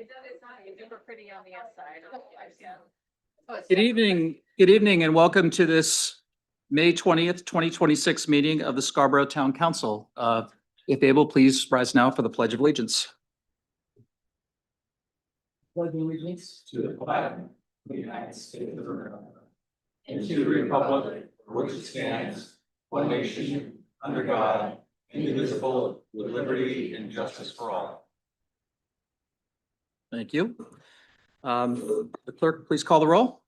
It's super pretty on the outside. Good evening, and welcome to this May 20th, 2026 meeting of the Scarborough Town Council. If able, please rise now for the Pledge of Allegiance. Pledge allegiance to the flag of the United States of America and to the republic for which it stands, one nation, under God, indivisible, with liberty and justice for all. Thank you. The clerk, please call the roll.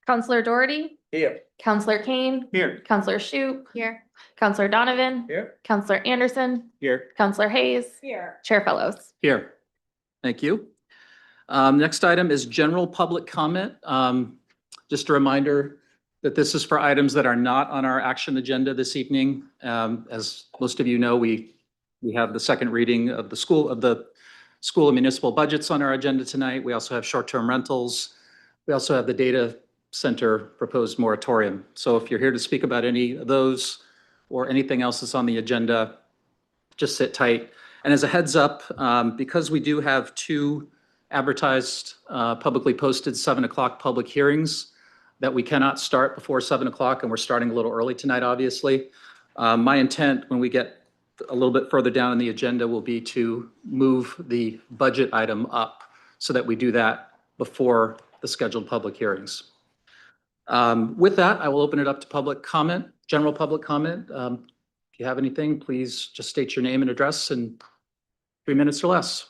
Counselor Doherty. Here. Counselor Kane. Here. Counselor Shoup. Here. Counselor Donovan. Here. Counselor Anderson. Here. Counselor Hayes. Here. Chair Fellows. Here. Thank you. Next item is general public comment. Just a reminder that this is for items that are not on our action agenda this evening. As most of you know, we have the second reading of the school and municipal budgets on our agenda tonight. We also have short-term rentals. We also have the data center proposed moratorium. So if you're here to speak about any of those or anything else that's on the agenda, just sit tight. And as a heads up, because we do have two advertised, publicly posted 7 o'clock public hearings that we cannot start before 7 o'clock, and we're starting a little early tonight, obviously. My intent when we get a little bit further down in the agenda will be to move the budget item up so that we do that before the scheduled public hearings. With that, I will open it up to public comment, general public comment. If you have anything, please just state your name and address in 3 minutes or less.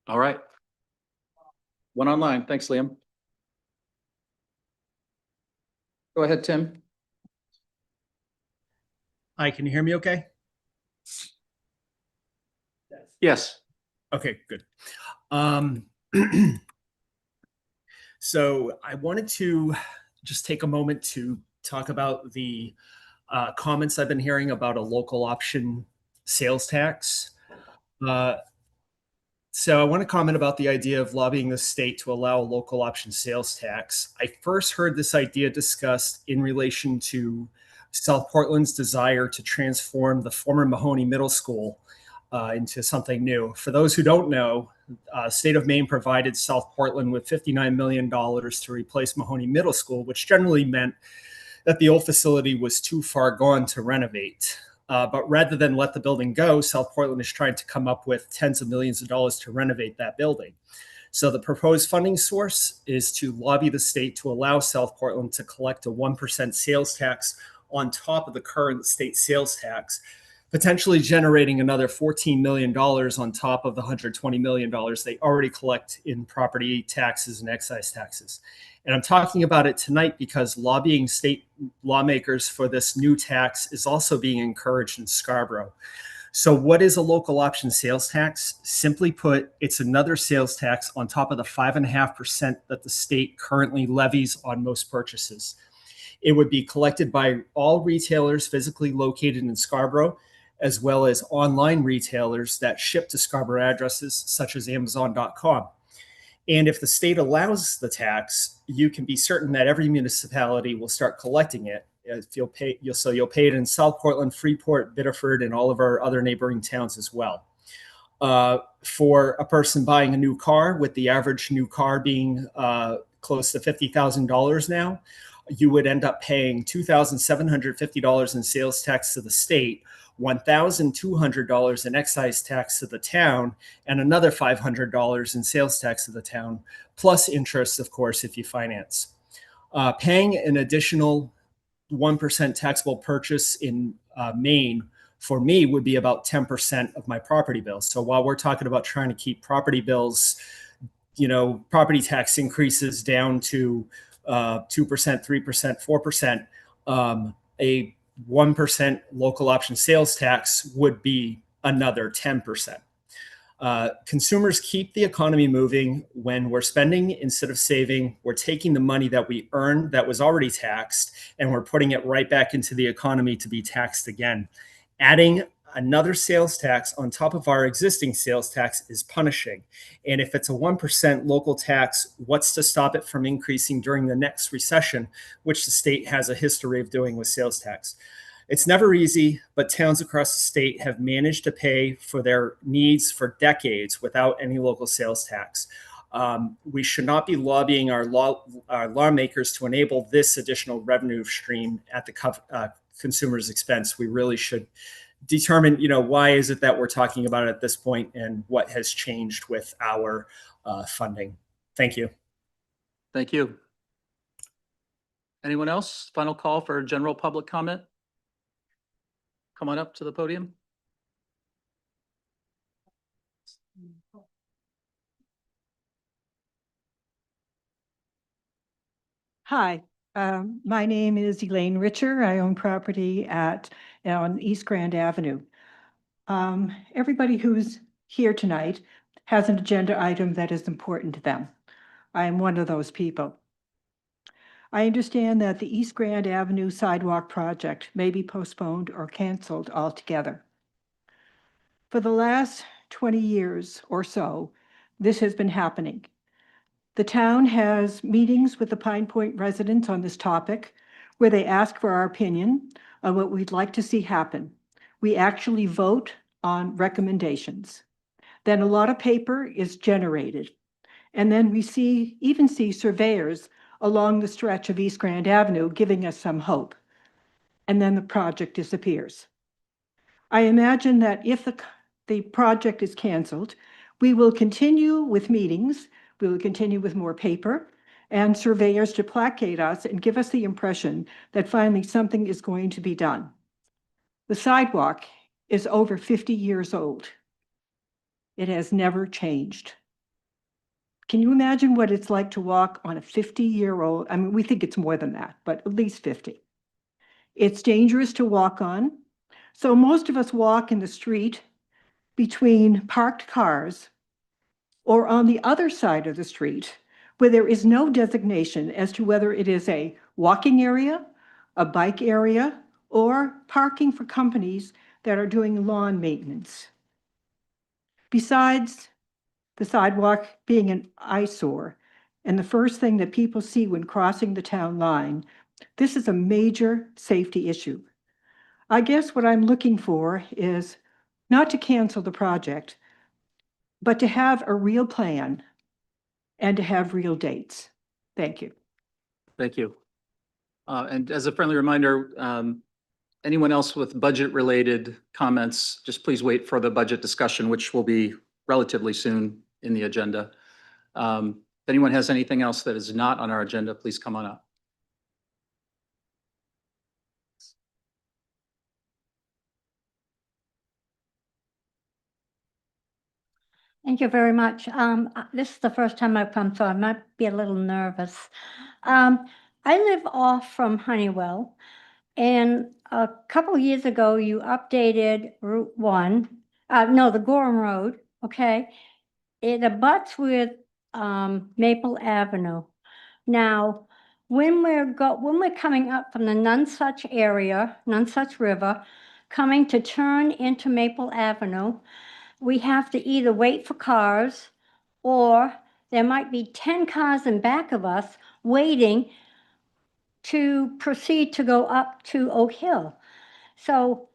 All right. One online. Thanks, Liam. Go ahead, Tim. Hi, can you hear me okay? Yes. Okay, good. So I wanted to just take a moment to talk about the comments I've been hearing about a local option sales tax. So I want to comment about the idea of lobbying the state to allow a local option sales tax. I first heard this idea discussed in relation to South Portland's desire to transform the former Mahoney Middle School into something new. For those who don't know, state of Maine provided South Portland with $59 million to replace Mahoney Middle School, which generally meant that the old facility was too far gone to renovate. But rather than let the building go, South Portland is trying to come up with tens of millions of dollars to renovate that building. So the proposed funding source is to lobby the state to allow South Portland to collect a 1% sales tax on top of the current state sales tax, potentially generating another $14 million on top of the $120 million they already collect in property taxes and excise taxes. And I'm talking about it tonight because lobbying state lawmakers for this new tax is also being encouraged in Scarborough. So what is a local option sales tax? Simply put, it's another sales tax on top of the 5.5% that the state currently levies on most purchases. It would be collected by all retailers physically located in Scarborough, as well as online retailers that ship to Scarborough addresses such as Amazon.com. And if the state allows the tax, you can be certain that every municipality will start collecting it. If you'll pay it in South Portland, Freeport, Biddeford, and all of our other neighboring towns as well. For a person buying a new car, with the average new car being close to $50,000 now, you would end up paying $2,750 in sales tax to the state, $1,200 in excise tax to the town, and another $500 in sales tax to the town, plus interest, of course, if you finance. Paying an additional 1% taxable purchase in Maine, for me, would be about 10% of my property bill. So while we're talking about trying to keep property bills, property tax increases down to 2%, 3%, 4%, a 1% local option sales tax would be another 10%. Consumers keep the economy moving when we're spending instead of saving. We're taking the money that we earned that was already taxed, and we're putting it right back into the economy to be taxed again. Adding another sales tax on top of our existing sales tax is punishing. And if it's a 1% local tax, what's to stop it from increasing during the next recession, which the state has a history of doing with sales tax? It's never easy, but towns across the state have managed to pay for their needs for decades without any local sales tax. We should not be lobbying our lawmakers to enable this additional revenue stream at the consumer's expense. We really should determine, why is it that we're talking about it at this point and what has changed with our funding. Thank you. Thank you. Anyone else? Final call for general public comment? Come on up to the podium. Hi, my name is Elaine Richer. I own property on East Grand Avenue. Everybody who's here tonight has an agenda item that is important to them. I am one of those people. I understand that the East Grand Avenue sidewalk project may be postponed or canceled altogether. For the last 20 years or so, this has been happening. The town has meetings with the Pine Point residents on this topic where they ask for our opinion on what we'd like to see happen. We actually vote on recommendations. Then a lot of paper is generated. And then we even see surveyors along the stretch of East Grand Avenue giving us some hope. And then the project disappears. I imagine that if the project is canceled, we will continue with meetings. We will continue with more paper and surveyors to placate us and give us the impression that finally something is going to be done. The sidewalk is over 50 years old. It has never changed. Can you imagine what it's like to walk on a 50-year-old? I mean, we think it's more than that, but at least 50. It's dangerous to walk on. So most of us walk in the street between parked cars or on the other side of the street where there is no designation as to whether it is a walking area, a bike area, or parking for companies that are doing lawn maintenance. Besides the sidewalk being an eyesore, and the first thing that people see when crossing the town line, this is a major safety issue. I guess what I'm looking for is not to cancel the project, but to have a real plan and to have real dates. Thank you. Thank you. And as a friendly reminder, anyone else with budget-related comments, just please wait for the budget discussion, which will be relatively soon in the agenda. If anyone has anything else that is not on our agenda, please come on up. Thank you very much. This is the first time I've come, so I might be a little nervous. I live off from Honeywell, and a couple years ago, you updated Route 1, the Gorham Road, okay? It abuts with Maple Avenue. Now, when we're coming up from the Nonsuch area, Nonsuch River, coming to turn into Maple Avenue, we have to either wait for cars or there might be 10 cars in back of us waiting to proceed to go up to Oak Hill. So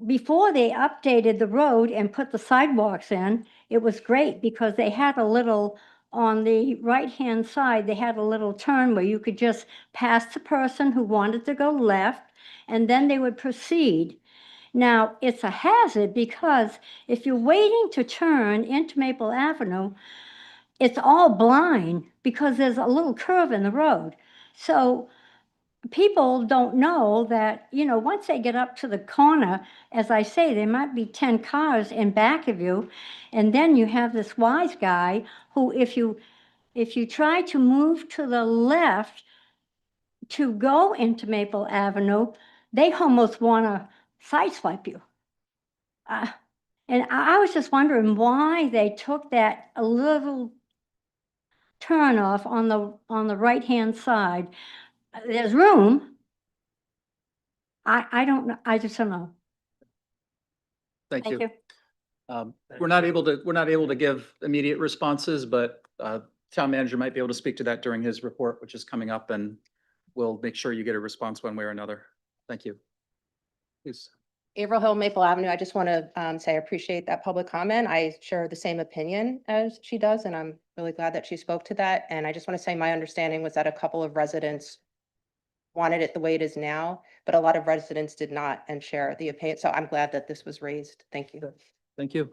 before they updated the road and put the sidewalks in, it was great because they had a little, on the right-hand side, they had a little turn where you could just pass the person who wanted to go left, and then they would proceed. Now, it's a hazard because if you're waiting to turn into Maple Avenue, it's all blind because there's a little curve in the road. So people don't know that, once they get up to the corner, as I say, there might be 10 cars in back of you. And then you have this wise guy who, if you try to move to the left to go into Maple Avenue, they almost want to sideswipe you. And I was just wondering why they took that a little turn off on the right-hand side. There's room. I don't know. I just don't know. Thank you. Thank you. We're not able to give immediate responses, but town manager might be able to speak to that during his report, which is coming up in we'll make sure you get a response one way or another. Thank you. Please. Averill Hill, Maple Avenue. I just want to say I appreciate that public comment. I share the same opinion as she does, and I'm really glad that she spoke to that. And I just want to say my understanding was that a couple of residents wanted it the way it is now, but a lot of residents did not and share the opinion. So I'm glad that this was raised. Thank you. Thank you.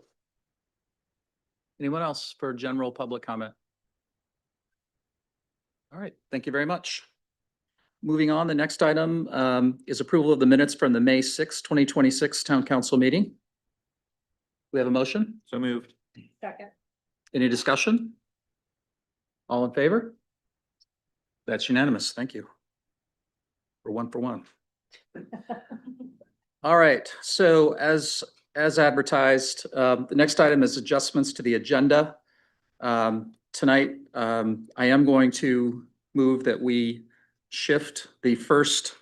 Anyone else for general public comment? All right, thank you very much. Moving on, the next item is approval of the minutes from the May 6, 2026 Town Council meeting. We have a motion? So moved. Second. Any discussion? All in favor? That's unanimous. Thank you. For one. All right, so as advertised, the next item is adjustments to the agenda. Tonight, I am going to move that we shift the first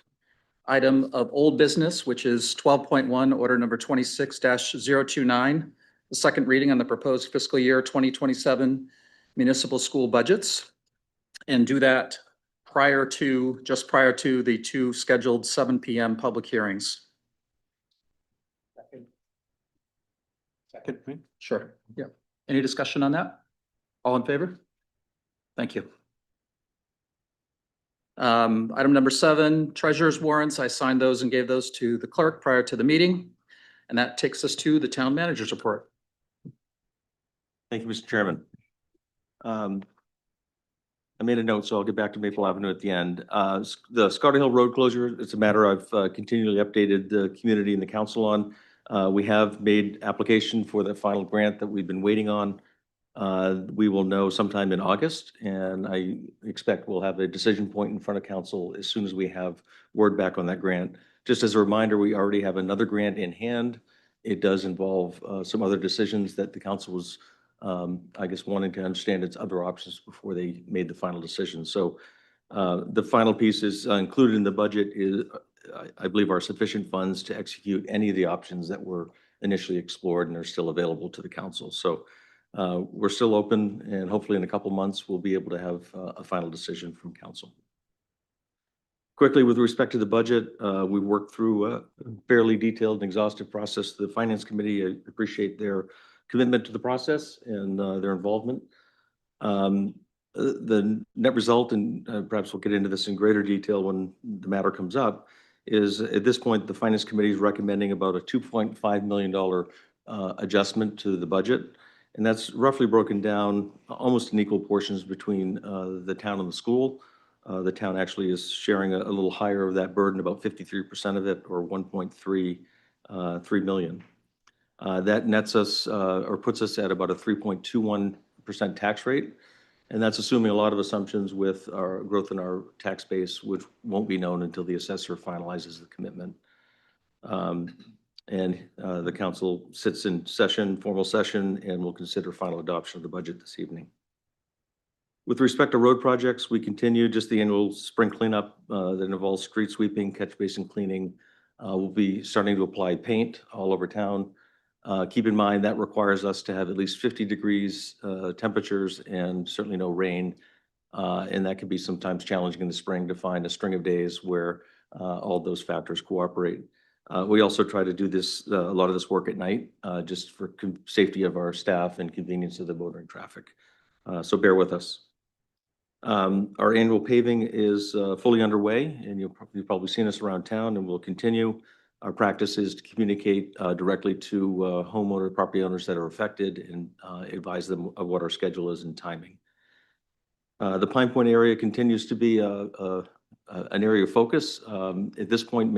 item of old business, which is 12.1, order number 26-029, the second reading on the proposed fiscal year 2027 municipal school budgets, and do that just prior to the two scheduled 7 p.m. public hearings. Second. Sure. Yeah. Any discussion on that? All in favor? Thank you. Item number 7, treasurer's warrants. I signed those and gave those to the clerk prior to the meeting. And that takes us to the town manager's report. Thank you, Mr. Chairman. I made a note, so I'll get back to Maple Avenue at the end. The Scotty Hill Road closure, it's a matter I've continually updated the community and the council on. We have made application for the final grant that we've been waiting on. We will know sometime in August, and I expect we'll have a decision point in front of council as soon as we have word back on that grant. Just as a reminder, we already have another grant in hand. It does involve some other decisions that the council was, I guess, wanting to understand its other options before they made the final decision. So the final piece is included in the budget is, I believe, are sufficient funds to execute any of the options that were initially explored and are still available to the council. So we're still open, and hopefully in a couple months, we'll be able to have a final decision from council. Quickly, with respect to the budget, we worked through a fairly detailed and exhaustive process. The Finance Committee, I appreciate their commitment to the process and their involvement. The net result, and perhaps we'll get into this in greater detail when the matter comes up, is at this point, the Finance Committee is recommending about a $2.5 million adjustment to the budget. And that's roughly broken down almost in equal portions between the town and the school. The town actually is sharing a little higher of that burden, about 53% of it, or 1.3 million. That nets us or puts us at about a 3.21% tax rate. And that's assuming a lot of assumptions with our growth in our tax base, which won't be known until the assessor finalizes the commitment. And the council sits in session, formal session, and will consider final adoption of the budget this evening. With respect to road projects, we continue just the annual spring cleanup that involves street sweeping, catch basin cleaning. We'll be starting to apply paint all over town. Keep in mind that requires us to have at least 50 degrees temperatures and certainly no rain. And that can be sometimes challenging in the spring to find a string of days where all those factors cooperate. We also try to do this, a lot of this work at night, just for safety of our staff and convenience of the motoring traffic. So bear with us. Our annual paving is fully underway, and you've probably seen us around town, and we'll continue. Our practice is to communicate directly to homeowner property owners that are affected and advise them of what our schedule is and timing. The Pine Point area continues to be an area of focus. At this point,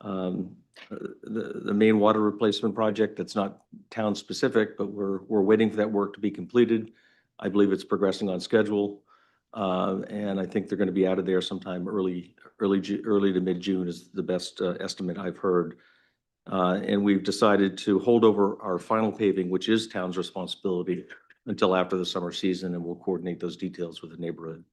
the main water replacement project, that's not town specific, but we're waiting for that work to be completed. I believe it's progressing on schedule. And I think they're going to be out of there sometime early to mid-June is the best estimate I've heard. And we've decided to hold over our final paving, which is town's responsibility, until after the summer season, and we'll coordinate those details with the neighborhood.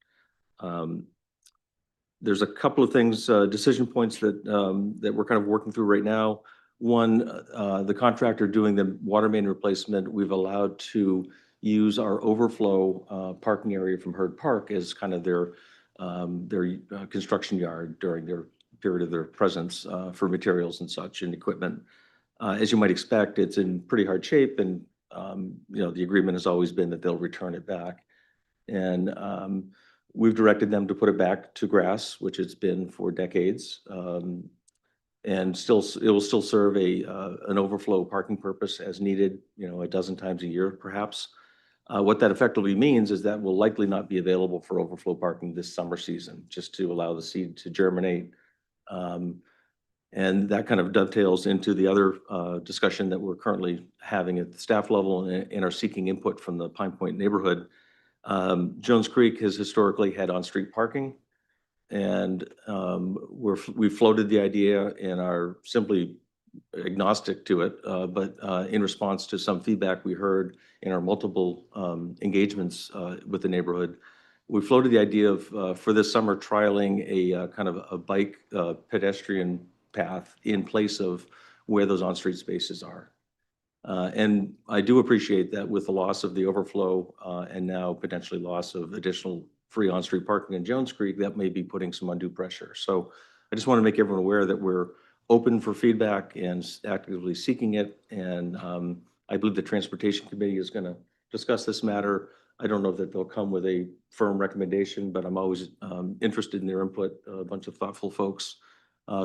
There's a couple of things, decision points that we're kind of working through right now. One, the contractor doing the water main replacement, we've allowed to use our overflow parking area from Hurd Park as kind of their their construction yard during their period of their presence for materials and such and equipment. As you might expect, it's in pretty hard shape, and the agreement has always been that they'll return it back. And we've directed them to put it back to grass, which it's been for decades. And it will still serve an overflow parking purpose as needed, a dozen times a year, perhaps. What that effectively means is that will likely not be available for overflow parking this summer season, just to allow the seed to germinate. And that kind of dovetails into the other discussion that we're currently having at the staff level and are seeking input from the Pine Point neighborhood. Jones Creek has historically had on-street parking, and we've floated the idea and are simply agnostic to it. But in response to some feedback we heard in our multiple engagements with the neighborhood, we floated the idea of for this summer trialing a kind of a bike pedestrian path in place of where those on-street spaces are. And I do appreciate that with the loss of the overflow and now potentially loss of additional free on-street parking in Jones Creek, that may be putting some undue pressure. So I just want to make everyone aware that we're open for feedback and actively seeking it. And I believe the Transportation Committee is going to discuss this matter. I don't know that they'll come with a firm recommendation, but I'm always interested in their input, a bunch of thoughtful folks.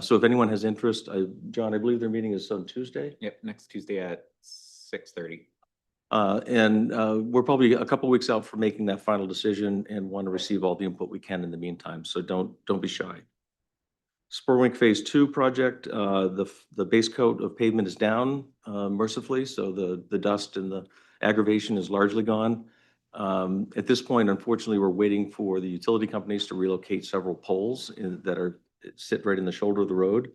So if anyone has interest, John, I believe their meeting is on Tuesday. Yep, next Tuesday at 6:30. And we're probably a couple weeks out from making that final decision and want to receive all the input we can in the meantime. So don't be shy. Spurwink Phase 2 project, the base coat of pavement is down mercifully, so the dust and the aggravation is largely gone. At this point, unfortunately, we're waiting for the utility companies to relocate several poles that sit right in the shoulder of the road.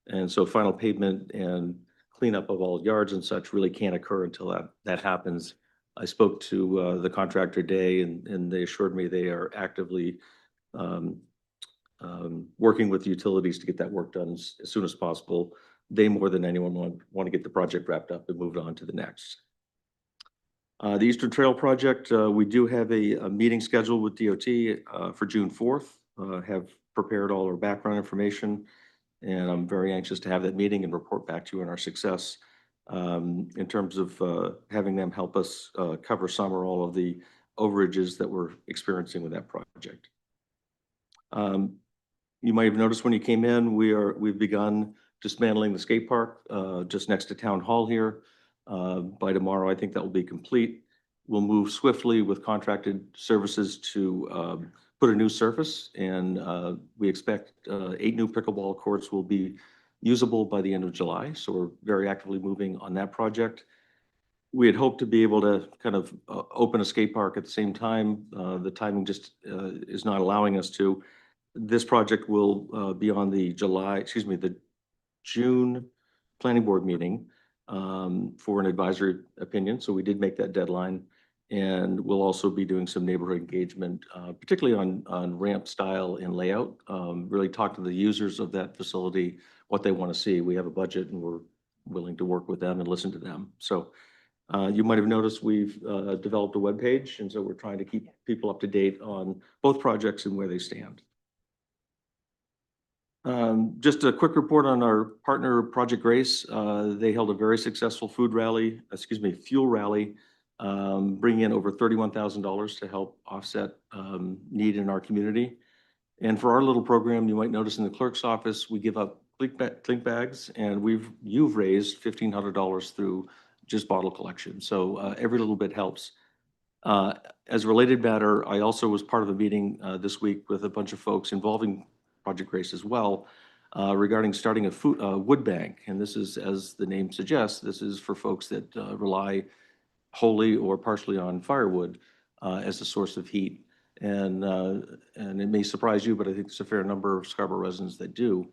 And so final pavement and cleanup of all yards and such really can't occur until that happens. I spoke to the contractor today, and they assured me they are actively working with the utilities to get that work done as soon as possible. They, more than anyone, want to get the project wrapped up and moved on to the next. The Eastern Trail project, we do have a meeting scheduled with DOT for June 4th. Have prepared all our background information, and I'm very anxious to have that meeting and report back to you on our success in terms of having them help us cover some or all of the overages that we're experiencing with that project. You might have noticed when you came in, we've begun dismantling the skate park just next to Town Hall here. By tomorrow, I think that will be complete. We'll move swiftly with contracted services to put a new surface, and we expect 8 new pickleball courts will be usable by the end of July. So we're very actively moving on that project. We had hoped to be able to kind of open a skate park at the same time. The timing just is not allowing us to. This project will be on the June planning board meeting for an advisory opinion. So we did make that deadline. And we'll also be doing some neighborhood engagement, particularly on ramp style and layout. Really talk to the users of that facility, what they want to see. We have a budget and we're willing to work with them and listen to them. So you might have noticed we've developed a webpage, and so we're trying to keep people up to date on both projects and where they stand. Just a quick report on our partner, Project Grace. They held a very successful fuel rally, bringing in over $31,000 to help offset need in our community. And for our little program, you might notice in the clerk's office, we give up clink bags, and you've raised $1,500 through just bottle collection. So every little bit helps. As a related matter, I also was part of a meeting this week with a bunch of folks involving Project Grace as well, regarding starting a wood bank. And this is, as the name suggests, this is for folks that rely wholly or partially on firewood as a source of heat. And it may surprise you, but I think there's a fair number of Scarborough residents that do.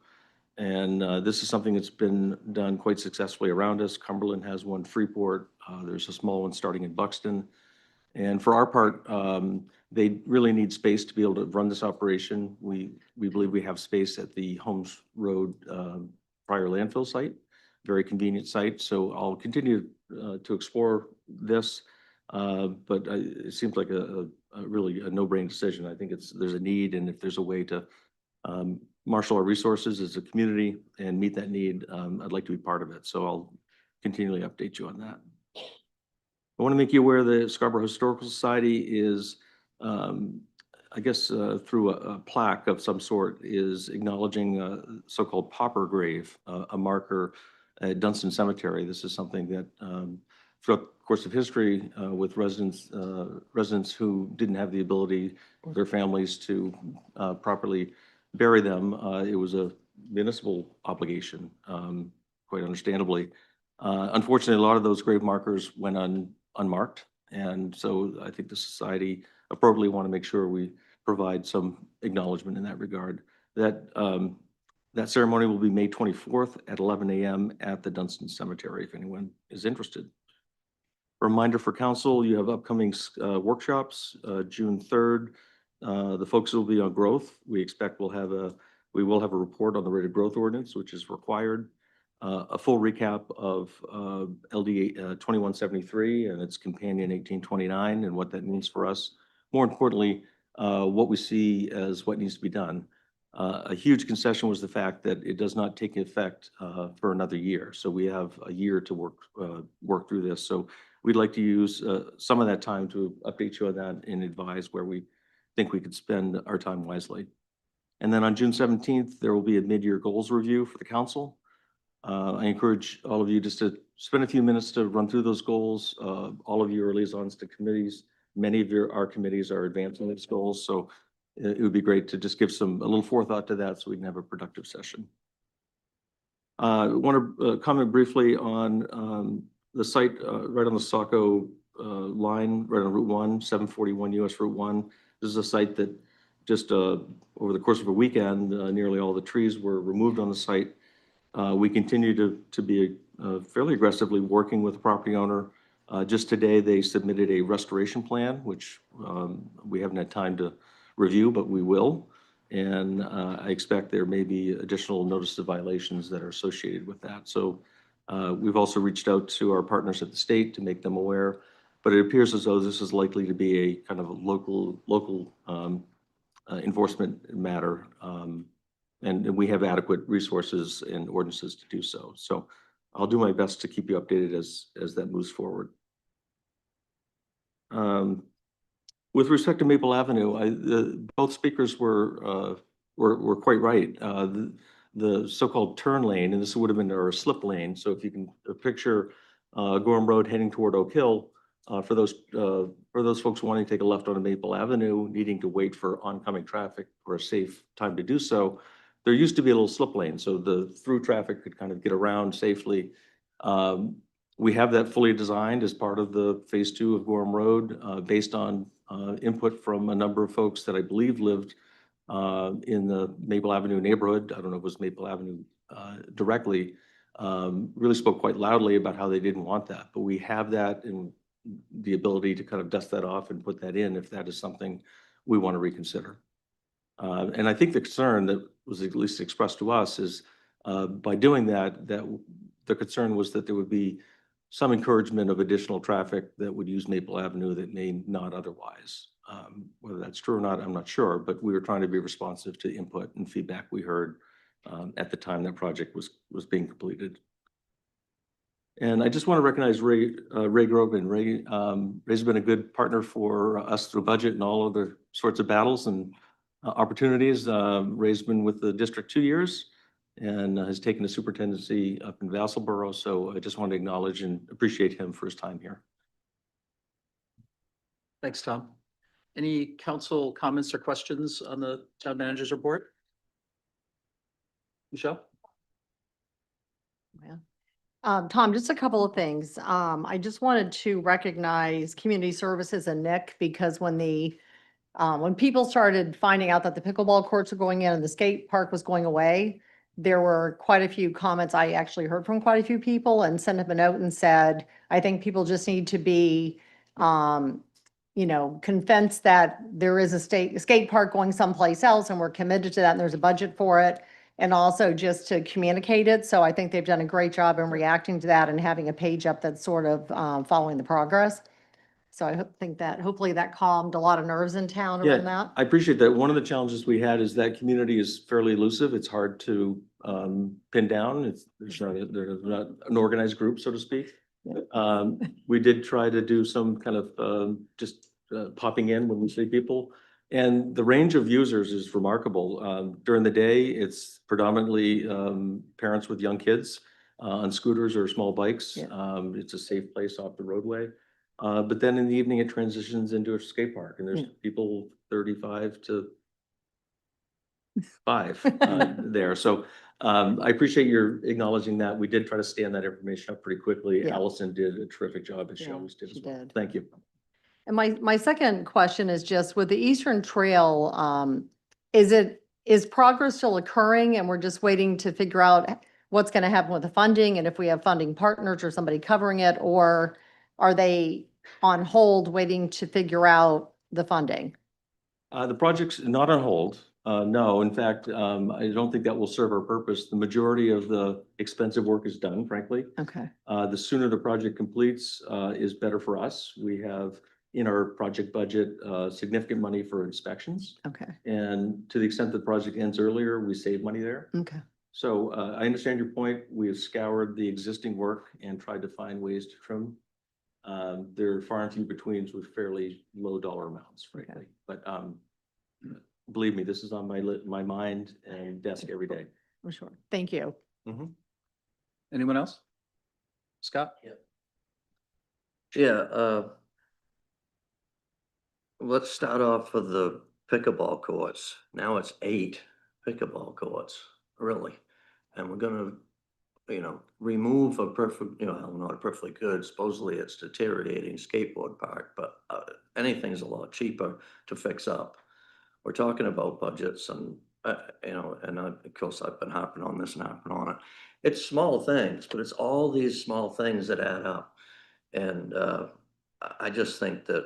And this is something that's been done quite successfully around us. Cumberland has one, Freeport. There's a small one starting in Buxton. And for our part, they really need space to be able to run this operation. We believe we have space at the Holmes Road prior landfill site, very convenient site. So I'll continue to explore this. But it seems like a really a no-brainer decision. I think there's a need, and if there's a way to marshal our resources as a community and meet that need, I'd like to be part of it. So I'll continually update you on that. I want to make you aware the Scarborough Historical Society is, I guess, through a plaque of some sort, is acknowledging a so-called pauper grave, a marker at Dunstan Cemetery. This is something that throughout the course of history with residents who didn't have the ability or their families to properly bury them, it was a municipal obligation, quite understandably. Unfortunately, a lot of those grave markers went unmarked. And so I think the society appropriately want to make sure we provide some acknowledgement in that regard. That ceremony will be May 24th at 11 a.m. at the Dunstan Cemetery, if anyone is interested. Reminder for council, you have upcoming workshops, June 3rd. The focus will be on growth. We expect we will have a report on the rate of growth ordinance, which is required. A full recap of LD 2173 and its companion 1829 and what that means for us. More importantly, what we see as what needs to be done. A huge concession was the fact that it does not take effect for another year. So we have a year to work through this. So we'd like to use some of that time to update you on that and advise where we think we could spend our time wisely. And then on June 17th, there will be a mid-year goals review for the council. I encourage all of you just to spend a few minutes to run through those goals. All of you are liaisons to committees. Many of our committees are advancing these goals. So it would be great to just give a little forethought to that so we can have a productive session. I want to comment briefly on the site right on the Saco line, right on Route 1, 741 US Route 1. This is a site that just over the course of a weekend, nearly all the trees were removed on the site. We continue to be fairly aggressively working with the property owner. Just today, they submitted a restoration plan, which we haven't had time to review, but we will. And I expect there may be additional notice of violations that are associated with that. So we've also reached out to our partners at the state to make them aware. But it appears as though this is likely to be a kind of a local enforcement matter. And we have adequate resources and ordinances to do so. So I'll do my best to keep you updated as that moves forward. With respect to Maple Avenue, both speakers were quite right. The so-called turn lane, and this would have been our slip lane. So if you can picture Gorham Road heading toward Oak Hill, for those folks wanting to take a left on Maple Avenue, needing to wait for oncoming traffic for a safe time to do so, there used to be a little slip lane, so the through traffic could kind of get around safely. We have that fully designed as part of the phase 2 of Gorham Road, based on input from a number of folks that I believe lived in the Maple Avenue neighborhood. I don't know if it was Maple Avenue directly, really spoke quite loudly about how they didn't want that. But we have that in the ability to kind of dust that off and put that in if that is something we want to reconsider. And I think the concern that was at least expressed to us is by doing that the concern was that there would be some encouragement of additional traffic that would use Maple Avenue that may not otherwise. Whether that's true or not, I'm not sure, but we were trying to be responsive to input and feedback we heard at the time that project was being completed. And I just want to recognize Ray Grogan. Ray's been a good partner for us through budget and all other sorts of battles and opportunities. Ray's been with the district 2 years and has taken a superintendency up in Vassalboro. So I just want to acknowledge and appreciate him for his time here. Thanks, Tom. Any council comments or questions on the town manager's report? Michelle? Tom, just a couple of things. I just wanted to recognize Community Services and Nick because when people started finding out that the pickleball courts were going in and the skate park was going away, there were quite a few comments. I actually heard from quite a few people and sent them a note and said, I think people just need to be, convinced that there is a skate park going someplace else and we're committed to that and there's a budget for it. And also just to communicate it. So I think they've done a great job in reacting to that and having a page up that's sort of following the progress. So I think that hopefully that calmed a lot of nerves in town Yeah, around that. I appreciate that. One of the challenges we had is that community is fairly elusive. It's hard to pin down. There's not an organized group, so to speak. We did try to do some kind of just popping in when we see people. And the range of users is remarkable. During the day, it's predominantly parents with young kids on scooters or small bikes. Yeah. It's a safe place off the roadway. But then in the evening, it transitions into a skate park and there's Yeah. people 35 to 5 there. So I appreciate your acknowledging that. We did try to stand that information up pretty quickly. Yeah. Allison did a terrific job, as she Yeah, always did she as well. did. Thank you. And my second question is just with the Eastern Trail, is progress still occurring and we're just waiting to figure out what's going to happen with the funding and if we have funding partners or somebody covering it, or are they on hold waiting to figure out the funding? The project's not on hold. No, in fact, I don't think that will serve our purpose. The majority of the expensive work is done, frankly. Okay. The sooner the project completes is better for us. We have in our project budget significant money for inspections. Okay. And to the extent that the project ends earlier, we save money there. Okay. So I understand your point. We have scoured the existing work and tried to find ways to trim. There are far and few betweens with fairly low dollar amounts, frankly. But believe me, this is on my mind and desk every day. I'm sure. Thank you. Anyone else? Scott? Yeah, let's start off with the pickleball courts. Now it's 8 pickleball courts, really. And we're gonna, remove a perfect, not a perfectly good, supposedly it's deteriorating skateboard park, but anything's a lot cheaper to fix up. We're talking about budgets and, of course I've been harping on this and harping on it. It's small things, but it's all these small things that add up. And I just think that,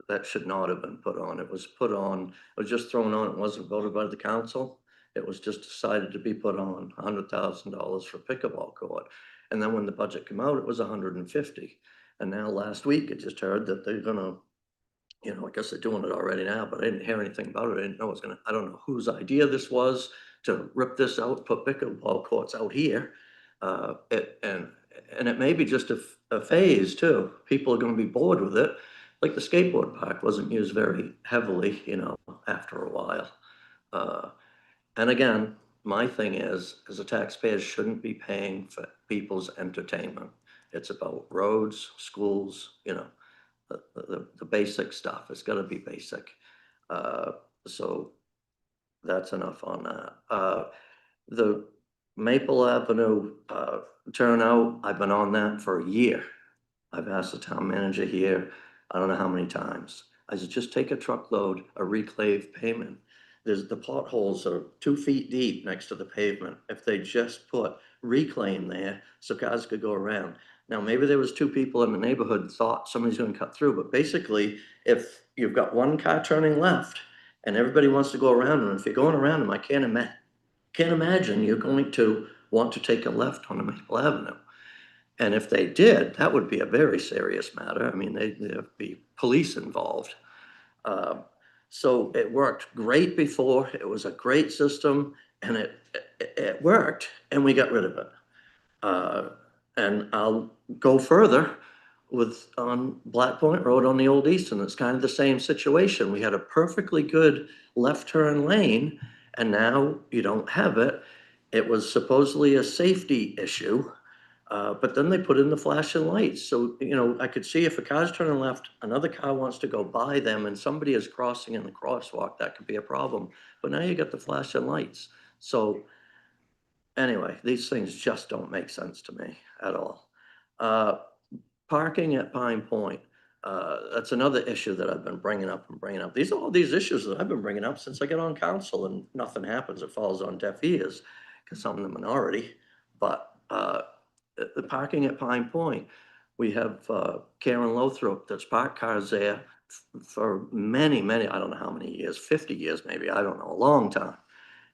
that should not have been put on. It was put on, it was just thrown on. It wasn't voted by the council. It was just decided to be put on $100,000 for pickleball court. And then when the budget came out, it was 150. And now last week, I just heard that they're gonna, I guess they're doing it already now, but I didn't hear anything about it. I didn't know it was gonna, I don't know whose idea this was to rip this out, put pickleball courts out here. And it may be just a phase too. People are gonna be bored with it. Like the skateboard park wasn't used very heavily, after a while. And again, my thing is, as a taxpayer, shouldn't be paying for people's entertainment. It's about roads, schools, the basic stuff. It's gotta be basic. So that's enough on that. The Maple Avenue turnout, I've been on that for a year. I've asked the town manager here, I don't know how many times. I said, just take a truckload of reclave pavement. The potholes are 2 feet deep next to the pavement. If they just put reclaim there, so cars could go around. Now, maybe there was 2 people in the neighborhood that thought somebody's gonna cut through, but basically, if you've got 1 car turning left and everybody wants to go around them, if you're going around them, I can't imagine you're going to want to take a left on Maple Avenue. And if they did, that would be a very serious matter. I mean, there'd be police involved. So it worked great before. It was a great system, and it worked, and we got rid of it. And I'll go further on Black Point Road on the Old Easton. It's kind of the same situation. We had a perfectly good left turn lane, and now you don't have it. It was supposedly a safety issue. But then they put in the flashing lights. So, I could see if a car's turning left, another car wants to go by them and somebody is crossing in the crosswalk, that could be a problem. But now you got the flashing lights. So anyway, these things just don't make sense to me at all. Parking at Pine Point, that's another issue that I've been bringing up. These are all these issues that I've been bringing up since I got on council, and nothing happens. It falls on deaf ears because I'm the minority. But the parking at Pine Point, we have Karen Lothrop that's parked cars there for many, I don't know how many years, 50 years maybe, I don't know, a long time.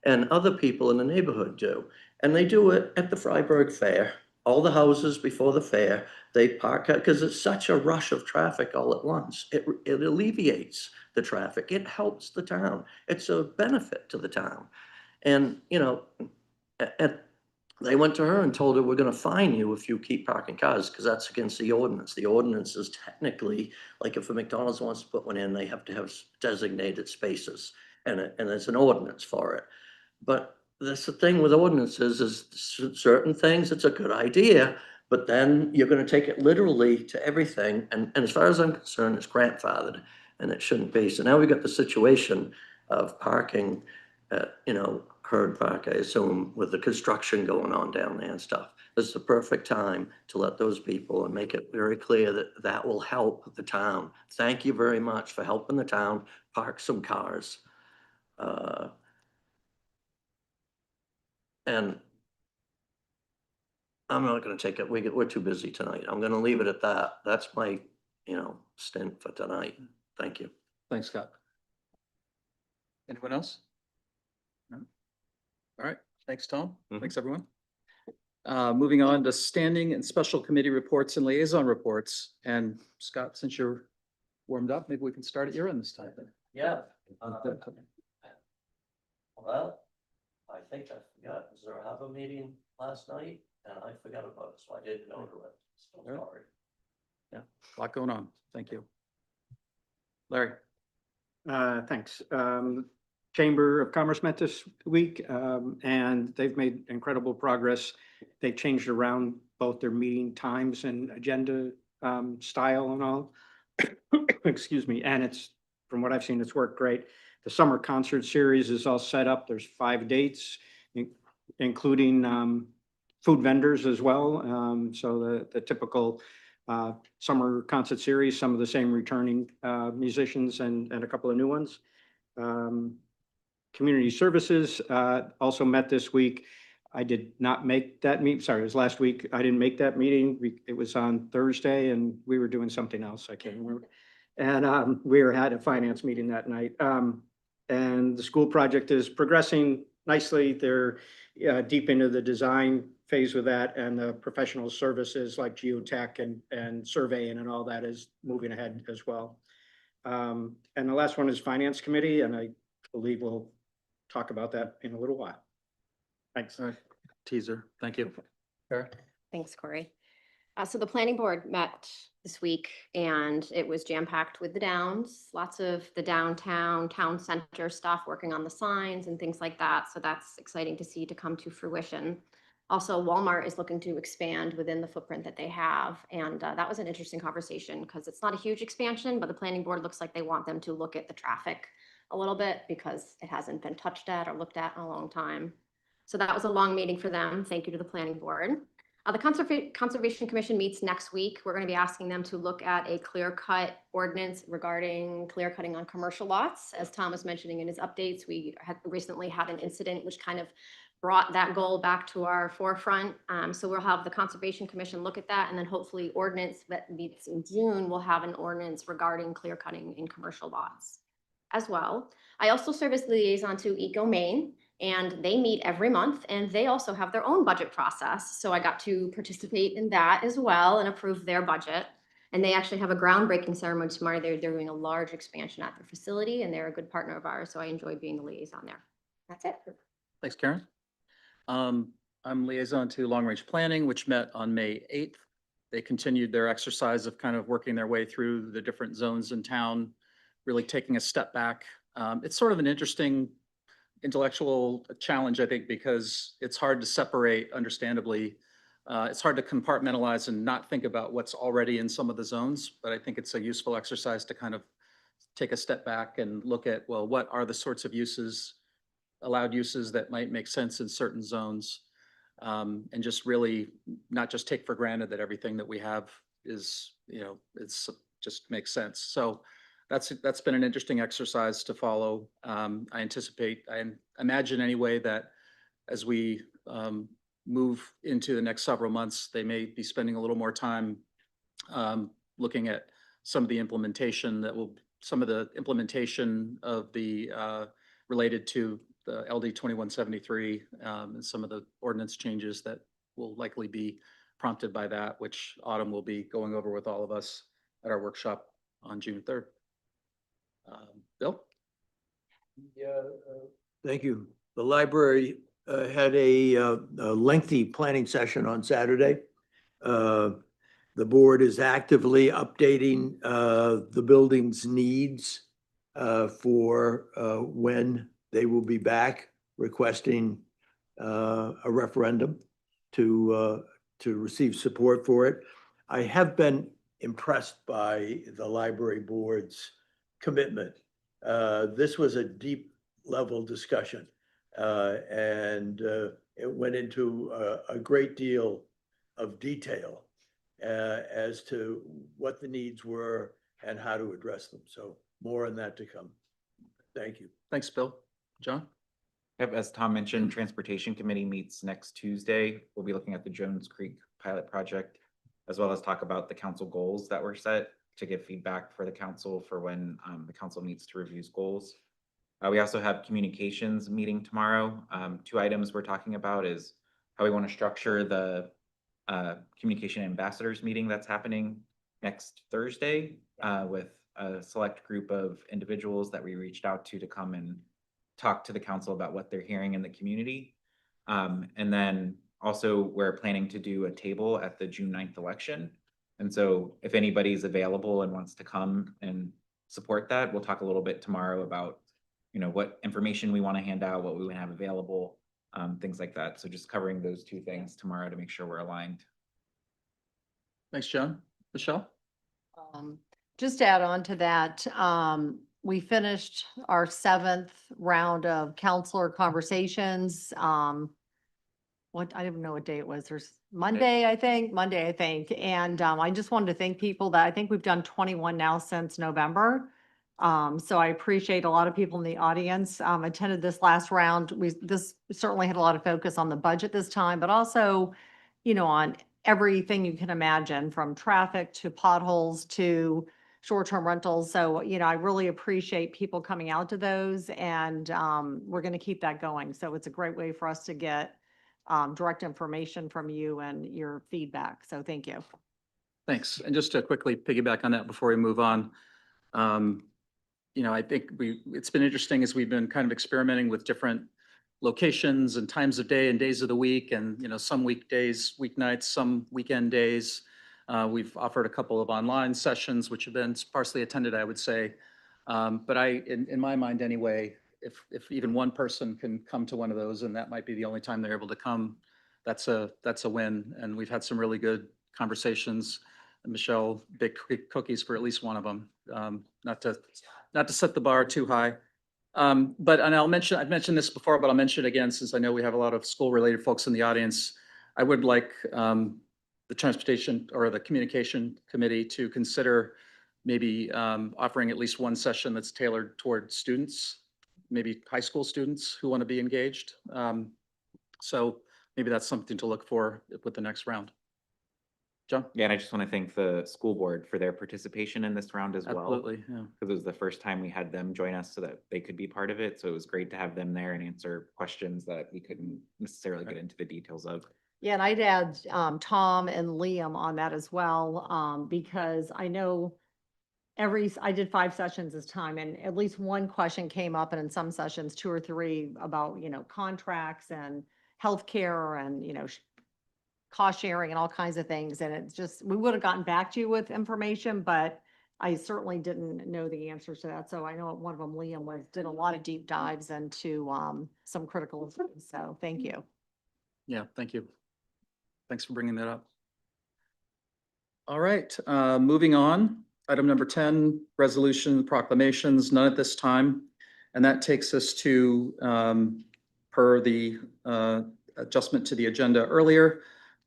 And other people in the neighborhood do. And they do it at the Freiburg Fair all the houses before the fair, they park, because it's such a rush of traffic all at once. It alleviates the traffic. It helps the town. It's a benefit to the town. And, you know, they went to her and told her, we're gonna fine you if you keep parking cars, because that's against the ordinance. The ordinance is technically, like if a McDonald's wants to put one in, they have to have designated spaces, and there's an ordinance for it. But that's the thing with ordinances, is certain things, it's a good idea, but then you're gonna take it literally to everything, and as far as I'm concerned, it's grandfathered, and it shouldn't be. So now we got the situation of parking, you know, Herd Park, I assume, with the construction going on down there and stuff. This is the perfect time to let those people and make it very clear that that will help the town. Thank you very much for helping the town park some cars. And I'm not gonna take it, we're too busy tonight. I'm gonna leave it at that. That's my, you know, stint for tonight. Thank you. Thanks, Scott. Anyone else? No? All right, thanks, Tom. Thanks, everyone. Moving on to standing and special committee reports and liaison reports. And Scott, since you're warmed up, maybe we can start at your end this time. Yeah. Well, I think I forgot, was there a HAVA meeting last night? And I forgot about it, so I didn't go to it. So All right. sorry. Yeah, a lot going on. Thank you. Larry. Thanks. Chamber of Commerce met this week, and they've made incredible progress. They've changed around both their meeting times and agenda style and all. Excuse me. And it's, from what I've seen, it's worked great. The summer concert series is all set up. There's 5 dates, including food vendors as well. So the typical summer concert series, some of the same returning musicians and a couple of new ones. Community Services also met this week. I did not make that meet. Sorry, it was last week. I didn't make that meeting. It was on Thursday and we were doing something else. I can't remember. And we had a finance meeting that night. And the school project is progressing nicely. They're deep into the design phase with that, and the professional services like geotech and surveying and all that is moving ahead as well. And the last one is Finance Committee, and I believe we'll talk about that in a little while. Thanks. All right. Teaser. Thank you. Kara? Thanks, Corey. So the planning board met this week and it was jam-packed with the downs, lots of the downtown, town center stuff, working on the signs and things like that. So that's exciting to see to come to fruition. Also, Walmart is looking to expand within the footprint that they have. And that was an interesting conversation because it's not a huge expansion, but the planning board looks like they want them to look at the traffic a little bit because it hasn't been touched at or looked at in a long time. So that was a long meeting for them. Thank you to the planning board. The Conservation Commission meets next week. We're going to be asking them to look at a clear-cut ordinance regarding clear cutting on commercial lots. As Tom was mentioning in his updates, we had recently had an incident which kind of brought that goal back to our forefront. So we'll have the Conservation Commission look at that, and then hopefully ordinance that meets in June will have an ordinance regarding clear cutting in commercial lots as well. I also serve as liaison to Eco Maine, and they meet every month and they also have their own budget process. So I got to participate in that as well and approve their budget. And they actually have a groundbreaking ceremony tomorrow. They're doing a large expansion at their facility and they're a good partner of ours. So I enjoyed being the liaison there. That's it. Thanks, Karen. I'm liaison to Long Range Planning, which met on May 8th. They continued their exercise of kind of working their way through the different zones in town, really taking a step back. It's sort of an interesting intellectual challenge, I think, because it's hard to separate, understandably. It's hard to compartmentalize and not think about what's already in some of the zones, but I think it's a useful exercise to kind of take a step back and look at, well, what are the sorts of uses, allowed uses that might make sense in certain zones, and just really not just take for granted that everything that we have is, you know, it's just makes sense. So that's been an interesting exercise to follow. I imagine anyway that as we move into the next several months, they may be spending a little more time looking at some of the implementation of the related to the LD 2173 and some of the ordinance changes that will likely be prompted by that, which Autumn will be going over with all of us at our workshop on June 3rd. Bill? Yeah, thank you. The library had a lengthy planning session on Saturday. The board is actively updating the building's needs for when they will be back requesting a referendum to receive support for it. I have been impressed by the library board's commitment. This was a deep level discussion, and it went into a great deal of detail as to what the needs were and how to address them. So more on that to come. Thank you. Thanks, Bill. John? Yep, as Tom mentioned, Transportation Committee meets next Tuesday. We'll be looking at the Jones Creek pilot project, as well as talk about the council goals that were set to give feedback for the council for when the council meets to review goals. We also have communications meeting tomorrow. 2 items we're talking about is how we want to structure the communication ambassadors meeting that's happening next Thursday with a select group of individuals that we reached out to come and talk to the council about what they're hearing in the community. And then also we're planning to do a table at the June 9th election. And so if anybody's available and wants to come and support that, we'll talk a little bit tomorrow about, you know, what information we want to hand out, what we would have available, things like that. So just covering those 2 things tomorrow to make sure we're aligned. Thanks, John. Michelle? Just to add on to that, we finished our 7th round of counselor conversations. I don't know what day it was. There's Monday, I think. And I just wanted to thank people that I think we've done 21 now since November. So I appreciate a lot of people in the audience attended this last round. This certainly had a lot of focus on the budget this time, but also, you know, on everything you can imagine, from traffic to potholes to short-term rentals. So, you know, I really appreciate people coming out to those, and we're going to keep that going. So it's a great way for us to get direct information from you and your feedback. So thank you. Thanks. And just to quickly piggyback on that before we move on, you know, I think it's been interesting as we've been kind of experimenting with different locations and times of day and days of the week, and, you know, some weekdays, weeknights, some weekend days. We've offered a couple of online sessions, which have been sparsely attended, I would say. But in my mind anyway, if even one person can come to one of those, and that might be the only time they're able to come, that's a win. And we've had some really good conversations. And Michelle, big cookies for at least one of them. Not to set the bar too high. But I've mentioned this before, but I'll mention it again, since I know we have a lot of school-related folks in the audience. I would like the Transportation or the Communication Committee to consider maybe offering at least one session that's tailored toward students, maybe high school students who want to be engaged. So maybe that's something to look for with the next round. John? Yeah, and I just want to thank the school board for their participation in this round as well. Absolutely, yeah. Because it was the first time we had them join us so that they could be part of it. So it was great to have them there and answer questions that we couldn't necessarily get into the details of. Yeah, and I'd add Tom and Liam on that as well, because I know I did 5 sessions this time, and at least one question came up, and in some sessions, 2 or 3 about, you know, contracts and healthcare and, you know, cost sharing and all kinds of things. And it's just, we would have gotten back to you with information, but I certainly didn't know the answers to that. So I know one of them, Liam, did a lot of deep dives into some critical things. So thank you. Yeah, thank you. Thanks for bringing that up. All right, moving on. Item number 10, resolution proclamations, none at this time. And that takes us to, per the adjustment to the agenda earlier,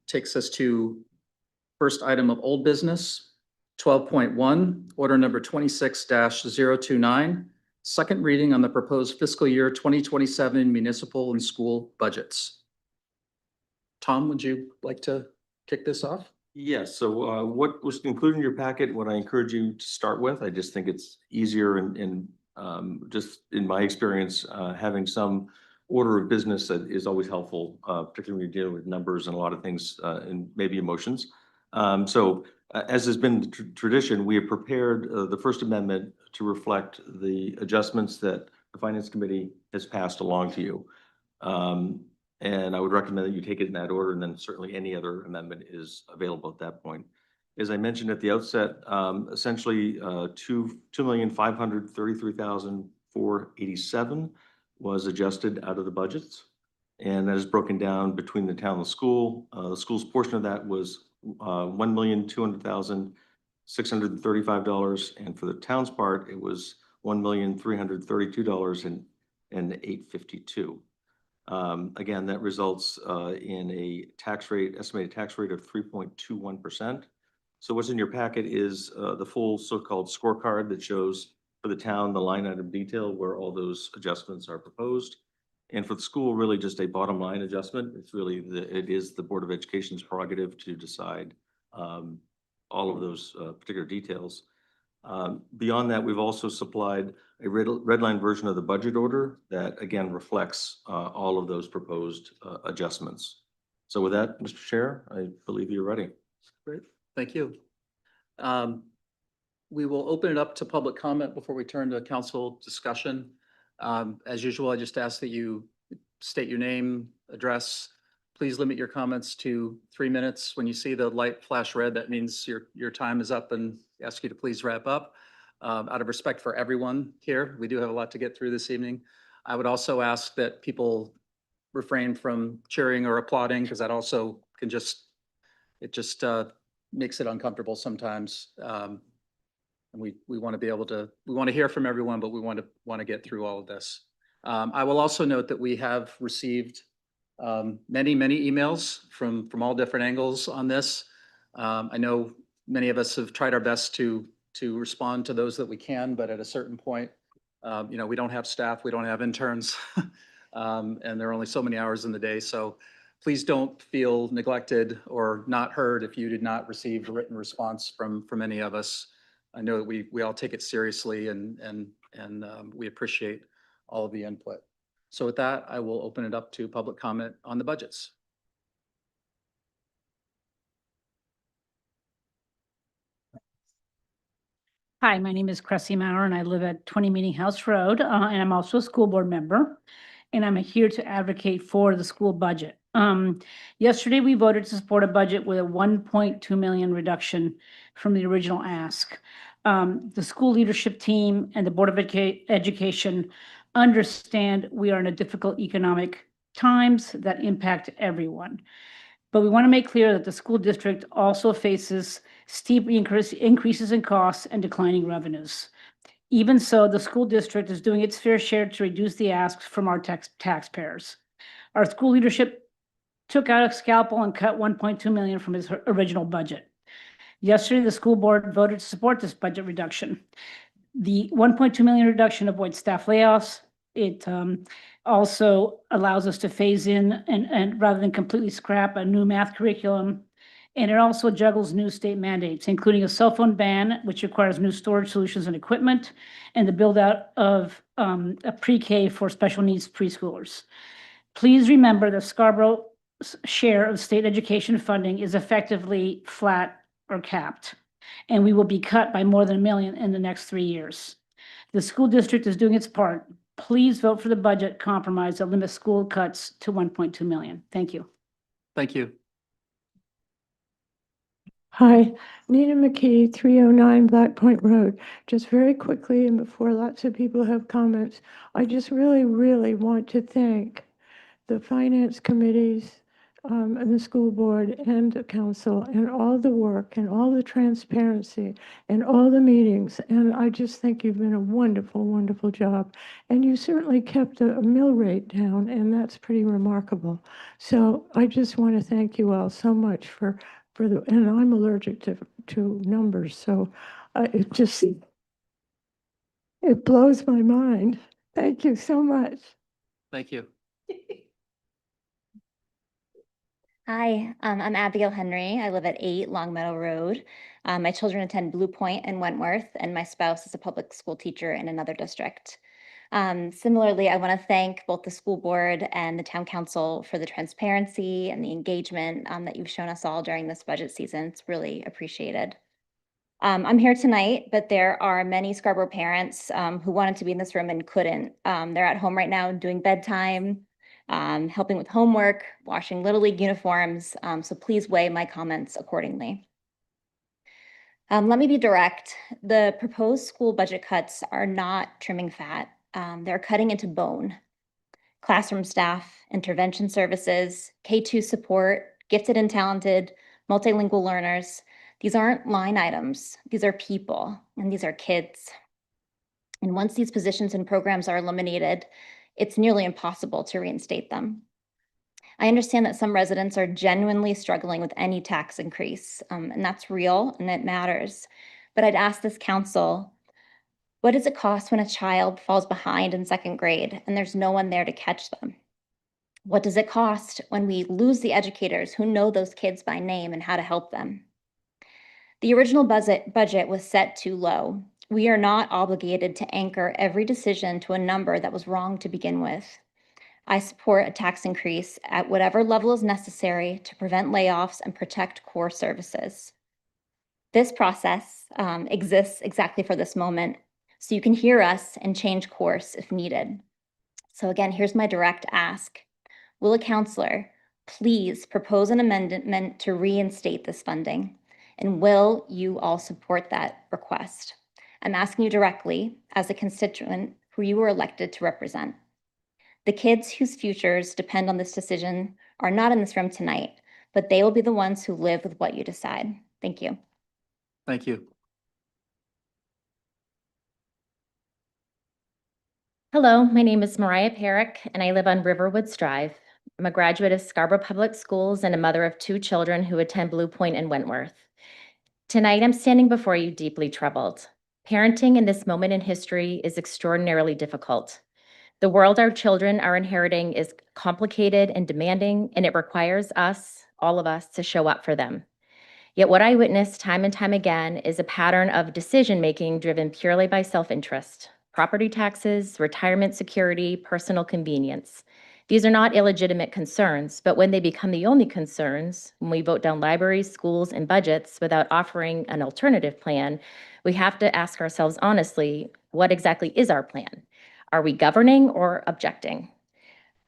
takes us to first item of old business, 12.1, order number 26-029, second reading on the proposed fiscal year 2027 municipal and school budgets. Tom, would you like to kick this off? Yes, so what was included in your packet, what I encourage you to start with, I just think it's easier and just in my experience, having some order of business that is always helpful, particularly when you're dealing with numbers and a lot of things and maybe emotions. As has been the tradition, we have prepared the First Amendment to reflect the adjustments that the Finance Committee has passed along to you. And I would recommend that you take it in that order, and then certainly any other amendment is available at that point. As I mentioned at the outset, essentially $2,533,487 was adjusted out of the budgets. And that is broken down between the town and the school. The school's portion of that was $1,200,635. And for the town's part, it was $1,332,852. Again, that results in a tax rate, estimated tax rate of 3.21%. So what's in your packet is the full so-called scorecard that shows for the town, the line item detail where all those adjustments are proposed. And for the school, really just a bottom line adjustment. It's really it is the Board of Education's prerogative to decide all of those particular details. Beyond that, we've also supplied a red line version of the budget order that again reflects all of those proposed adjustments. So with that, Mr. Chair, I believe you're ready. Great, thank you. We will open it up to public comment before we turn to council discussion. As usual, I just ask that you state your name, address. Please limit your comments to 3 minutes. When you see the light flash red, that means your time is up, and ask you to please wrap up. Out of respect for everyone here, we do have a lot to get through this evening. I would also ask that people refrain from cheering or applauding, because that also can just makes it uncomfortable sometimes. And we want to be able to, we want to hear from everyone, but we want to get through all of this. I will also note that we have received many emails from all different angles on this. I know many of us have tried our best to respond to those that we can, but at a certain point, we don't have staff, we don't have interns, and there are only so many hours in the day. So please don't feel neglected or not heard if you did not receive a written response from any of us. I know that we all take it seriously, and we appreciate all of the input. So with that, I will open it up to public comment on the budgets. Hi, my name is Cressy Maurer, and I live at 20 Meeting House Road, and I'm also a school board member, and I'm here to advocate for the school budget. Yesterday, we voted to support a budget with a 1.2 million reduction from the original ask. The school leadership team and the Board of Education understand we are in a difficult economic times that impact everyone. But we want to make clear that the school district also faces steep increases in costs and declining revenues. Even so, the school district is doing its fair share to reduce the asks from our taxpayers. Our school leadership took out a scalpel and cut 1.2 million from its original budget. Yesterday, the school board voted to support this budget reduction. The 1.2 million reduction avoids staff layoffs. It also allows us to phase in and rather than completely scrap a new math curriculum. And it also juggles new state mandates, including a cell phone ban, which requires new storage solutions and equipment, and the build out of a pre-K for special needs preschoolers. Please remember that Scarborough's share of state education funding is effectively flat or capped, and we will be cut by more than $1 million in the next 3 years. The school district is doing its part. Please vote for the budget compromise that limits school cuts to 1.2 million. Thank you. Thank you. Hi, Nina McKee, 309 Black Point Road. Just very quickly, and before lots of people have comments, I just really want to thank the finance committees and the school board and the council and all the work and all the transparency and all the meetings. And I just think you've been a wonderful job. And you certainly kept the mill rate down, and that's pretty remarkable. So I just want to thank you all so much for the, and I'm allergic to numbers, so it blows my mind. Thank you so much. Thank you. Hi, I'm Abigail Henry. I live at 8 Longmeadow Road. My children attend Blue Point and Wentworth, and my spouse is a public school teacher in another district. Similarly, I want to thank both the school board and the town council for the transparency and the engagement that you've shown us all during this budget season. It's really appreciated. I'm here tonight, but there are many Scarborough parents who wanted to be in this room and couldn't. They're at home right now doing bedtime, helping with homework, washing Little League uniforms. So please weigh my comments accordingly. Let me be direct. The proposed school budget cuts are not trimming fat. They're cutting into bone. Classroom staff, intervention services, K-2 support, gifted and talented, multilingual learners. These aren't line items. These are people, and these are kids. And once these positions and programs are eliminated, it's nearly impossible to reinstate them. I understand that some residents are genuinely struggling with any tax increase, and that's real and it matters. But I'd ask this council, what does it cost when a child falls behind in second grade and there's no one there to catch them? What does it cost when we lose the educators who know those kids by name and how to help them? The original budget was set too low. We are not obligated to anchor every decision to a number that was wrong to begin with. I support a tax increase at whatever level is necessary to prevent layoffs and protect core services. This process exists exactly for this moment, so you can hear us and change course if needed. So again, here's my direct ask. Will a counselor please propose an amendment to reinstate this funding? And will you all support that request? I'm asking you directly as a constituent who you were elected to represent. The kids whose futures depend on this decision are not in this room tonight, but they will be the ones who live with what you decide. Thank you. Thank you. Hello, my name is Mariah Perrick, and I live on Riverwoods Drive. I'm a graduate of Scarborough Public Schools and a mother of 2 children who attend Blue Point and Wentworth. Tonight, I'm standing before you deeply troubled. Parenting in this moment in history is extraordinarily difficult. The world our children are inheriting is complicated and demanding, and it requires us, all of us, to show up for them. Yet what I witness time and time again is a pattern of decision-making driven purely by self-interest. Property taxes, retirement security, personal convenience. These are not illegitimate concerns, but when they become the only concerns, when we vote down libraries, schools, and budgets without offering an alternative plan, we have to ask ourselves honestly, what exactly is our plan? Are we governing or objecting?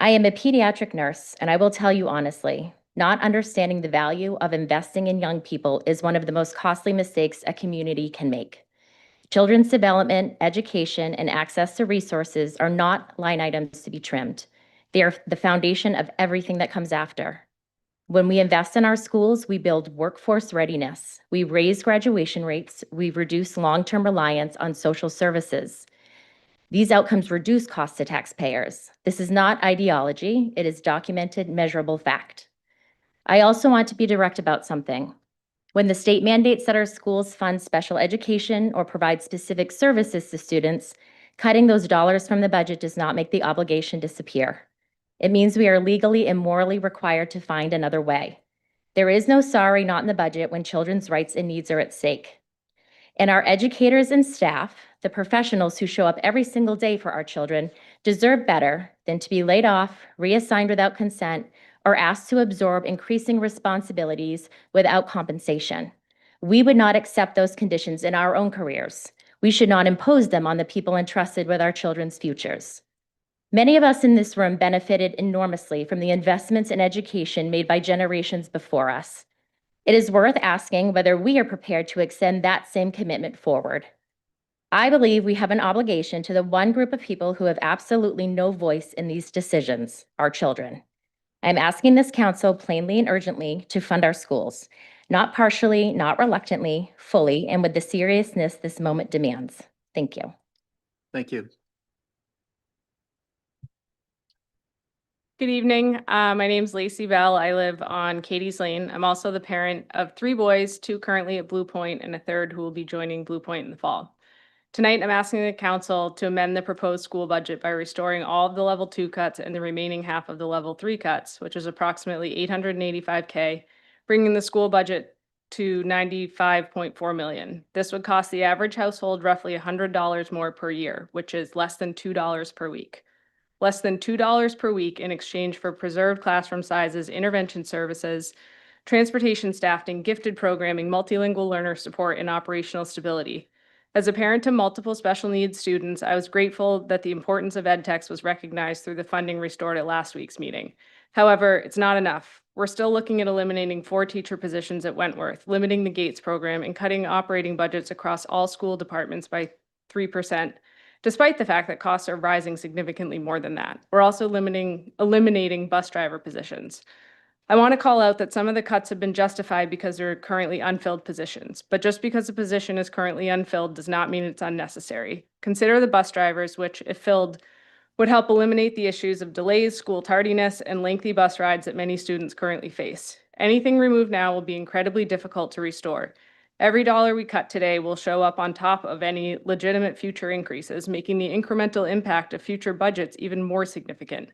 I am a pediatric nurse, and I will tell you honestly, not understanding the value of investing in young people is one of the most costly mistakes a community can make. Children's development, education, and access to resources are not line items to be trimmed. They are the foundation of everything that comes after. When we invest in our schools, we build workforce readiness. We raise graduation rates. We reduce long-term reliance on social services. These outcomes reduce costs to taxpayers. This is not ideology. It is documented, measurable fact. I also want to be direct about something. When the state mandates that our schools fund special education or provide specific services to students, cutting those dollars from the budget does not make the obligation disappear. It means we are legally and morally required to find another way. There is no sorry, not in the budget when children's rights and needs are at stake. And our educators and staff, the professionals who show up every single day for our children, deserve better than to be laid off, reassigned without consent, or asked to absorb increasing responsibilities without compensation. We would not accept those conditions in our own careers. We should not impose them on the people entrusted with our children's futures. Many of us in this room benefited enormously from the investments in education made by generations before us. It is worth asking whether we are prepared to extend that same commitment forward. I believe we have an obligation to the one group of people who have absolutely no voice in these decisions, our children. I'm asking this council plainly and urgently to fund our schools, not partially, not reluctantly, fully, and with the seriousness this moment demands. Thank you. Thank you. Good evening. My name's Lacey Bell. I live on Katie's Lane. I'm also the parent of 3 boys, 2 currently at Blue Point and a 3rd who will be joining Blue Point in the fall. Tonight, I'm asking the council to amend the proposed school budget by restoring all of the level 2 cuts and the remaining half of the level 3 cuts, which is approximately $885K, bringing the school budget to 95.4 million. This would cost the average household roughly $100 more per year, which is less than $2 per week. Less than $2 per week in exchange for preserved classroom sizes, intervention services, transportation staffing, gifted programming, multilingual learner support, and operational stability. As a parent to multiple special needs students, I was grateful that the importance of EdTechs was recognized through the funding restored at last week's meeting. However, it's not enough. We're still looking at eliminating 4 teacher positions at Wentworth, limiting the Gates program, and cutting operating budgets across all school departments by 3%, despite the fact that costs are rising significantly more than that. We're also eliminating bus driver positions. I want to call out that some of the cuts have been justified because they're currently unfilled positions, but just because a position is currently unfilled does not mean it's unnecessary. Consider the bus drivers, which, if filled, would help eliminate the issues of delays, school tardiness, and lengthy bus rides that many students currently face. Anything removed now will be incredibly difficult to restore. Every dollar we cut today will show up on top of any legitimate future increases, making the incremental impact of future budgets even more significant.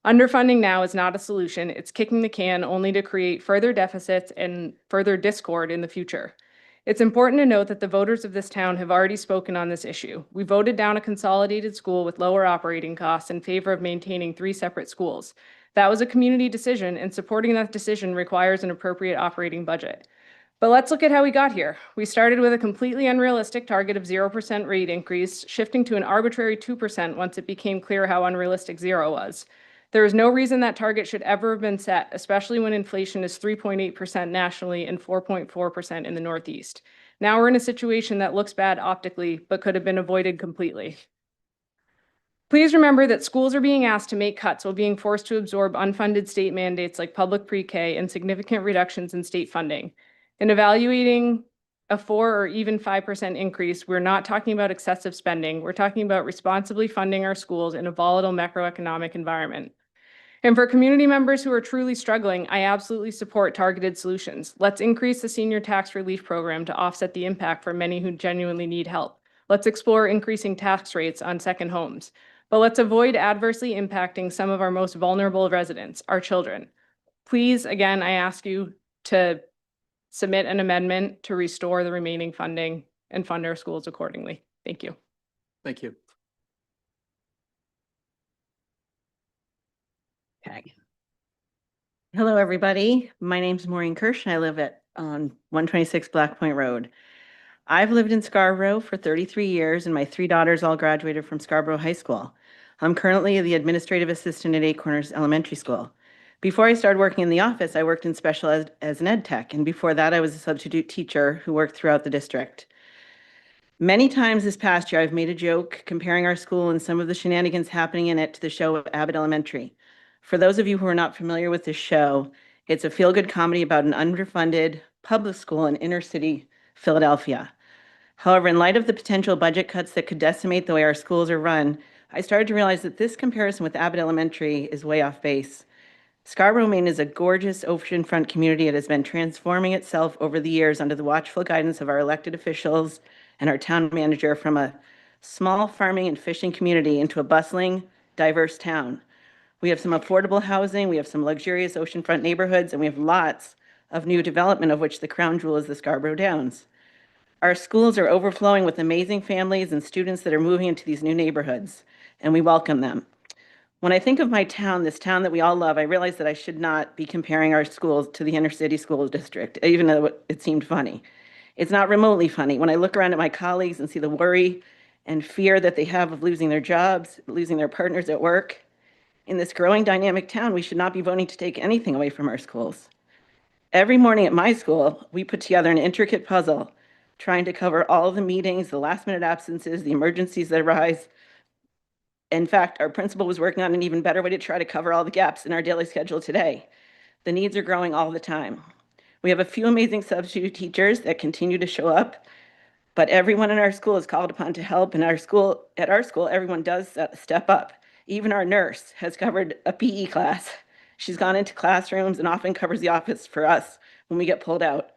Underfunding now is not a solution. It's kicking the can only to create further deficits and further discord in the future. It's important to note that the voters of this town have already spoken on this issue. We voted down a consolidated school with lower operating costs in favor of maintaining 3 separate schools. That was a community decision, and supporting that decision requires an appropriate operating budget. But let's look at how we got here. We started with a completely unrealistic target of 0% rate increase, shifting to an arbitrary 2% once it became clear how unrealistic 0 was. There is no reason that target should ever have been set, especially when inflation is 3.8% nationally and 4.4% in the Northeast. Now we're in a situation that looks bad optically, but could have been avoided completely. Please remember that schools are being asked to make cuts while being forced to absorb unfunded state mandates like public pre-K and significant reductions in state funding. In evaluating a 4 or even 5% increase, we're not talking about excessive spending. We're talking about responsibly funding our schools in a volatile macroeconomic environment. And for community members who are truly struggling, I absolutely support targeted solutions. Let's increase the senior tax relief program to offset the impact for many who genuinely need help. Let's explore increasing tax rates on second homes. But let's avoid adversely impacting some of our most vulnerable residents, our children. Please, again, I ask you to submit an amendment to restore the remaining funding and fund our schools accordingly. Thank you. Thank you. Okay. Hello, everybody. My name's Maureen Kirsch, and I live at 126 Black Point Road. I've lived in Scarborough for 33 years, and my 3 daughters all graduated from Scarborough High School. I'm currently the administrative assistant at Eight Corners Elementary School. Before I started working in the office, I worked in special ed as an ed tech, and before that, I was a substitute teacher who worked throughout the district. Many times this past year, I've made a joke comparing our school and some of the shenanigans happening in it to the show of Abbott Elementary. For those of you who are not familiar with this show, it's a feel-good comedy about an underfunded public school in inner city Philadelphia. However, in light of the potential budget cuts that could decimate the way our schools are run, I started to realize that this comparison with Abbott Elementary is way off base. Scarborough, Maine is a gorgeous oceanfront community that has been transforming itself over the years under the watchful guidance of our elected officials and our town manager from a small farming and fishing community into a bustling, diverse town. We have some affordable housing, we have some luxurious oceanfront neighborhoods, and we have lots of new development, of which the crown jewel is the Scarborough Downs. Our schools are overflowing with amazing families and students that are moving into these new neighborhoods, and we welcome them. When I think of my town, this town that we all love, I realize that I should not be comparing our schools to the inner city school district, even though it seemed funny. It's not remotely funny. When I look around at my colleagues and see the worry and fear that they have of losing their jobs, losing their partners at work, in this growing dynamic town, we should not be voting to take anything away from our schools. Every morning at my school, we put together an intricate puzzle, trying to cover all of the meetings, the last-minute absences, the emergencies that arise. In fact, our principal was working on an even better way to try to cover all the gaps in our daily schedule today. The needs are growing all the time. We have a few amazing substitute teachers that continue to show up, but everyone in our school is called upon to help. And at our school, everyone does step up. Even our nurse has covered a PE class. She's gone into classrooms and often covers the office for us when we get pulled out.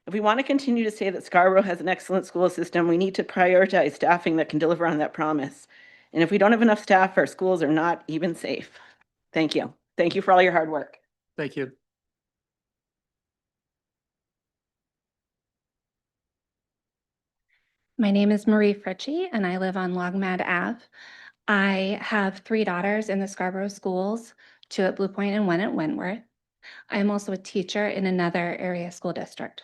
If we want to continue to say that Scarborough has an excellent school system, we need to prioritize staffing that can deliver on that promise. And if we don't have enough staff, our schools are not even safe. Thank you. Thank you for all your hard work. Thank you. My name is Marie Fritchie, and I live on Longmad Ave. I have 3 daughters in the Scarborough schools, 2 at Blue Point and 1 at Wentworth. I'm also a teacher in another area school district.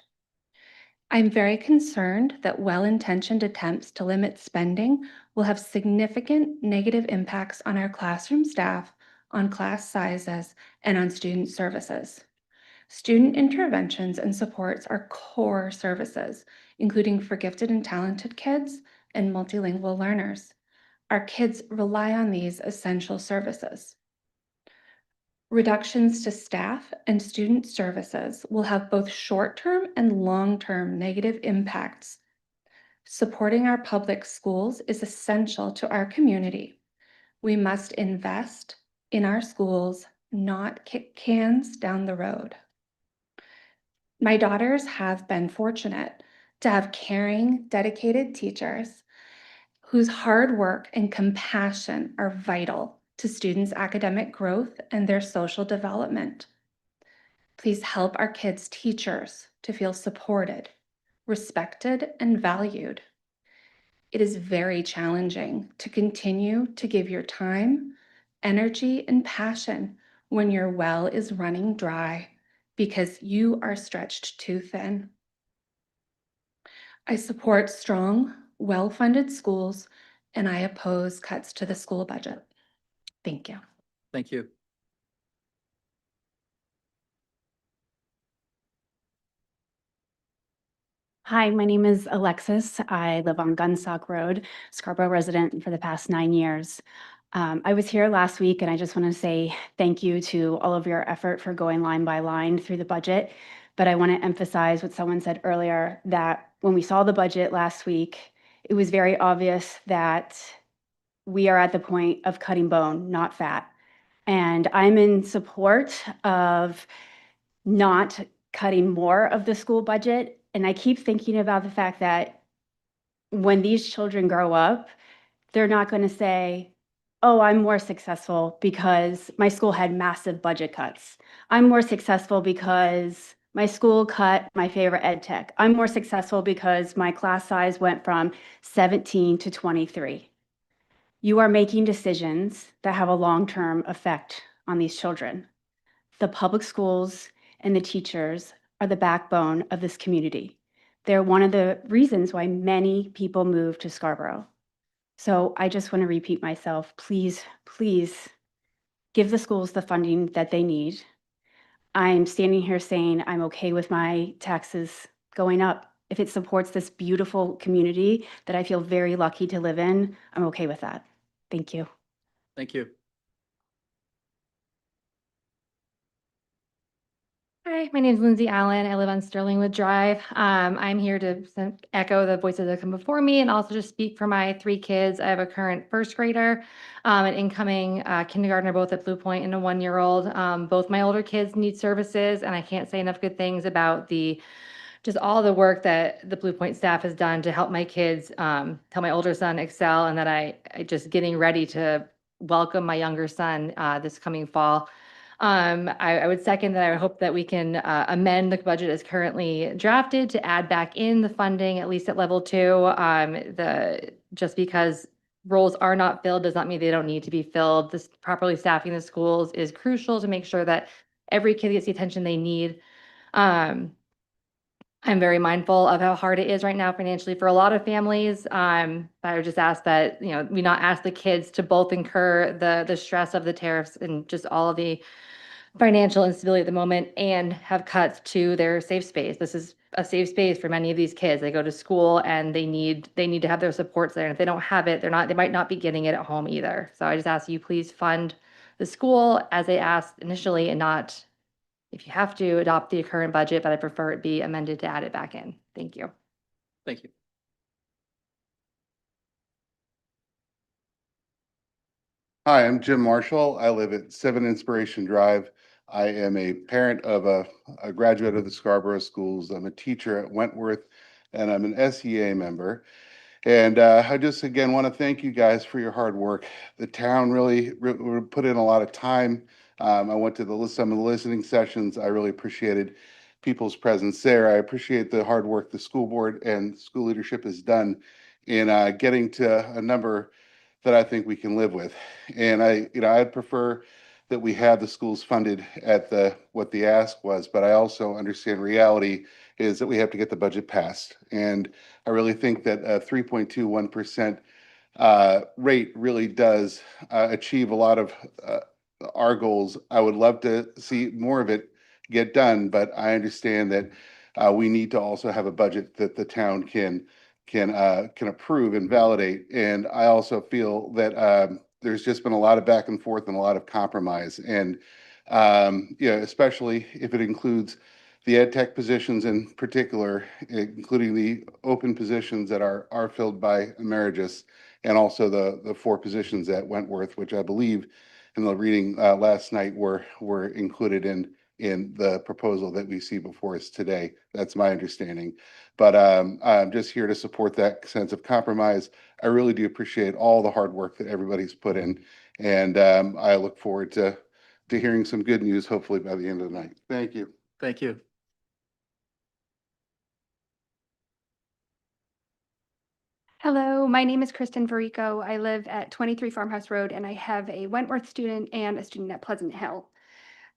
I'm very concerned that well-intentioned attempts to limit spending will have significant negative impacts on our classroom staff, on class sizes, and on student services. Student interventions and supports are core services, including for gifted and talented kids and multilingual learners. Our kids rely on these essential services. Reductions to staff and student services will have both short-term and long-term negative impacts. Supporting our public schools is essential to our community. We must invest in our schools, not kick cans down the road. My daughters have been fortunate to have caring, dedicated teachers whose hard work and compassion are vital to students' academic growth and their social development. Please help our kids' teachers to feel supported, respected, and valued. It is very challenging to continue to give your time, energy, and passion when your well is running dry because you are stretched too thin. I support strong, well-funded schools, and I oppose cuts to the school budget. Thank you. Thank you. Hi, my name is Alexis. I live on Gunstock Road, Scarborough resident for the past 9 years. I was here last week, and I just want to say thank you to all of your effort for going line by line through the budget. But I want to emphasize what someone said earlier, that when we saw the budget last week, it was very obvious that we are at the point of cutting bone, not fat. And I'm in support of not cutting more of the school budget. And I keep thinking about the fact that when these children grow up, they're not going to say, oh, I'm more successful because my school had massive budget cuts. I'm more successful because my school cut my favorite ed tech. I'm more successful because my class size went from 17 to 23. You are making decisions that have a long-term effect on these children. The public schools and the teachers are the backbone of this community. They're one of the reasons why many people move to Scarborough. So I just want to repeat myself, please, please give the schools the funding that they need. I'm standing here saying I'm okay with my taxes going up. If it supports this beautiful community that I feel very lucky to live in, I'm okay with that. Thank you. Thank you. Hi, my name is Lindsay Allen. I live on Sterlingwood Drive. I'm here to echo the voices that come before me and also just speak for my 3 kids. I have a current first grader, an incoming kindergartner, both at Blue Point, and a 1-year-old. Both my older kids need services, and I can't say enough good things about just all the work that the Blue Point staff has done to help my kids, help my older son excel, and that I just getting ready to welcome my younger son this coming fall. I would second that. I would hope that we can amend the budget as currently drafted to add back in the funding, at least at level 2. Just because roles are not filled does not mean they don't need to be filled. This properly staffing the schools is crucial to make sure that every kid gets the attention they need. I'm very mindful of how hard it is right now financially for a lot of families. I would just ask that, we not ask the kids to both incur the stress of the tariffs and just all of the financial instability at the moment and have cuts to their safe space. This is a safe space for many of these kids. They go to school and they need to have their supports there. And if they don't have it, they might not be getting it at home either. So I just ask you, please fund the school as they asked initially, and not, if you have to, adopt the current budget, but I prefer it be amended to add it back in. Thank you. Thank you. Hi, I'm Jim Marshall. I live at 7 Inspiration Drive. I am a parent of a graduate of the Scarborough Schools. I'm a teacher at Wentworth, and I'm an SEA member. And I just, again, want to thank you guys for your hard work. The town really put in a lot of time. I went to some of the listening sessions. I really appreciated people's presence there. I appreciate the hard work the school board and school leadership has done in getting to a number that I think we can live with. And I'd prefer that we have the schools funded at what the ask was, but I also understand reality is that we have to get the budget passed. And I really think that a 3.21% rate really does achieve a lot of our goals. I would love to see more of it get done, but I understand that we need to also have a budget that the town can approve and validate. And I also feel that there's just been a lot of back and forth and a lot of compromise. And especially if it includes the ed tech positions in particular, including the open positions that are filled by emeritus, and also the 4 positions at Wentworth, which I believe in the reading last night were included in the proposal that we see before us today. That's my understanding. But I'm just here to support that sense of compromise. I really do appreciate all the hard work that everybody's put in. And I look forward to hearing some good news, hopefully by the end of the night. Thank you. Thank you. Hello, my name is Kristen Varico. I live at 23 Farmhouse Road, and I have a Wentworth student and a student at Pleasant Hill.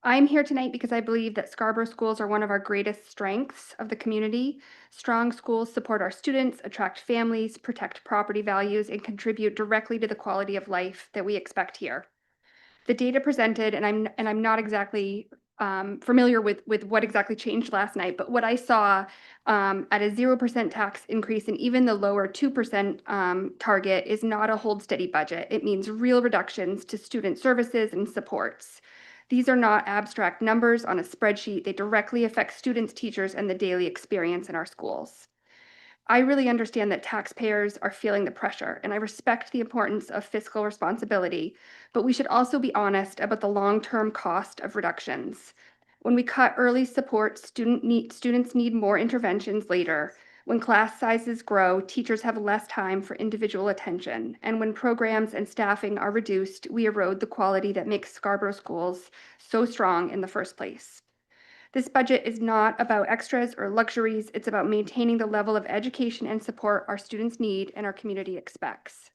I'm here tonight because I believe that Scarborough schools are one of our greatest strengths of the community. Strong schools support our students, attract families, protect property values, and contribute directly to the quality of life that we expect here. The data presented, and I'm not exactly familiar with what exactly changed last night, but what I saw at a 0% tax increase and even the lower 2% target is not a hold steady budget. It means real reductions to student services and supports. These are not abstract numbers on a spreadsheet. They directly affect students, teachers, and the daily experience in our schools. I really understand that taxpayers are feeling the pressure, and I respect the importance of fiscal responsibility, but we should also be honest about the long-term cost of reductions. When we cut early support, students need more interventions later. When class sizes grow, teachers have less time for individual attention. And when programs and staffing are reduced, we erode the quality that makes Scarborough schools so strong in the first place. This budget is not about extras or luxuries. It's about maintaining the level of education and support our students need and our community expects.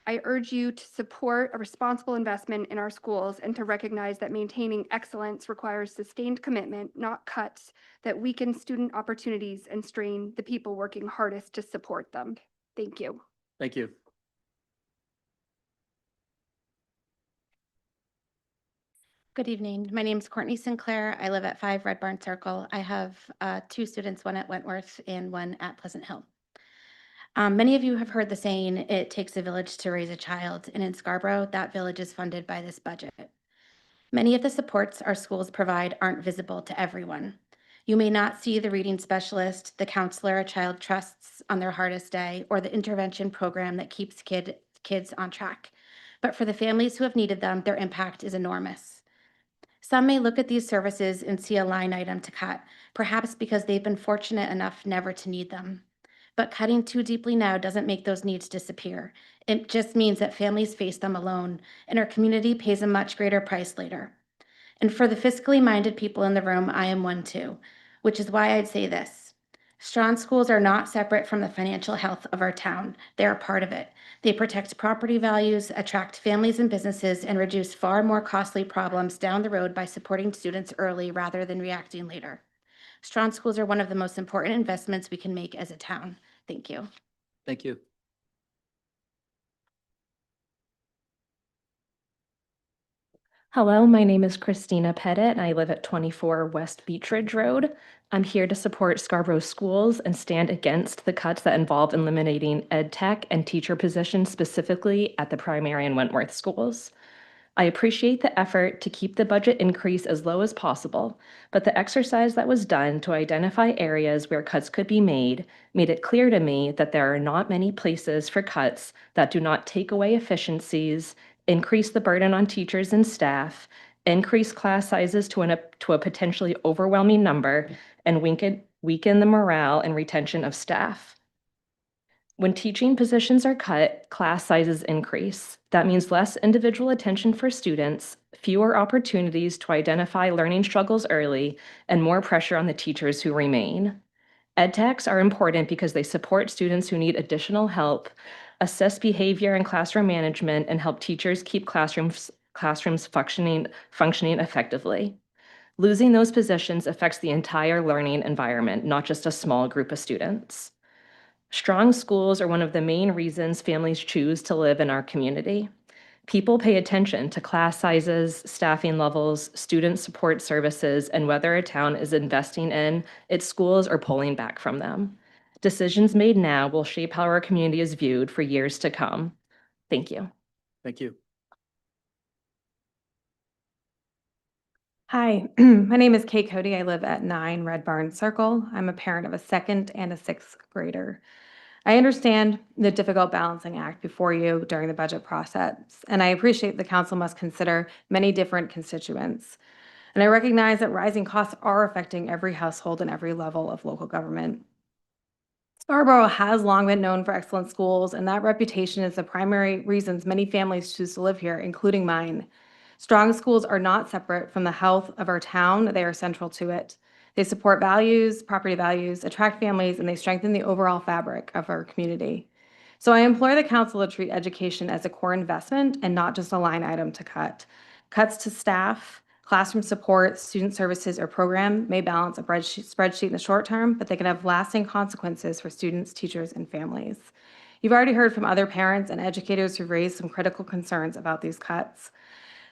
I urge you to support a responsible investment in our schools and to recognize that maintaining excellence requires sustained commitment, not cuts that weaken student opportunities and strain the people working hardest to support them. Thank you. Thank you. Good evening. My name is Courtney Sinclair. I live at 5 Red Barn Circle. I have 2 students, one at Wentworth and one at Pleasant Hill. Many of you have heard the saying, it takes a village to raise a child, and in Scarborough, that village is funded by this budget. Many of the supports our schools provide aren't visible to everyone. You may not see the reading specialist, the counselor a child trusts on their hardest day, or the intervention program that keeps kids on track. But for the families who have needed them, their impact is enormous. Some may look at these services and see a line item to cut, perhaps because they've been fortunate enough never to need them. But cutting too deeply now doesn't make those needs disappear. It just means that families face them alone, and our community pays a much greater price later. And for the fiscally minded people in the room, I am one too, which is why I'd say this. Strong schools are not separate from the financial health of our town. They are part of it. They protect property values, attract families and businesses, and reduce far more costly problems down the road by supporting students early rather than reacting later. Strong schools are one of the most important investments we can make as a town. Thank you. Thank you. Hello, my name is Christina Pettit, and I live at 24 West Beach Ridge Road. I'm here to support Scarborough schools and stand against the cuts that involve eliminating ed tech and teacher positions specifically at the primary and Wentworth schools. I appreciate the effort to keep the budget increase as low as possible, but the exercise that was done to identify areas where cuts could be made it clear to me that there are not many places for cuts that do not take away efficiencies, increase the burden on teachers and staff, increase class sizes to a potentially overwhelming number, and weaken the morale and retention of staff. When teaching positions are cut, class sizes increase. That means less individual attention for students, fewer opportunities to identify learning struggles early, and more pressure on the teachers who remain. Ed techs are important because they support students who need additional help, assess behavior and classroom management, and help teachers keep classrooms functioning effectively. Losing those positions affects the entire learning environment, not just a small group of students. Strong schools are one of the main reasons families choose to live in our community. People pay attention to class sizes, staffing levels, student support services, and whether a town is investing in its schools or pulling back from them. Decisions made now will shape how our community is viewed for years to come. Thank you. Thank you. Hi, my name is Kate Cody. I live at 9 Red Barn Circle. I'm a parent of a 2nd and a 6th grader. I understand the difficult balancing act before you during the budget process, and I appreciate the council must consider many different constituents. And I recognize that rising costs are affecting every household and every level of local government. Scarborough has long been known for excellent schools, and that reputation is the primary reasons many families choose to live here, including mine. Strong schools are not separate from the health of our town. They are central to it. They support values, property values, attract families, and they strengthen the overall fabric of our community. So I implore the council to treat education as a core investment and not just a line item to cut. Cuts to staff, classroom support, student services, or program may balance a spreadsheet in the short term, but they can have lasting consequences for students, teachers, and families. You've already heard from other parents and educators who've raised some critical concerns about these cuts.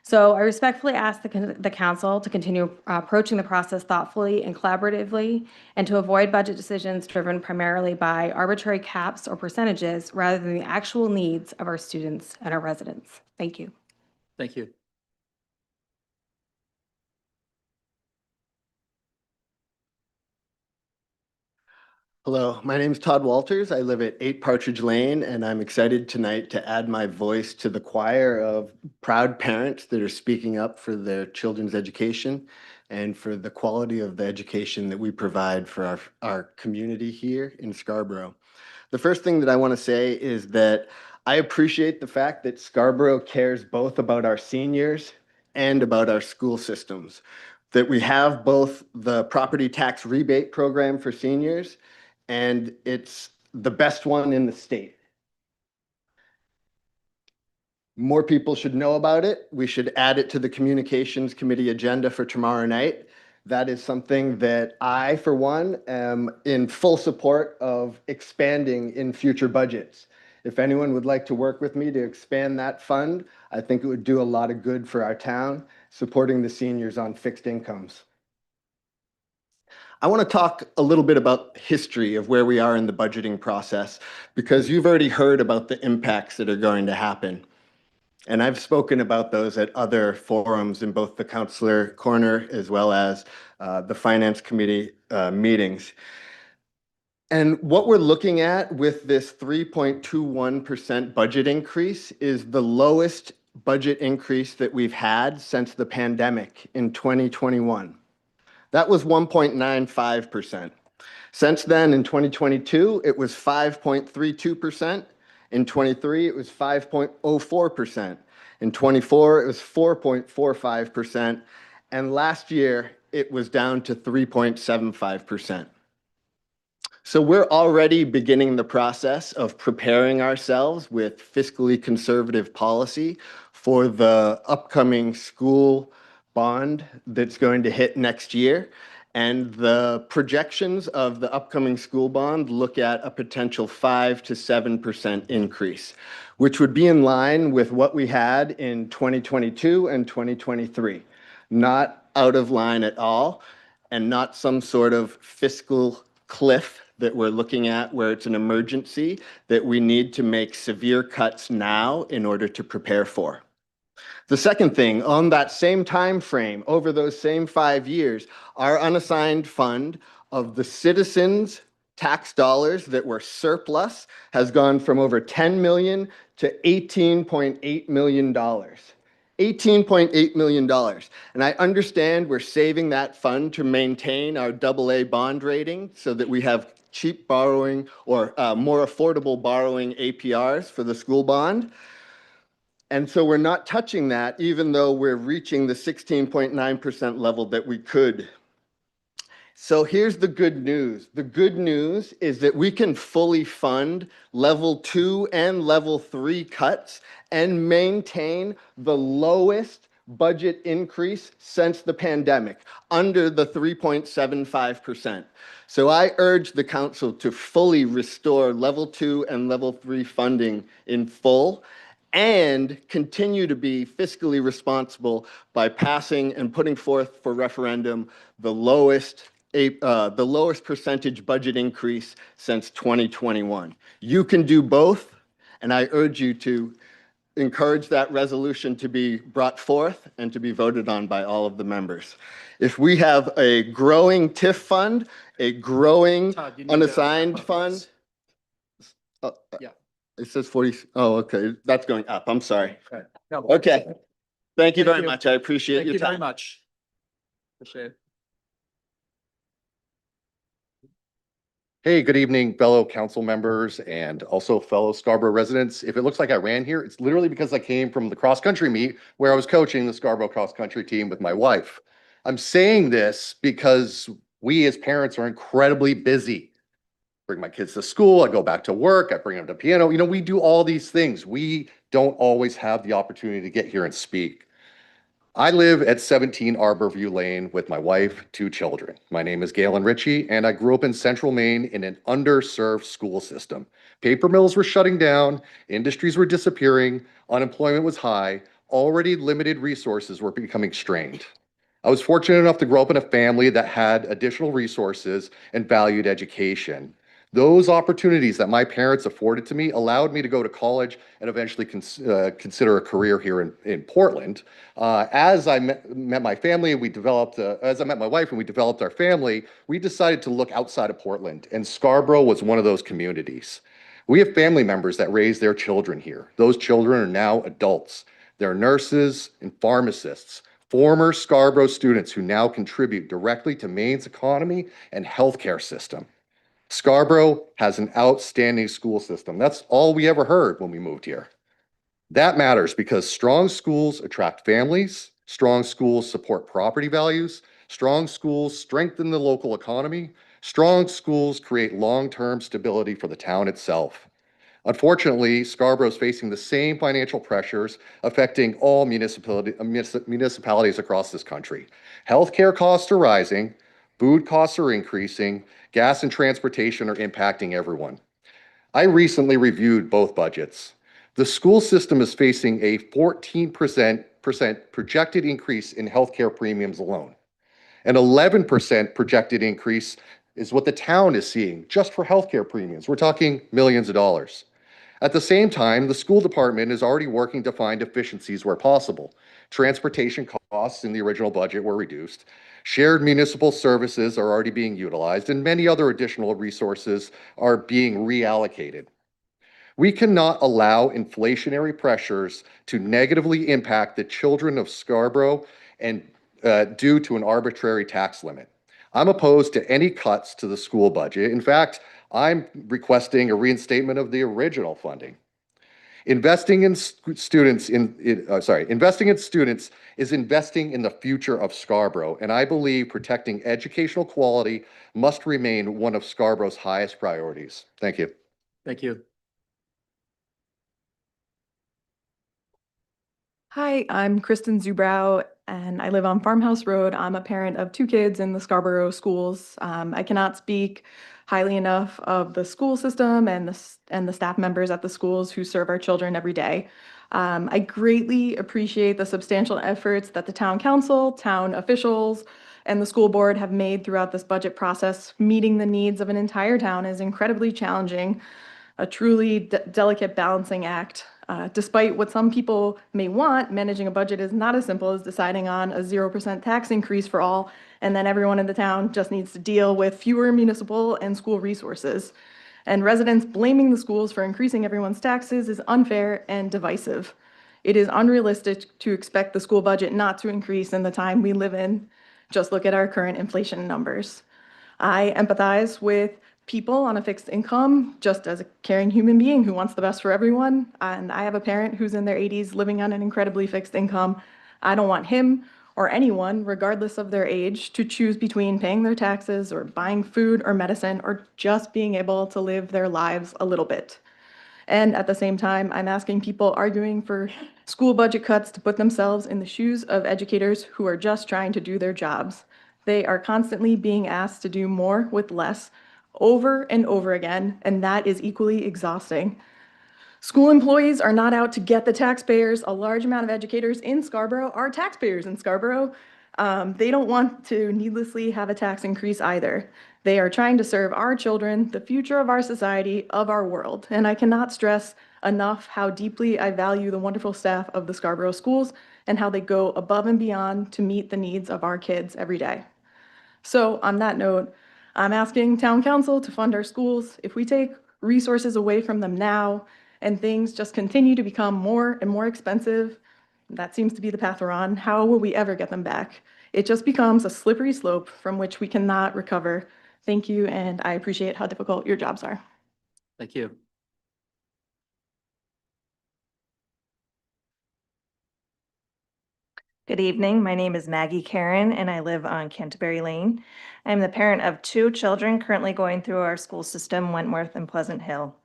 So I respectfully ask the council to continue approaching the process thoughtfully and collaboratively, and to avoid budget decisions driven primarily by arbitrary caps or percentages rather than the actual needs of our students and our residents. Thank you. Thank you. Hello, my name is Todd Walters. I live at 8 Partridge Lane, and I'm excited tonight to add my voice to the choir of proud parents that are speaking up for their children's education and for the quality of the education that we provide for our community here in Scarborough. The first thing that I want to say is that I appreciate the fact that Scarborough cares both about our seniors and about our school systems, that we have both the property tax rebate program for seniors, and it's the best one in the state. More people should know about it. We should add it to the communications committee agenda for tomorrow night. That is something that I, for one, am in full support of expanding in future budgets. If anyone would like to work with me to expand that fund, I think it would do a lot of good for our town, supporting the seniors on fixed incomes. I want to talk a little bit about history of where we are in the budgeting process, because you've already heard about the impacts that are going to happen. And I've spoken about those at other forums in both the Councillor Corner as well as the Finance Committee meetings. And what we're looking at with this 3.21% budget increase is the lowest budget increase that we've had since the pandemic in 2021. That was 1.95%. Since then, in 2022, it was 5.32%. In 23, it was 5.04%. In 24, it was 4.45%. And last year, it was down to 3.75%. So we're already beginning the process of preparing ourselves with fiscally conservative policy for the upcoming school bond that's going to hit next year. And the projections of the upcoming school bond look at a potential 5 to 7% increase, which would be in line with what we had in 2022 and 2023. Not out of line at all, and not some sort of fiscal cliff that we're looking at where it's an emergency that we need to make severe cuts now in order to prepare for. The second thing, on that same time frame, over those same 5 years, our unassigned fund of the citizens' tax dollars that were surplus has gone from over $10 million to $18.8 million. $18.8 million. And I understand we're saving that fund to maintain our AA bond rating so that we have cheap borrowing or more affordable borrowing APRs for the school bond. And so we're not touching that, even though we're reaching the 16.9% level that we could. So here's the good news. The good news is that we can fully fund level 2 and level 3 cuts and maintain the lowest budget increase since the pandemic, under the 3.75%. So I urge the council to fully restore level 2 and level 3 funding in full and continue to be fiscally responsible by passing and putting forth for referendum the lowest percentage budget increase since 2021. You can do both, and I urge you to encourage that resolution to be brought forth and to be voted on by all of the members. If we have a growing TIF fund, a growing unassigned fund, Yeah. it says 40, oh, okay, that's going up, I'm sorry. Okay. Okay, thank you Thank very you. much, I appreciate Thank your you very time. much. Appreciate it. Hey, good evening, fellow council members and also fellow Scarborough residents. If it looks like I ran here, it's literally because I came from the cross-country meet where I was coaching the Scarborough cross-country team with my wife. I'm saying this because we as parents are incredibly busy. Bring my kids to school, I go back to work, I bring them to piano. You know, we do all these things. We don't always have the opportunity to get here and speak. I live at 17 Arborview Lane with my wife, 2 children. My name is Galen Ritchie, and I grew up in Central Maine in an underserved school system. Paper mills were shutting down, industries were disappearing, unemployment was high, already limited resources were becoming strained. I was fortunate enough to grow up in a family that had additional resources and valued education. Those opportunities that my parents afforded to me allowed me to go to college and eventually consider a career here in Portland. As I met my family, as I met my wife and we developed our family, we decided to look outside of Portland, and Scarborough was one of those communities. We have family members that raise their children here. Those children are now adults. They're nurses and pharmacists, former Scarborough students who now contribute directly to Maine's economy and healthcare system. Scarborough has an outstanding school system. That's all we ever heard when we moved here. That matters because strong schools attract families, strong schools support property values, strong schools strengthen the local economy, strong schools create long-term stability for the town itself. Unfortunately, Scarborough is facing the same financial pressures affecting all municipalities across this country. Healthcare costs are rising, food costs are increasing, gas and transportation are impacting everyone. I recently reviewed both budgets. The school system is facing a 14% projected increase in healthcare premiums alone. An 11% projected increase is what the town is seeing just for healthcare premiums. We're talking millions of dollars. At the same time, the school department is already working to find efficiencies where possible. Transportation costs in the original budget were reduced. Shared municipal services are already being utilized, and many other additional resources are being reallocated. We cannot allow inflationary pressures to negatively impact the children of Scarborough and due to an arbitrary tax limit. I'm opposed to any cuts to the school budget. In fact, I'm requesting a reinstatement of the original funding. Investing in students is investing in the future of Scarborough, and I believe protecting educational quality must remain one of Scarborough's highest priorities. Thank you. Thank you. Hi, I'm Kristen Zubrow, and I live on Farmhouse Road. I'm a parent of 2 kids in the Scarborough schools. I cannot speak highly enough of the school system and the staff members at the schools who serve our children every day. I greatly appreciate the substantial efforts that the town council, town officials, and the school board have made throughout this budget process. Meeting the needs of an entire town is incredibly challenging, a truly delicate balancing act. Despite what some people may want, managing a budget is not as simple as deciding on a 0% tax increase for all, and then everyone in the town just needs to deal with fewer municipal and school resources. And residents blaming the schools for increasing everyone's taxes is unfair and divisive. It is unrealistic to expect the school budget not to increase in the time we live in. Just look at our current inflation numbers. I empathize with people on a fixed income, just as a caring human being who wants the best for everyone. And I have a parent who's in their 80s living on an incredibly fixed income. I don't want him or anyone, regardless of their age, to choose between paying their taxes or buying food or medicine or just being able to live their lives a little bit. And at the same time, I'm asking people arguing for school budget cuts to put themselves in the shoes of educators who are just trying to do their jobs. They are constantly being asked to do more with less over and over again, and that is equally exhausting. School employees are not out to get the taxpayers. A large amount of educators in Scarborough are taxpayers in Scarborough. They don't want to needlessly have a tax increase either. They are trying to serve our children, the future of our society, of our world. And I cannot stress enough how deeply I value the wonderful staff of the Scarborough schools and how they go above and beyond to meet the needs of our kids every day. So on that note, I'm asking town council to fund our schools. If we take resources away from them now and things just continue to become more and more expensive, that seems to be the path we're on, how will we ever get them back? It just becomes a slippery slope from which we cannot recover. Thank you, and I appreciate how difficult your jobs are. Thank you. Good evening. My name is Maggie Karen, and I live on Canterbury Lane. I'm the parent of 2 children currently going through our school system, Wentworth and Pleasant Hill.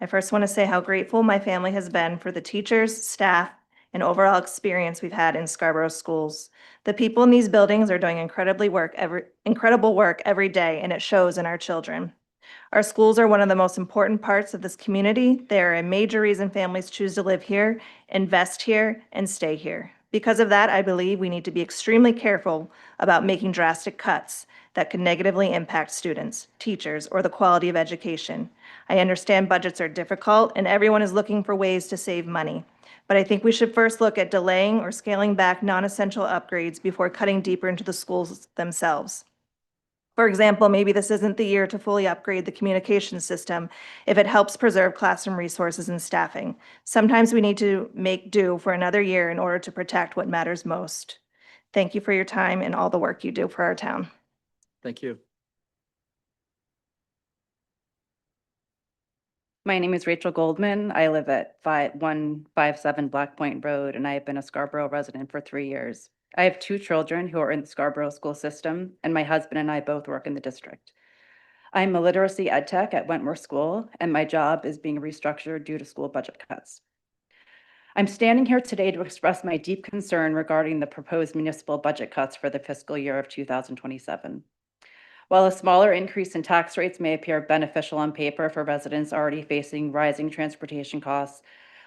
I first want to say how grateful my family has been for the teachers, staff, and overall experience we've had in Scarborough schools. The people in these buildings are doing incredible work every day, and it shows in our children. Our schools are one of the most important parts of this community. They are a major reason families choose to live here, invest here, and stay here. Because of that, I believe we need to be extremely careful about making drastic cuts that could negatively impact students, teachers, or the quality of education. I understand budgets are difficult and everyone is looking for ways to save money. But I think we should first look at delaying or scaling back non-essential upgrades before cutting deeper into the schools themselves. For example, maybe this isn't the year to fully upgrade the communication system if it helps preserve classroom resources and staffing. Sometimes we need to make do for another year in order to protect what matters most. Thank you for your time and all the work you do for our town. Thank you. My name is Rachel Goldman. I live at 157 Black Point Road, and I have been a Scarborough resident for 3 years. I have 2 children who are in the Scarborough school system, and my husband and I both work in the district. I'm a literacy ed tech at Wentworth School, and my job is being restructured due to school budget cuts. I'm standing here today to express my deep concern regarding the proposed municipal budget cuts for the fiscal year of 2027. While a smaller increase in tax rates may appear beneficial on paper for residents already facing rising transportation costs,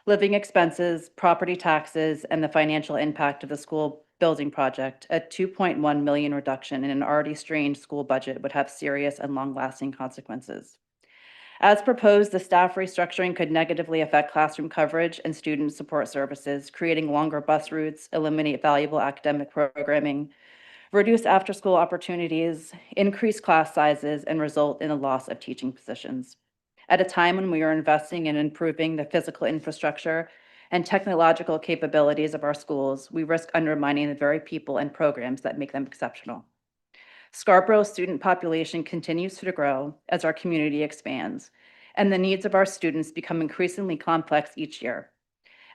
living expenses, property taxes, and the financial impact of the school building project, a $2.1 million reduction in an already strained school budget would have serious and long-lasting consequences. As proposed, the staff restructuring could negatively affect classroom coverage and student support services, creating longer bus routes, eliminate valuable academic programming, reduce after-school opportunities, increase class sizes, and result in a loss of teaching positions. At a time when we are investing in improving the physical infrastructure and technological capabilities of our schools, we risk undermining the very people and programs that make them exceptional. Scarborough's student population continues to grow as our community expands, and the needs of our students become increasingly complex each year.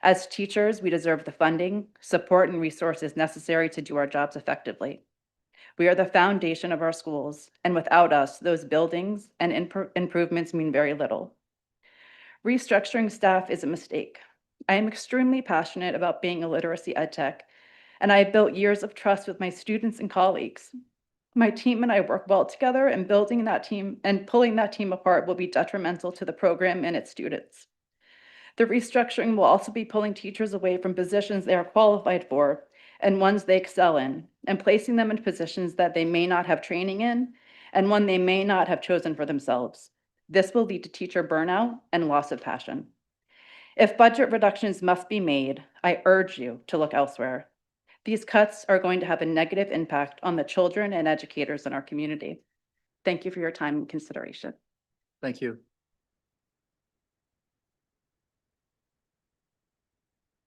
As teachers, we deserve the funding, support, and resources necessary to do our jobs effectively. We are the foundation of our schools, and without us, those buildings and improvements mean very little. Restructuring staff is a mistake. I am extremely passionate about being a literacy ed tech, and I have built years of trust with my students and colleagues. My team and I work well together, and building that team and pulling that team apart will be detrimental to the program and its students. The restructuring will also be pulling teachers away from positions they are qualified for and ones they excel in, and placing them in positions that they may not have training in and one they may not have chosen for themselves. This will lead to teacher burnout and loss of passion. If budget reductions must be made, I urge you to look elsewhere. These cuts are going to have a negative impact on the children and educators in our community. Thank you for your time and consideration. Thank you.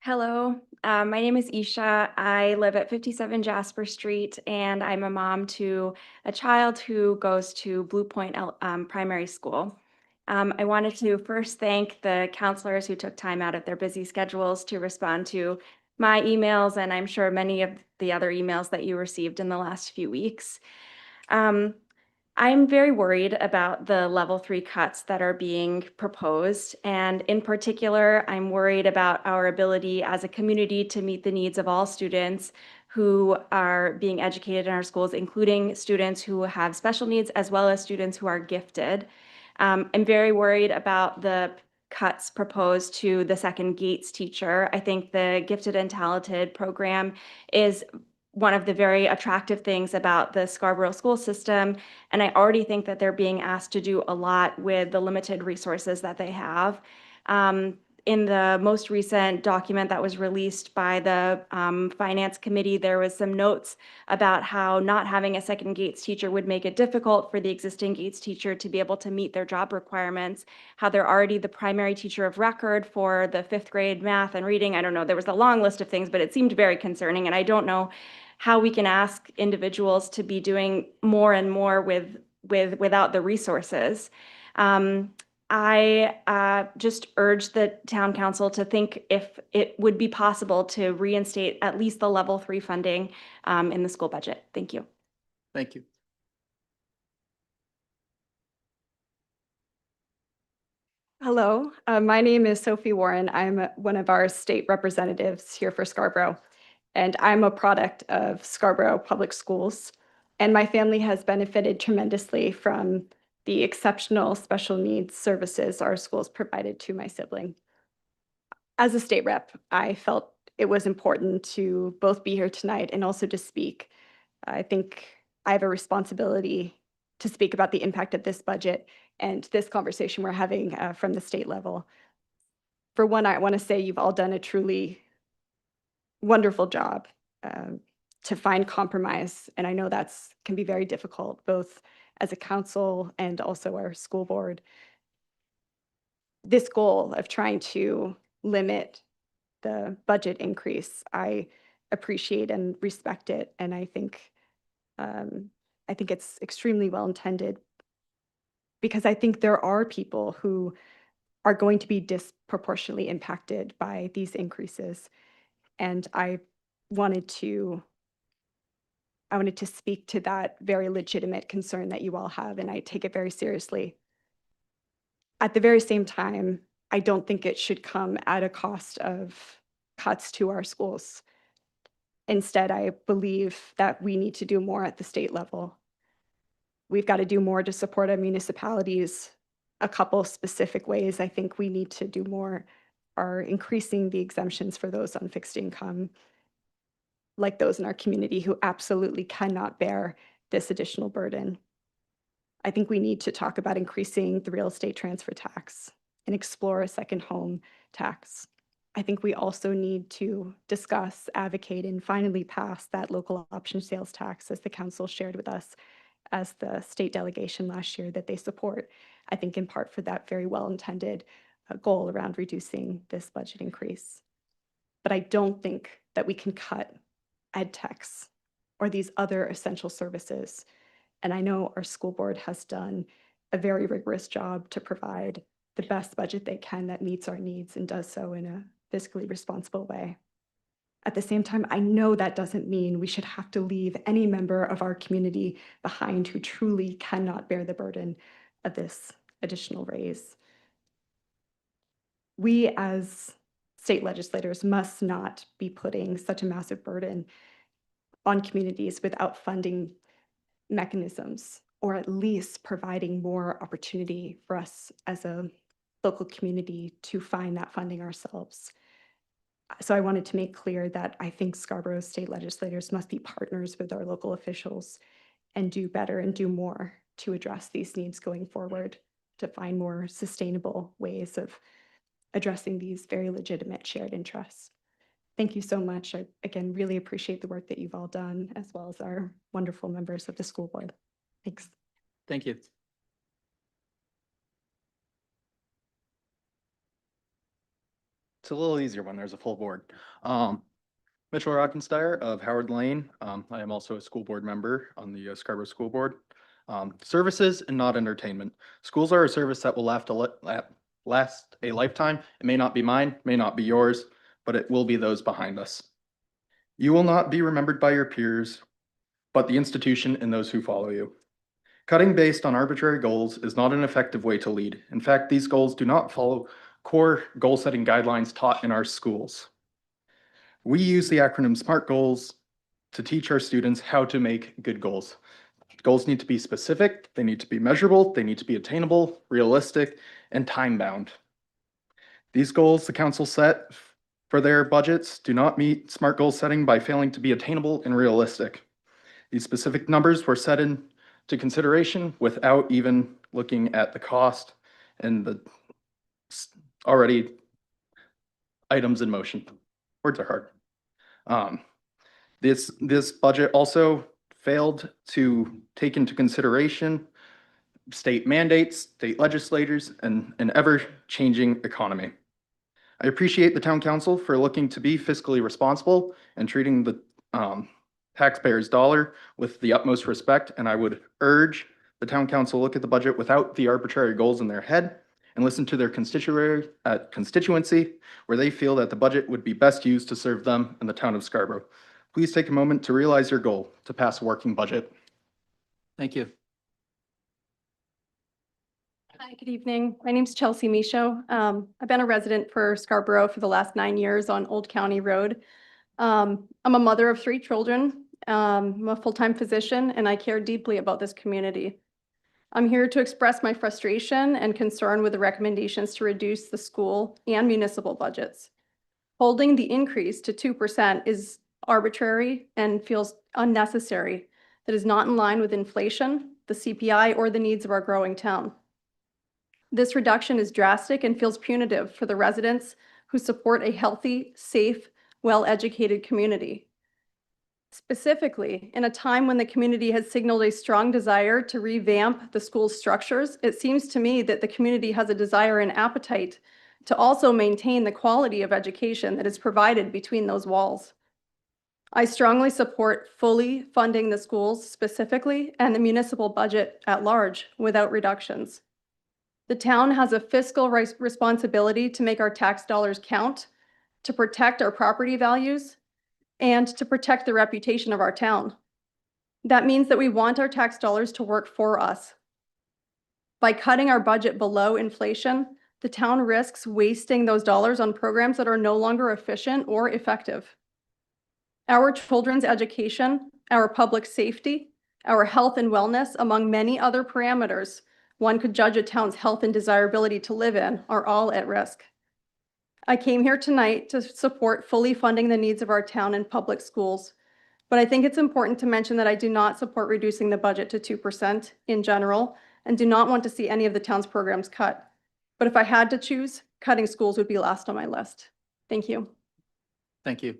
Hello, my name is Isha. I live at 57 Jasper Street, and I'm a mom to a child who goes to Blue Point Primary School. I wanted to first thank the counselors who took time out of their busy schedules to respond to my emails, and I'm sure many of the other emails that you received in the last few weeks. I'm very worried about the level 3 cuts that are being proposed. And in particular, I'm worried about our ability as a community to meet the needs of all students who are being educated in our schools, including students who have special needs as well as students who are gifted. I'm very worried about the cuts proposed to the second Gates teacher. I think the Gifted and Talented program is one of the very attractive things about the Scarborough school system. And I already think that they're being asked to do a lot with the limited resources that they have. In the most recent document that was released by the Finance Committee, there was some notes about how not having a second Gates teacher would make it difficult for the existing Gates teacher to be able to meet their job requirements, how they're already the primary teacher of record for the 5th grade math and reading. I don't know, there was a long list of things, but it seemed very concerning. And I don't know how we can ask individuals to be doing more and more without the resources. I just urge the town council to think if it would be possible to reinstate at least the level 3 funding in the school budget. Thank you. Thank you. Hello, my name is Sophie Warren. I'm one of our state representatives here for Scarborough, and I'm a product of Scarborough Public Schools. And my family has benefited tremendously from the exceptional special needs services our schools provided to my sibling. As a state rep, I felt it was important to both be here tonight and also to speak. I think I have a responsibility to speak about the impact of this budget and this conversation we're having from the state level. For one, I want to say you've all done a truly wonderful job to find compromise, and I know that's can be very difficult, both as a council and also our school board. This goal of trying to limit the budget increase, I appreciate and respect it, and I think it's extremely well intended, because I think there are people who are going to be disproportionately impacted by these increases. And I wanted to speak to that very legitimate concern that you all have, and I take it very seriously. At the very same time, I don't think it should come at a cost of cuts to our schools. Instead, I believe that we need to do more at the state level. We've got to do more to support our municipalities. A couple specific ways I think we need to do more are increasing the exemptions for those on fixed income, like those in our community who absolutely cannot bear this additional burden. I think we need to talk about increasing the real estate transfer tax and explore a second home tax. I think we also need to discuss, advocate, and finally pass that local option sales tax, as the council shared with us as the state delegation last year that they support, I think in part for that very well-intended goal around reducing this budget increase. But I don't think that we can cut ed techs or these other essential services. And I know our school board has done a very rigorous job to provide the best budget they can that meets our needs and does so in a fiscally responsible way. At the same time, I know that doesn't mean we should have to leave any member of our community behind who truly cannot bear the burden of this additional raise. We as state legislators must not be putting such a massive burden on communities without funding mechanisms, or at least providing more opportunity for us as a local community to find that funding ourselves. So I wanted to make clear that I think Scarborough state legislators must be partners with our local officials and do better and do more to address these needs going forward, to find more sustainable ways of addressing these very legitimate shared interests. Thank you so much. I, again, really appreciate the work that you've all done, as well as our wonderful members of the school board. Thanks. Thank you. It's a little easier when there's a full board. Mitchell Rockensteyer of Howard Lane. I am also a school board member on the Scarborough School Board. Services and not entertainment. Schools are a service that will last a lifetime. It may not be mine, may not be yours, but it will be those behind us. You will not be remembered by your peers, but the institution and those who follow you. Cutting based on arbitrary goals is not an effective way to lead. In fact, these goals do not follow core goal-setting guidelines taught in our schools. We use the acronym SMART goals to teach our students how to make good goals. Goals need to be specific, they need to be measurable, they need to be attainable, realistic, and time-bound. These goals the council set for their budgets do not meet SMART goal setting by failing to be attainable and realistic. These specific numbers were set into consideration without even looking at the cost and the already items in motion. Words are hard. This budget also failed to take into consideration state mandates, state legislators, and an ever-changing economy. I appreciate the town council for looking to be fiscally responsible and treating the taxpayers' dollar with the utmost respect, and I would urge the town council look at the budget without the arbitrary goals in their head and listen to their constituency where they feel that the budget would be best used to serve them in the town of Scarborough. Please take a moment to realize your goal to pass a working budget. Thank you. Hi, good evening. My name's Chelsea Michaud. I've been a resident for Scarborough for the last 9 years on Old County Road. I'm a mother of 3 children. I'm a full-time physician, and I care deeply about this community. I'm here to express my frustration and concern with the recommendations to reduce the school and municipal budgets. Holding the increase to 2% is arbitrary and feels unnecessary. That is not in line with inflation, the CPI, or the needs of our growing town. This reduction is drastic and feels punitive for the residents who support a healthy, safe, well-educated community. Specifically, in a time when the community has signaled a strong desire to revamp the school's structures, it seems to me that the community has a desire and appetite to also maintain the quality of education that is provided between those walls. I strongly support fully funding the schools specifically and the municipal budget at large without reductions. The town has a fiscal responsibility to make our tax dollars count, to protect our property values, and to protect the reputation of our town. That means that we want our tax dollars to work for us. By cutting our budget below inflation, the town risks wasting those dollars on programs that are no longer efficient or effective. Our children's education, our public safety, our health and wellness, among many other parameters one could judge a town's health and desirability to live in, are all at risk. I came here tonight to support fully funding the needs of our town and public schools, but I think it's important to mention that I do not support reducing the budget to 2% in general and do not want to see any of the town's programs cut. But if I had to choose, cutting schools would be last on my list. Thank you. Thank you.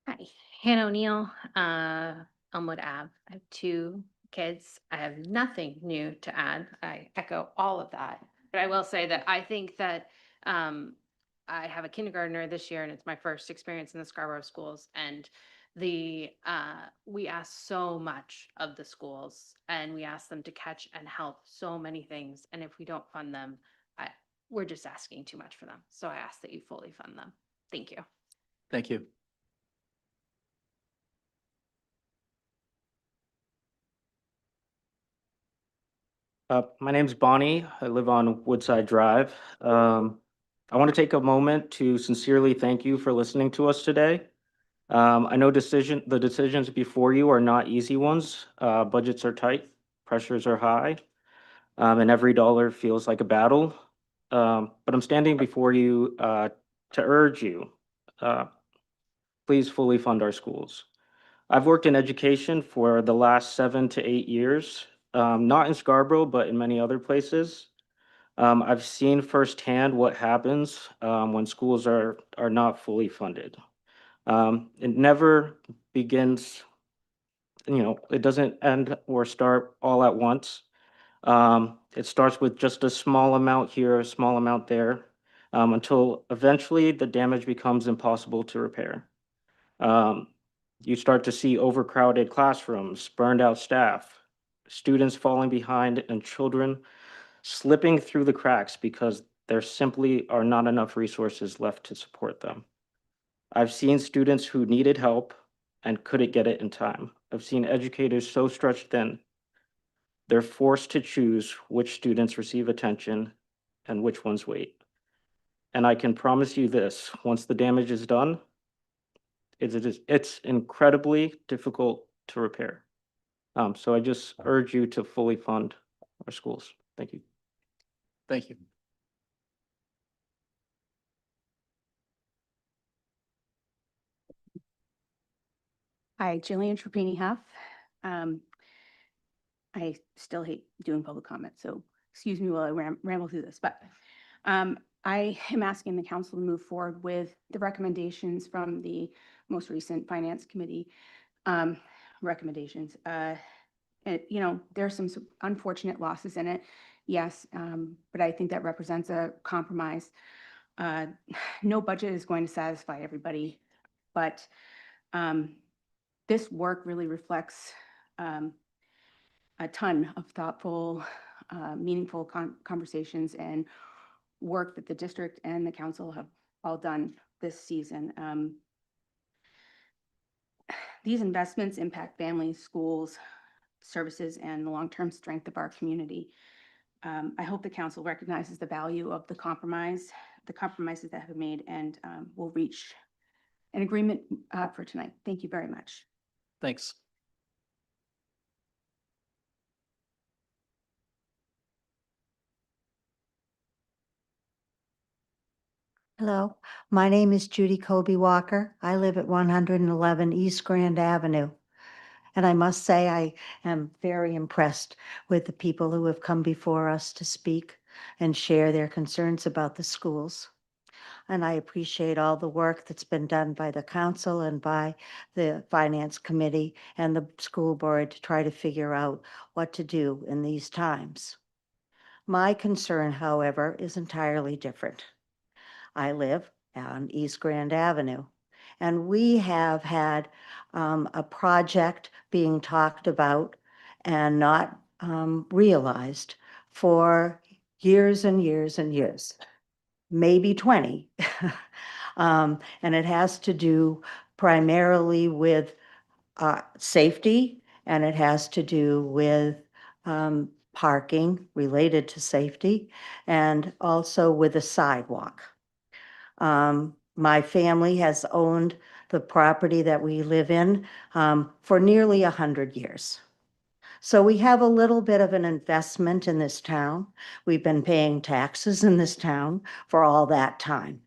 Hi, Hannah O'Neill, Elmwood Ave. I have 2 kids. I have nothing new to add. I echo all of that. But I will say that I think that I have a kindergartner this year, and it's my first experience in the Scarborough schools. And we ask so much of the schools, and we ask them to catch and help so many things. And if we don't fund them, we're just asking too much for them. So I ask that you fully fund them. Thank you. Thank you. My name's Bonnie. I live on Woodside Drive. I want to take a moment to sincerely thank you for listening to us today. I know the decisions before you are not easy ones. Budgets are tight, pressures are high, and every dollar feels like a battle. But I'm standing before you to urge you, please fully fund our schools. I've worked in education for the last 7 to 8 years. Not in Scarborough, but in many other places. I've seen firsthand what happens when schools are not fully funded. It never begins, it doesn't end or start all at once. It starts with just a small amount here, a small amount there, until eventually the damage becomes impossible to repair. You start to see overcrowded classrooms, burned out staff, students falling behind, and children slipping through the cracks because There simply are not enough resources left to support them. I've seen students who needed help and couldn't get it in time. I've seen educators so stretched thin, they're forced to choose which students receive attention and which ones wait. And I can promise you this, once the damage is done, it's incredibly difficult to repair. So I just urge you to fully fund our schools. Thank you. Thank you. Hi, Jillian Trapani Huff. I still hate doing public comment, so excuse me while I ramble through this, but I am asking the council to move forward with the recommendations from the most recent Finance Committee recommendations. And, you know, there's some unfortunate losses in it, yes, but I think that represents a compromise. No budget is going to satisfy everybody, but this work really reflects a ton of thoughtful, meaningful conversations and work that the district and the council have all done this season. These investments impact families, schools, services, and the long-term strength of our community. I hope the council recognizes the value of the compromises that have been made, and will reach an agreement for tonight. Thank you very much. Thanks. Hello, my name is Judy Kobe Walker. I live at 111 East Grand Avenue. And I must say, I am very impressed with the people who have come before us to speak and share their concerns about the schools. And I appreciate all the work that's been done by the council and by the finance committee and the school board to try to figure out what to do in these times. My concern, however, is entirely different. I live on East Grand Avenue, and we have had a project being talked about and not realized for years and years and years, maybe 20. And it has to do primarily with safety, and it has to do with parking related to safety, and also with a sidewalk. My family has owned the property that we live in for nearly 100 years. So we have a little bit of an investment in this town. We've been paying taxes in this town for all that time.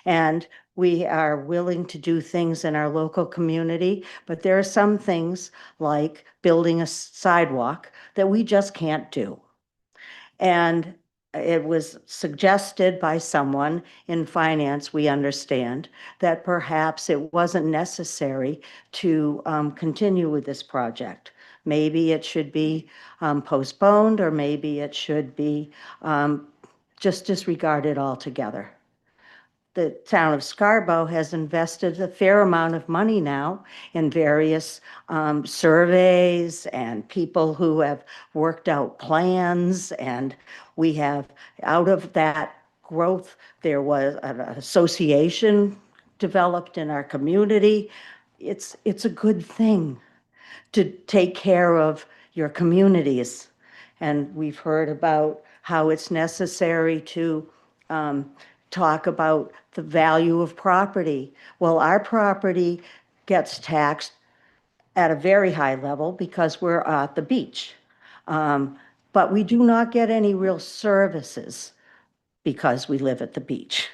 And we are willing to do things in our local community, but there are some things like building a sidewalk that we just can't do. And it was suggested by someone in finance, we understand, that perhaps it wasn't necessary to continue with this project. Maybe it should be postponed, or maybe it should be just disregarded altogether. The town of Scarborough has invested a fair amount of money now in various surveys and people who have worked out plans. And we have, out of that growth, there was an association developed in our community. It's a good thing to take care of your communities. And we've heard about how it's necessary to talk about the value of property. Well, our property gets taxed at a very high level because we're at the beach. But we do not get any real services because we live at the beach.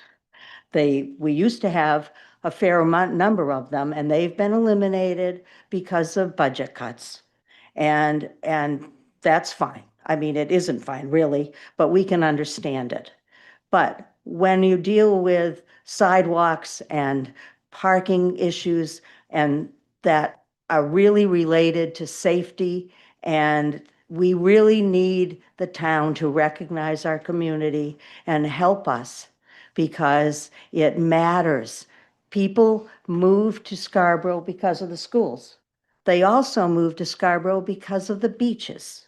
We used to have a fair number of them, and they've been eliminated because of budget cuts. And that's fine. I mean, it isn't fine, really, but we can understand it. But when you deal with sidewalks and parking issues and that are really related to safety, and we really need the town to recognize our community and help us because it matters. People move to Scarborough because of the schools. They also move to Scarborough because of the beaches.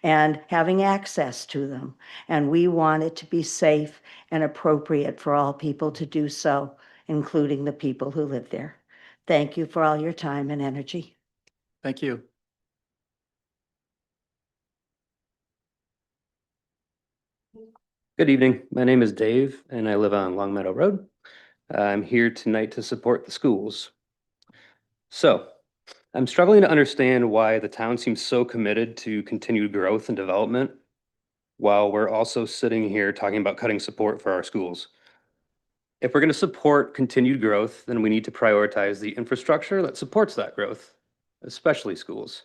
and having access to them. And we want it to be safe and appropriate for all people to do so, including the people who live there. Thank you for all your time and energy. Thank you. Good evening. My name is Dave and I live on Long Meadow Road. I'm here tonight to support the schools. So, I'm struggling to understand why the town seems so committed to continued growth and development while we're also sitting here talking about cutting support for our schools. If we're going to support continued growth, then we need to prioritize the infrastructure that supports that growth, especially schools.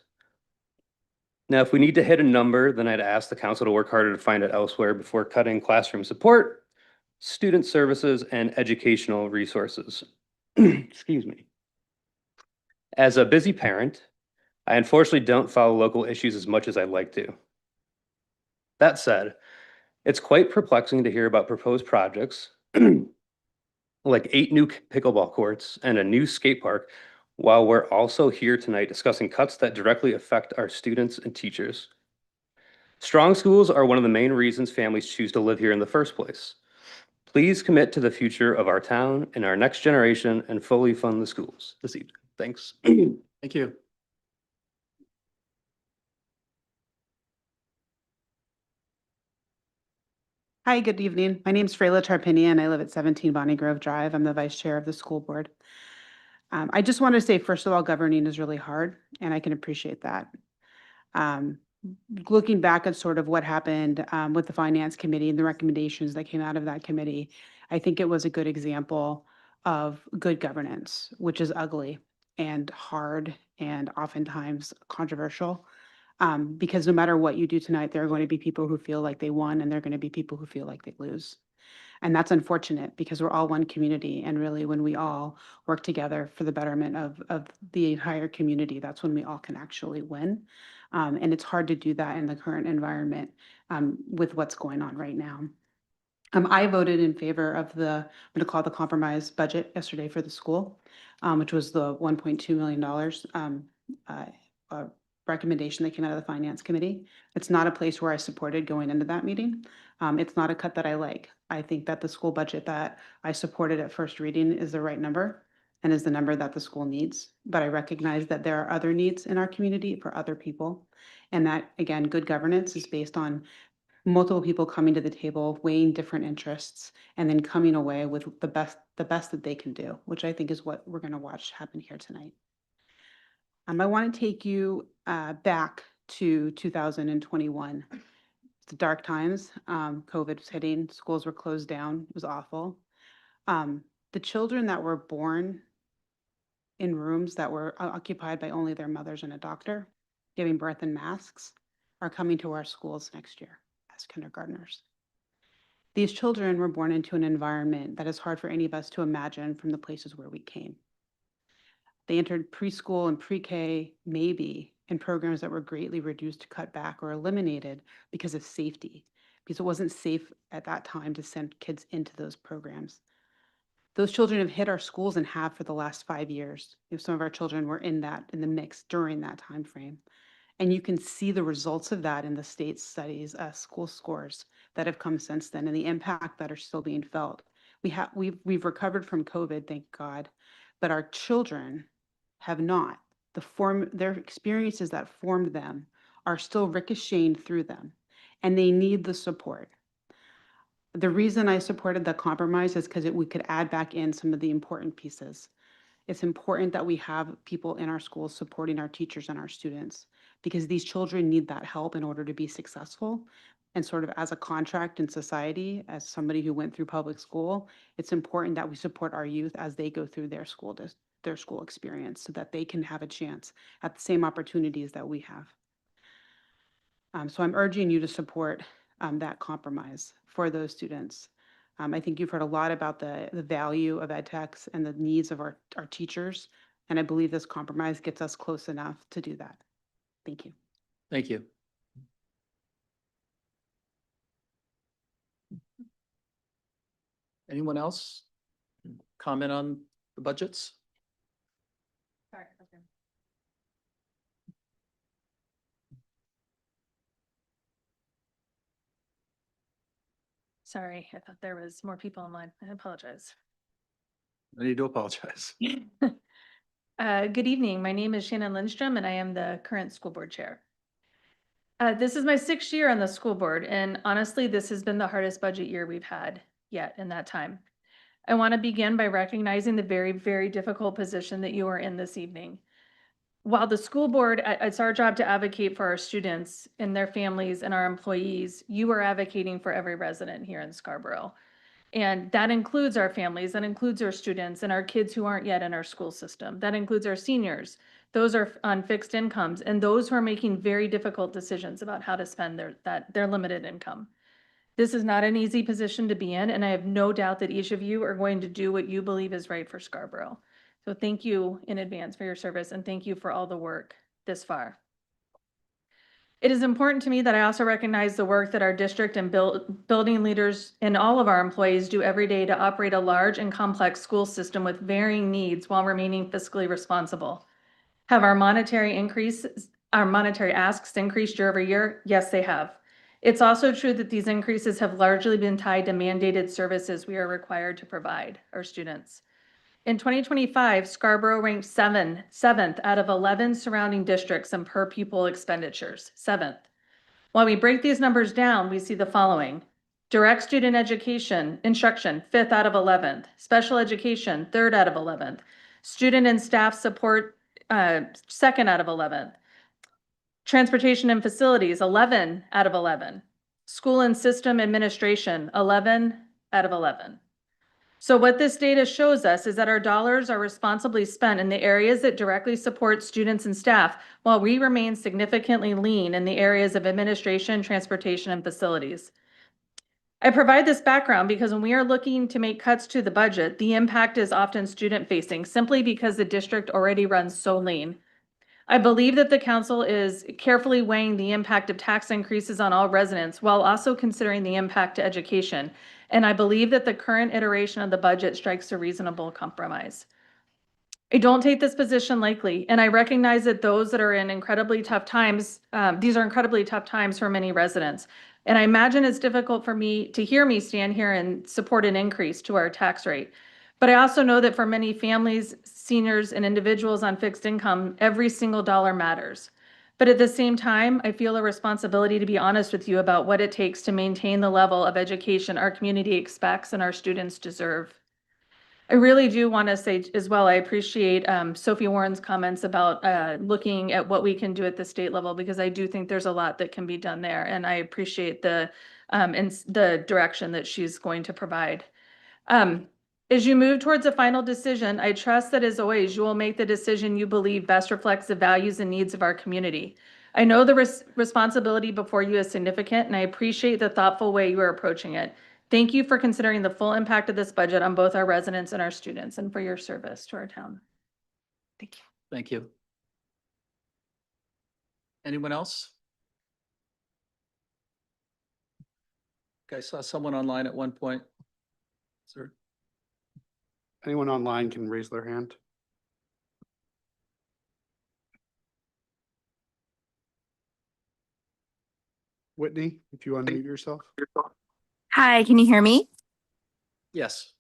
Now, if we need to hit a number, then I'd ask the council to work harder to find it elsewhere before cutting classroom support, student services, and educational resources. Excuse me. As a busy parent, I unfortunately don't follow local issues as much as I'd like to. That said, it's quite perplexing to hear about proposed projects like 8 new pickleball courts and a new skate park, while we're also here tonight discussing cuts that directly affect our students and teachers. Strong schools are one of the main reasons families choose to live here in the first place. Please commit to the future of our town and our next generation and fully fund the schools this evening. Thanks. Thank you. Hi, good evening. My name is Freyla Tarpinian. I live at 17 Bonnie Grove Drive. I'm the vice chair of the school board. I just want to say, first of all, governing is really hard, and I can appreciate that. Looking back at sort of what happened with the finance committee and the recommendations that came out of that committee, I think it was a good example of good governance, which is ugly and hard and oftentimes controversial. Because no matter what you do tonight, there are going to be people who feel like they won and there are going to be people who feel like they lose. And that's unfortunate because we're all one community. And really, when we all work together for the betterment of the entire community, that's when we all can actually win. And it's hard to do that in the current environment with what's going on right now. I voted in favor of I'm going to call the compromise budget yesterday for the school, which was the $1.2 million recommendation that came out of the finance committee. It's not a place where I supported going into that meeting. It's not a cut that I like. I think that the school budget that I supported at first reading is the right number and is the number that the school needs. But I recognize that there are other needs in our community for other people. And that, again, good governance is based on multiple people coming to the table, weighing different interests, and then coming away with the best that they can do, which I think is what we're going to watch happen here tonight. I want to take you back to 2021. It's dark times. COVID was hitting. Schools were closed down. It was awful. The children that were born in rooms that were occupied by only their mothers and a doctor, giving birth in masks, are coming to our schools next year as kindergartners. These children were born into an environment that is hard for any of us to imagine from the places where we came. They entered preschool and pre-K, maybe, in programs that were greatly reduced, cut back, or eliminated because of safety, because it wasn't safe at that time to send kids into those programs. Those children have hit our schools and have for the last 5 years. Some of our children were in the mix during that time frame. And you can see the results of that in the state studies, school scores that have come since then, and the impact that are still being felt. We've recovered from COVID, thank God, but our children have not. Their experiences that formed them are still ricocheting through them, and they need the support. The reason I supported the compromise is because we could add back in some of the important pieces. It's important that we have people in our schools supporting our teachers and our students, because these children need that help in order to be successful. And sort of as a contract in society, as somebody who went through public school, it's important that we support our youth as they go through their school experience so that they can have a chance at the same opportunities that we have. So I'm urging you to support that compromise for those students. I think you've heard a lot about the value of ed techs and the needs of our teachers, and I believe this compromise gets us close enough to do that. Thank you. Thank you. Anyone else comment on the budgets? Sorry. Sorry, I thought there was more people online. I apologize. I need to apologize. Good evening. My name is Shannon Lindstrom, and I am the current school board chair. This is my 6th year on the school board, and honestly, this has been the hardest budget year we've had yet in that time. I want to begin by recognizing the very, very difficult position that you are in this evening. While the school board, it's our job to advocate for our students and their families and our employees, you are advocating for every resident here in Scarborough. And that includes our families, that includes our students and our kids who aren't yet in our school system. That includes our seniors. Those are on fixed incomes and those who are making very difficult decisions about how to spend their limited income. This is not an easy position to be in, and I have no doubt that each of you are going to do what you believe is right for Scarborough. So thank you in advance for your service, and thank you for all the work this far. It is important to me that I also recognize the work that our district and building leaders and all of our employees do every day to operate a large and complex school system with varying needs while remaining fiscally responsible. Have our monetary asks increased year over year? Yes, they have. It's also true that these increases have largely been tied to mandated services we are required to provide our students. In 2025, Scarborough ranked seventh out of 11 surrounding districts in per pupil expenditures, 7th. While we break these numbers down, we see the following. Direct student instruction, 5th out of 11th. Special education, 3rd out of 11th. Student and staff support, 2nd out of 11th. Transportation and facilities, 11 out of 11. School and system administration, 11 out of 11. So what this data shows us is that our dollars are responsibly spent in the areas that directly support students and staff, while we remain significantly lean in the areas of administration, transportation, and facilities. I provide this background because when we are looking to make cuts to the budget, the impact is often student-facing, simply because the district already runs so lean. I believe that the council is carefully weighing the impact of tax increases on all residents while also considering the impact to education. And I believe that the current iteration of the budget strikes a reasonable compromise. I don't take this position lightly, and I recognize that those that are in incredibly tough times, these are incredibly tough times for many residents. And I imagine it's difficult for me to hear me stand here and support an increase to our tax rate. But I also know that for many families, seniors, and individuals on fixed income, every single dollar matters. But at the same time, I feel a responsibility to be honest with you about what it takes to maintain the level of education our community expects and our students deserve. I really do want to say as well, I appreciate Sophie Warren's comments about looking at what we can do at the state level, because I do think there's a lot that can be done there. And I appreciate the direction that she's going to provide. As you move towards a final decision, I trust that as always, you will make the decision you believe best reflects the values and needs of our community. I know the responsibility before you is significant, and I appreciate the thoughtful way you are approaching it. Thank you for considering the full impact of this budget on both our residents and our students, and for your service to our town. Thank you. Thank you. Anyone else? Okay, I saw someone online at one point. Sir. Anyone online can raise their hand. Whitney, if you unmute yourself. Hi, can you hear me? Yes.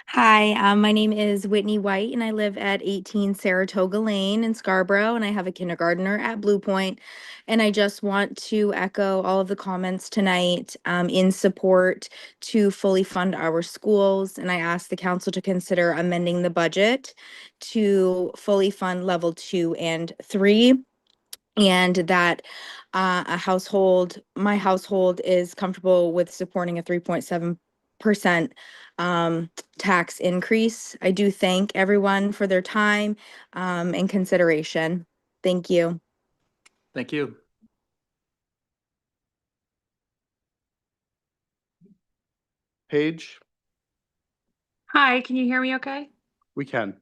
Hi, my name is Whitney White and I live at 18 Saratoga Lane in Scarborough, and I have a kindergartner at Blue Point. And I just want to echo all of the comments tonight in support to fully fund our schools. And I ask the council to consider amending the budget to fully fund level 2 and 3. And that my household is comfortable with supporting a 3.7% tax increase. I do thank everyone for their time and consideration. Thank you. Thank you. Paige, Hi, can you hear me okay? we can.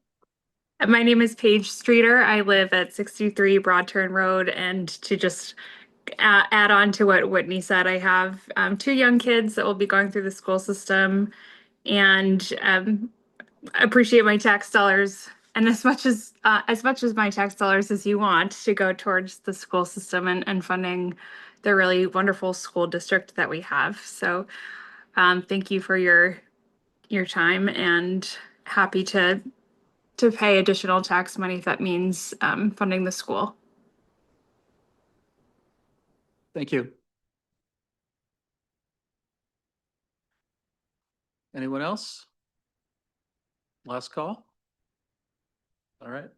My name is Paige Streeter. I live at 63 Broad Turn Road, and to just add on to what Whitney said, I have 2 young kids that will be going through the school system, and appreciate my tax dollars, and as much as my tax dollars as you want to go towards the school system and funding the really wonderful school district that we have. So Thank you for your time, and happy to pay additional tax money if that means funding the school. Thank you. Anyone else? Last call? All right.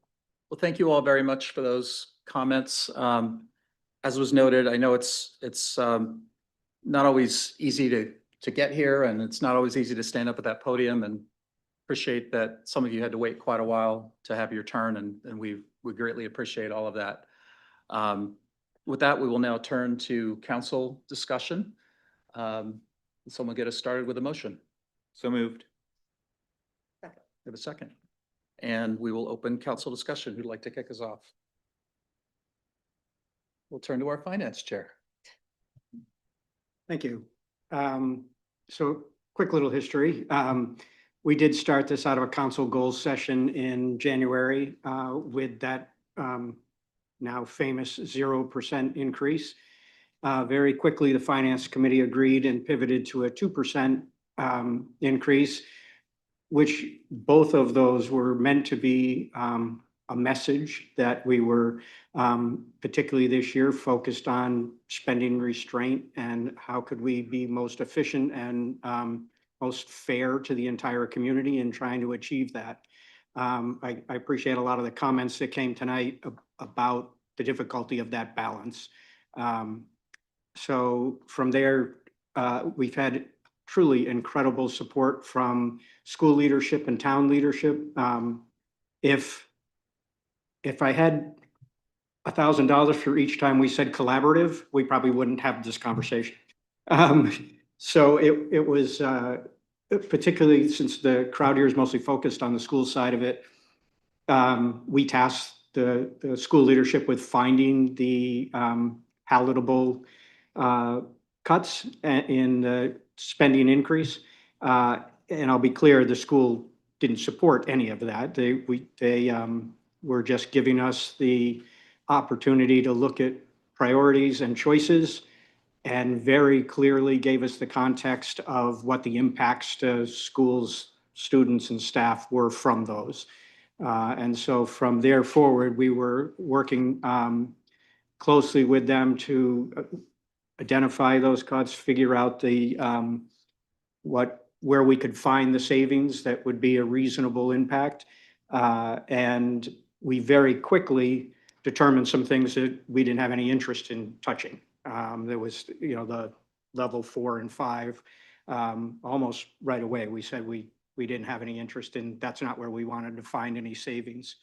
Well, thank you all very much for those comments. As was noted, I know it's not always easy to get here, and it's not always easy to stand up at that podium, and appreciate that some of you had to wait quite a while to have your turn, and we greatly appreciate all of that. With that, we will now turn to council discussion. Someone get us started with a motion. So moved. Give a second. And we will open council discussion. Who'd like to kick us off? We'll turn to our finance chair. Thank you. So quick little history. We did start this out of a council goals session in January with that now famous 0% increase. Very quickly, the finance committee agreed and pivoted to a 2% increase, which both of those were meant to be a message that we were particularly this year focused on spending restraint and how could we be most efficient and most fair to the entire community in trying to achieve that. I appreciate a lot of the comments that came tonight about the difficulty of that balance. So from there, we've had truly incredible support from school leadership and town leadership. If I had $1,000 for each time we said collaborative, we probably wouldn't have this conversation. So it was particularly since the crowd here is mostly focused on the school side of it, we tasked the school leadership with finding the palatable cuts in the spending increase. And I'll be clear, the school didn't support any of that. They were just giving us the opportunity to look at priorities and choices, and very clearly gave us the context of what the impacts to schools, students, and staff were from those. And so from there forward, we were working closely with them to identify those cuts, figure out the where we could find the savings that would be a reasonable impact. And we very quickly determined some things that we didn't have any interest in touching. There was, the level 4 and 5, almost right away. We said we didn't have any interest in, that's not where we wanted to find any savings.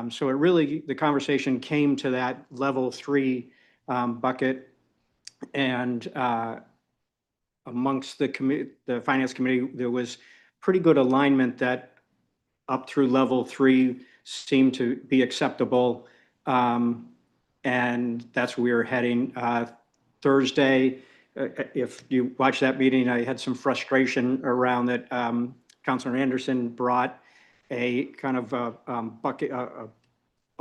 So it really, the conversation came to that level 3 bucket, and amongst the finance committee, there was pretty good alignment that up through level 3 seemed to be acceptable. And that's where we were heading. Thursday, if you watch that meeting, I had some frustration around that. Councilor Anderson brought a kind of a bucket, a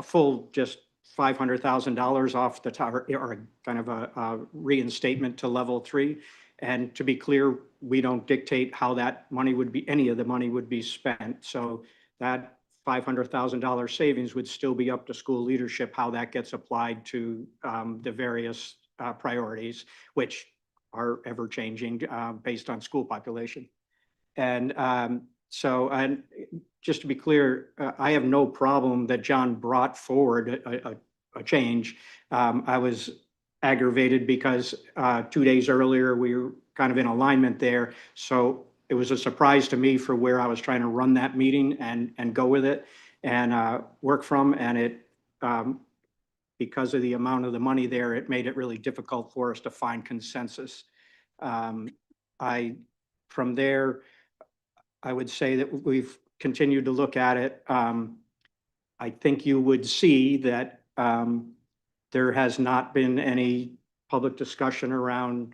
full just $500,000 off the top, or kind of a reinstatement to level 3. And to be clear, we don't dictate how that money would be, any of the money would be spent. So that $500,000 savings would still be up to school leadership, how that gets applied to the various priorities, which are ever changing based on school population. And and just to be clear, I have no problem that John brought forward a change. I was aggravated because 2 days earlier, we were kind of in alignment there. So it was a surprise to me for where I was trying to run that meeting and go with it and work from. And it, because of the amount of the money there, it made it really difficult for us to find consensus. From there, I would say that we've continued to look at it. I think you would see that there has not been any public discussion around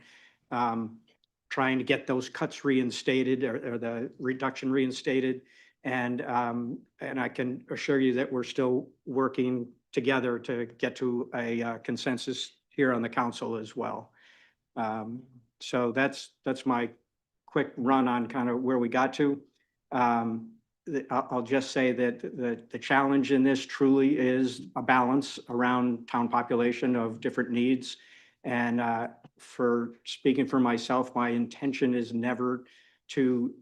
trying to get those cuts reinstated or the reduction reinstated. And I can assure you that we're still working together to get to a consensus here on the council as well. So that's my quick run on kind of where we got to. I'll just say that the challenge in this truly is a balance around town population of different needs. And for speaking for myself, my intention is never to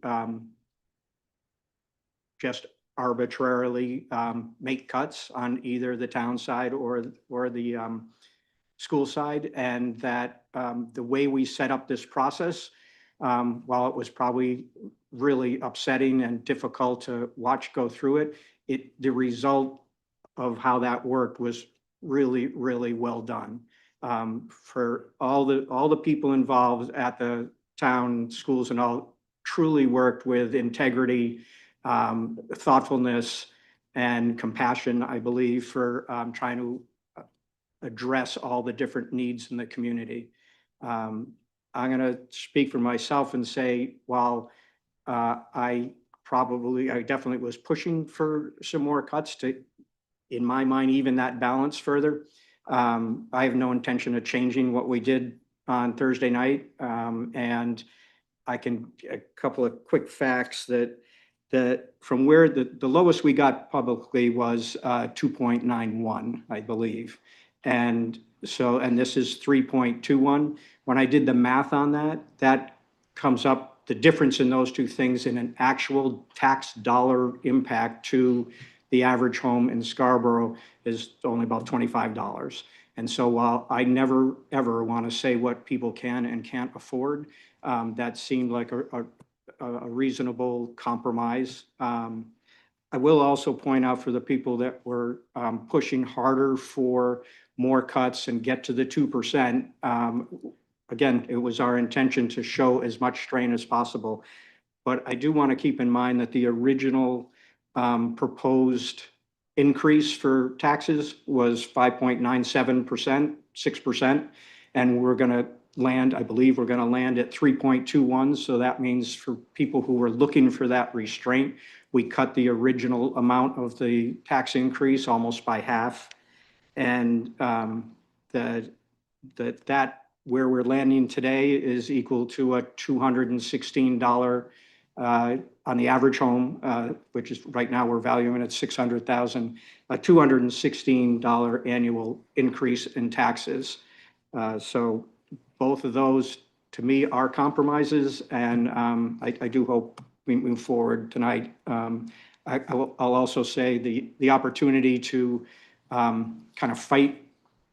just arbitrarily make cuts on either the town side or the school side. And that the way we set up this process, while it was probably really upsetting and difficult to watch go through it, the result of how that worked was really, really well done. For all the people involved at the town schools and all truly worked with integrity, thoughtfulness, and compassion, I believe, for trying to address all the different needs in the community. I'm going to speak for myself and say, while I definitely was pushing for some more cuts to, in my mind, even that balance further. I have no intention of changing what we did on Thursday night. And I can, a couple of quick facts that from where the lowest we got publicly was 2.91, I believe. And so, and this is 3.21. When I did the math on that, that comes up, the difference in those two things in an actual tax dollar impact to the average home in Scarborough is only about $25. And so while I never, ever want to say what people can and can't afford, that seemed like a reasonable compromise. I will also point out for the people that were pushing harder for more cuts and get to the 2%. Again, it was our intention to show as much strain as possible. But I do want to keep in mind that the original proposed increase for taxes was 5.97%, 6%. And we're going to land, I believe we're going to land at 3.21. So that means for people who were looking for that restraint, we cut the original amount of the tax increase almost by half. And that where we're landing today is equal to a $216 on the average home, which is right now we're valuing at $600,000, a $216 annual increase in taxes. So both of those, to me, are compromises, and I do hope we move forward tonight. I'll also say the opportunity to kind of fight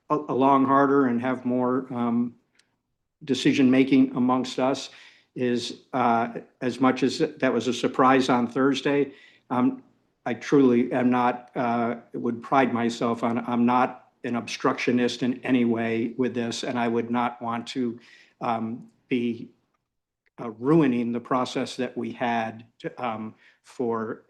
along harder and have more decision-making amongst us is, as much as that was a surprise on Thursday, I truly am not, would pride myself on, I'm not an obstructionist in any way with this, and I would not want to be ruining the process that we had for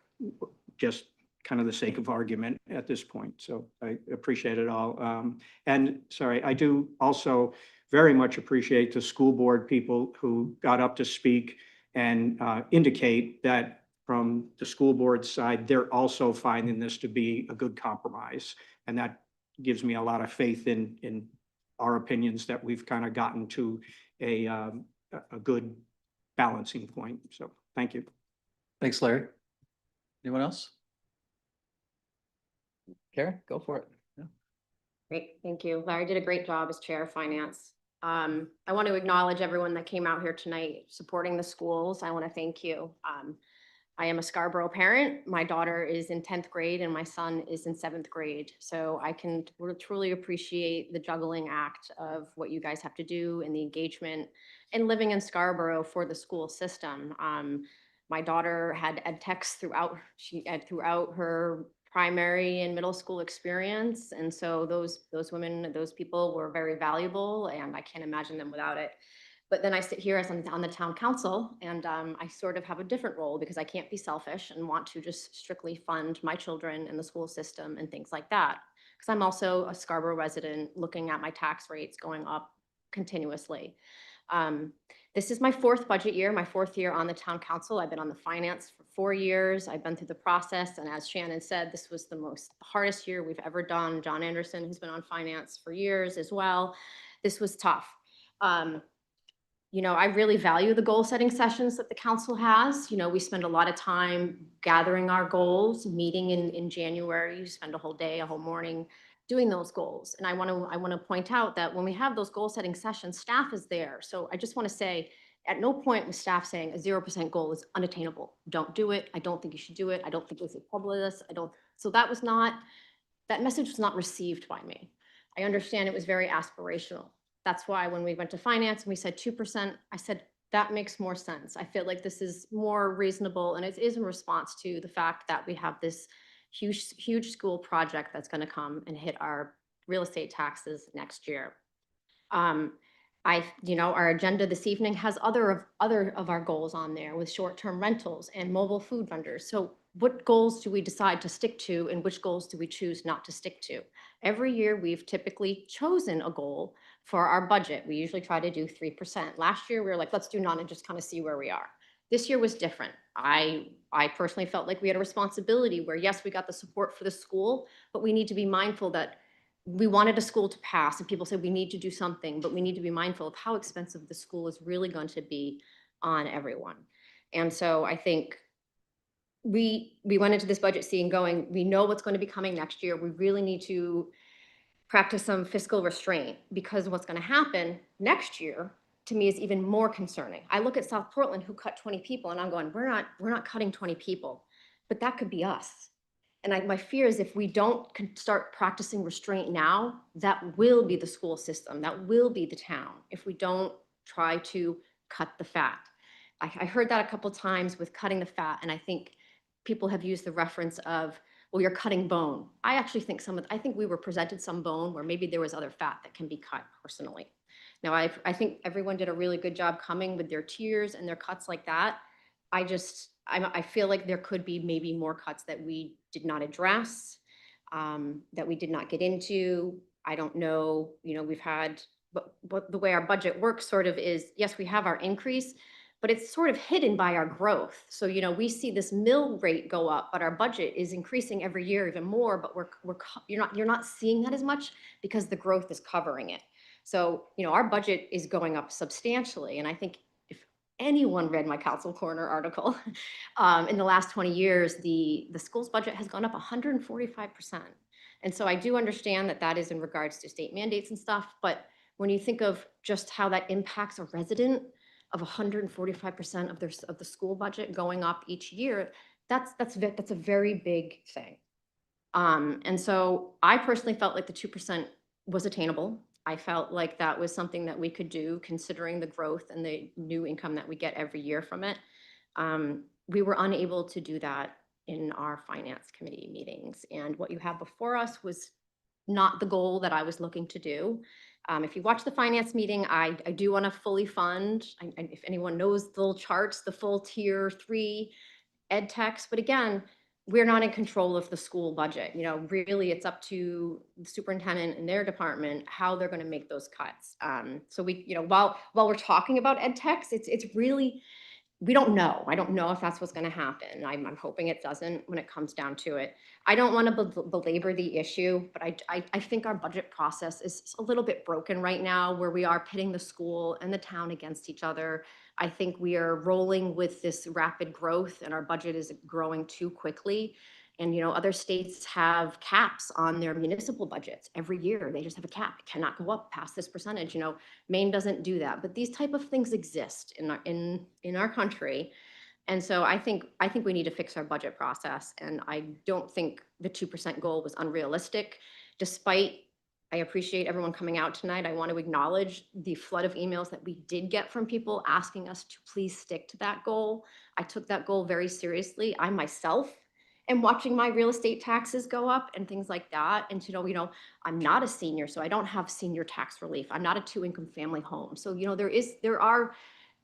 just kind of the sake of argument at this point. So I appreciate it all. And sorry, I do also very much appreciate the school board people who got up to speak and indicate that from the school board side, they're also finding this to be a good compromise. And that gives me a lot of faith in our opinions that we've kind of gotten to a good balancing point. So thank you. Thanks, Larry. Anyone else? Karen, go for it. Yeah. Great, thank you. Larry did a great job as chair of finance. I want to acknowledge everyone that came out here tonight supporting the schools. I want to thank you. I am a Scarborough parent. My daughter is in 10th grade and my son is in 7th grade. So I can truly appreciate the juggling act of what you guys have to do and the engagement and living in Scarborough for the school system. My daughter had ed techs throughout her primary and middle school experience. And so those women, those people were very valuable, and I can't imagine them without it. But then I sit here as on the town council, and I sort of have a different role because I can't be selfish and want to just strictly fund my children and the school system and things like that. Because I'm also a Scarborough resident looking at my tax rates going up continuously. This is my 4th budget year, my 4th year on the town council. I've been on the finance for 4 years. I've been through the process. And as Shannon said, this was the hardest year we've ever done. John Anderson has been on finance for years as well. This was tough. you know, I really value the goal setting sessions that the council has. You know, we spend a lot of time gathering our goals, meeting in January, you spend a whole day, a whole morning doing those goals. And I want to point out that when we have those goal setting sessions, staff is there. So I just want to say, at no point was staff saying a 0% goal is unattainable. Don't do it. I don't think you should do it. I don't think it's a publicist. I don't. So that message was not received by me. I understand it was very aspirational. That's why when we went to finance and we said 2%, I said, that makes more sense. I feel like this is more reasonable, and it is in response to the fact that we have this huge school project that's going to come and hit our real estate taxes next year. Our agenda this evening has other of our goals on there with short-term rentals and mobile food vendors. So what goals do we decide to stick to, and which goals do we choose not to stick to? Every year, we've typically chosen a goal for our budget. We usually try to do 3%. Last year, we were like, let's do none and just kind of see where we are. This year was different. I personally felt like we had a responsibility where, yes, we got the support for the school, but we need to be mindful that we wanted a school to pass, and people said we need to do something, but we need to be mindful of how expensive the school is really going to be on everyone. And so I think we went into this budget seeing going, we know what's going to be coming next year. We really need to practice some fiscal restraint, because what's going to happen next year to me is even more concerning. I look at South Portland, who cut 20 people, and I'm going, we're not cutting 20 people, but that could be us. And my fear is if we don't start practicing restraint now, that will be the school system, that will be the town, if we don't try to cut the fat. I heard that a couple of times with cutting the fat, and I think people have used the reference of, well, you're cutting bone. I actually think I think we were presented some bone where maybe there was other fat that can be cut personally. Now, I think everyone did a really good job coming with their tiers and their cuts like that. I feel like there could be maybe more cuts that we did not address, that we did not get into. I don't know, we've had, but the way our budget works sort of is, yes, we have our increase, but it's sort of hidden by our growth. So, we see this mill rate go up, but our budget is increasing every year even more, but you're not seeing that as much because the growth is covering it. So, our budget is going up substantially. And I think if anyone read my Council Corner article, in the last 20 years, the school's budget has gone up 145%. And so I do understand that is in regards to state mandates and stuff, but when you think of just how that impacts a resident of 145% of the school budget going up each year, that's a very big thing. And so I personally felt like the 2% was attainable. I felt like that was something that we could do considering the growth and the new income that we get every year from it. We were unable to do that in our finance committee meetings. And what you have before us was not the goal that I was looking to do. If you watch the finance meeting, I do want to fully fund, if anyone knows the little charts, the full tier 3 ed techs. But again, we're not in control of the school budget. Really it's up to the superintendent and their department, how they're going to make those cuts. So while we're talking about ed techs, it's really, we don't know. I don't know if that's what's going to happen. I'm hoping it doesn't when it comes down to it. I don't want to belabor the issue, but I think our budget process is a little bit broken right now, where we are pitting the school and the town against each other. I think we are rolling with this rapid growth, and our budget is growing too quickly. And, other states have caps on their municipal budgets every year. They just have a cap. It cannot go up past this percentage. Maine doesn't do that, but these type of things exist in our country. And so I think we need to fix our budget process. And I don't think the 2% goal was unrealistic. Despite, I appreciate everyone coming out tonight. I want to acknowledge the flood of emails that we did get from people asking us to please stick to that goal. I took that goal very seriously. I myself am watching my real estate taxes go up and things like that. And I'm not a senior, so I don't have senior tax relief. I'm not a 2-income family home. So,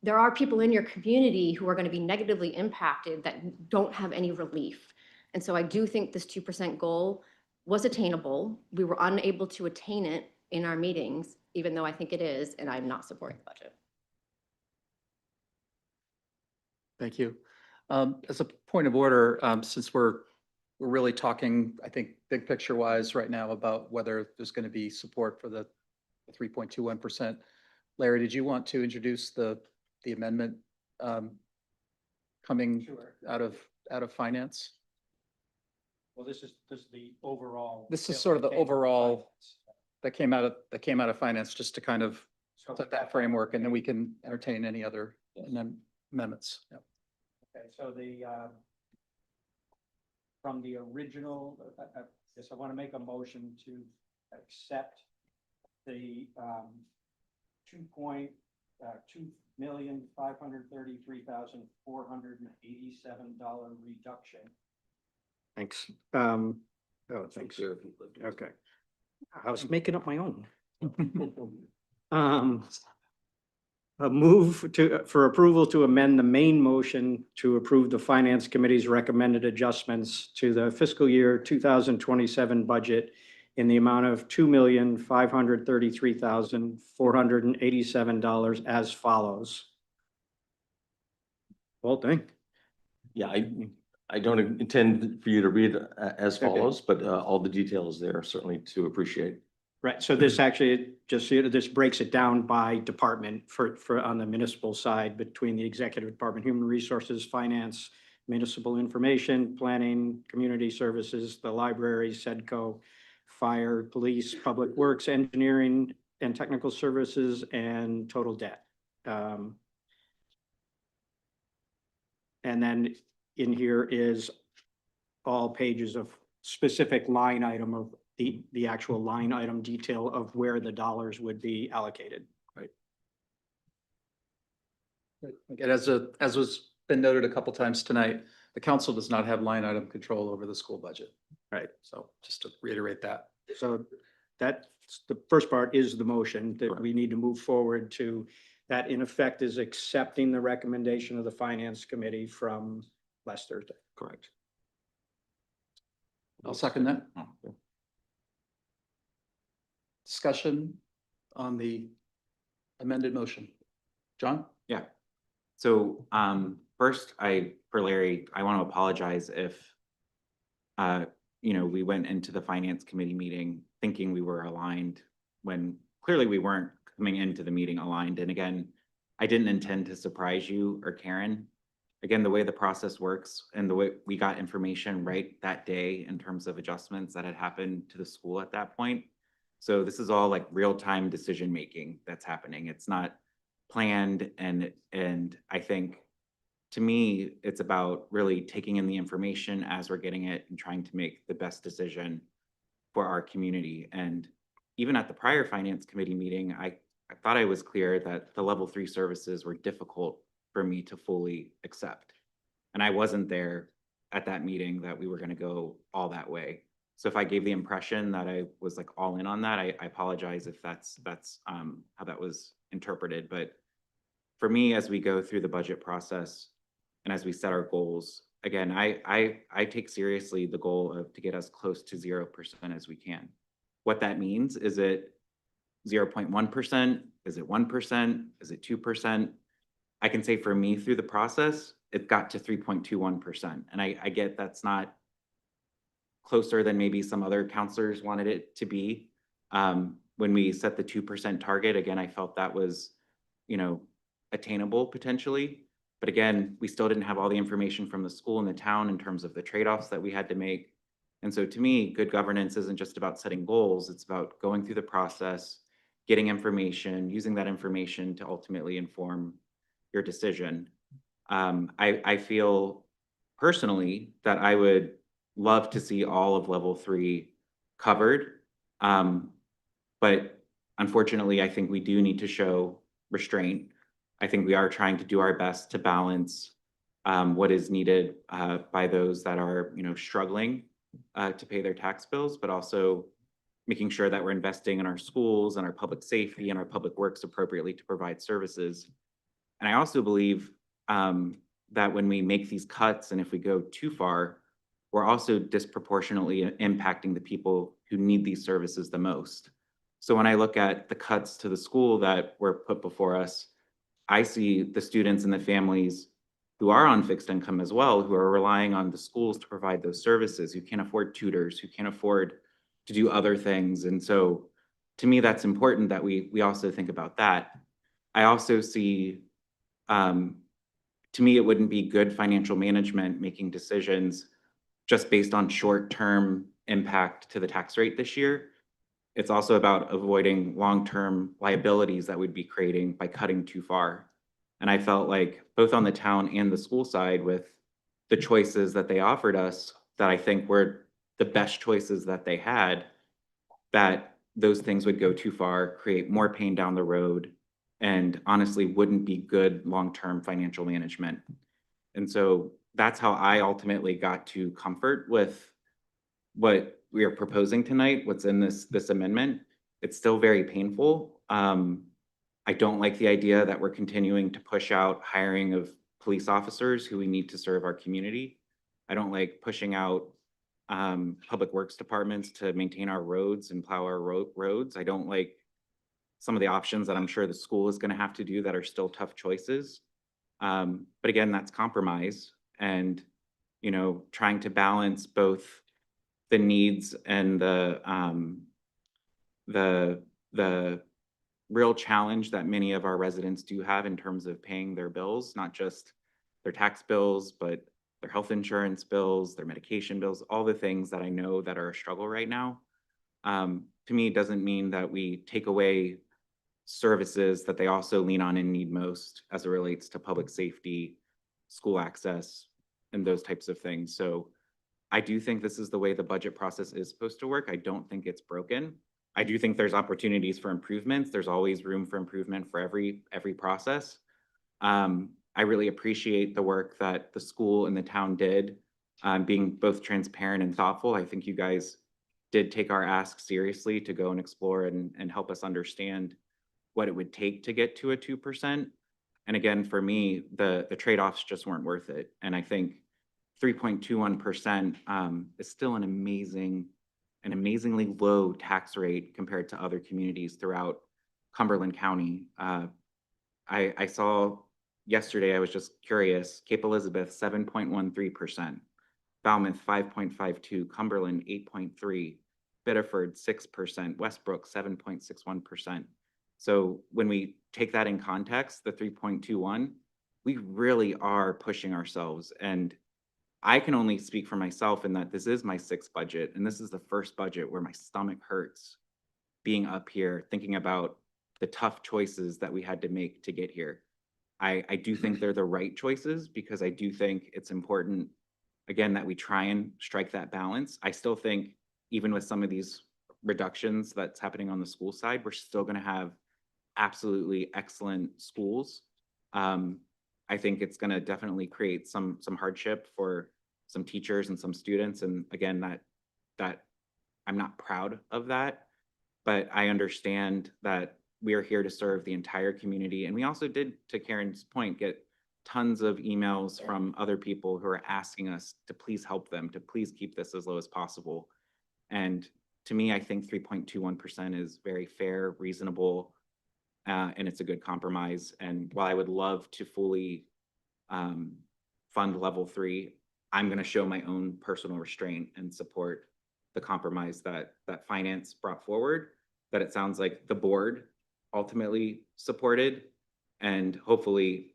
there are people in your community who are going to be negatively impacted that don't have any relief. And so I do think this 2% goal was attainable. We were unable to attain it in our meetings, even though I think it is, and I'm not supporting the budget. Thank you. As a point of order, since we're really talking, I think, big picture wise right now about whether there's going to be support for the 3.21%, Larry, did you want to introduce the amendment coming out of finance? Well, this is the overall. This is sort of the overall that came out of finance, just to kind of set that framework, and then we can entertain any other amendments. Yeah. Okay, so from the original, yes, I want to make a motion to accept the $2,533,487 reduction. Thanks. Oh, thanks. Okay. I was making up my own. A move for approval to amend the main motion to approve the Finance Committee's recommended adjustments to the fiscal year 2027 budget in the amount of $2,533,487 as follows. Whole thing. Yeah, I don't intend for you to read as Okay. follows, but all the details there certainly to appreciate. Right, so this actually just, this breaks it down by department for on the municipal side between the Executive Department, Human Resources, Finance, Municipal Information, Planning, Community Services, the Library, SEDCO, Fire, Police, Public Works, Engineering, and Technical Services, and total debt. And then in here is all pages of specific line item of the actual line item detail of where the dollars would be allocated. Right. Again, as was been noted a couple times tonight, the council does not have line item control over the school budget. Right. So just to reiterate that. So that's the first part is the motion that we need to move forward to. That in effect is accepting the recommendation of the Finance Committee from last Thursday. Correct. I'll second that. Discussion on the amended motion. John? Yeah. So first, for Larry, I want to apologize if we went into the Finance Committee meeting thinking we were aligned when clearly we weren't coming into the meeting aligned. And again, I didn't intend to surprise you or Karen. Again, the way the process works and the way we got information right that day in terms of adjustments that had happened to the school at that point. So this is all like real-time decision-making that's happening. It's not planned. And I think to me, it's about really taking in the information as we're getting it and trying to make the best decision for our community. And even at the prior Finance Committee meeting, I thought I was clear that the level 3 services were difficult for me to fully accept. And I wasn't there at that meeting that we were going to go all that way. So if I gave the impression that I was like all in on that, I apologize if that's how that was interpreted. But for me, as we go through the budget process and as we set our goals, again, I take seriously the goal of to get us close to 0% as we can. What that means, is it 0.1%? Is it 1%? Is it 2%? I can say for me through the process, it got to 3.21%. And I get that's not closer than maybe some other counselors wanted it to be. When we set the 2% target, again, I felt that was, attainable potentially. But again, we still didn't have all the information from the school and the town in terms of the trade-offs that we had to make. And so to me, good governance isn't just about setting goals. It's about going through the process, getting information, using that information to ultimately inform your decision. I feel personally that I would love to see all of level 3 covered. But unfortunately, I think we do need to show restraint. I think we are trying to do our best to balance what is needed by those that are, struggling to pay their tax bills, but also making sure that we're investing in our schools and our public safety and our public works appropriately to provide services. And I also believe that when we make these cuts and if we go too far, we're also disproportionately impacting the people who need these services the most. So when I look at the cuts to the school that were put before us, I see the students and the families who are on fixed income as well, who are relying on the schools to provide those services, who can't afford tutors, who can't afford to do other things. And so to me, that's important that we also think about that. I also see, to me, it wouldn't be good financial management making decisions just based on short-term impact to the tax rate this year. It's also about avoiding long-term liabilities that we'd be creating by cutting too far. And I felt like both on the town and the school side, with the choices that they offered us, that I think were the best choices that they had, that those things would go too far, create more pain down the road, and honestly wouldn't be good long-term financial management. And so that's how I ultimately got to comfort with what we are proposing tonight, what's in this amendment. It's still very painful. I don't like the idea that we're continuing to push out hiring of police officers who we need to serve our community. I don't like pushing out public works departments to maintain our roads and plow our roads. I don't like some of the options that I'm sure the school is going to have to do that are still tough choices. But again, that's compromise, and trying to balance both the needs and the real challenge that many of our residents do have in terms of paying their bills, not just their tax bills, but their health insurance bills, their medication bills, all the things that I know that are a struggle right now. To me, it doesn't mean that we take away services that they also lean on and need most as it relates to public safety, school access, and those types of things. So I do think this is the way the budget process is supposed to work. I don't think it's broken. I do think there's opportunities for improvements. There's always room for improvement for every process. I really appreciate the work that the school and the town did, being both transparent and thoughtful. I think you guys did take our ask seriously to go and explore and help us understand what it would take to get to a 2%. And again, for me, the trade-offs just weren't worth it. And I think 3.21% is still an amazingly low tax rate compared to other communities throughout Cumberland County. I saw yesterday, I was just curious, Cape Elizabeth, 7.13%, Falmouth, 5.52%, Cumberland, 8.3%, Biddeford, 6%, Westbrook, 7.61%. So when we take that in context, the 3.21, we really are pushing ourselves. And I can only speak for myself in that this is my 6th budget, and this is the first budget where my stomach hurts being up here thinking about the tough choices that we had to make to get here. I do think they're the right choices, because I do think it's important, again, that we try and strike that balance. I still think even with some of these reductions that's happening on the school side, we're still going to have absolutely excellent schools. I think it's going to definitely create some hardship for some teachers and some students. And again, that I'm not proud of that, but I understand that we are here to serve the entire community. And we also did, to Karen's point, get tons of emails from other people who are asking us to please help them, to please keep this as low as possible. And to me, I think 3.21% is very fair, reasonable, and it's a good compromise. And while I would love to fully fund level 3, I'm going to show my own personal restraint and support the compromise that finance brought forward, that it sounds like the board ultimately supported. And hopefully,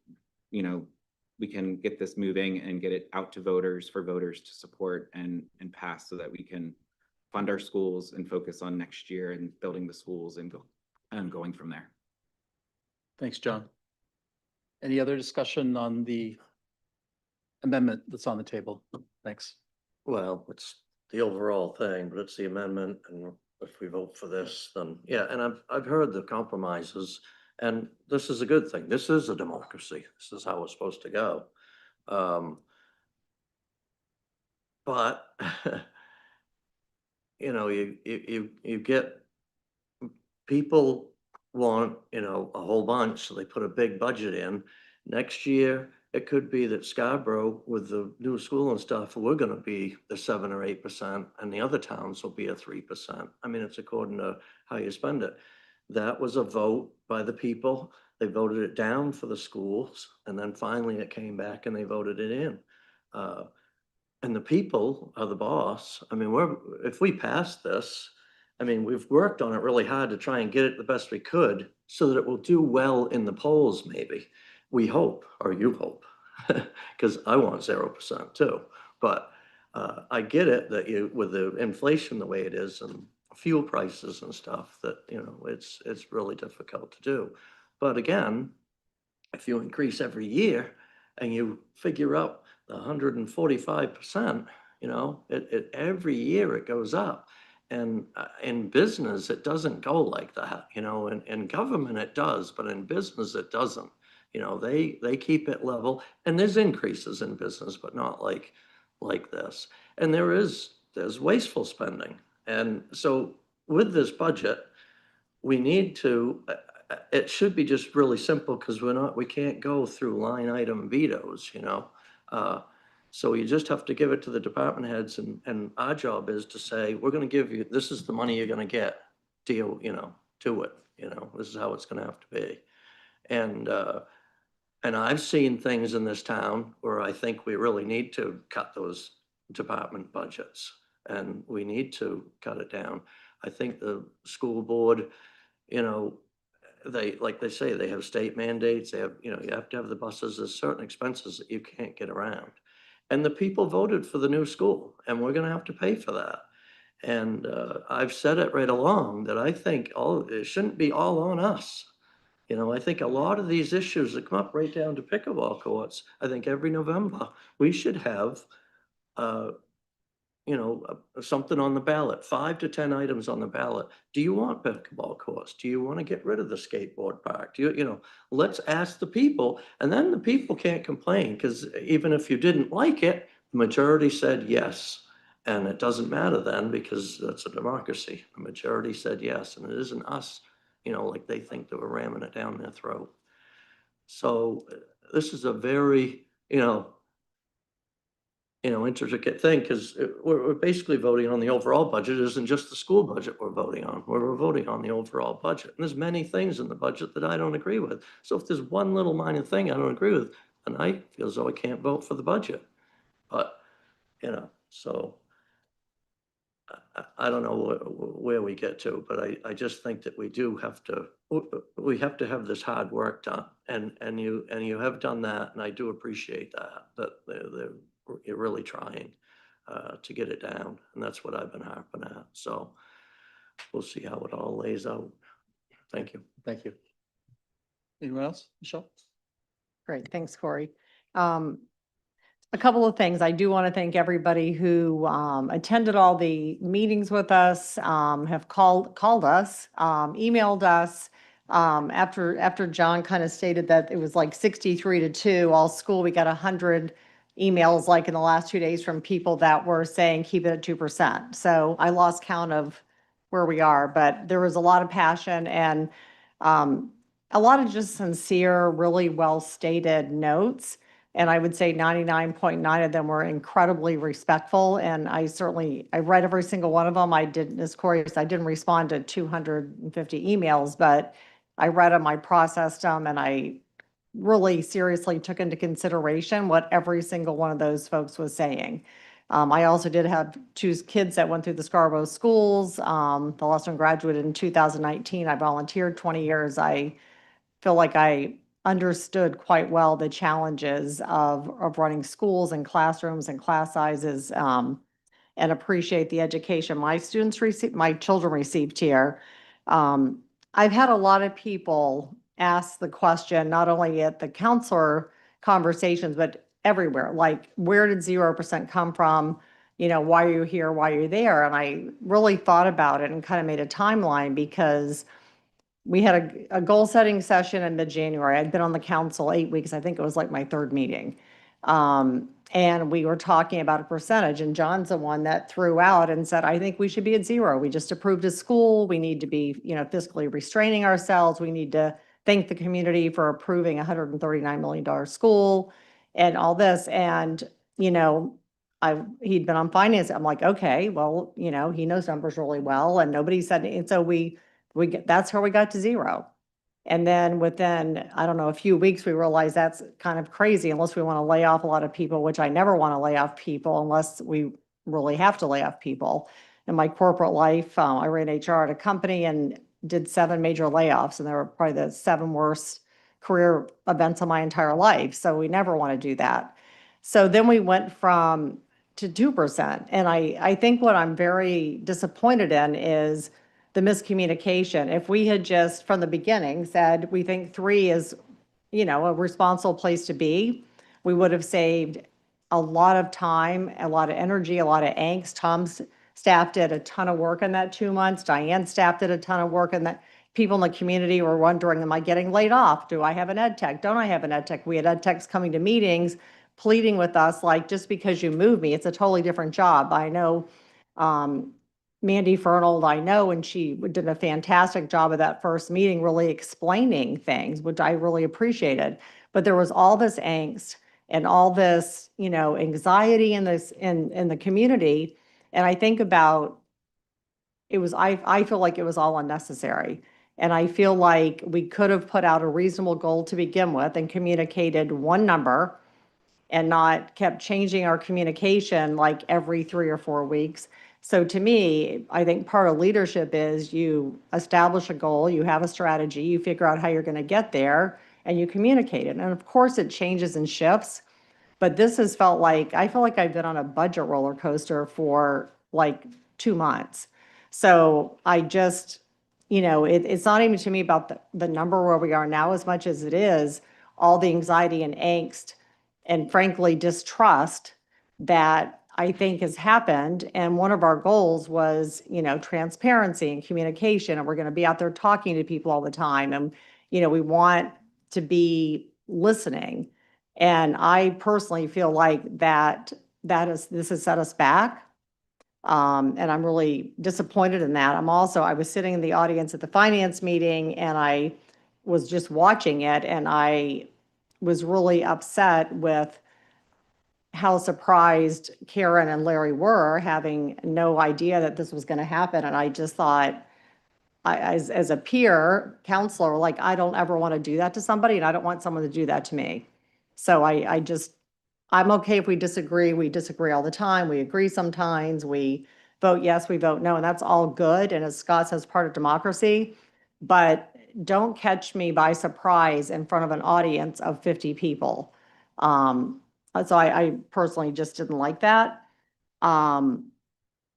we can get this moving and get it out to voters for voters to support and pass, so that we can fund our schools and focus on next year and building the schools and going from there. Thanks, John. Any other discussion on the amendment that's on the table? Thanks. Well, it's the overall thing, but it's the amendment, and if we vote for this, then yeah. And I've heard the compromises, and this is a good thing. This is a democracy. This is how it's supposed to go. But you get people want a whole bunch, so they put a big budget in. Next year, it could be that Scarborough, with the new school and stuff, we're going to be the 7 or 8%, and the other towns will be a 3%. I mean, it's according to how you spend it. That was a vote by the people. They voted it down for the schools, and then finally it came back and they voted it in. And the people are the boss. I mean, if we pass this, I mean, we've worked on it really hard to try and get it the best we could so that it will do well in the polls, maybe. We hope, or you hope, because I want 0% too. But I get it that with the inflation the way it is and fuel prices and stuff, that, it's really difficult to do. But again, if you increase every year and you figure up the 145%, every year it goes up. And in business, it doesn't go like that, in government it does, but in business it doesn't. They keep it level, and there's increases in business, but not like this. And there's wasteful spending. And so with this budget, we need to, it should be just really simple because we can't go through line item vetoes, So you just have to give it to the department heads, and our job is to say, we're gonna give you, this is the money you're gonna get, deal, to it, this is how it's gonna have to be. And I've seen things in this town where I think we really need to cut those department budgets, and we need to cut it down. I think the school board, like they say, they have state mandates, they have, you have to have the buses, there's certain expenses that you can't get around. And the people voted for the new school, and we're gonna have to pay for that. And I've said it right along that I think it shouldn't be all on us. I think a lot of these issues that come up right down to pickleball courts, I think every November, we should have something on the ballot, 5 to 10 items on the ballot. Do you want pickleball courts? Do you want to get rid of the skateboard park? Let's ask the people, and then the people can't complain, because even if you didn't like it, the majority said yes. And it doesn't matter then, because that's a democracy. The majority said yes, and it isn't us, like they think that we're ramming it down their throat. So this is a very, intricate thing, because we're basically voting on the overall budget. It isn't just the school budget we're voting on. We're voting on the overall budget. And there's many things in the budget that I don't agree with. So if there's one little minor thing I don't agree with, then I feel as though I can't vote for the budget. But, so I don't know where we get to, but I just think that we have to have this hard work done. And you have done that, and I do appreciate that you're really trying to get it down, and that's what I've been harping at. So we'll see how it all lays out. Thank you. Thank you. Anyone else? Michelle? Great, thanks, Corey. A couple of things. I do want to thank everybody who attended all the meetings with us, have called us, emailed us. After John kind of stated that it was like 63-2 all school, we got 100 emails like in the last 2 days from people that were saying keep it at 2%. So I lost count of where we are, but there was a lot of passion and a lot of just sincere, really well stated notes. And I would say 99.9 of them were incredibly respectful. And I read every single one of them. I didn't, as Corey said, I didn't respond to 250 emails, but I read them, I processed them, and I really seriously took into consideration what every single one of those folks was saying. I also did have 2 kids that went through the Scarborough schools. The last one graduated in 2019. I volunteered 20 years. I feel like I understood quite well the challenges of running schools and classrooms and class sizes, and appreciate the education my children received here. I've had a lot of people ask the question, not only at the counselor conversations, but everywhere, like, where did 0% come from? Why are you here? Why are you there? And I really thought about it and kind of made a timeline, because we had a goal setting session in mid-January. I'd been on the council 8 weeks. I think it was like my 3rd meeting. And we were talking about a percentage, and John's the one that threw out and said, I think we should be at 0. We just approved a school. We need to be, fiscally restraining ourselves. We need to thank the community for approving a $139 million school and all this. And, he'd been on finance. I'm like, okay, well, he knows numbers really well, and nobody said, and so that's how we got to 0. And then within, I don't know, a few weeks, we realized that's kind of crazy unless we want to lay off a lot of people, which I never want to lay off people unless we really have to lay off people. in my corporate life. I ran HR at a company and did 7 major layoffs, and they were probably the 7 worst career events of my entire life. So we never want to do that. So then we went from to 2%. And I think what I'm very disappointed in is the miscommunication. If we had just from the beginning said, we think 3 is, a responsible place to be, we would have saved a lot of time, a lot of energy, a lot of angst. Tom's staff did a ton of work in that 2 months. Diane's staff did a ton of work in that. People in the community were wondering, am I getting laid off? Do I have an ed tech? Don't I have an ed tech? We had ed techs coming to meetings, pleading with us, like, just because you move me, it's a totally different job. I know Mandy Fernald, and she did a fantastic job of that first meeting, really explaining things, which I really appreciated. But there was all this angst and all this, anxiety in the community. And I think about it was, I feel like it was all unnecessary. And I feel like we could have put out a reasonable goal to begin with and communicated one number and not kept changing our communication like every 3 or 4 weeks. So to me, I think part of leadership is you establish a goal, you have a strategy, you figure out how you're going to get there, and you communicate it. And of course, it changes and shifts. But this has felt like, I feel like I've been on a budget roller coaster for like 2 months. So I just, it's not even to me about the number where we are now as much as it is all the anxiety and angst and frankly distrust that I think has happened. And one of our goals was, transparency and communication. And we're going to be out there talking to people all the time. And, we want to be listening. And I personally feel like this has set us back. And I'm really disappointed in that. I was sitting in the audience at the finance meeting and I was just watching it and I was really upset with how surprised Karen and Larry were, having no idea that this was going to happen. And I just thought, as a peer counselor, like, I don't ever want to do that to somebody and I don't want someone to do that to me. So I'm okay if we disagree all the time. We agree sometimes, we vote yes, we vote no, and that's all good. And as Scott says, part of democracy, but don't catch me by surprise in front of an audience of 50 people. So I personally just didn't like that.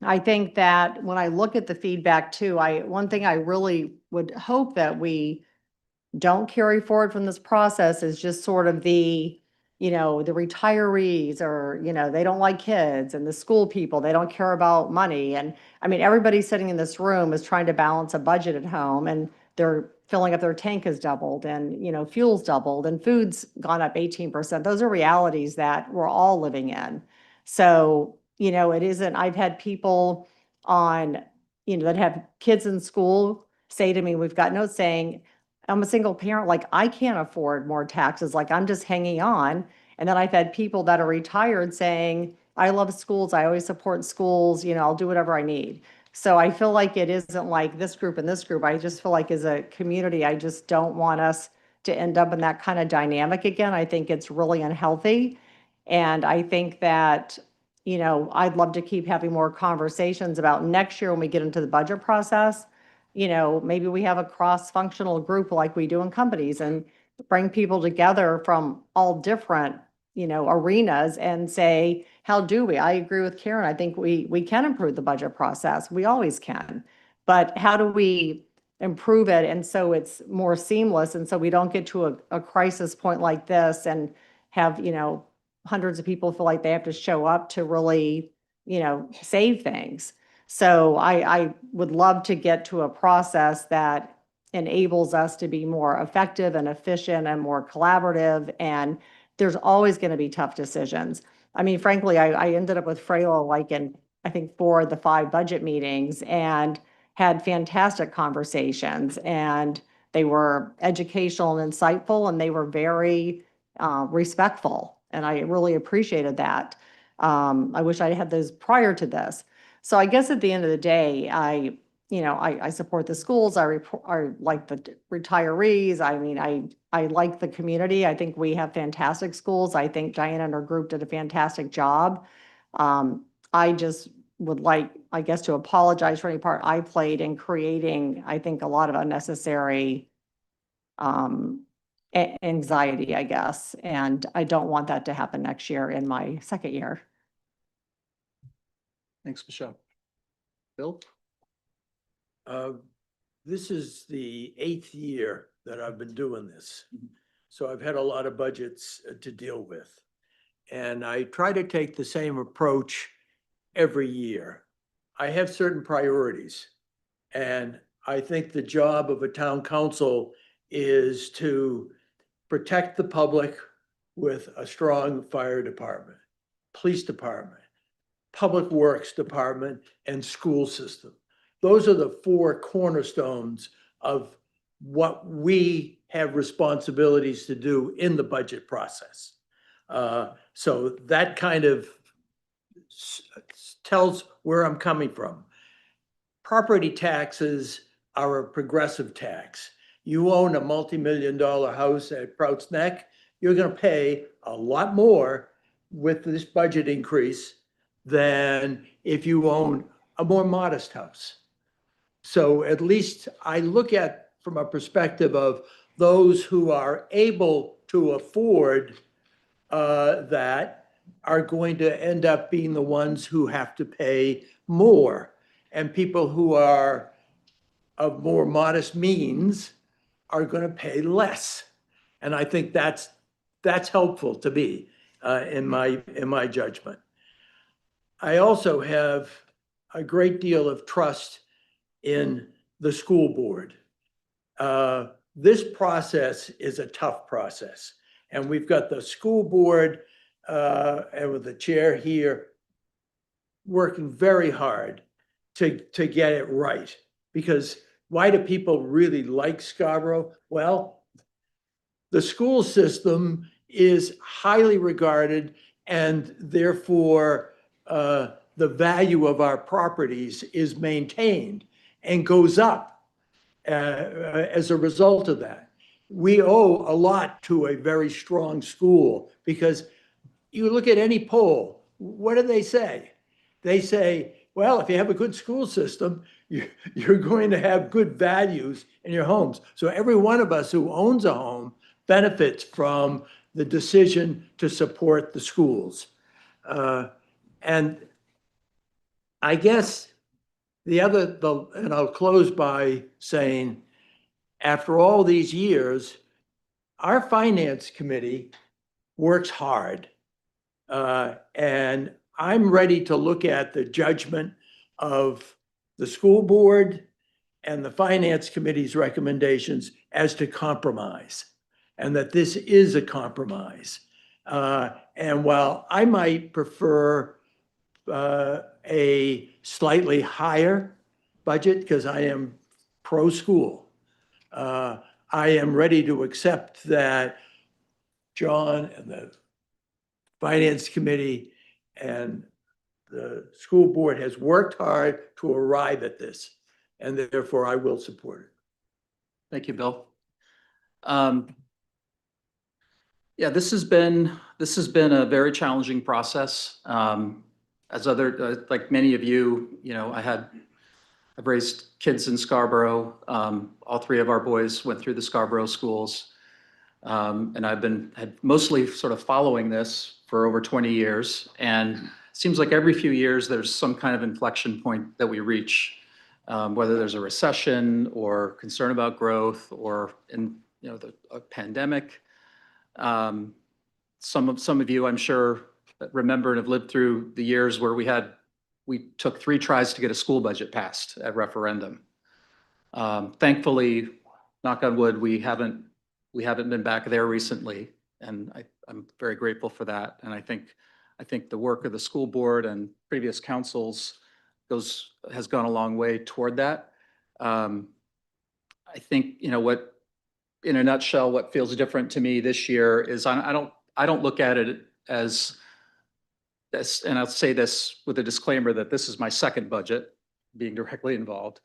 I think that when I look at the feedback too, one thing I really would hope that we don't carry forward from this process is just sort of the retirees or, they don't like kids, and the school people, they don't care about money. And I mean, everybody sitting in this room is trying to balance a budget at home, and they're filling up their tank has doubled, and, fuel's doubled, and food's gone up 18%. Those are realities that we're all living in. So, it isn't, I've had people on, that have kids in school say to me, we've got notes saying, I'm a single parent, like, I can't afford more taxes, like, I'm just hanging on. And then I've had people that are retired saying, I love schools, I always support schools, I'll do whatever I need. So I feel like it isn't like this group and this group. I just feel like as a community, I just don't want us to end up in that kind of dynamic again. I think it's really unhealthy. And I think that, I'd love to keep having more conversations about next year when we get into the budget process. Maybe we have a cross-functional group like we do in companies and bring people together from all different, arenas and say, how do we? I agree with Karen. I think we can improve the budget process. We always can. But how do we improve it and so it's more seamless and so we don't get to a crisis point like this and have, hundreds of people feel like they have to show up to really, save things. So I would love to get to a process that enables us to be more effective and efficient and more collaborative. And there's always going to be tough decisions. I mean, frankly, I ended up with Frayla like in, I think, 4 of the 5 budget meetings and had fantastic conversations. And they were educational and insightful, and they were very respectful. And I really appreciated that. I wish I had those prior to this. So I guess at the end of the day, I support the schools. I like the retirees. I mean, I like the community. I think we have fantastic schools. I think Diana and her group did a fantastic job. I just would like, I guess, to apologize for any part I played in creating, I think, a lot of unnecessary anxiety, I guess. And I don't want that to happen next year in my second year. Thanks, Michelle. Bill? This is the 8th year that I've been doing this. So I've had a lot of budgets to deal with. And I try to take the same approach every year. I have certain priorities. And I think the job of a town council is to protect the public with a strong fire department, police department, public works department, and school system. Those are the 4 cornerstones of what we have responsibilities to do in the budget process. So that kind of tells where I'm coming from. Property taxes are a progressive tax. You own a multi-million-dollar house at Prouts Neck, you're going to pay a lot more with this budget increase than if you own a more modest house. So at least I look at from a perspective of those who are able to afford that are going to end up being the ones who have to pay more. And people who are of more modest means are going to pay less. And I think that's helpful to me in my judgment. I also have a great deal of trust in the school board. This process is a tough process. And we've got the school board and with the chair here working very hard to get it right. Because why do people really like Scarborough? Well, the school system is highly regarded, and therefore the value of our properties is maintained and goes up as a result of that. We owe a lot to a very strong school, because you look at any poll, what do they say? They say, well, if you have a good school system, you're going to have good values in your homes. So every one of us who owns a home benefits from the decision to support the schools. And I guess and I'll close by saying, after all these years, our finance committee works hard. And I'm ready to look at the judgment of the school board and the finance committee's recommendations as to compromise, and that this is a compromise. And while I might prefer a slightly higher budget, because I am pro-school, I am ready to accept that John and the finance committee and the school board has worked hard to arrive at this, and therefore I will support it. Thank you, Bill. Yeah, this has been a very challenging process. As like many of you, I've raised kids in Scarborough. All 3 of our boys went through the Scarborough schools. And I've had mostly sort of following this for over 20 years. And it seems like every few years, there's some kind of inflection point that we reach, whether there's a recession or concern about growth or a pandemic. Some of you, I'm sure, remember and have lived through the years where we took 3 tries to get a school budget passed at referendum. Thankfully, knock on wood, we haven't been back there recently, and I'm very grateful for that. And I think the work of the school board and previous councils has gone a long way toward that. I think what, in a nutshell, what feels different to me this year is I don't look at it as this, and I'll say this with a disclaimer that this is my second budget being directly involved.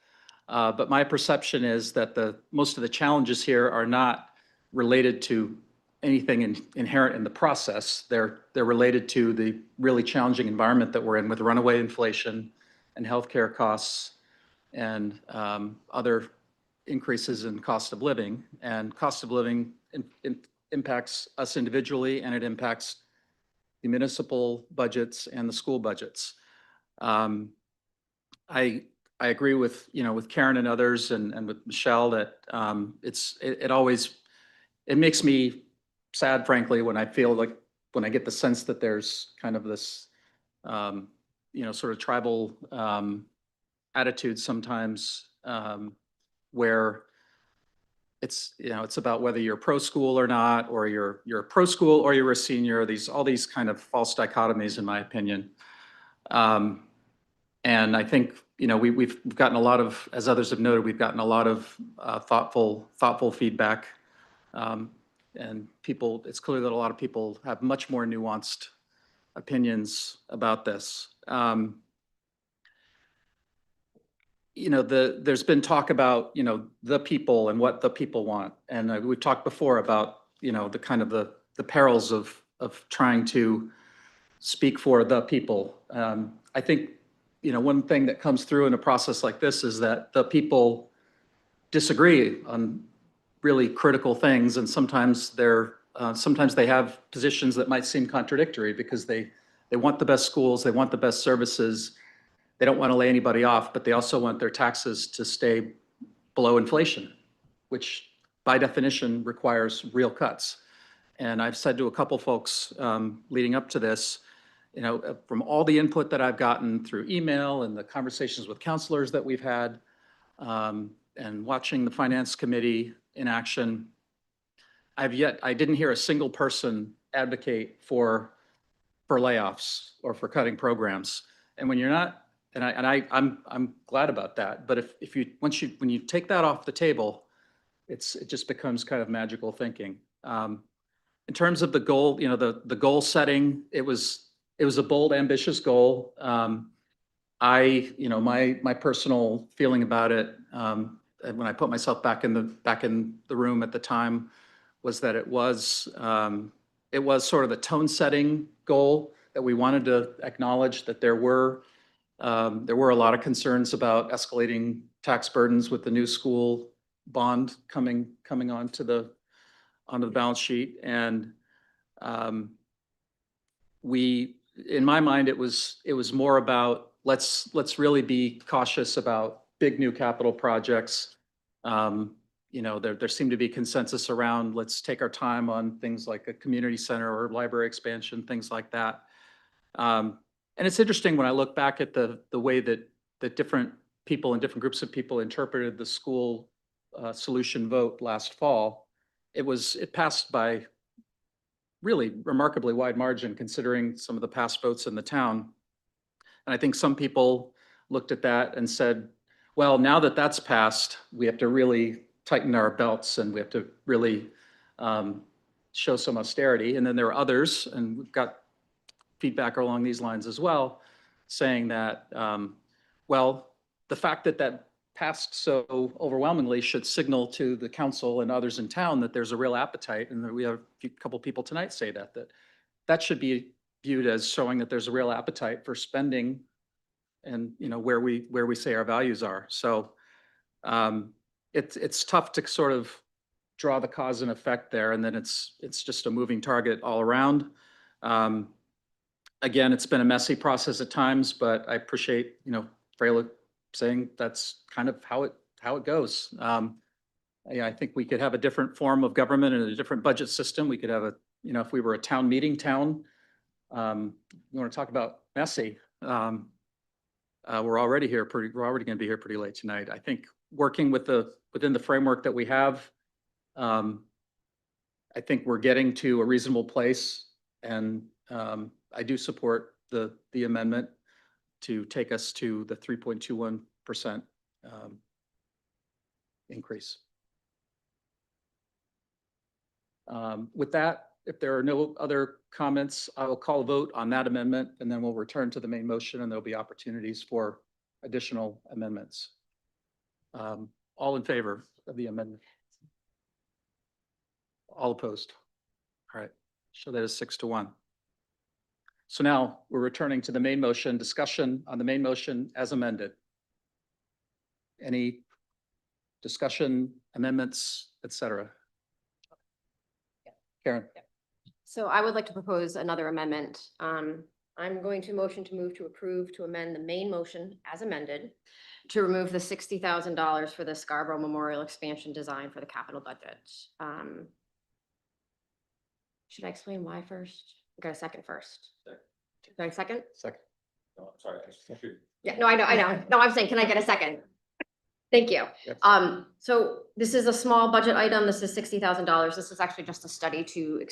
But my perception is that most of the challenges here are not related to anything inherent in the process. They're related to the really challenging environment that we're in with runaway inflation, and healthcare costs and other increases in cost of living. And cost of living impacts us individually, and it impacts the municipal budgets and the school budgets. I agree with, with Karen and others and with Michelle that it makes me sad, frankly, when I feel like, when I get the sense that there's kind of this, sort of tribal attitude sometimes, where it's about whether you're pro school or not, or you're pro school or you're a senior, all these kind of false dichotomies, in my opinion. And I think, we've gotten a lot of, as others have noted, we've gotten a lot of thoughtful feedback. And it's clear that a lot of people have much more nuanced opinions about this. There's been talk about, the people and what the people want. And we've talked before about, the kind of the perils of trying to speak for the people. I think, one thing that comes through in a process like this is that the people disagree on really critical things, and sometimes they have positions that might seem contradictory, because they want the best schools, they want the best services, they don't want to lay anybody off, but they also want their taxes to stay below inflation, which by definition requires real cuts. And I've said to a couple folks leading up to this, from all the input that I've gotten through email and the conversations with counselors that we've had, and watching the finance committee in action, I didn't hear a single person advocate for layoffs or for cutting programs. And when you're not, I'm glad about that. But when you take that off the table, it just becomes kind of magical thinking. In terms of the goal, the goal setting, it was a bold, ambitious goal. My personal feeling about it, when I put myself back in the room at the time, was that it was sort of a tone setting goal, that we wanted to acknowledge that there were a lot of concerns about escalating tax burdens with the new school bond coming onto the balance sheet. And in my mind, it was more about let's really be cautious about big new capital projects. There seemed to be consensus around, let's take our time on things like a community center or library expansion, things like that. And it's interesting when I look back at the way that different people and different groups of people interpreted the school solution vote last fall. It passed by really remarkably wide margin, considering some of the past votes in the town. And I think some people looked at that and said, well, now that that's passed, we have to really tighten our belts, and we have to really show some austerity. And then there are others, and we've got feedback along these lines as well, saying that, well, the fact that passed so overwhelmingly should signal to the council and others in town that there's a real appetite. And we have a couple people tonight say that should be viewed as showing that there's a real appetite for spending, and where we say our values are. So it's tough to sort of draw the cause and effect there, and then it's just a moving target all around. Again, it's been a messy process at times, but I appreciate Freyla saying that's kind of how it goes. I think we could have a different form of government and a different budget system. We could have if we were a town meeting town, you want to talk about messy. We're already going to be here pretty late tonight. I think working within the framework that we have, I think we're getting to a reasonable place, and I do support the amendment to take us to the 3.21% increase. With that, if there are no other comments, I will call a vote on that amendment, and then we'll return to the main motion, and there'll be opportunities for additional amendments. All in favor of the amendment? All opposed? All right, show that as 6-1. So now we're returning to the main motion, discussion on the main motion as amended. Any discussion, amendments, et cetera? Karen? So I would like to propose another amendment. I'm going to motion to move to approve to amend the main motion as amended to remove the $60,000 for the Scarborough Memorial expansion design for the capital budget. Should I explain why first? Got a second first. Got a second? Second. No, I'm sorry. Yeah, no, I know. No, I'm saying, can I get a second? Thank you. So this is a small budget item. This is $60,000. This is actually just a study to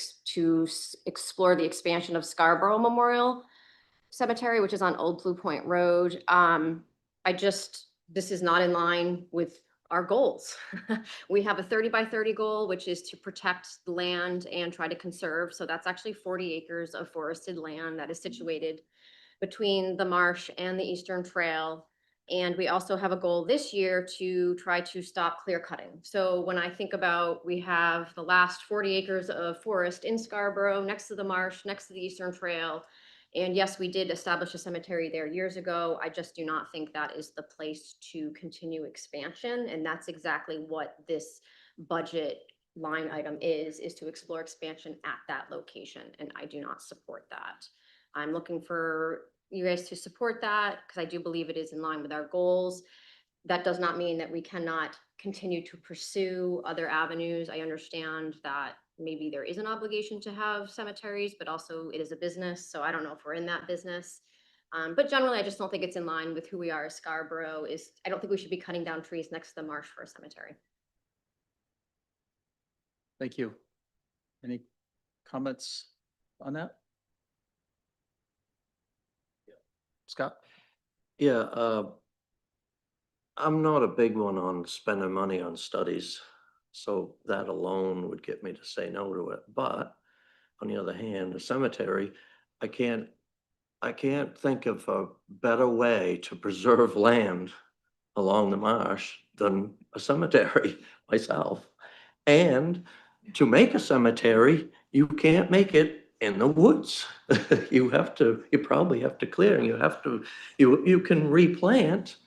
explore the expansion of Scarborough Memorial Cemetery, which is on Old Blue Point Road. This is not in line with our goals. We have a 30 by 30 goal, which is to protect the land and try to conserve. So that's actually 40 acres of forested land that is situated between the marsh and the Eastern Trail. And we also have a goal this year to try to stop clear cutting. So when I think about, we have the last 40 acres of forest in Scarborough, next to the marsh, next to the Eastern Trail. And yes, we did establish a cemetery there years ago. I just do not think that is the place to continue expansion. And that's exactly what this budget line item is to explore expansion at that location. And I do not support that. I'm looking for you guys to support that because I do believe it is in line with our goals. That does not mean that we cannot continue to pursue other avenues. I understand that maybe there is an obligation to have cemeteries, but also it is a business. So I don't know if we're in that business. But generally, I just don't think it's in line with who we are as Scarborough. I don't think we should be cutting down trees next to the marsh for a cemetery. Thank you. Any comments on that? Scott? Yeah, I'm not a big one on spending money on studies, so that alone would get me to say no to it. But on the other hand, a cemetery, I can't think of a better way to preserve land along the marsh than a cemetery myself. And to make a cemetery, you can't make it in the woods. You probably have to clear, and you can replant,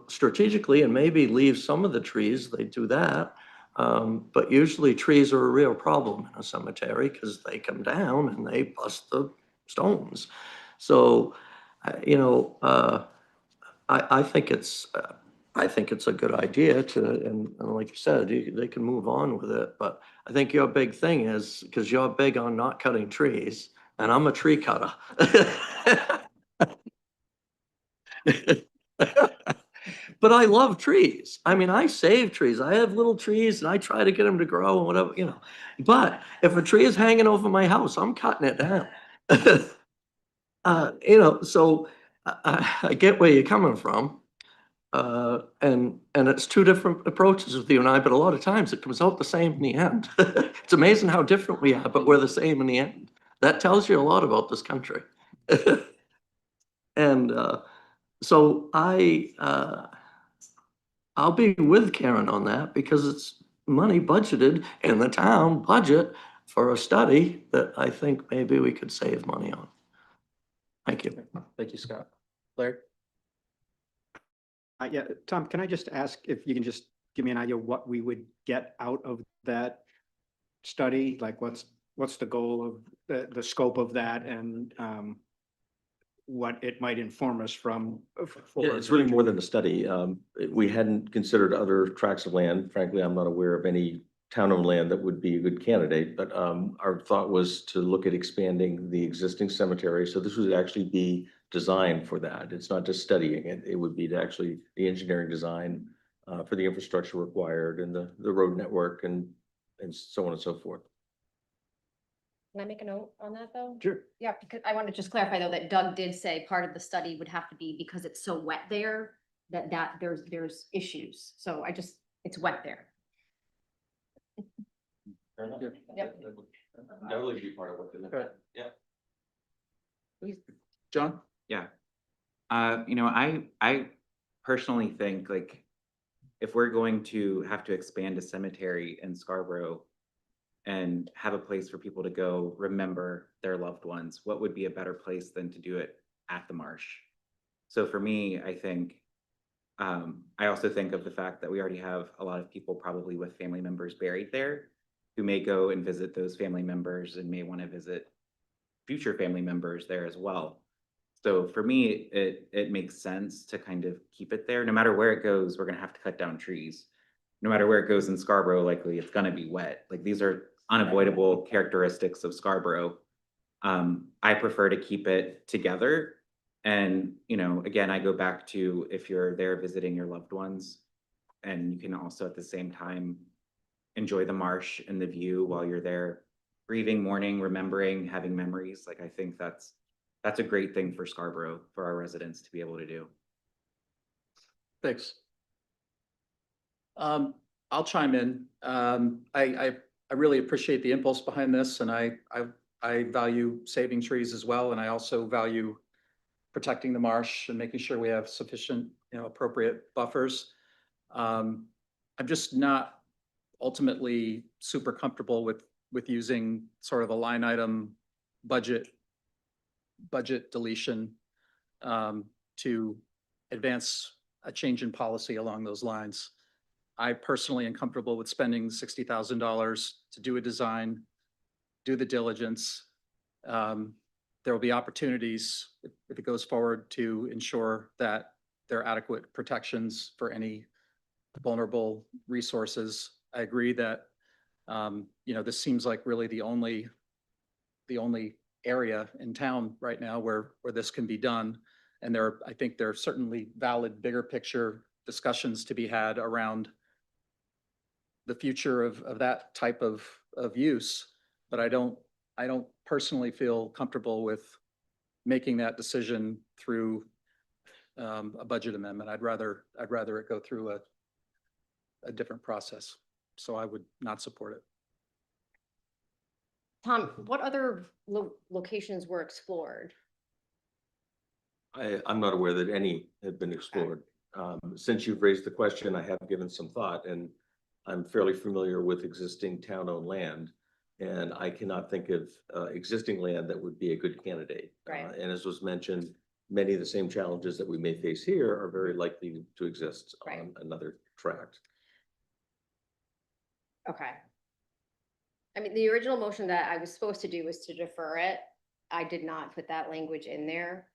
strategically and maybe leave some of the trees, they do that. But usually trees are a real problem in a cemetery because they come down and they bust the stones. So, I think it's a good idea and like you said, they can move on with it. But I think your big thing is, because you're big on not cutting trees, and I'm a tree cutter. But I love trees. I mean, I save trees. I have little trees and I try to get them to grow and whatever. But if a tree is hanging over my house, I'm cutting it down. So I get where you're coming from. And it's two different approaches with you and I, but a lot of times it comes out the same in the end. It's amazing how different we are, but we're the same in the end. That tells you a lot about this country. And so I'll be with Karen on that because it's money budgeted in the town budget for a study that I think maybe we could save money on. Thank you. Thank you, Scott. Larry? Yeah, Tom, can I just ask if you can just give me an idea of what we would get out of that study? Like what's the goal of the scope of that and what it might inform us from? Yeah, it's really more than a study. We hadn't considered other tracts of land. Frankly, I'm not aware of any town-owned land that would be a good candidate, but our thought was to look at expanding the existing cemetery. So this would actually be designed for that. It's not just studying it. It would be to actually the engineering design for the infrastructure required and the road network and so on and so forth. Can I make a note on that though? Sure. Yeah, because I want to just clarify though that Doug did say part of the study would have to be because it's so wet there that there's issues. So it's wet there. Yep. That would be part of what the, yeah. John? Yeah. I personally think like if we're going to have to expand a cemetery in Scarborough, and have a place for people to go remember their loved ones. What would be a better place than to do it at the marsh? So for me, I think, I also think of the fact that we already have a lot of people probably with family members buried there who may go and visit those family members and may want to visit future family members there as well. So for me, it makes sense to kind of keep it there. No matter where it goes, we're gonna have to cut down trees. No matter where it goes in Scarborough, likely it's gonna be wet. Like, these are unavoidable characteristics of Scarborough. I prefer to keep it together. And, you know, again, I go back to, if you're there visiting your loved ones, and you can also at the same time enjoy the marsh and the view while you're there, grieving, mourning, remembering, having memories. Like, I think that's a great thing for Scarborough, for our residents to be able to do. Thanks. I'll chime in. I really appreciate the impulse behind this, and I value saving trees as well, and I also value protecting the marsh and making sure we have sufficient, appropriate buffers. I'm just not ultimately super comfortable with using sort of a line item budget deletion to advance a change in policy along those lines. I personally am comfortable with spending $60,000 to do a design, do the diligence. There will be opportunities if it goes forward to ensure that there are adequate protections for any vulnerable resources. I agree that, this seems like really the only area in town right now where this can be done. And I think there are certainly valid, bigger picture discussions to be had around the future of that type of use. But I don't personally feel comfortable with making that decision through a budget amendment. I'd rather it go through a different process. So I would not support it. Tom, what other locations were explored? I'm not aware that any have been explored. Since you've raised the question, I have given some thought, and I'm fairly familiar with existing town-owned land, and I cannot think of existing land that would be a good candidate. Right. And as was mentioned, many of the same challenges that we may face here are very likely to exist on another tract. Okay. I mean, the original motion that I was supposed to do was to defer it. I did not put that language in there.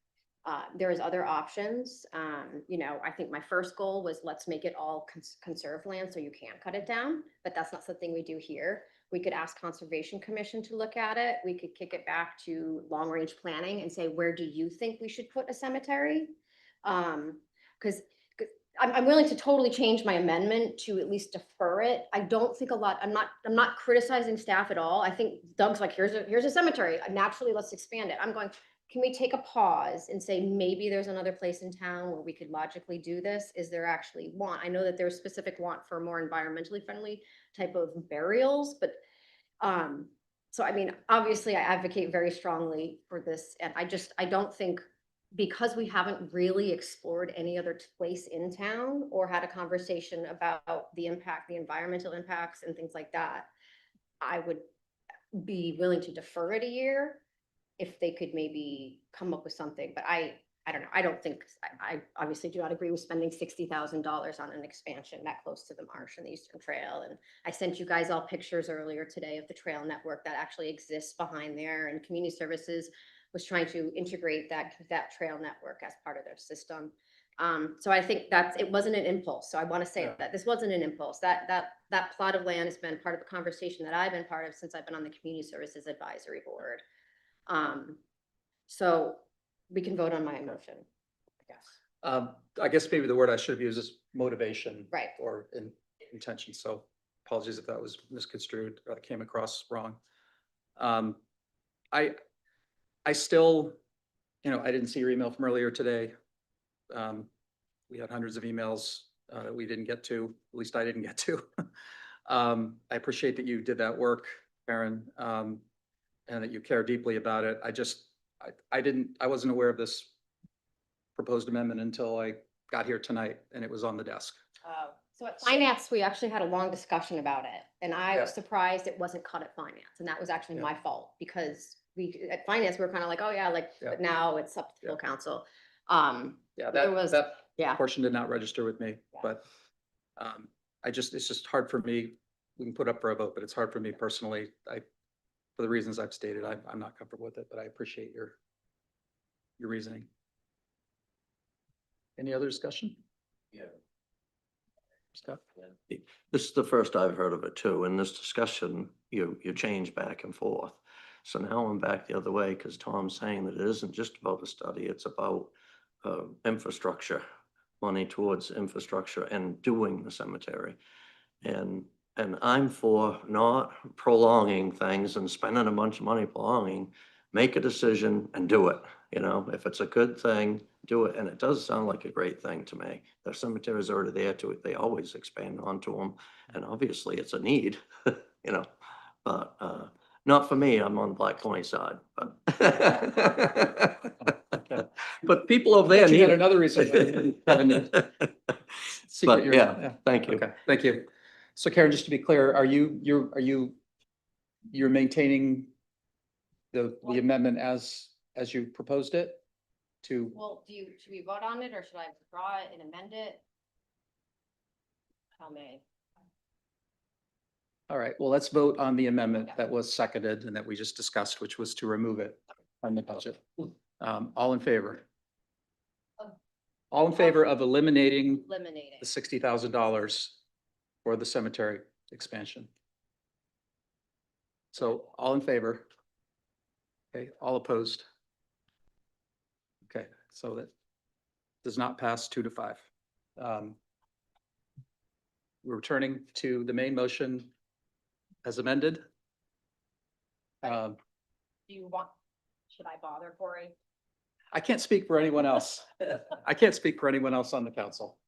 There is other options. I think my first goal was let's make it all conserved land so you can't cut it down, but that's not something we do here. We could ask Conservation Commission to look at it. We could kick it back to long range planning and say, where do you think we should put a cemetery? Because I'm willing to totally change my amendment to at least defer it. I don't think I'm not criticizing staff at all. I think Doug's like, here's a cemetery. Naturally, let's expand it. I'm going, can we take a pause and say, maybe there's another place in town where we could logically do this? Is there actually want? I know that there's specific want for more environmentally friendly type of burials, but so I mean, obviously I advocate very strongly for this. And I don't think, because we haven't really explored any other place in town or had a conversation about the impact, the environmental impacts and things like that, I would be willing to defer it a year if they could maybe come up with something. But I don't know. I obviously do not agree with spending $60,000 on an expansion that close to the marsh and the Eastern Trail. And I sent you guys all pictures earlier today of the trail network that actually exists behind there, and Community Services was trying to integrate that trail network as part of their system. So I think it wasn't an impulse. So I want to say that this wasn't an impulse. That plot of land has been part of a conversation that I've been part of since I've been on the Community Services Advisory Board. So we can vote on my motion, I guess. I guess maybe the word I should have used is motivation. Right. Or intention. So apologies if that was misconstrued or came across wrong. I still, I didn't see your email from earlier today. We had hundreds of emails that we didn't get to, at least I didn't get to. I appreciate that you did that work, Aaron, and that you care deeply about it. I wasn't aware of this proposed amendment until I got here tonight and it was on the desk. Oh. So at finance, we actually had a long discussion about it, and I was Yeah. surprised it wasn't cut at finance, and that was actually Yeah. my fault, because at finance, we were kind of like, oh yeah, like, Yeah. but now it's up to the full Yeah. council. Yeah, There that, was- that yeah. portion did not register with me, Yeah. but it's just hard for me. We can put up for a vote, but it's hard for me personally. For the reasons I've stated, I'm not comfortable with it, but I appreciate your reasoning. Any other discussion? Yeah. Scott? This is the first I've heard of it too. In this discussion, you change back and forth. So now I'm back the other way because Tom's saying that it isn't just about the study, it's about infrastructure, money towards infrastructure and doing the cemetery. And I'm for not prolonging things and spending a bunch of money prolonging. Make a decision and do it. You know, if it's a good thing, do it. And it does sound like a great thing to me. The cemeteries are already there to it. They always expand onto them. And obviously it's a need, you know, but not for me. I'm on the Black County side, but but people over there You need had it. another reason. But yeah, thank you. Okay, thank you. So Karen, just to be clear, are you're maintaining the amendment as you proposed it to? Well, should we vote on it, or should I withdraw it and amend it? Tell me. All right, well, let's vote on the amendment that was seconded and that we just discussed, which was to remove it from the budget. All in favor? All in favor of eliminating Eliminating. the $60,000 for the cemetery expansion? So all in favor? Okay, all opposed? Okay, so that does not pass 2-5. We're returning to the main motion as amended. Do you want, should I bother, Corey? I can't speak for anyone else. I can't speak for anyone else on the council.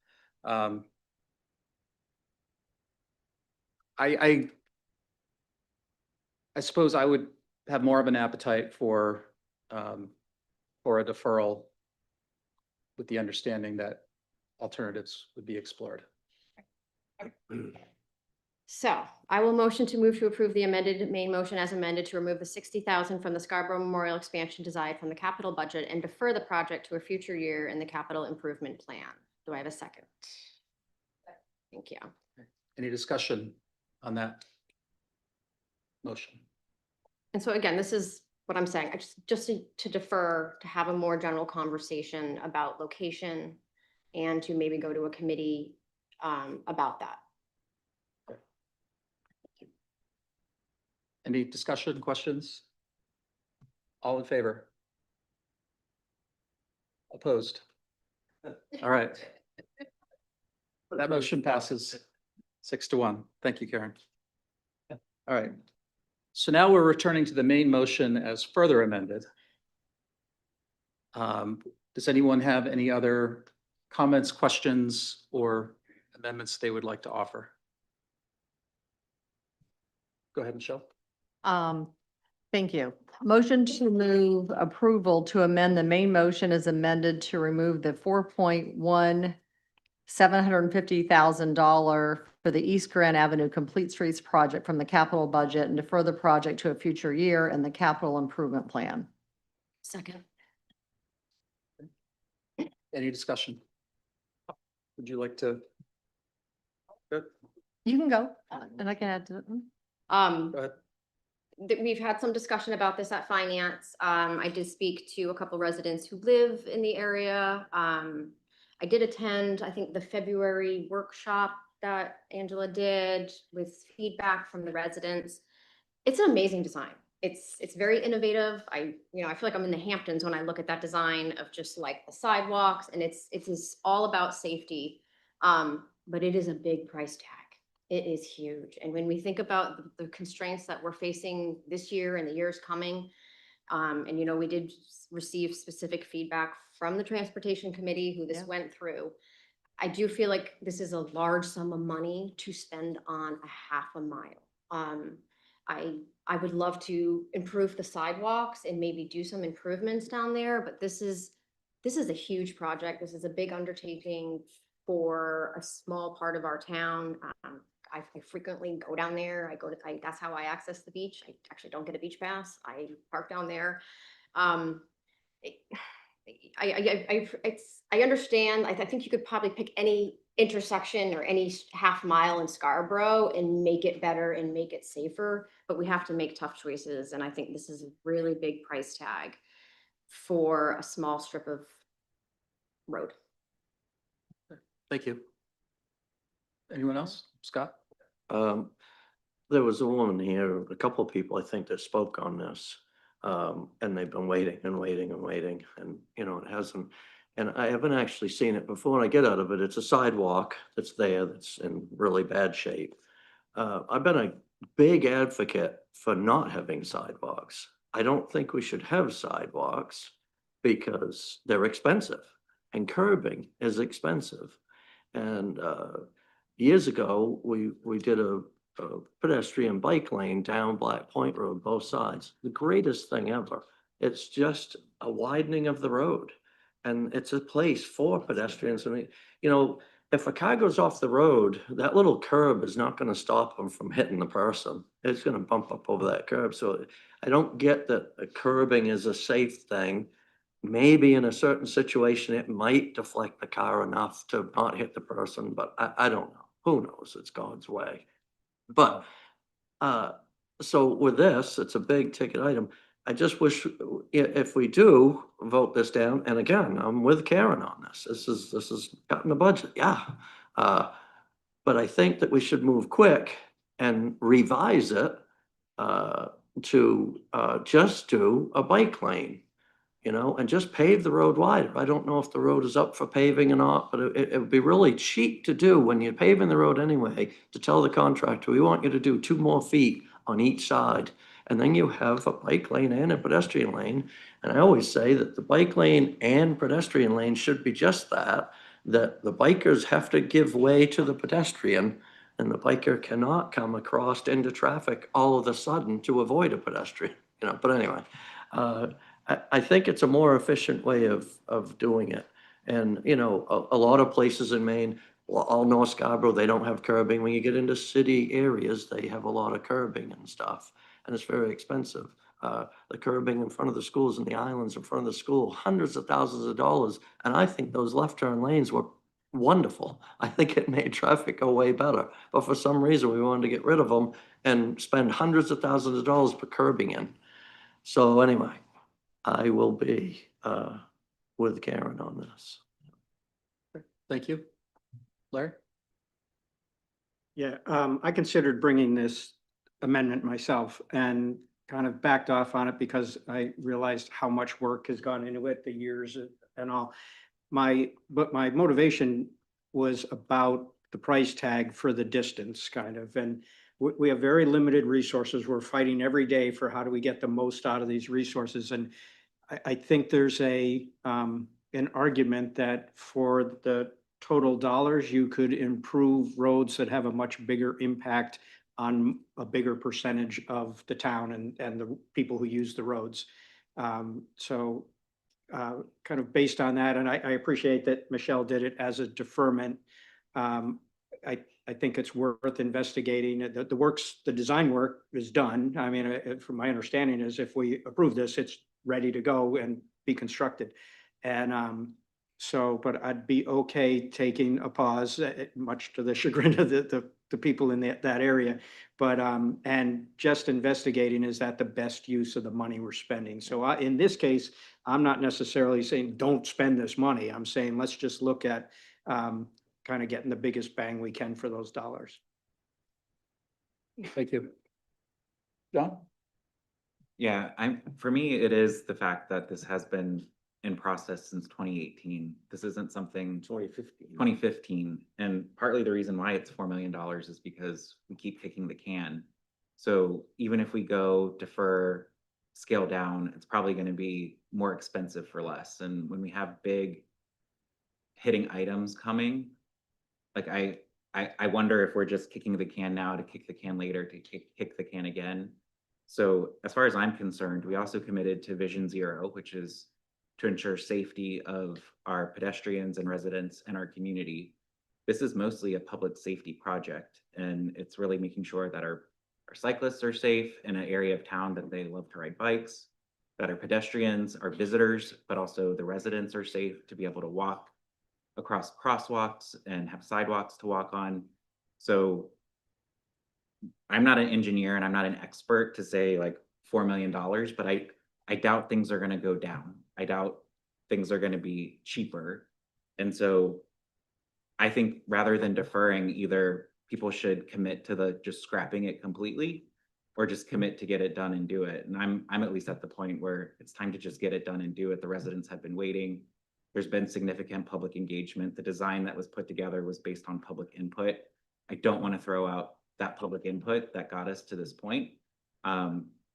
I suppose I would have more of an appetite for a deferral with the understanding that alternatives would be explored. So I will motion to move to approve the amended main motion as amended to remove the 60,000 from the Scarborough Memorial Expansion design from the capital budget and defer the project to a future year in the capital improvement plan. Do I have a second? Thank you. Any discussion on that motion? And so again, this is what I'm saying, just to defer, to have a more general conversation about location and to maybe go to a committee about that. Any discussion, questions? All in favor? Opposed? All right. That motion passes 6-1. Thank you, Karen. All right. So now we're returning to the main motion as further amended. Does anyone have any other comments, questions, or amendments they would like to offer? Go ahead, Michelle. Thank you. Motion to move approval to amend the main motion as amended to remove the $750,000 for the East Grand Avenue Complete Streets project from the capital budget and defer the project to a future year in the capital improvement plan. Second. Any discussion? Would you like to? Good. You can go, and I can add to it. Go ahead. We've had some discussion about this at finance. I did speak to a couple residents who live in the area. I did attend, I think, the February workshop that Angela did with feedback from the residents. It's an amazing design. It's very innovative. I feel like I'm in the Hamptons when I look at that design of just like the sidewalks, and it's all about safety. But it is a big price tag. It is huge. And when we think about the constraints that we're facing this year and the years coming, and we did receive specific feedback from the Transportation Committee who this went through. I do feel like this is a large sum of money to spend on a half a mile. I would love to improve the sidewalks and maybe do some improvements down there, but this is a huge project. This is a big undertaking. for a small part of our town. I frequently go down there. That's how I access the beach. I actually don't get a beach pass. I park down there. it- I understand. I think you could probably pick any intersection or any half mile in Scarborough and make it better and make it safer, but we have to make tough choices. And I think this is a really big price tag for a small strip of road. Thank you. Anyone else? Scott? There was a woman here, a couple of people, I think, that spoke on this. And they've been waiting and waiting and waiting, and, you know, it hasn't. And I haven't actually seen it before. And I get out of it, it's a sidewalk that's there, that's in really bad shape. I've been a big advocate for not having sidewalks. I don't think we should have sidewalks because they're expensive and curbing is expensive. And years ago, we did a pedestrian bike lane down Black Point Road, both sides. The greatest thing ever. It's just a widening of the road. And it's a place for pedestrians. I mean, you know, if a car goes off the road, that little curb is not going to stop them from hitting the person. It's going to bump up over that curb. So I don't get that curbing is a safe thing. Maybe in a certain situation, it might deflect the car enough to not hit the person, but I don't know. Who knows? It's God's way. But, so with this, it's a big ticket item. I just wish if we do vote this down, and again, I'm with Karen on this. This is cutting the budget, yeah. But I think that we should move quick and revise it to just do a bike lane, you know, and just pave the road wider. I don't know if the road is up for paving or not, but it would be really cheap to do when you're paving the road anyway, to tell the contractor, we want you to do 2 more feet on each side. And then you have a bike lane and a pedestrian lane. And I always say that the bike lane and pedestrian lane should be just that the bikers have to give way to the pedestrian, and the biker cannot come across into traffic all of a sudden to avoid a pedestrian, you know, but anyway. I think it's a more efficient way of doing it. And, you know, a lot of places in Maine, well, all North Scarborough, they don't have curbing. When you get into city areas, they have a lot of curbing and stuff, and it's very expensive. The curbing in front of the schools and the islands in front of the school, hundreds of thousands of dollars. And I think those left turn lanes were wonderful. I think it made traffic go way better. But for some reason, we wanted to get rid of them and spend hundreds of thousands of dollars for curbing in. So anyway, I will be with Karen on this. Thank you. Larry? Yeah, I considered bringing this amendment myself and kind of backed off on it because I realized how much work has gone into it, the years and all. But my motivation was about the price tag for the distance kind of, and we have very limited resources. We're fighting every day for how do we get the most out of these resources. And I think there's an argument that for the total dollars, you could improve roads that have a much bigger impact on a bigger percentage of the town and the people who use the roads. So kind of based on that, and I appreciate that Michelle did it as a deferment. I think it's worth investigating. The design work is done. I mean, from my understanding is if we approve this, it's ready to go and be constructed. And so, but I'd be okay taking a pause, much to the chagrin of the people in that area. But, and just investigating, is that the best use of the money we're spending? So in this case, I'm not necessarily saying don't spend this money. I'm saying let's just look at kind of getting the biggest bang we can for those dollars. Thank you. John? Yeah, for me, it is the fact that this has been in process since 2018. This isn't something 2015. And partly the reason why it's $4 million is because we keep kicking the can. So even if we go defer, scale down, it's probably going to be more expensive for less. And when we have big hitting items coming, like I wonder if we're just kicking the can now to kick the can later to kick the can again. So as far as I'm concerned, we also committed to Vision Zero, which is to ensure safety of our pedestrians and residents and our community. this is mostly a public safety project, and it's really making sure that our cyclists are safe in an area of town that they love to ride bikes, that our pedestrians, our visitors, but also the residents are safe to be able to walk across crosswalks and have sidewalks to walk on. So I'm not an engineer and I'm not an expert to say like $4 million, but I doubt things are going to go down. I doubt things are going to be cheaper. And so I think rather than deferring, either people should commit to the just scrapping it completely or just commit to get it done and do it. And I'm at least at the point where it's time to just get it done and do it. The residents have been waiting. There's been significant public engagement. The design that was put together was based on public input. I don't want to throw out that public input that got us to this point.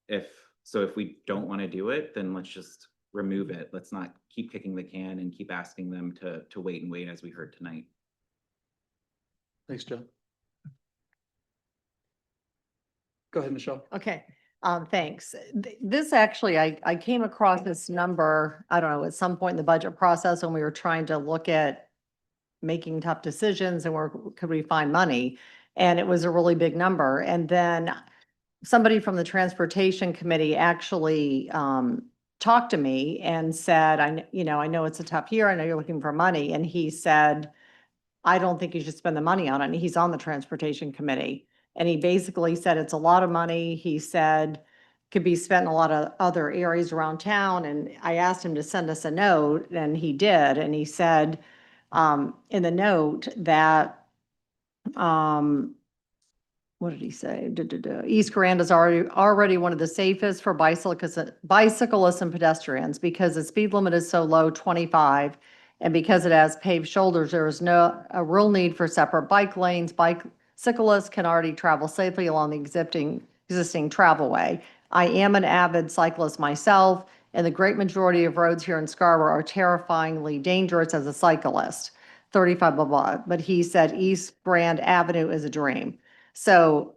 If we don't want to do it, then let's just remove it. Let's not keep kicking the can and keep asking them to wait and wait, as we heard tonight. Thanks, Joe. Go ahead, Michelle. Okay, thanks. This actually, I came across this number, I don't know, at some point in the budget process when we were trying to look at making tough decisions and where could we find money? And it was a really big number. And then somebody from the transportation committee actually talked to me and said, I know it's a tough year. I know you're looking for money. And he said, I don't think you should spend the money on it. And he's on the transportation committee. And he basically said it's a lot of money. He said could be spent in a lot of other areas around town. And I asked him to send us a note, and he did. And he said in the note that what did he say? East Grand is already one of the safest for bicyclists and pedestrians because the speed limit is so low, 25. And because it has paved shoulders, there is a real need for separate bike lanes. Bicyclists can already travel safely along the existing travelway. I am an avid cyclist myself, and the great majority of roads here in Scarborough are terrifyingly dangerous as a cyclist. 35 blah blah. But he said East Grand Avenue is a dream. So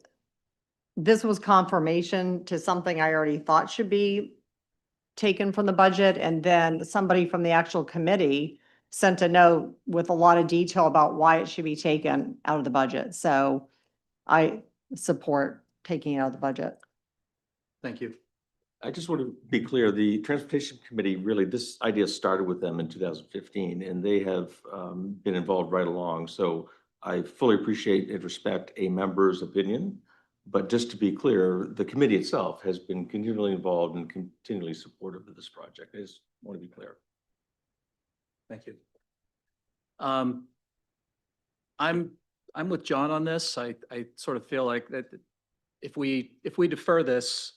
this was confirmation to something I already thought should be taken from the budget. And then somebody from the actual committee sent a note with a lot of detail about why it should be taken out of the budget. So I support taking it out of the budget. Thank you. I just want to be clear, the Transportation Committee, really, this idea started with them in 2015, and they have been involved right along. So I fully appreciate and respect a member's opinion, but just to be clear, the committee itself has been continually involved and continually supportive of this project. I just want to be clear. Thank you. I'm with John on this. I sort of feel like that if we defer this,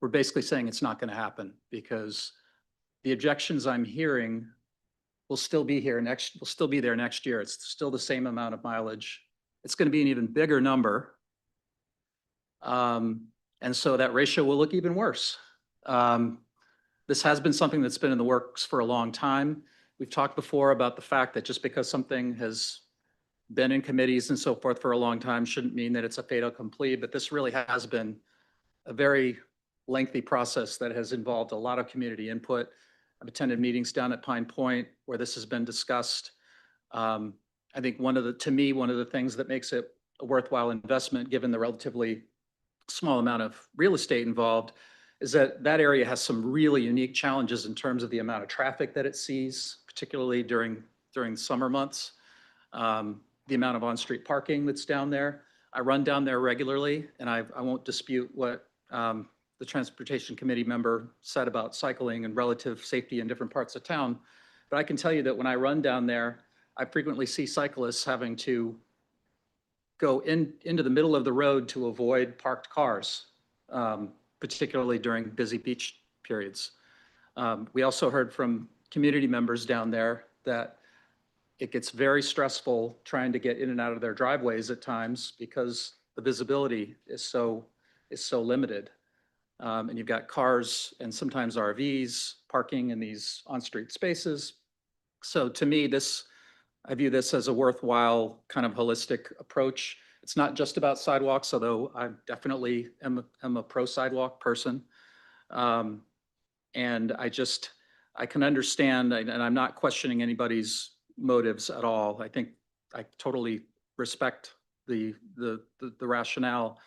we're basically saying it's not going to happen because the objections I'm hearing will still be there next year. It's still the same amount of mileage. It's going to be an even bigger number. And so that ratio will look even worse. This has been something that's been in the works for a long time. We've talked before about the fact that just because something has been in committees and so forth for a long time shouldn't mean that it's a fait accompli, but this really has been a very lengthy process that has involved a lot of community input. I've attended meetings down at Pine Point where this has been discussed. I think to me, one of the things that makes it a worthwhile investment, given the relatively small amount of real estate involved, is that area has some really unique challenges in terms of the amount of traffic that it sees, particularly during the summer months, the amount of on-street parking that's down there. I run down there regularly, and I won't dispute what the Transportation Committee member said about cycling and relative safety in different parts of town. But I can tell you that when I run down there, I frequently see cyclists having to go into the middle of the road to avoid parked cars, particularly during busy beach periods. We also heard from community members down there that it gets very stressful trying to get in and out of their driveways at times because the visibility is so limited. And you've got cars and sometimes RVs parking in these on-street spaces. So to me, I view this as a worthwhile kind of holistic approach. It's not just about sidewalks, although I definitely am a pro-sidewalk person. And I can understand, and I'm not questioning anybody's motives at all. I think I totally respect the rationale,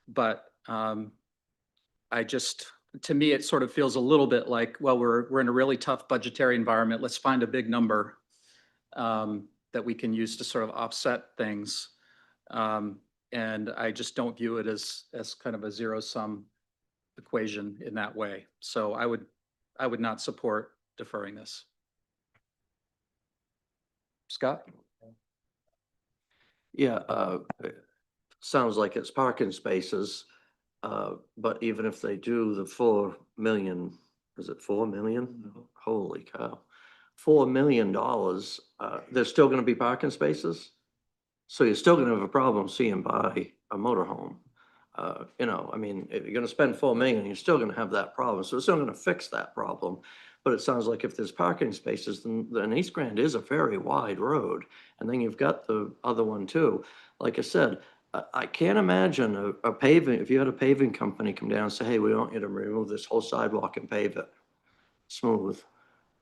but I just, to me, it sort of feels a little bit like, well, we're in a really tough budgetary environment. Let's find a big number that we can use to sort of offset things. And I just don't view it as kind of a zero sum equation in that way. So I would not support deferring this. Scott? Yeah, sounds like it's parking spaces, but even if they do the 4 million, is it 4 million? Holy cow. $4 million, there's still gonna be parking spaces? So you're still gonna have a problem seeing by a motorhome. You know, I mean, if you're gonna spend 4 million, you're still gonna have that problem, so it's not gonna fix that problem. But it sounds like if there's parking spaces, then East Grand is a very wide road, and then you've got the other one too. Like I said, I can't imagine a paving, if you had a paving company come down and say, hey, we want you to remove this whole sidewalk and pave it smooth,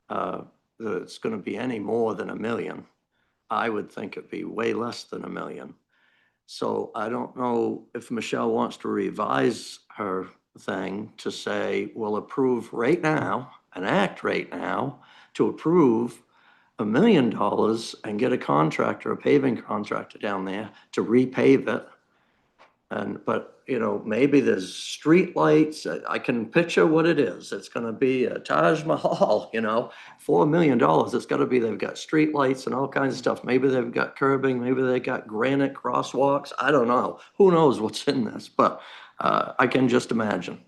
that it's gonna be any more than $1 million. I would think it'd be way less than $1 million. So I don't know if Michelle wants to revise her thing to say, we'll approve right now, and act right now to approve $1 million and get a contractor, a paving contractor down there to repave it. But, you know, maybe there's street lights. I can picture what it is. It's gonna be a Taj Mahal, you know, $4 million. It's gotta be, they've got street lights and all kinds of stuff. Maybe they've got curbing, maybe they got granite crosswalks. I don't know. Who knows what's in this, but I can just imagine.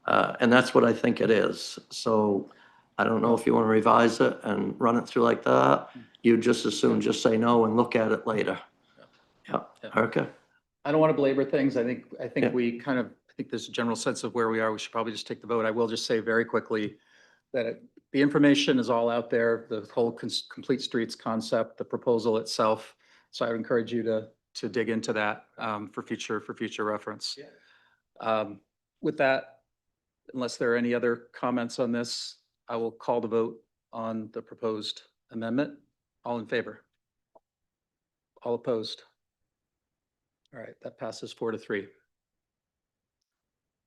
And that's what I think it is. So I don't know if you wanna revise it and run it through like that. You just as soon just say no and look at it later. Yeah, okay. I don't want to belabor things. I think Yeah. we kind of, I think there's a general sense of where we are. We should probably just take the vote. I will just say very quickly that the information is all out there, the whole complete streets concept, the proposal itself. So I would encourage you to dig into that for future reference. With that, unless there are any other comments on this, I will call the vote on the proposed amendment. All in favor? All opposed? All right, that passes 4-3.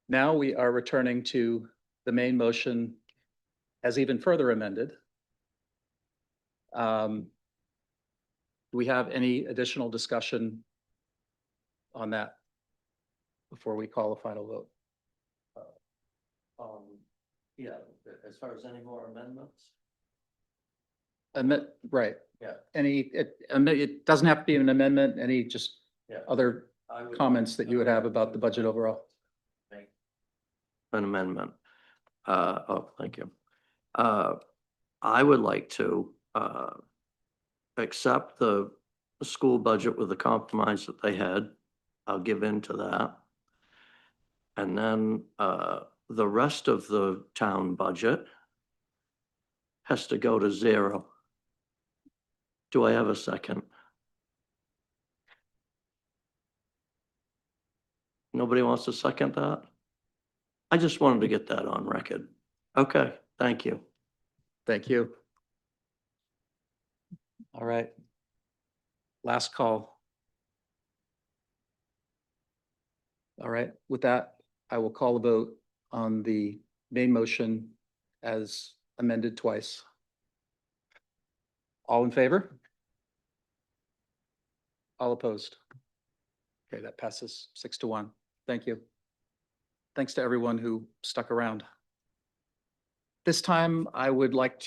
Now we are returning to the main motion as even further amended. Do we have any additional discussion on that before we call a final vote? Yeah, as far as any more amendments? Right. Yeah. It doesn't have to be an amendment, any just Yeah. other I would- comments that you would have about the budget overall? An amendment. Oh, thank you. I would like to accept the school budget with the compromise that they had. I'll give in to that. And then the rest of the town budget has to go to 0. Do I have a second? Nobody wants to second that? I just wanted to get that on record. Okay, thank you. Thank you. All right. Last call. All right, with that, I will call the vote on the main motion as amended twice. All in favor? All opposed? Okay, that passes 6-1. Thank you. Thanks to everyone who stuck around. This time, I would like us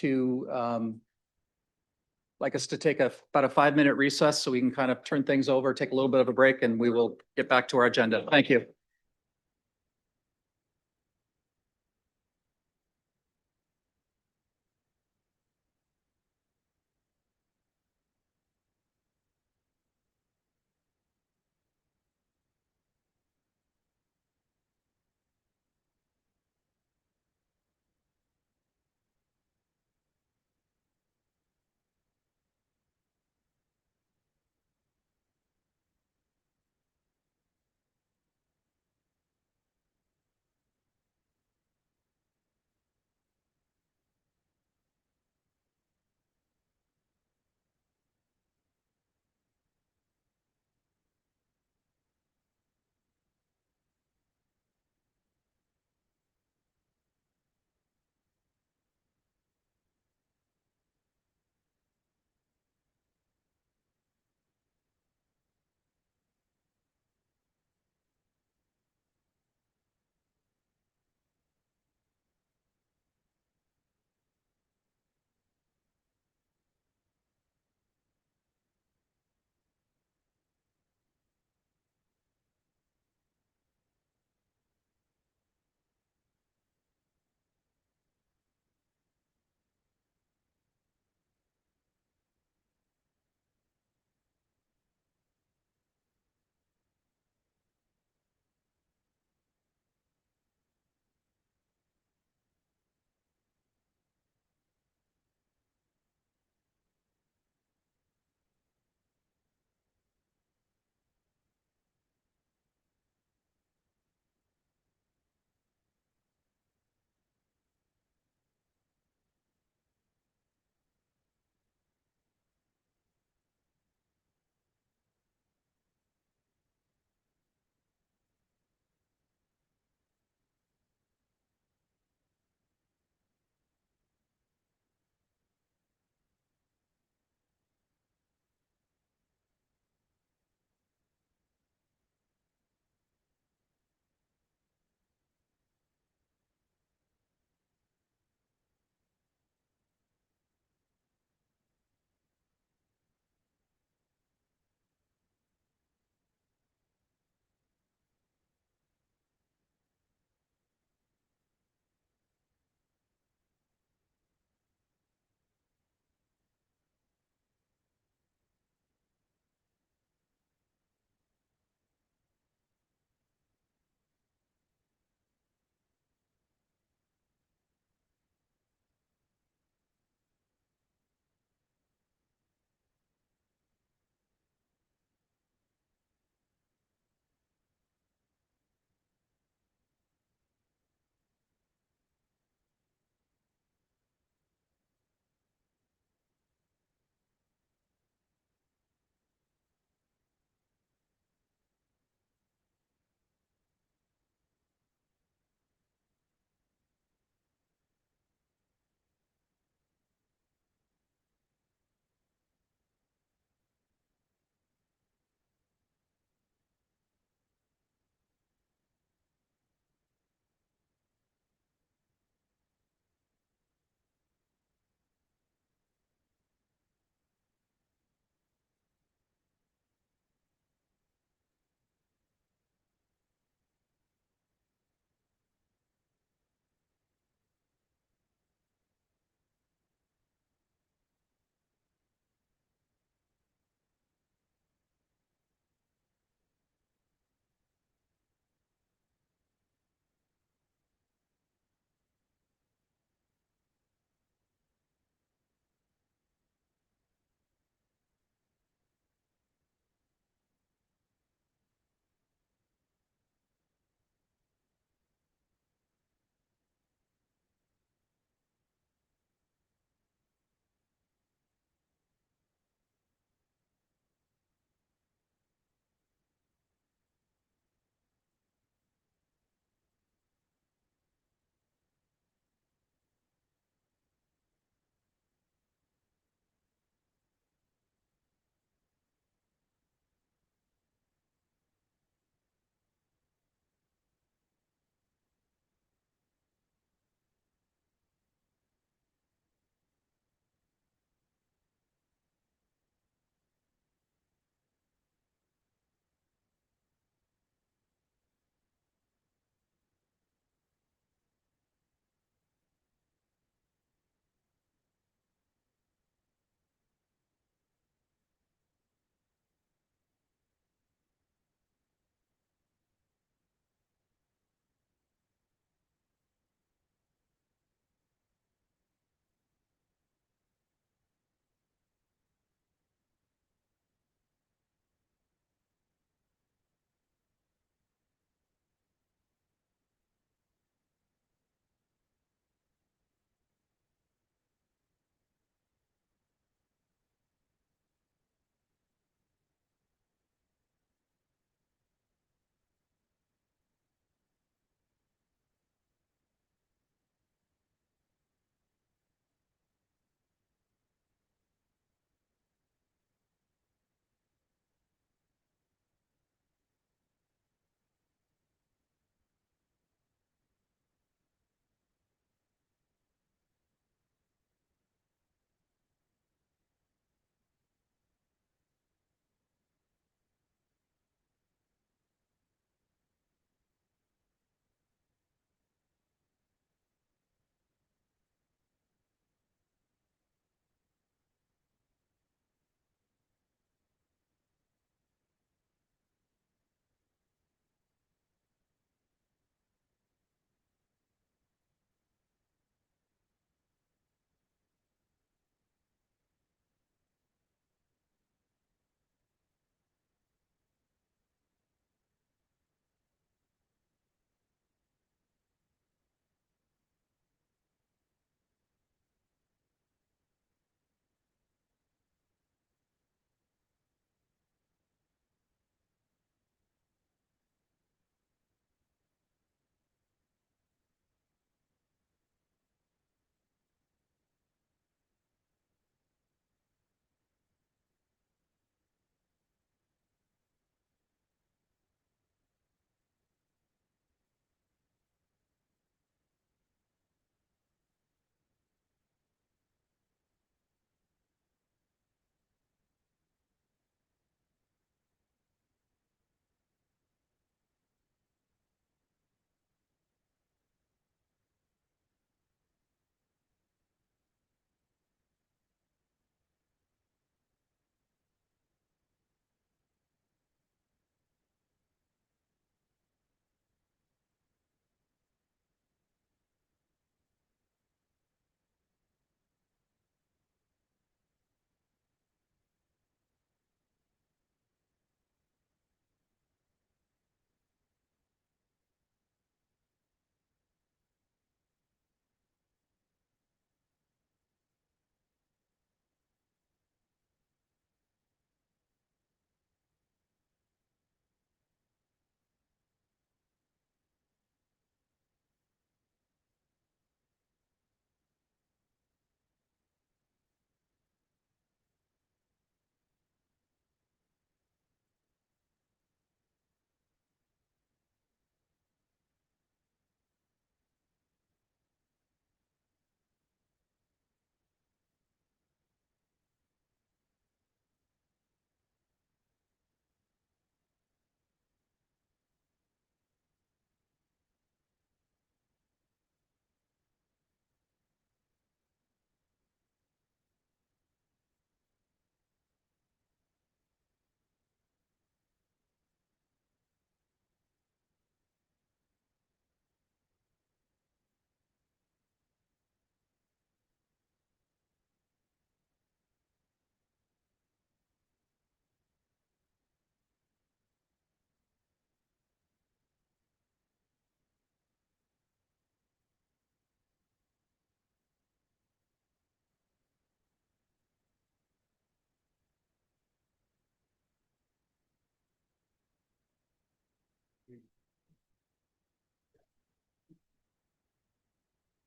to take about a 5-minute recess so we can kind of turn things over, take a little bit of a break, and we will get back to our agenda. Thank you.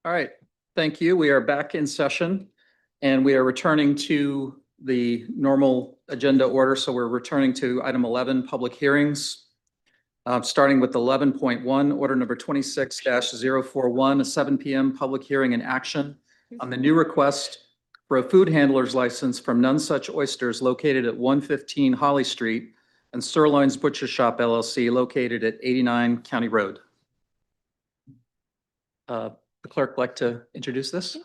All right, thank you. We are back in session and we are returning to the normal agenda order. So we're returning to item 11, public hearings. Starting with 11.1, order number 26-041, a 7 p.m. public hearing and action on the new request for a food handler's license from None Such Oysters located at 115 Holly Street and Sirloin's Butcher Shop LLC located at 89 County Road. The clerk like to introduce this?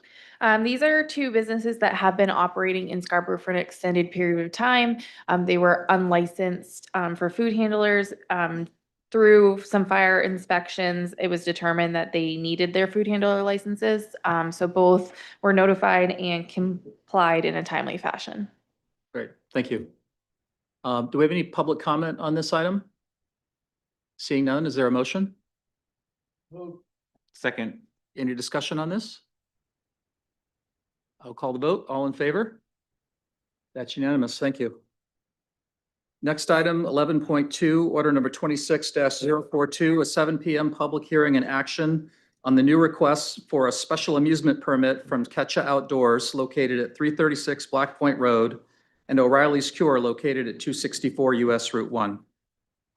These are two businesses that have been operating in Scarborough for an extended period of time. They were unlicensed for food handlers. Through some fire inspections, it was determined that they needed their food handler licenses. So both were notified and complied in a timely fashion. Great, thank you. Do we have any public comment on this item? Seeing none, is there a motion? Second. Any discussion on this? I'll call the vote. All in favor? That's unanimous. Thank you. Next item, 11.2, order number 26-042, a 7 p.m. public hearing and action on the new request for a special amusement permit from Ketcha Outdoors located at 336 Black Point Road and O'Reilly's Cure located at 264 US Route 1.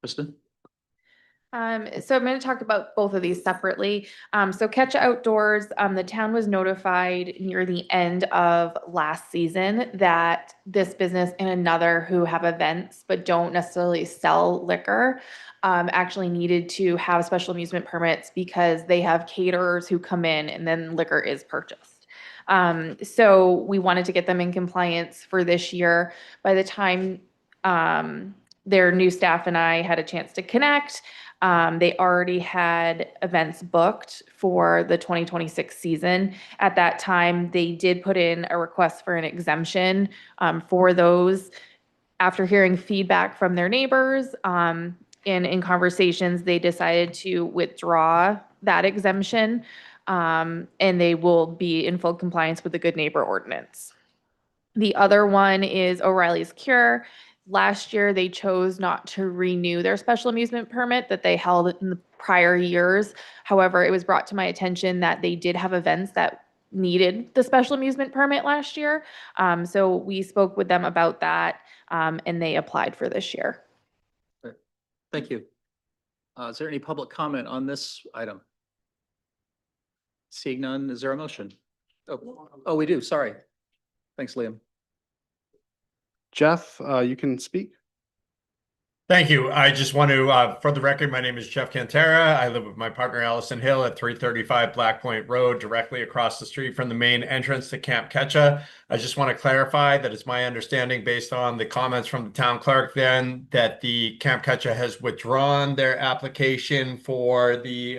Kristen? So I'm going to talk about both of these separately. So Ketcha Outdoors, the town was notified near the end of last season that this business and another who have events but don't necessarily sell liquor actually needed to have special amusement permits because they have caterers who come in and then liquor is purchased. So we wanted to get them in compliance for this year. By the time their new staff and I had a chance to connect, they already had events booked for the 2026 season. At that time, they did put in a request for an exemption for those. After hearing feedback from their neighbors and in conversations, they decided to withdraw that exemption and they will be in full compliance with the Good Neighbor Ordinance. The other one is O'Reilly's Cure. Last year, they chose not to renew their special amusement permit that they held in the prior years. However, it was brought to my attention that they did have events that needed the special amusement permit last year. So we spoke with them about that and they applied for this year. Thank you. Is there any public comment on this item? Seeing none, is there a motion? Oh, we do. Sorry. Thanks, Liam. Jeff, you can speak. Thank you. I just want to, for the record, my name is Jeff Cantera. I live with my partner Allison Hill at 335 Black Point Road, directly across the street from the main entrance to Camp Ketcha. I just want to clarify that it's my understanding, based on the comments from the town clerk then, that the Camp Ketcha has withdrawn their application for the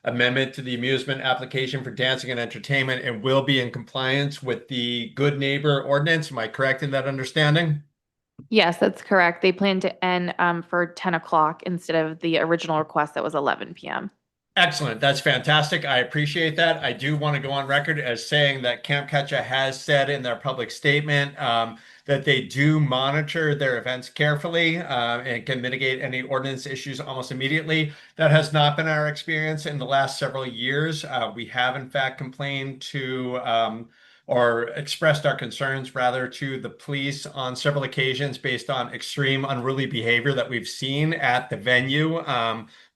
amendment to the amusement application for dancing and entertainment and will be in compliance with the Good Neighbor Ordinance. Am I correct in that understanding? Yes, that's correct. They plan to end for 10 o'clock instead of the original request that was 11 p.m. Excellent. That's fantastic. I appreciate that. I do want to go on record as saying that Camp Ketcha has said in their public statement that they do monitor their events carefully and can mitigate any ordinance issues almost immediately. That has not been our experience in the last several years. We have, in fact, complained to or expressed our concerns rather to the police on several occasions based on extreme unruly behavior that we've seen at the venue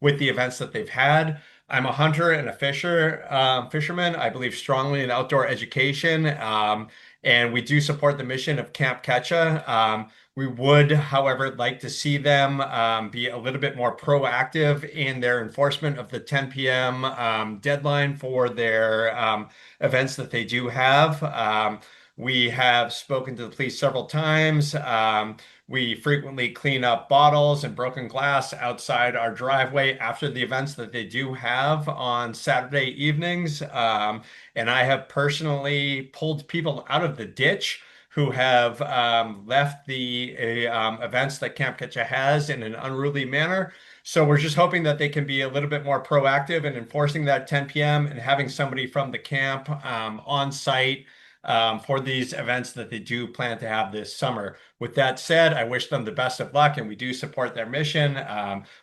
with the events that they've had. I'm a hunter and a fisherman. I believe strongly in outdoor education, and we do support the mission of Camp Ketcha. We would, however, like to see them be a little bit more proactive in their enforcement of the 10 p.m. deadline for their events that they do have. We have spoken to the police several times. We frequently clean up bottles and broken glass outside our driveway after the events that they do have on Saturday evenings. And I have personally pulled people out of the ditch who have left the events that Camp Ketcha has in an unruly manner. So we're just hoping that they can be a little bit more proactive in enforcing that 10 p.m. and having somebody from the camp on site for these events that they do plan to have this summer. With that said, I wish them the best of luck, and we do support their mission.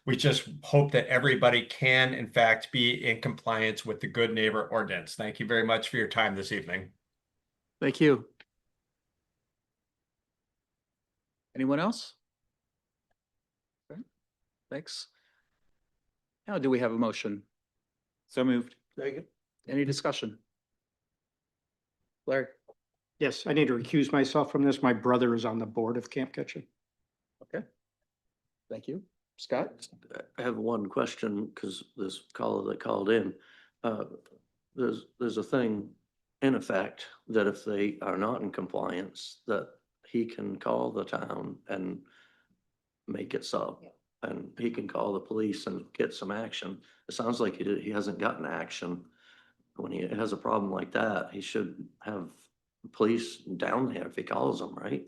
We just hope that everybody can, in fact, be in compliance with the Good Neighbor Ordinance. Thank you very much for your time this evening. Thank you. Anyone else? Okay, thanks. Now, do we have a motion? So moved. Any discussion? Larry? Yes, I need to recuse myself from this. My brother is on the board of Camp Ketchum. Okay. Thank you. Scott? I have one question because this caller that called in, there's a thing in effect that if they are not in compliance, that he can call the town and make it so. And he can call the police and get some action. It sounds like he hasn't gotten action. When he has a problem like that, he should have police down there if he calls them, right?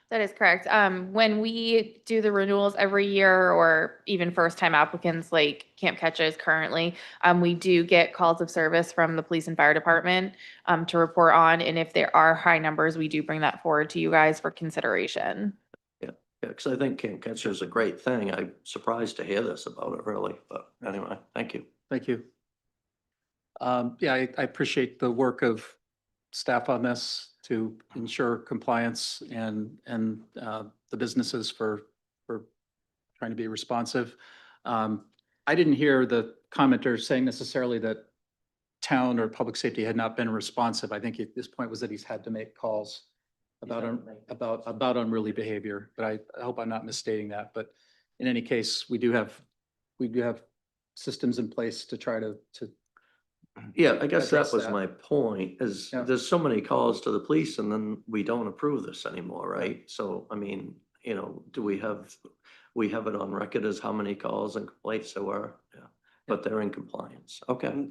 That is correct. When we do the renewals every year, or even first-time applicants like Camp Ketcha is currently, we do get calls of service from the police and fire department to report on. And if there are high numbers, we do bring that forward to you guys for consideration. Yeah, because I think Camp Ketcha is a great thing. I'm surprised to hear this about it, really. But anyway, thank you. Thank you. Yeah, I appreciate the work of staff on this to ensure compliance and the businesses for trying to be responsive. I didn't hear the commenter saying necessarily that town or public safety had not been responsive. I think his point was that he's had to make calls about unruly behavior, but I hope I'm not misstating that. But in any case, we do have systems in place to try to Yeah, I guess that address was that. my point, is Yeah. there's so many calls to the police and then we don't approve this anymore, right? So, I mean, do we have it on record as how many calls and complaints there were? Yeah, but they're in compliance. Okay.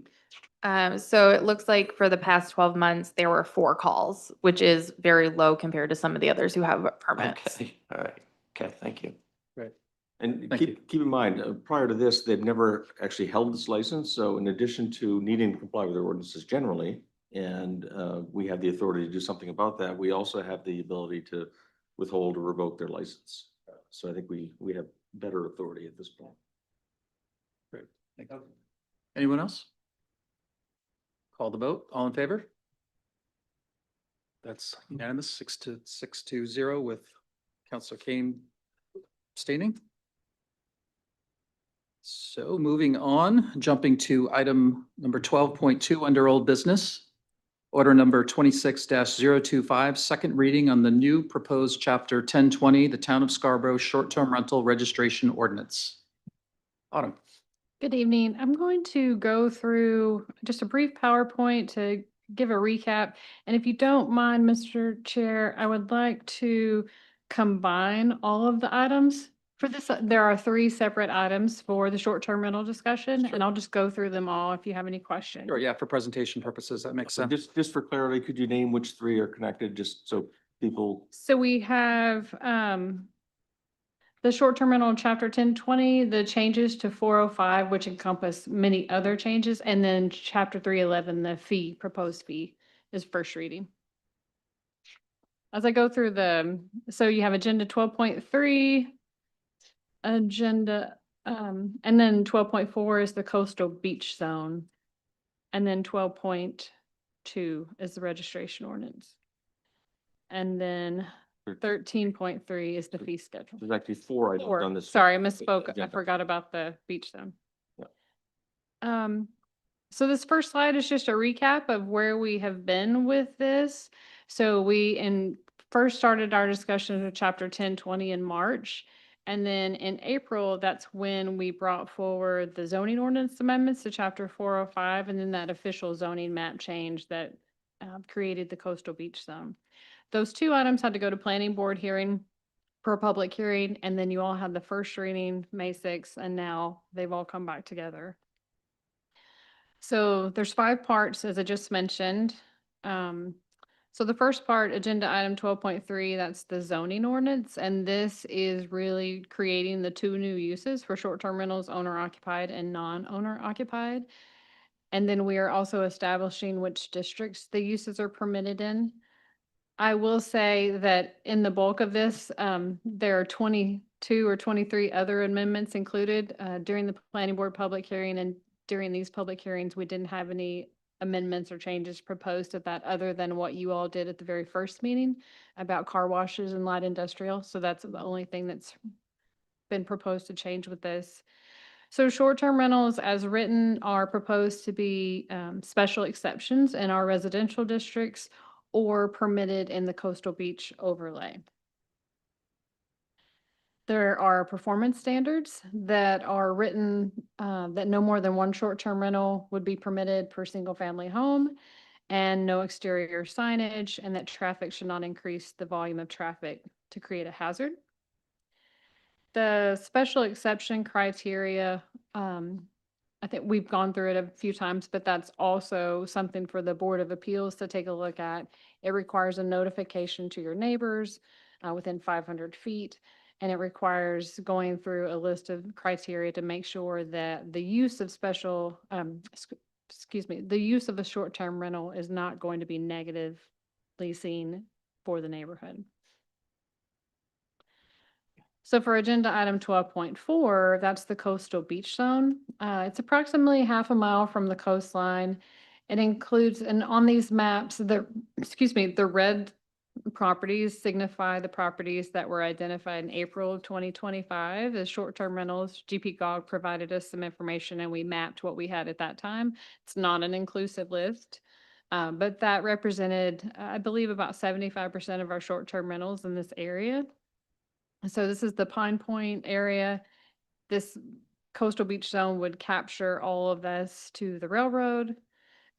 So it looks like for the past 12 months, there were 4 calls, which is very low compared to some of the others who have permits. Okay, all right. Okay, thank you. Right. And Thank you. keep in mind, prior to this, they've never actually held this license. So in addition to needing to comply with their ordinances generally, and we have the authority to do something about that, we also have the ability to withhold or revoke their license. So I think we have better authority at this point. Great. Thank you. Anyone else? Call the vote. All in favor? That's unanimous, 6-0 with Councilor Kane abstaining. So moving on, jumping to item number 12.2 under old business. Order number 26-025, second reading on the new proposed chapter 1020, the Town of Scarborough Short-Term Rental Registration Ordinance. Autumn. Good evening. I'm going to go through just a brief PowerPoint to give a recap. And if you don't mind, Mr. Chair, I would like to combine all of the items. For this, there are 3 separate items for the short-term rental discussion, and I'll just go through them all if you have any questions. Sure, yeah, for presentation purposes, that makes So sense. just for clarity, could you name which 3 are connected, just so people? So we have the short-term rental in chapter 1020, the changes to 405, which encompass many other changes, and then chapter 311, the proposed fee is first reading. As I go through so you have agenda 12.3, agenda, and then 12.4 is the coastal beach zone. And then 12.2 is the registration ordinance. And then 13.3 is the fee schedule. There's actually 4 items on this. Sorry, I misspoke. I agenda. forgot about the beach zone. Yeah. So this first slide is just a recap of where we have been with this. So we first started our discussion of chapter 1020 in March. And then in April, that's when we brought forward the zoning ordinance amendments to chapter 405, and then that official zoning map change that created the coastal beach zone. Those 2 items had to go to planning board hearing for a public hearing, and then you all had the first reading May 6th, and now they've all come back together. So there's 5 parts, as I just mentioned. So the first part, agenda item 12.3, that's the zoning ordinance, and this is really creating the 2 new uses for short-term rentals, owner occupied and non-owner occupied. And then we are also establishing which districts the uses are permitted in. I will say that in the bulk of this, there are 22 or 23 other amendments included during the planning board public hearing, and during these public hearings, we didn't have any amendments or changes proposed at that other than what you all did at the very first meeting about car washes and light industrial. So that's the only thing that's been proposed to change with this. So short-term rentals as written are proposed to be special exceptions in our residential districts or permitted in the coastal beach overlay. There are performance standards that are written that no more than one short-term rental would be permitted per single-family home, and no exterior signage, and that traffic should not increase the volume of traffic to create a hazard. The special exception criteria, I think we've gone through it a few times, but that's also something for the Board of Appeals to take a look at. It requires a notification to your neighbors within 500 feet, and it requires going through a list of criteria to make sure that the use of the use of a short-term rental is not going to be negatively seen for the neighborhood. So for agenda item 12.4, that's the coastal beach zone. It's approximately half a mile from the coastline. It includes, and on these maps, the red properties signify the properties that were identified in April of 2025 as short-term rentals. GPGOG provided us some information and we mapped what we had at that time. It's not an inclusive list, but that represented, I believe, about 75% of our short-term rentals in this area. So this is the Pine Point area. This coastal beach zone would capture all of this to the railroad.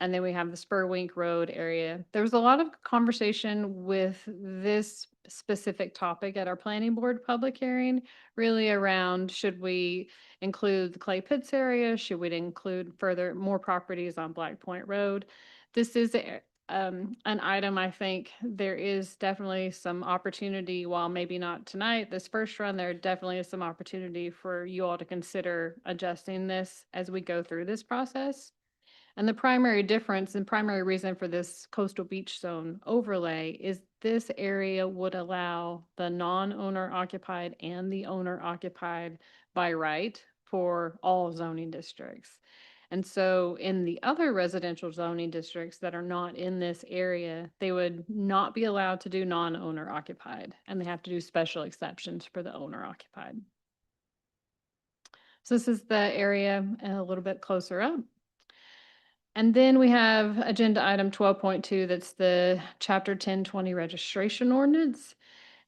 And then we have the Spurwink Road area. There was a lot of conversation with this specific topic at our planning board public hearing, really around, should we include the Clay Pits area? Should we include more properties on Black Point Road? This is an item, I think there is definitely some opportunity, while maybe not tonight, this first run, there definitely is some opportunity for you all to consider adjusting this as we go through this process. And the primary difference and primary reason for this coastal beach zone overlay is this area would allow the non-owner occupied and the owner occupied by right for all zoning districts. And so in the other residential zoning districts that are not in this area, they would not be allowed to do non-owner occupied, and they have to do special exceptions for the owner occupied. So this is the area a little bit closer up. And then we have agenda item 12.2, that's the chapter 1020 registration ordinance.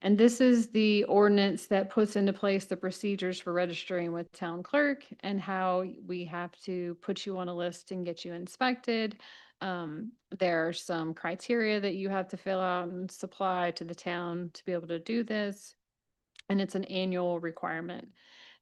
And this is the ordinance that puts into place the procedures for registering with town clerk and how we have to put you on a list and get you inspected. There are some criteria that you have to fill out and supply to the town to be able to do this. And it's an annual requirement.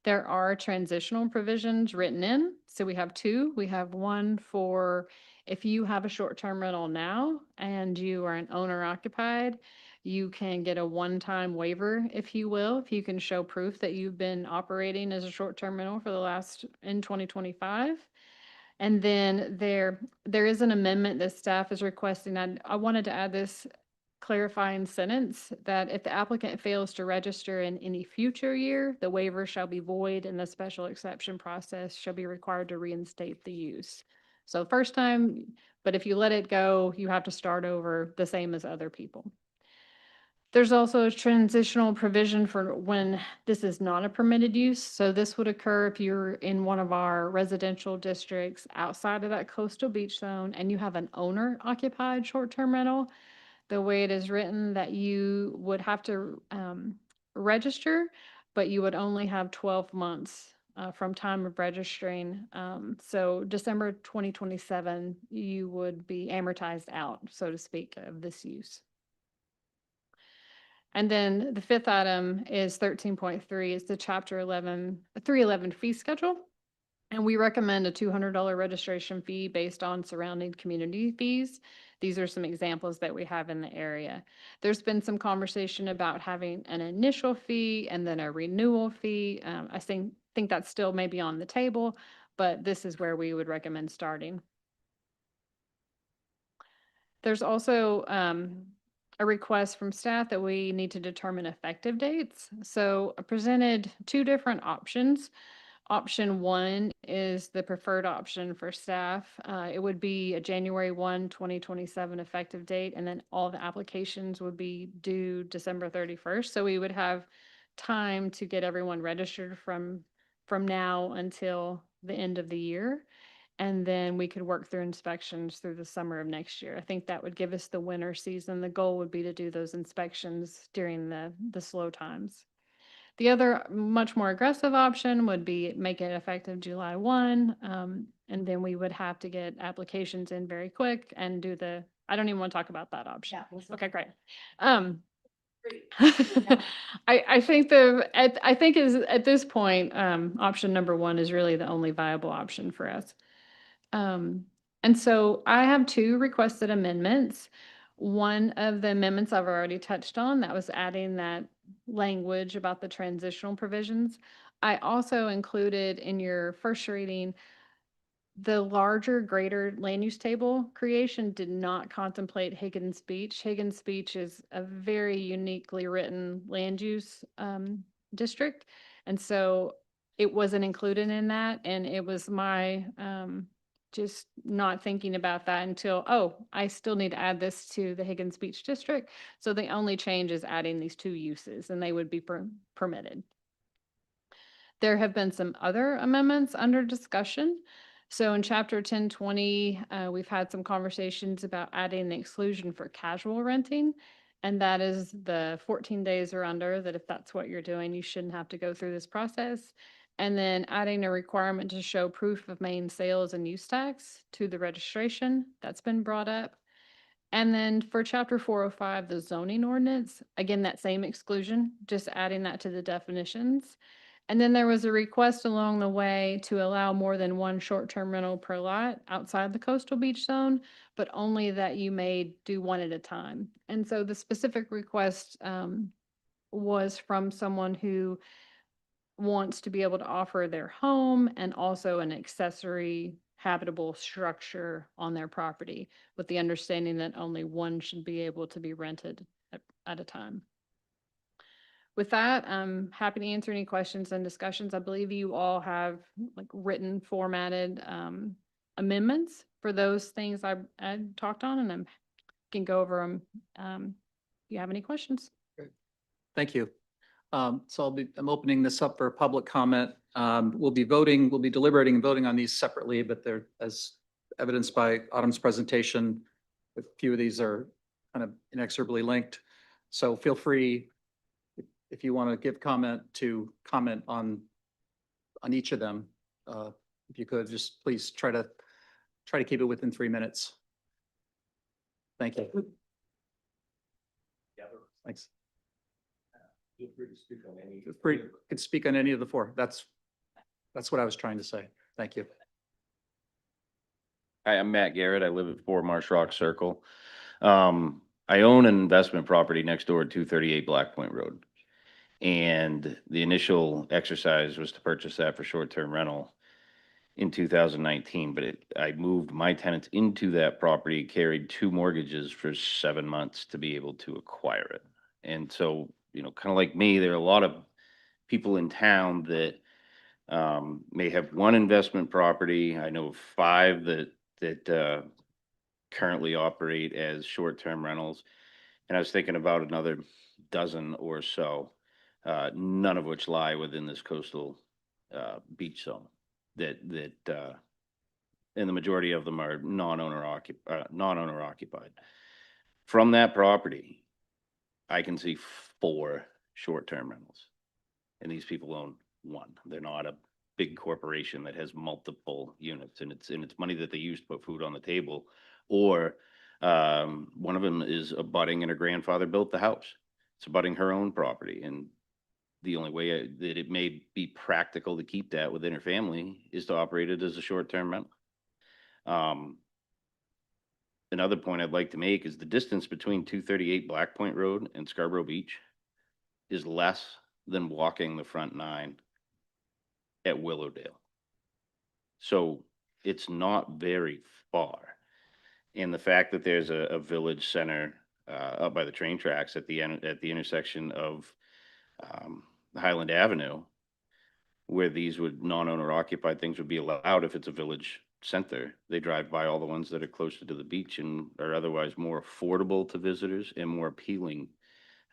There are transitional provisions written in. So we have two. We have one for if you have a short-term rental now and you are an owner occupied, you can get a one-time waiver, if you will, if you can show proof that you've been operating as a short-term rental for the last in 2025. And then there is an amendment that staff is requesting. I wanted to add this clarifying sentence that if the applicant fails to register in any future year, the waiver shall be void and the special exception process shall be required to reinstate the use. So first time, but if you let it go, you have to start over the same as other people. There's also a transitional provision for when this is not a permitted use. So this would occur if you're in one of our residential districts outside of that coastal beach zone and you have an owner occupied short-term rental. The way it is written, that you would have to register, but you would only have 12 months from time of registering. So December 2027, you would be amortized out, so to speak, of this use. And then the fifth item is 13.3, is the chapter 311 fee schedule. And we recommend a $200 registration fee based on surrounding community fees. These are some examples that we have in the area. There's been some conversation about having an initial fee and then a renewal fee. I think that's still maybe on the table, but this is where we would recommend starting. There's also a request from staff that we need to determine effective dates. So I presented two different options. Option one is the preferred option for staff. It would be a January 1, 2027 effective date, and then all the applications would be due December 31st. So we would have time to get everyone registered from now until the end of the year. And then we could work through inspections through the summer of next year. I think that would give us the winter season. The goal would be to do those inspections during the slow times. The other much more aggressive option would be make it effective July 1. And then we would have to get applications in very quick and do I don't even want to talk about that option. Okay, great. I think is at this point, option number one is really the only viable option for us. And so I have two requested amendments. One of the amendments I've already touched on, that was adding that language about the transitional provisions. I also included in your first reading, the larger, greater land use table creation did not contemplate Higgins Beach. Higgins Beach is a very uniquely written land use district. And so it wasn't included in that. And it was my just not thinking about that until, oh, I still need to add this to the Higgins Beach district. So the only change is adding these two uses and they would be permitted. There have been some other amendments under discussion. So in chapter 1020, we've had some conversations about adding the exclusion for casual renting. And that is the 14 days or under, that if that's what you're doing, you shouldn't have to go through this process. And then adding a requirement to show proof of main sales and use tax to the registration, that's been brought up. And then for chapter 405, the zoning ordinance, again, that same exclusion, just adding that to the definitions. And then there was a request along the way to allow more than one short-term rental per lot outside the coastal beach zone, but only that you may do one at a time. And so the specific request was from someone who wants to be able to offer their home and also an accessory habitable structure on their property, with the understanding that only one should be able to be rented at a time. With that, I'm happy to answer any questions and discussions. I believe you all have like written formatted amendments for those things I talked on, and I can go over them. If you have any questions. Thank you. So I'm opening this up for public comment. We'll be deliberating and voting on these separately, but they're, as evidenced by Autumn's presentation, a few of these are kind of inexorably linked. So feel free, if you want to give comment, to comment on each of them. If you could, just please try to keep it within 3 minutes. Thank you. Thanks. Feel free to speak on any. Feel free, you could speak on any of the four. That's what I was trying to say. Thank you. Hi, I'm Matt Garrett. I live at 4 Marsh Rock Circle. I own an investment property next door to 238 Black Point Road. And the initial exercise was to purchase that for short-term rental in 2019, but I moved my tenants into that property, carried 2 mortgages for 7 months to be able to acquire it. And so, kind of like me, there are a lot of people in town that may have 1 investment property. I know of 5 that currently operate as short-term rentals. And I was thinking about another dozen or so, none of which lie within this coastal beach zone. And the majority of them are non-owner occupied. From that property, I can see 4 short-term rentals, and these people own 1. They're not a big corporation that has multiple units, and it's money that they use to put food on the table. Or one of them is abutting, and her grandfather built the house. It's abutting her own property, and the only way that it may be practical to keep that within her family is to operate it as a short-term rental. Another point I'd like to make is the distance between 238 Black Point Road and Scarborough Beach is less than walking the front 9 at Willowdale. So it's not very far. And the fact that there's a village center up by the train tracks at the end, at the intersection of Highland Avenue, where these would non-owner occupied things would be allowed if it's a village center. They drive by all the ones that are closer to the beach and are otherwise more affordable to visitors and more appealing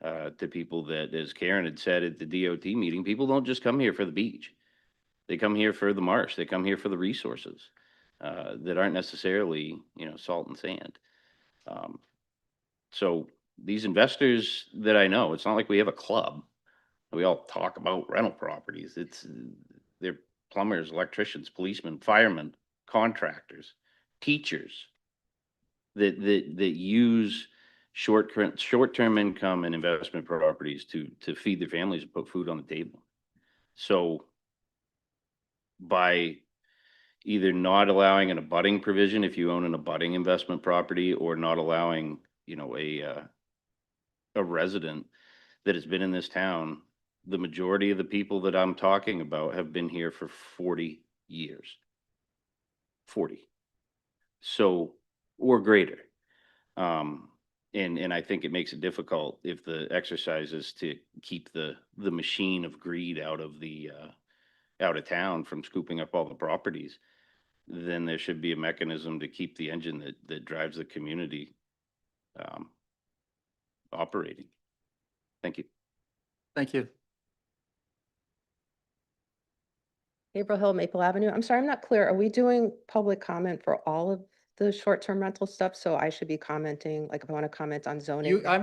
to people that, as Karen had said at the DOT meeting, people don't just come here for the beach. They come here for the marsh. They come here for the resources that aren't necessarily, salt and sand. So these investors that I know, it's not like we have a club. We all talk about rental properties. They're plumbers, electricians, policemen, firemen, contractors, teachers that use short-term income and investment properties to feed their families and put food on the table. So by either not allowing an abutting provision if you own an abutting investment property, or not allowing, a resident that has been in this town, the majority of the people that I'm talking about have been here for 40 years. 40. So, or greater. And I think it makes it difficult if the exercise is to keep the machine of greed out of town from scooping up all the properties. Then there should be a mechanism to keep the engine that drives the community operating. Thank you. Thank you. April Hill, Maple Avenue. I'm sorry, I'm not clear. Are we doing public comment for all of the short-term rental stuff? So I should be commenting, like if I want to comment on zoning. I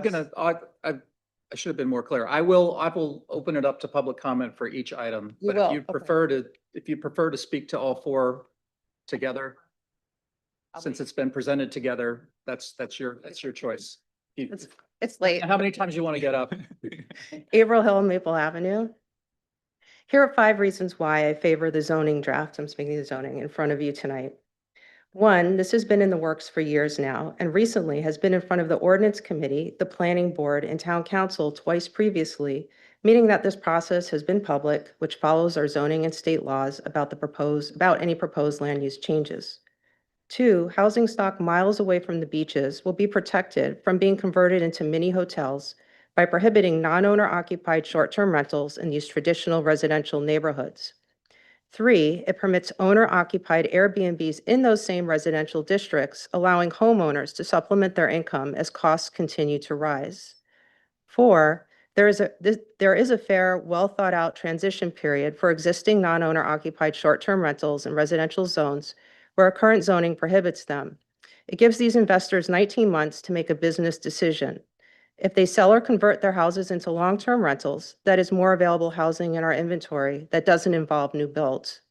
should have been more clear. I will open it up to public comment for each item. You But will, if you okay. prefer to speak to all four together, since it's been presented together, that's your choice. It's late. How many times you want to get up? April Hill, Maple Avenue. Here are 5 reasons why I favor the zoning draft. I'm speaking of zoning in front of you tonight. 1, this has been in the works for years now, and recently has been in front of the ordinance committee, the planning board, and town council twice previously, meaning that this process has been public, which follows our zoning and state laws about any proposed land use changes. 2, housing stock miles away from the beaches will be protected from being converted into mini hotels by prohibiting non-owner occupied short-term rentals in these traditional residential neighborhoods. 3, it permits owner-occupied Airbnbs in those same residential districts, allowing homeowners to supplement their income as costs continue to rise. 4, there is a fair, well-thought-out transition period for existing non-owner occupied short-term rentals in residential zones where current zoning prohibits them. It gives these investors 19 months to make a business decision. If they sell or convert their houses into long-term rentals, that is more available housing in our inventory that doesn't involve new builds.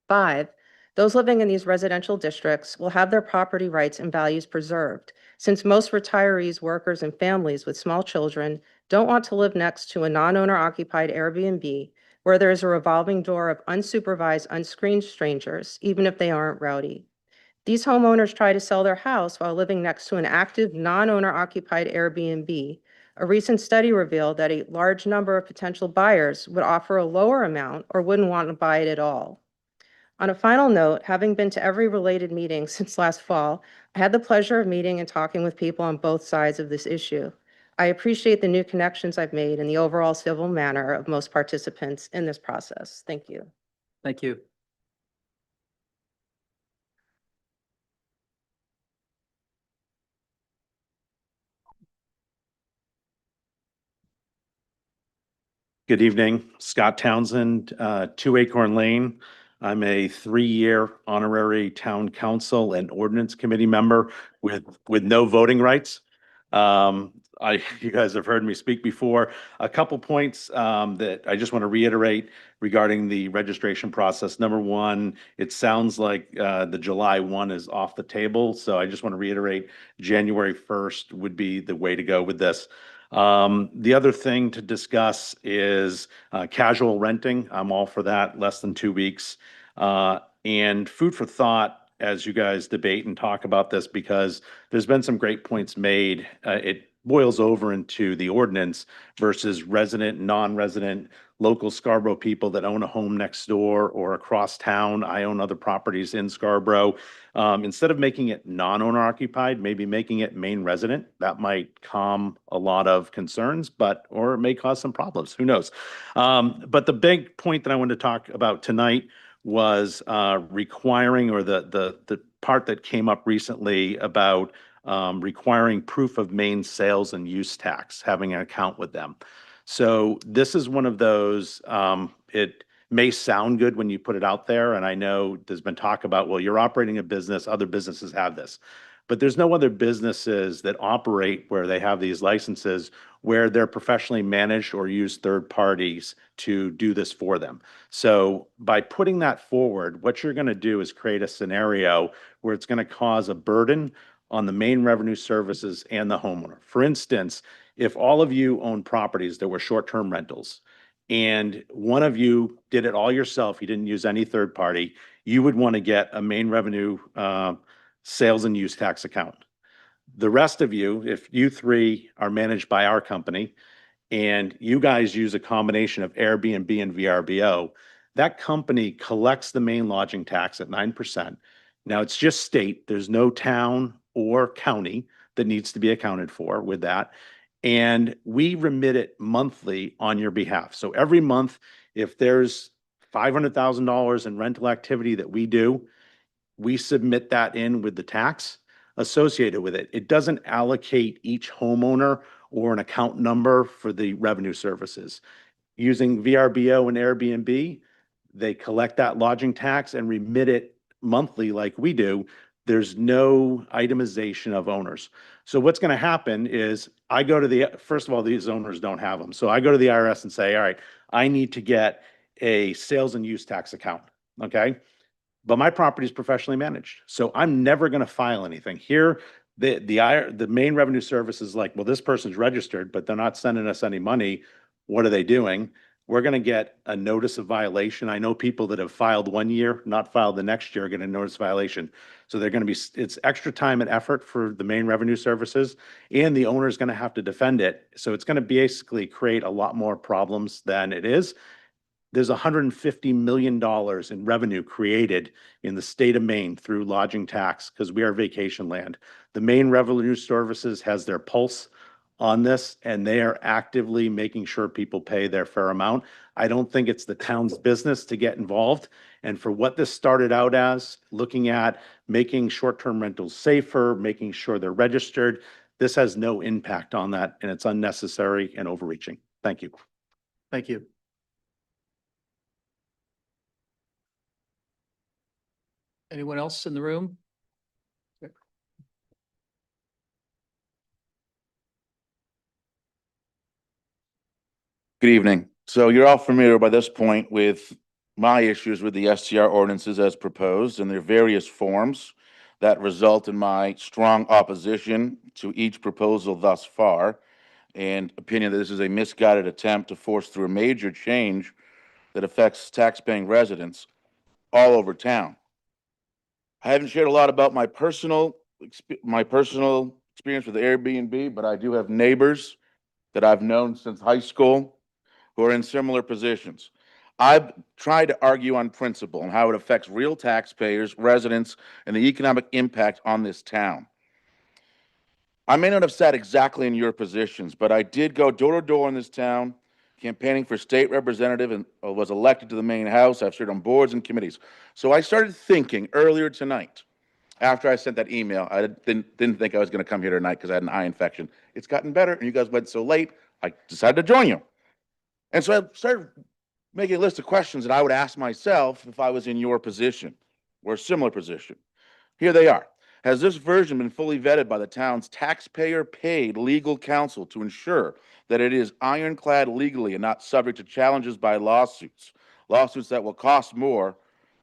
5, those living in these residential districts will have their property rights and values preserved, since most retirees, workers, and families with small children don't want to live next to a non-owner occupied Airbnb where there is a revolving door of unsupervised, unscreened strangers, even if they aren't rowdy. These homeowners try to sell their house while living next to an active non-owner occupied Airbnb. A recent study revealed that a large number of potential buyers would offer a lower amount or wouldn't want to buy it at all. On a final note, having been to every related meeting since last fall, I had the pleasure of meeting and talking with people on both sides of this issue. I appreciate the new connections I've made and the overall civil manner of most participants in this process. Thank you. Thank you. Good evening, Scott Townsend, 2 Acorn Lane. I'm a 3-year honorary town council and ordinance committee member with no voting rights. You guys have heard me speak before. A couple points that I just want to reiterate regarding the registration process. Number 1, it sounds like the July 1 is off the table. So I just want to reiterate January 1st would be the way to go with this. The other thing to discuss is casual renting. I'm all for that, less than 2 weeks. And food for thought as you guys debate and talk about this, because there's been some great points made. boils over into the ordinance versus resident, non-resident, local Scarborough people that own a home next door or across town. I own other properties in Scarborough. Instead of making it non-owner occupied, maybe making it main resident. That might calm a lot of concerns, or it may cause some problems. Who knows? But the big point that I wanted to talk about tonight was requiring, or the part that came up recently about requiring proof of main sales and use tax, having an account with them. So this is one of those, it may sound good when you put it out there, and I know there's been talk about, well, you're operating a business, other businesses have this. But there's no other businesses that operate where they have these licenses where they're professionally managed or use third parties to do this for them. So by putting that forward, what you're going to do is create a scenario where it's going to cause a burden on the main revenue services and the homeowner. For instance, if all of you own properties that were short-term rentals and one of you did it all yourself, you didn't use any third party, you would want to get a main revenue sales and use tax account. The rest of you, if you three are managed by our company and you guys use a combination of Airbnb and VRBO, that company collects the main lodging tax at 9%. Now it's just state, there's no town or county that needs to be accounted for with that. And we remit it monthly on your behalf. So every month, if there's $500,000 in rental activity that we do, we submit that in with the tax associated with it. It doesn't allocate each homeowner or an account number for the revenue services. Using VRBO and Airbnb, they collect that lodging tax and remit it monthly like we do. There's no itemization of owners. So what's going to happen is I go to first of all, these owners don't have them. So I go to the IRS and say, all right, I need to get a sales and use tax account. Okay. But my property is professionally managed. So I'm never going to file anything here. The main revenue service is like, well, this person's registered, but they're not sending us any money. What are they doing? We're going to get a notice of violation. I know people that have filed 1 year, not filed the next year, get a notice of violation. So they're going to be, it's extra time and effort for the main revenue services, and the owner is going to have to defend it. So it's going to basically create a lot more problems than it is. There's $150 million in revenue created in the state of Maine through lodging tax because we are vacation land. The Maine Revenue Services has their pulse on this, and they are actively making sure people pay their fair amount. I don't think it's the town's business to get involved. And for what this started out as, looking at making short-term rentals safer, making sure they're registered, this has no impact on that, and it's unnecessary and overreaching. Thank you. Thank you. Anyone else in the room? Good evening. So you're all familiar by this point with my issues with the STR ordinances as proposed and their various forms that result in my strong opposition to each proposal thus far, and opinion that this is a misguided attempt to force through a major change that affects taxpaying residents all over town. I haven't shared a lot about my personal experience with Airbnb, but I do have neighbors that I've known since high school who are in similar positions. I've tried to argue on principle and how it affects real taxpayers, residents, and the economic impact on this town. I may not have sat exactly in your positions, but I did go door to door in this town, campaigning for state representative, and was elected to the Maine House. I've served on boards and committees. So I started thinking earlier tonight, after I sent that email, I didn't think I was going to come here tonight because I had an eye infection. It's gotten better, and you guys went so late, I decided to join you. And so I started making a list of questions that I would ask myself if I was in your position or a similar position. Here they are. Has this version been fully vetted by the town's taxpayer-paid legal counsel to ensure that it is ironclad legally and not subject to challenges by lawsuits that will cost more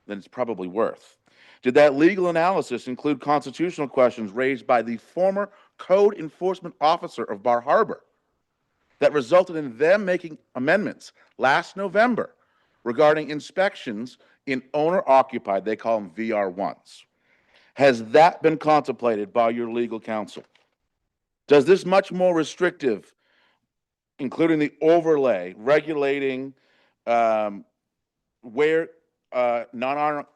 than it's probably worth? Did that legal analysis include constitutional questions raised by the former code enforcement officer of Bar Harbor that resulted in them making amendments last November regarding inspections in owner-occupied, they call them VR1s? Has that been contemplated by your legal counsel? Does this much more restrictive, including the overlay, regulating where non-owner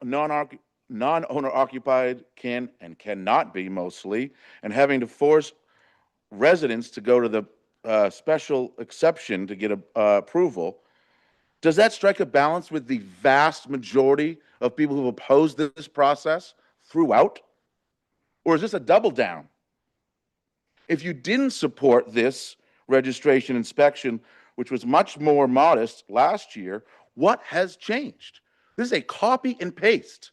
occupied can and cannot be mostly, and having to force residents to go to the special exception to get approval, does that strike a balance with the vast majority of people who have opposed this process throughout? Or is this a double down? If you didn't support this registration inspection, which was much more modest last year, what has changed? This is a copy and paste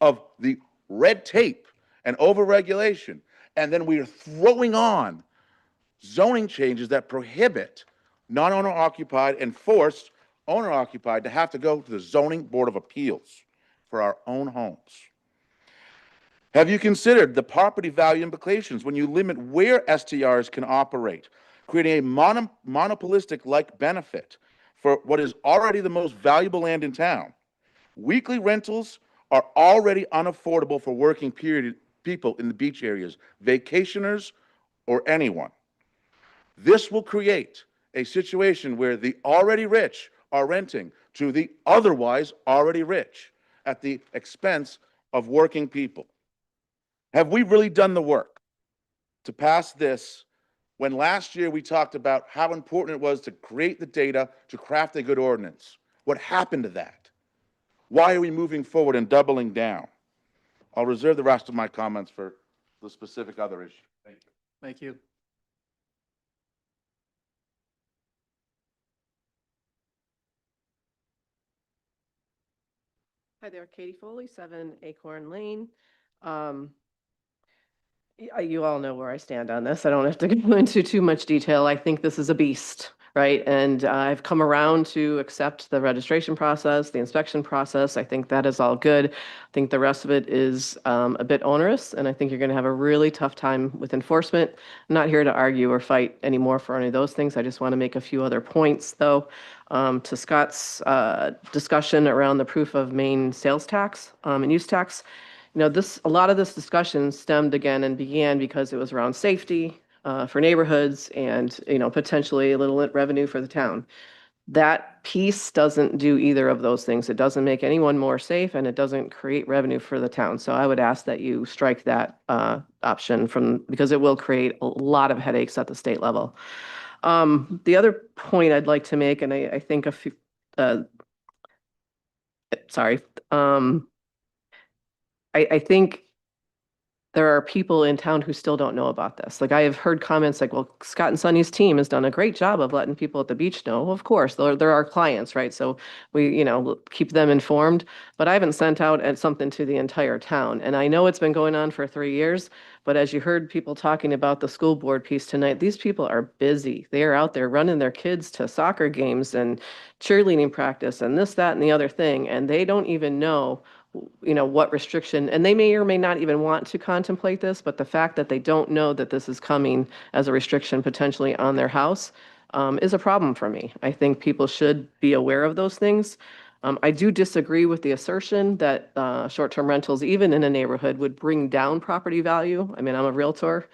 of the red tape and overregulation, and then we are throwing on zoning changes that prohibit non-owner occupied and forced owner occupied to have to go to the zoning board of appeals for our own homes. Have you considered the property value implications when you limit where STRs can operate, creating a monopolistic-like benefit for what is already the most valuable land in town? Weekly rentals are already unaffordable for working people in the beach areas, vacationers, or anyone. This will create a situation where the already rich are renting to the otherwise already rich at the expense of working people. Have we really done the work to pass this when last year we talked about how important it was to create the data to craft a good ordinance? What happened to that? Why are we moving forward and doubling down? I'll reserve the rest of my comments for the specific other issue. Thank you. Thank you. Hi there, Katie Foley, 7 Acorn Lane. You all know where I stand on this. I don't have to go into too much detail. I think this is a beast, right? And I've come around to accept the registration process, the inspection process. I think that is all good. I think the rest of it is a bit onerous, and I think you're going to have a really tough time with enforcement. I'm not here to argue or fight anymore for any of those things. I just want to make a few other points, though. To Scott's discussion around the proof of main sales tax and use tax. You know, a lot of this discussion stemmed again and began because it was around safety for neighborhoods and, you know, potentially a little revenue for the town. That piece doesn't do either of those things. It doesn't make anyone more safe, and it doesn't create revenue for the town. So I would ask that you strike that option because it will create a lot of headaches at the state level. The other point I'd like to make, and I think I think there are people in town who still don't know about this. Like, I have heard comments like, well, Scott and Sonny's team has done a great job of letting people at the beach know. Well, of course, they're our clients, right? So we, you know, keep them informed. But I haven't sent out something to the entire town. And I know it's been going on for 3 years, but as you heard people talking about the school board piece tonight, these people are busy. They are out there running their kids to soccer games and cheerleading practice and this, that, and the other thing. And they don't even know, you know, what restriction, and they may or may not even want to contemplate this, but the fact that they don't know that this is coming as a restriction potentially on their house is a problem for me. I think people should be aware of those things. I do disagree with the assertion that short-term rentals, even in a neighborhood, would bring down property value. I mean, I'm a realtor.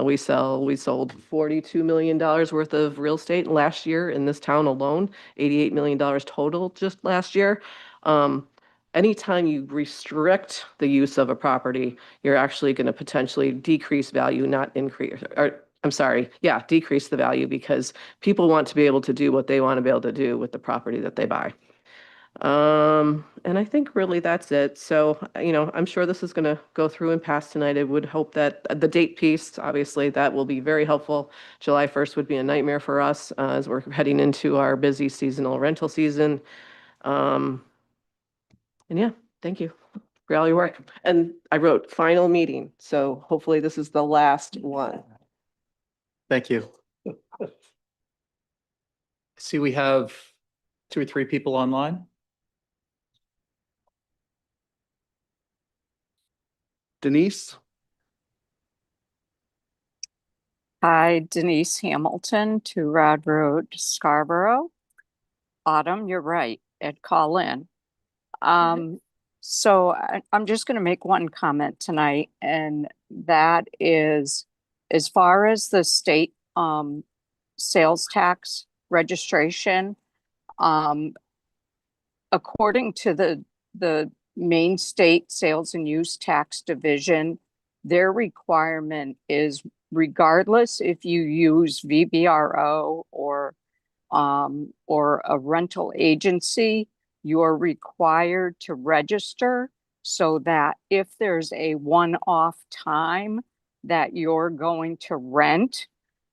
We sold $42 million worth of real estate last year in this town alone, $88 million total just last year. Anytime you restrict the use of a property, you're actually going to potentially decrease value, not increase, or I'm sorry, yeah, decrease the value, because people want to be able to do what they want to be able to do with the property that they buy. And I think really that's it. So, you know, I'm sure this is going to go through and pass tonight. I would hope that the date piece, obviously, that will be very helpful. July 1st would be a nightmare for us as we're heading into our busy seasonal rental season. And yeah, thank you for all your work. And I wrote final meeting, so hopefully this is the last one. Thank you. See, we have 2 or 3 people online. Denise? Hi, Denise Hamilton, 2 Rod Road, Scarborough. Autumn, you're right, Ed, call in. So I'm just going to make one comment tonight, and that is as far as the state sales tax registration, according to the Maine State Sales and Use Tax Division, their requirement is regardless if you use VBRO or a rental agency, you're required to register so that if there's a one-off time that you're going to rent,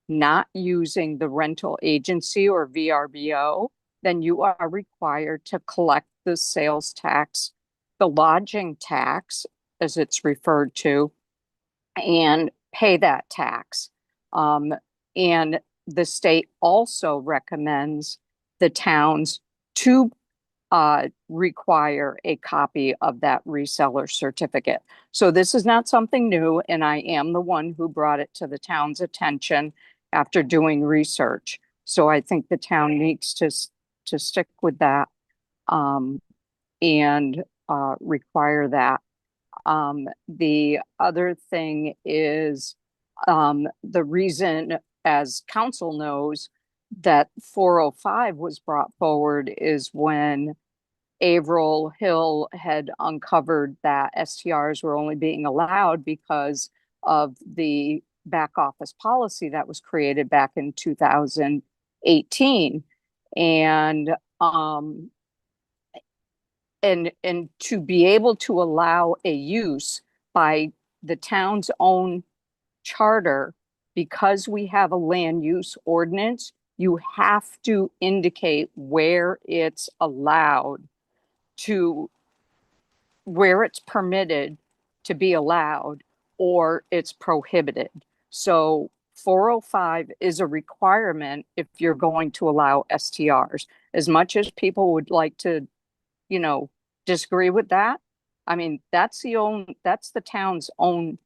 not using the rental agency or VRBO, then you are required to collect the sales tax, the lodging tax, as it's referred to, and pay that tax. And the state also recommends the towns to require a copy of that reseller certificate. So this is not something new, and I am the one who brought it to the town's attention after doing research. So I think the town needs to stick with that and require that. The other thing is the reason, as council knows, that 405 was brought forward is when Averill Hill had uncovered that STRs were only being allowed because of the back office policy that was created back in 2018. And to be able to allow a use by the town's own charter, because we have a land use ordinance, you have to indicate where it's allowed to, where it's permitted to be allowed or it's prohibited. So 405 is a requirement if you're going to allow STRs. As much as people would like to, you know, disagree with that, I mean, that's the town's own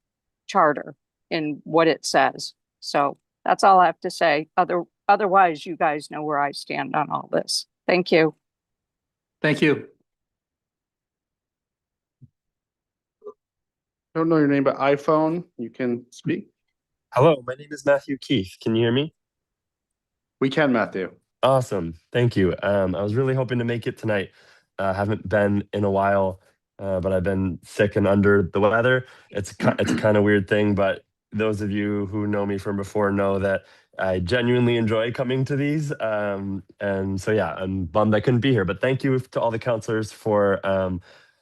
charter in what it says. So that's all I have to say. Otherwise, you guys know where I stand on all this. Thank you. Thank you. I don't know your name, but iPhone, you can speak. Hello, my name is Matthew Keith. Can you hear me? We can, Matthew. Awesome. Thank you. I was really hoping to make it tonight. Haven't been in a while, but I've been sick and under the weather. It's a kind of weird thing, but those of you who know me from before know that I genuinely enjoy coming to these. And so, yeah, I'm bummed I couldn't be here, but thank you to all the counselors for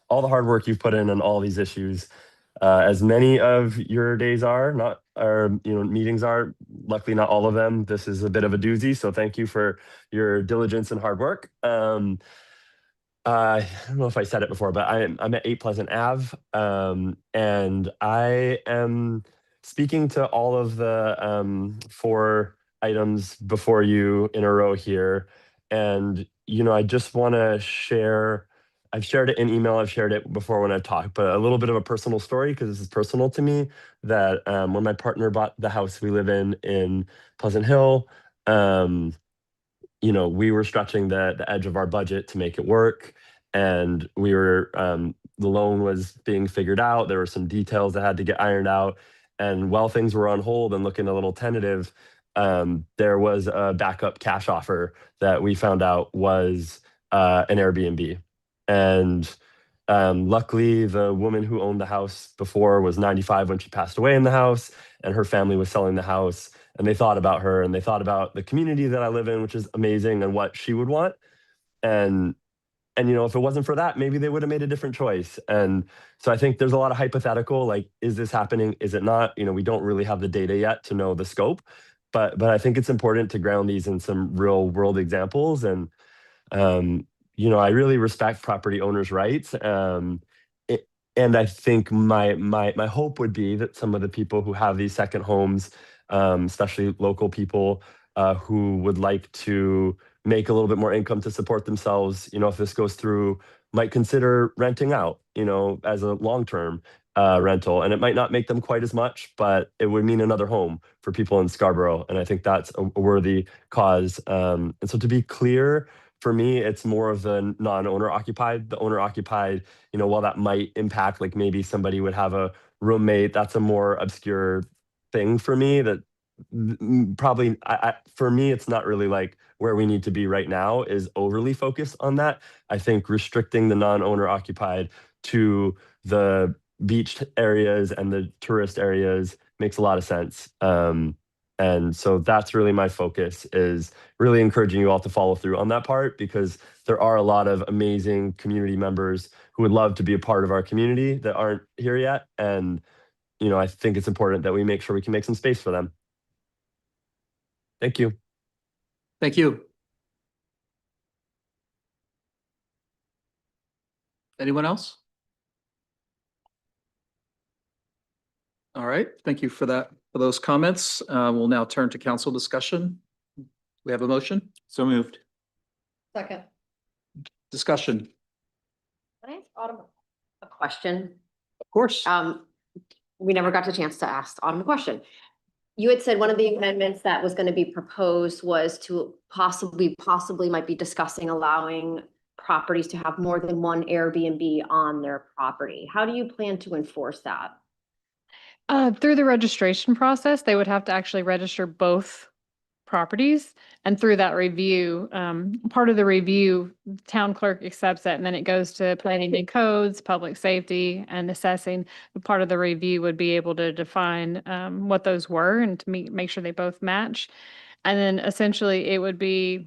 all the hard work you've put in on all these issues. As many of your days are, meetings are, luckily not all of them. This is a bit of a doozy, so thank you for your diligence and hard work. I don't know if I said it before, but I'm at 8 Pleasant Ave, and I am speaking to all of the 4 items before you in a row here. And, I just want to share, I've shared it in email, I've shared it before when I've talked, but a little bit of a personal story, because this is personal to me, that when my partner bought the house we live in Pleasant Hill, we were stretching the edge of our budget to make it work. And we were, the loan was being figured out. There were some details that had to get ironed out. And while things were on hold and looking a little tentative, there was a backup cash offer that we found out was an Airbnb. And luckily, the woman who owned the house before was 95 when she passed away in the house, and her family was selling the house. And they thought about her, and they thought about the community that I live in, which is amazing, and what she would want. And if it wasn't for that, maybe they would have made a different choice. And so I think there's a lot of hypothetical, like, is this happening? Is it not? We don't really have the data yet to know the scope, but I think it's important to ground these in some real world examples. And, I really respect property owners' rights. And I think my hope would be that some of the people who have these second homes, especially local people who would like to make a little bit more income to support themselves, if this goes through, might consider renting out, as a long-term rental. And it might not make them quite as much, but it would mean another home for people in Scarborough. And I think that's a worthy cause. And so, to be clear, for me, it's more of the non-owner occupied. The owner occupied, while that might impact, like maybe somebody would have a roommate, that's a more obscure thing for me that probably for me, it's not really like where we need to be right now is overly focused on that. I think restricting the non-owner occupied to the beach areas and the tourist areas makes a lot of sense. And so that's really my focus, is really encouraging you all to follow through on that part, because there are a lot of amazing community members who would love to be a part of our community that aren't here yet. And, I think it's important that we make sure we can make some space for them. Thank you. Thank you. Anyone else? All right, thank you for those comments. We'll now turn to council discussion. We have a motion? So moved. Second. Discussion. Can I ask Autumn a question? Of course. We never got the chance to ask Autumn a question. You had said one of the amendments that was going to be proposed was to possibly might be discussing allowing properties to have more than one Airbnb on their property. How do you plan to enforce that? Through the registration process, they would have to actually register both properties. And through that review, part of the review, town clerk accepts it, and then it goes to planning and codes, public safety, and assessing. But part of the review would be able to define what those were and to make sure they both match. And then essentially it would be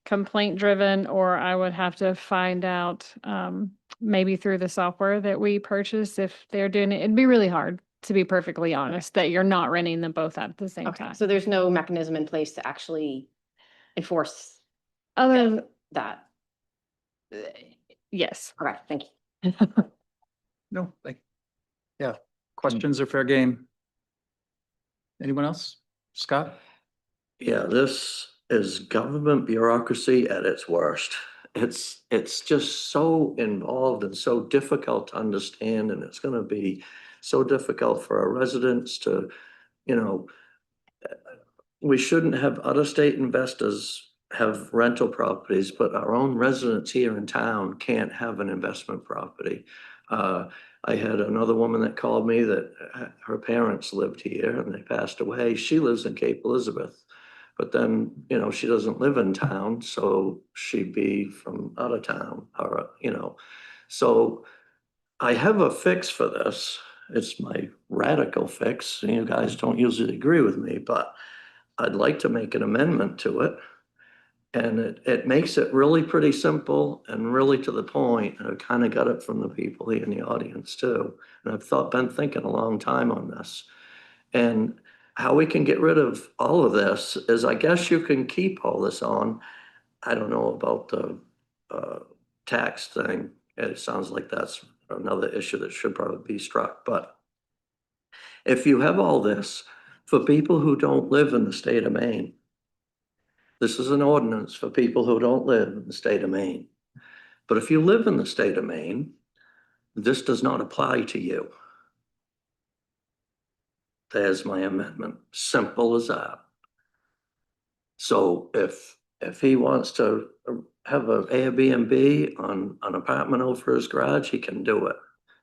complaint driven, or I would have to find out maybe through the software that we purchase if they're doing it. It'd be really hard, to be perfectly honest, that you're not renting them both at the same Okay, time. so there's no mechanism in place to actually enforce Other that. yes. All right, thank you. No, yeah, questions are fair game. Anyone else? Scott? Yeah, this is government bureaucracy at its worst. It's just so involved and so difficult to understand, and it's gonna be so difficult for our residents to, we shouldn't have other state investors have rental properties, but our own residents here in town can't have an investment property. I had another woman that called me that her parents lived here and they passed away. She lives in Cape Elizabeth. But then, she doesn't live in town, so she'd be from out of town or, So I have a fix for this. It's my radical fix. You guys don't usually agree with me, but I'd like to make an amendment to it. And it makes it really pretty simple and really to the point. And I kind of got it from the people here in the audience too. And I've been thinking a long time on this. And how we can get rid of all of this is, I guess you can keep all this on. I don't know about the tax thing. It sounds like that's another issue that should probably be struck. But if you have all this for people who don't live in the state of Maine, this is an ordinance for people who don't live in the state of Maine. But if you live in the state of Maine, this does not apply to you. There's my amendment. Simple as that. So if he wants to have an Airbnb on an apartment over his garage, he can do it,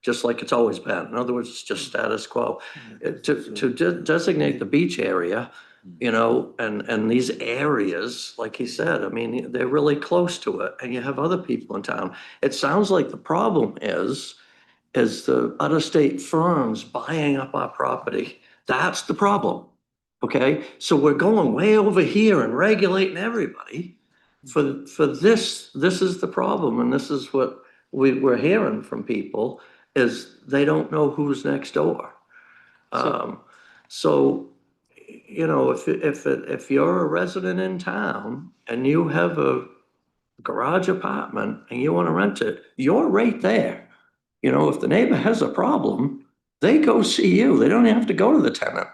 just like it's always been. In other words, it's just status quo. To designate the beach area, and these areas, like he said, I mean, they're really close to it, and you have other people in town. It sounds like the problem is the out-of-state firms buying up our property. That's the problem, okay? So we're going way over here and regulating everybody. For this is the problem, and this is what we're hearing from people, is they don't know who's next door. So if you're a resident in town and you have a garage apartment and you want to rent it, you're right there. If the neighbor has a problem, they go see you. They don't have to go to the tenant.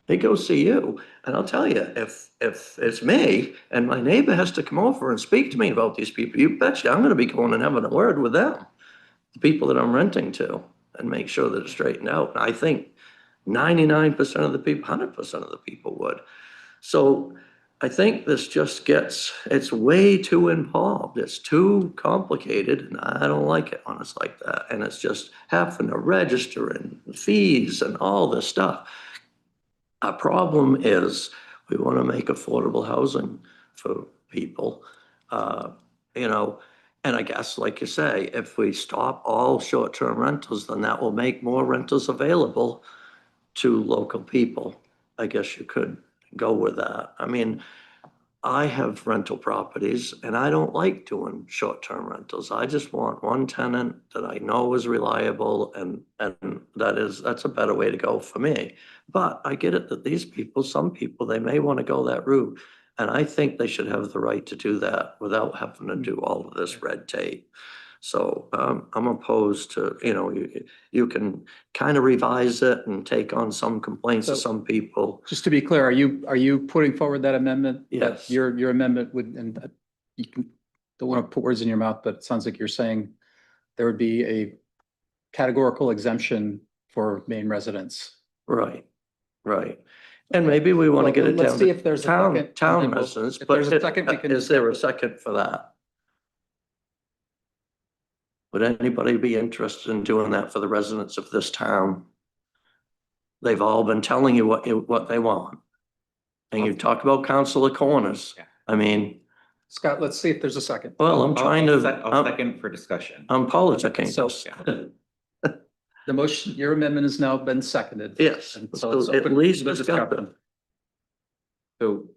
They go see you. And I'll tell you, if it's me and my neighbor has to come over and speak to me about these people, you betcha I'm going to be going and having a word with them, the people that I'm renting to, and make sure that it's straightened out. And I think 99% of the people, 100% of the people would. So I think this just it's way too involved. It's too complicated, and I don't like it when it's like that. And it's just having to register and fees and all this stuff. Our problem is we want to make affordable housing for people. You know, and I guess, like you say, if we stop all short-term rentals, then that will make more rentals available to local people. I guess you could go with that. I mean, I have rental properties and I don't like doing short-term rentals. I just want one tenant that I know is reliable and that's a better way to go for me. But I get it that these people, some people, they may want to go that route. And I think they should have the right to do that without having to do all of this red tape. So I'm opposed to, you can kind of revise it and take on some complaints of So- some people. Just to be clear, are you putting forward that amendment? Yes. Your amendment would, and you can, don't want to put words in your mouth, but it sounds like you're saying there would be a categorical exemption for Maine residents. Right, right. And maybe we want to get it Let's down see to if there's a second, and town then we'll- residents, if but there's a second, we can is there a second for that? Would anybody be interested in doing that for the residents of this town? They've all been telling you what they want. And you talk about Council of Corners. Yeah. I mean, Scott, let's see if there's a second. well, I'm trying to, I'll second for discussion. I'm politicking. So- this. The motion, your amendment has now been seconded. Yes, And so it's at open least for discuss discussion. it. So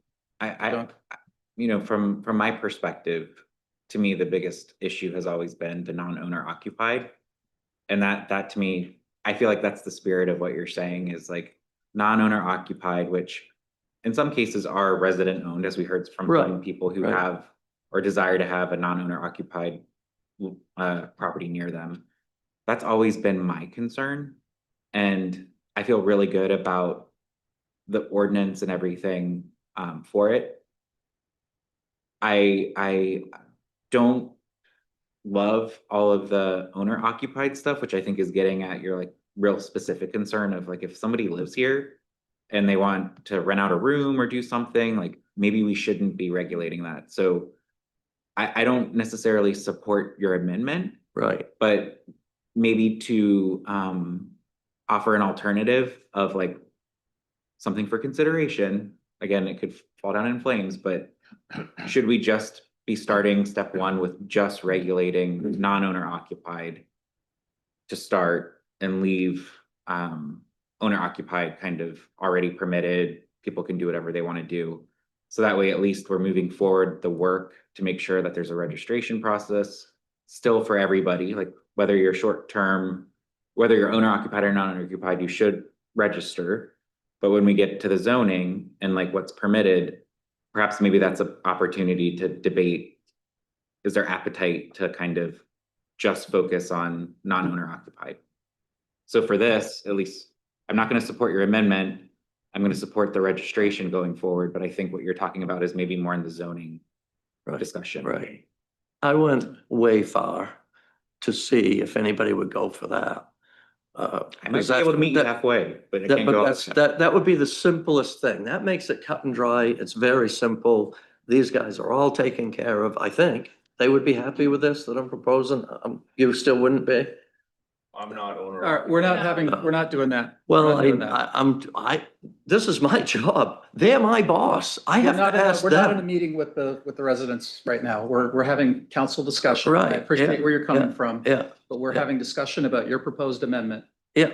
from my perspective, to me, the biggest issue has always been the non-owner occupied. And that to me, I feel like that's the spirit of what you're saying is like non-owner occupied, which in some cases are resident owned, as we heard from some Right, people who right. have or desire to have a non-owner occupied property near them. That's always been my concern. And I feel really good about the ordinance and everything for it. I don't love all of the owner occupied stuff, which I think is getting at your like real specific concern of like if somebody lives here and they want to rent out a room or do something, like maybe we shouldn't be regulating that. So I don't necessarily support your amendment, Right, but maybe to offer an alternative of like something for consideration. Again, it could fall down in flames, but should we just be starting step one with just regulating non-owner occupied to start and leave owner occupied kind of already permitted, people can do whatever they want to do. So that way, at least we're moving forward the work to make sure that there's a registration process still for everybody, like whether you're short-term, whether you're owner occupied or non-owner occupied, you should register. But when we get to the zoning and like what's permitted, perhaps maybe that's an opportunity to debate, is there appetite to kind of just focus on non-owner occupied? So for this, at least, I'm not going to support your amendment. I'm going to support the registration going forward, but I think what you're talking about is maybe more in the zoning discussion. right. I went way far to see if anybody would go for that. I might be able to meet you halfway, but I can't go. That would be the simplest thing. That makes it cut and dry. It's very simple. These guys are all taken care of. I think they would be happy with this that I'm proposing. You still wouldn't be? I'm not owner. All right, we're not doing that. Well, We're not doing that. this is my job. They're my boss. I have to ask We're not in a them. meeting with the residents right now. We're having council discussion. Right, I appreciate yeah, where you're coming yeah, from. yeah, But we're yeah. having discussion about your proposed amendment, Yeah,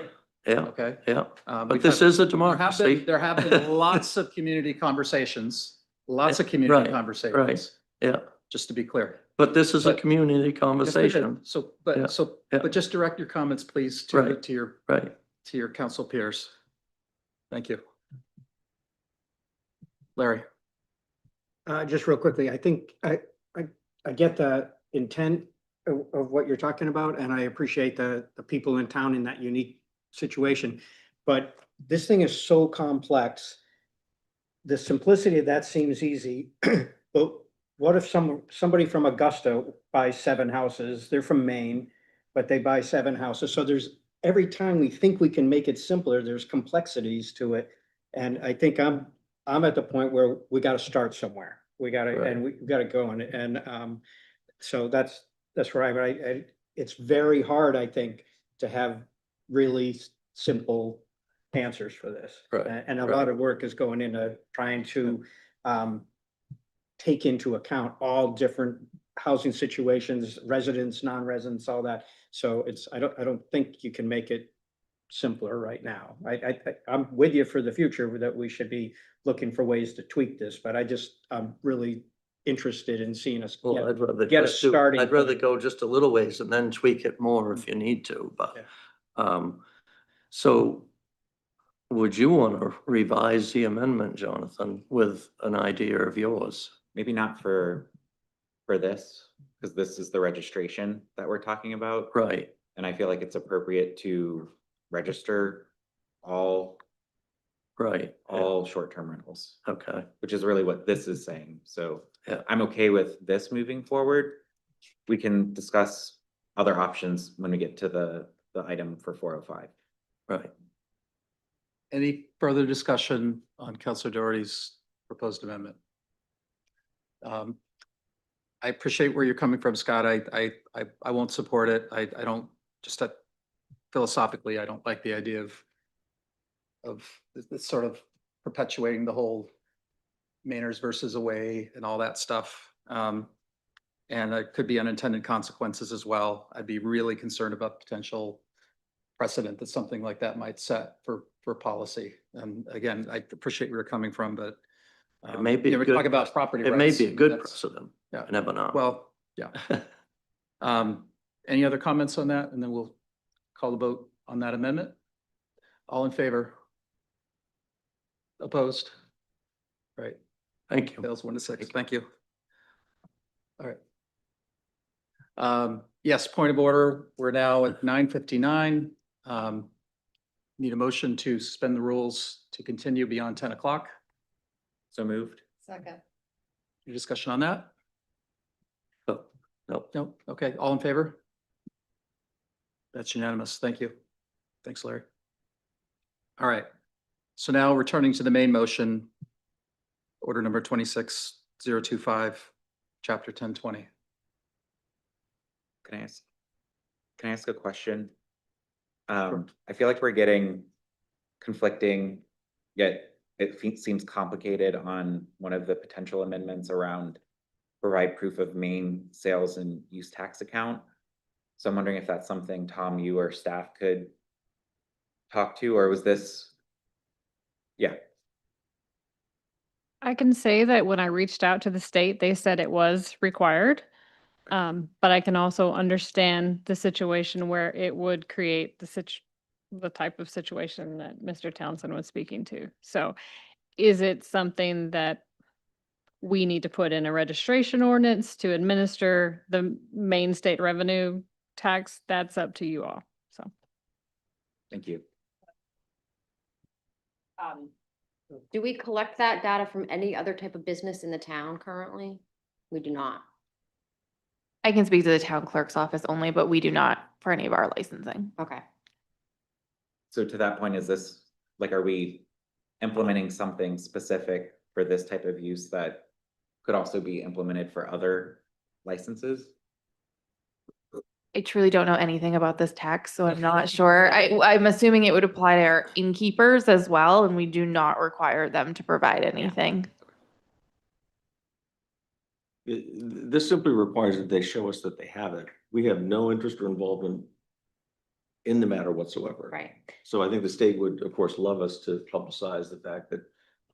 yeah, okay? yeah. We've But this had- is a There have democracy. been, there have been lots of community conversations, lots of community Right, conversations, Yeah, just to be clear. but this is a But- community Yes, we did. conversation. So, Yeah, yeah. but just direct your comments, please, Right. to Right. your council peers. Thank you. Larry. Just real quickly, I think I get the intent of what you're talking about, and I appreciate the people in town in that unique situation. But this thing is so complex. The simplicity of that seems easy, but what if somebody from Augusta buys 7 houses? They're from Maine, but they buy 7 houses. So there's, every time we think we can make it simpler, there's complexities to it. And I think I'm at the point where we got to start somewhere. We got to, and we got to go and so that's right. But it's very hard, I think, to have really simple answers for this. Right, And a lot of work is going into trying to take into account all different housing situations, residents, non-residents, all that. So I don't think you can make it simpler right now. I'm with you for the future that we should be looking for ways to tweak this, but I'm really interested in seeing us Well, I'd rather get a just do- starting I'd rather point. go just a little ways and then tweak it more if you need to, but, so would you want to revise the amendment, Jonathan, with an idea of yours? Maybe not for this, because this is the registration that we're talking about. Right. And I feel like it's appropriate to register all short-term rentals, Okay. which is really what this is saying. So Yeah. I'm okay with this moving forward. We can discuss other options when we get to the item for 405. Right. Any further discussion on Councilor Doherty's proposed amendment? I appreciate where you're coming from, Scott. I won't support it. I don't, just philosophically, I don't like the idea of this sort of perpetuating the whole Manors versus away and all that stuff. And it could be unintended consequences as well. I'd be really concerned about the potential precedent that something like that might set for policy. And again, I appreciate where you're coming from, but It may be we talk about property It rights. may be a good That's- precedent. Yeah. You never know. Well, yeah. Any other comments on that? And then we'll call the vote on that amendment. All in favor? Opposed? Right. Thank you. Fails 1-6. Thank you. All right. Yes, point of order. We're now at 9:59. Need a motion to suspend the rules to continue beyond 10 o'clock. So moved. Second. Any discussion on that? No. No. Okay. All in favor? That's unanimous. Thank you. Thanks, Larry. All right. So now returning to the main motion, order number 26025, chapter 1020. Can I ask a question? I feel like we're getting conflicting, yet it seems complicated on one of the potential amendments around provide proof of main sales and use tax account. So I'm wondering if that's something, Tom, you or staff could talk to, or was this? Yeah. I can say that when I reached out to the state, they said it was required. But I can also understand the situation where it would create the type of situation that Mr. Townsend was speaking to. So is it something that we need to put in a registration ordinance to administer the main state revenue tax? That's up to you all. So. Thank you. Do we collect that data from any other type of business in the town currently? We do not. I can speak to the town clerk's office only, but we do not for any of our licensing. Okay. So to that point, is this, like, are we implementing something specific for this type of use that could also be implemented for other licenses? I truly don't know anything about this tax, so I'm not sure. I'm assuming it would apply to our innkeepers as well, and we do not require them to provide anything. This simply requires that they show us that they have it. We have no interest or involvement in the matter whatsoever. Right. So I think the state would, of course, love us to publicize the fact that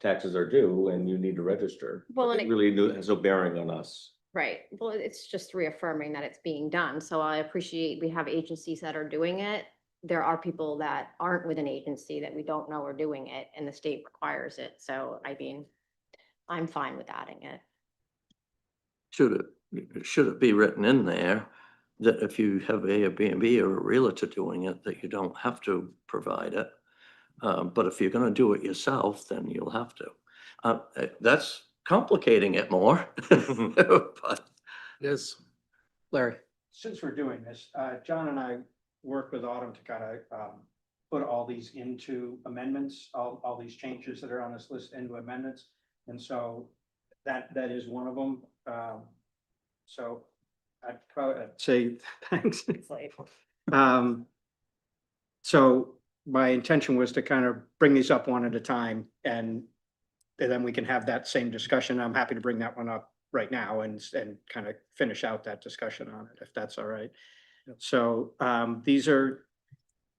taxes are due and you need to register. Well, But and it really has no bearing on us. Right. Well, it's just reaffirming that it's being done. So I appreciate we have agencies that are doing it. There are people that aren't with an agency that we don't know are doing it and the state requires it. So I mean, I'm fine with adding it. Should it be written in there that if you have Airbnb or a realtor doing it, that you don't have to provide it? But if you're gonna do it yourself, then you'll have to. That's complicating it more. But It is. Larry. Since we're doing this, John and I worked with Autumn to kind of put all these into amendments, all these changes that are on this list into amendments. And so that is one of them. So I'd probably say thanks. So my intention was to kind of bring these up one at a time and then we can have that same discussion. I'm happy to bring that one up right now and kind of finish out that discussion on it, if that's all right. So these are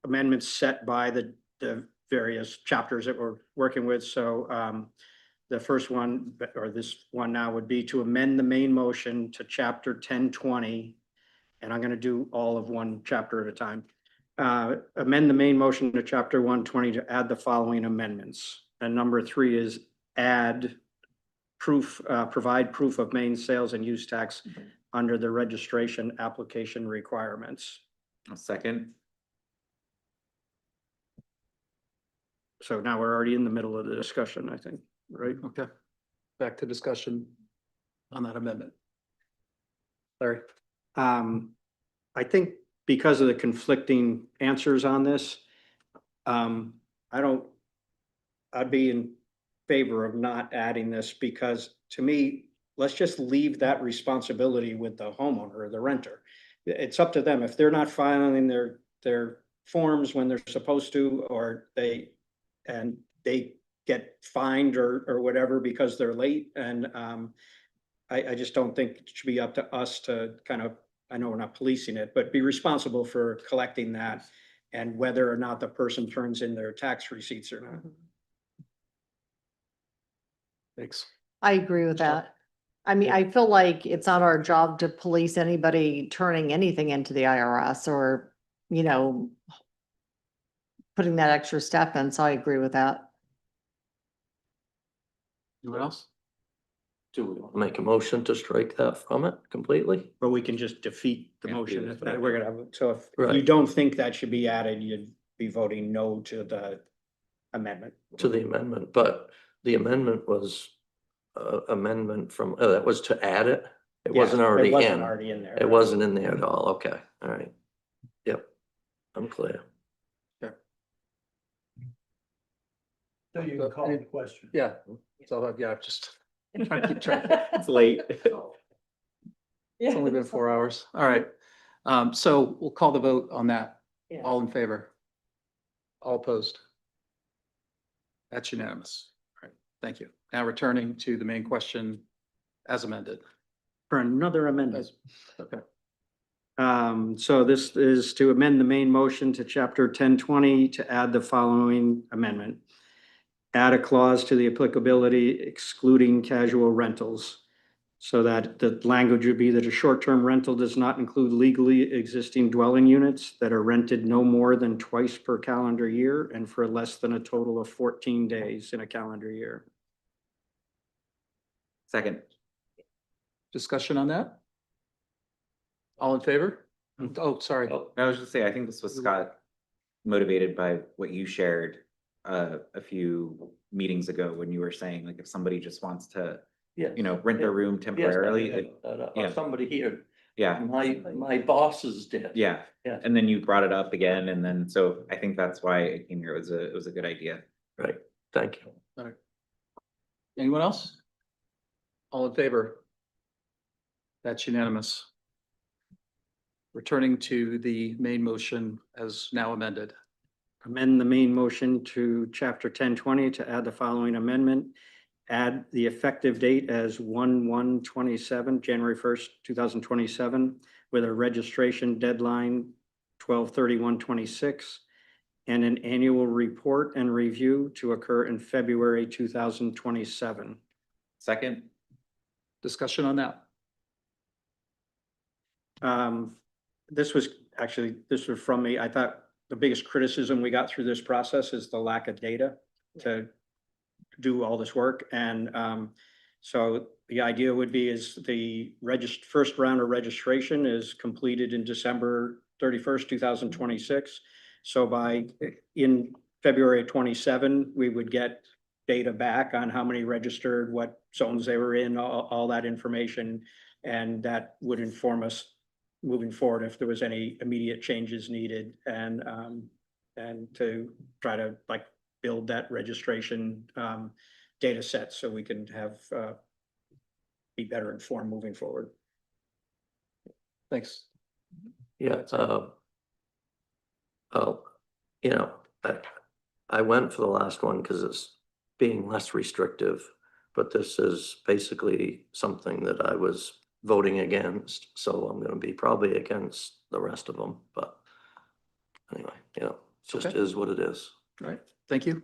amendments set by the various chapters that we're working with. So the first one, or this one now, would be to amend the main motion to chapter 1020. And I'm going to do all of one chapter at a time. Amend the main motion to chapter 120 to add the following amendments. And number 3 is add proof, provide proof of main sales and use tax under the registration application requirements. A second. So now we're already in the middle of the discussion, I think, right? Okay. Back to discussion on that amendment. Larry? I think because of the conflicting answers on this, I'd be in favor of not adding this because to me, let's just leave that responsibility with the homeowner or the renter. It's up to them. If they're not filing their forms when they're supposed to, or they get fined or whatever because they're late. And I just don't think it should be up to us to kind of, I know we're not policing it, but be responsible for collecting that and whether or not the person turns in their tax receipts or not. Thanks. I agree with that. I mean, I feel like it's not our job to police anybody turning anything into the IRS or, you know, putting that extra step in. So I agree with that. Anyone else? Do we want to make a motion to strike that from it completely? But we can just defeat the Yeah, motion. do If that. we're gonna have, so if you Right. don't think that should be added, you'd be voting no to the amendment. To the amendment, but the amendment was amendment from, that was to add it? It Yeah, wasn't already It wasn't in. already in there. It wasn't in there at all. Okay, all right. Yep, I'm clear. So you can call the question. Yeah. So, yeah, I'm just trying to keep track. It's late. It's only been 4 hours. All right. So we'll call the vote on that. Yeah. All in favor? All opposed? That's unanimous. All right, thank you. Now returning to the main question as amended. For another amendment. Okay. So this is to amend the main motion to chapter 1020 to add the following amendment. Add a clause to the applicability excluding casual rentals. So that the language would be that a short-term rental does not include legally existing dwelling units that are rented no more than twice per calendar year and for less than a total of 14 days in a calendar year. Second. Discussion on that? All in favor? Oh, sorry. I was just saying, I think this was Scott motivated by what you shared a few meetings ago when you were saying, like, if somebody just wants to, Yes. you know, rent their room temporarily. Yeah. Somebody here, Yeah, my bosses did. yeah. Yeah. And then you brought it up again, and then, so I think that's why it came here. It was a good idea. Right, thank you. Anyone else? All in favor? That's unanimous. Returning to the main motion as now amended. Amend the main motion to chapter 1020 to add the following amendment. Add the effective date as 1/1/27, January 1st, 2027, with a registration deadline 12/31/26, and an annual report and review to occur in February 2027. Second. Discussion on that. This was from me. I thought the biggest criticism we got through this process is the lack of data to do all this work. And so the idea would be is the first round of registration is completed in December 31st, 2026. So in February of 27, we would get data back on how many registered, what zones they were in, all that information. And that would inform us moving forward if there was any immediate changes needed and to try to build that registration data set so we can have be better informed moving forward. Thanks. Yeah, you know, I went for the last one because it's being less restrictive, but this is basically something that I was voting against, so I'm gonna be probably against the rest of them, but anyway, you know, it just Okay. is what it is. All right, thank you.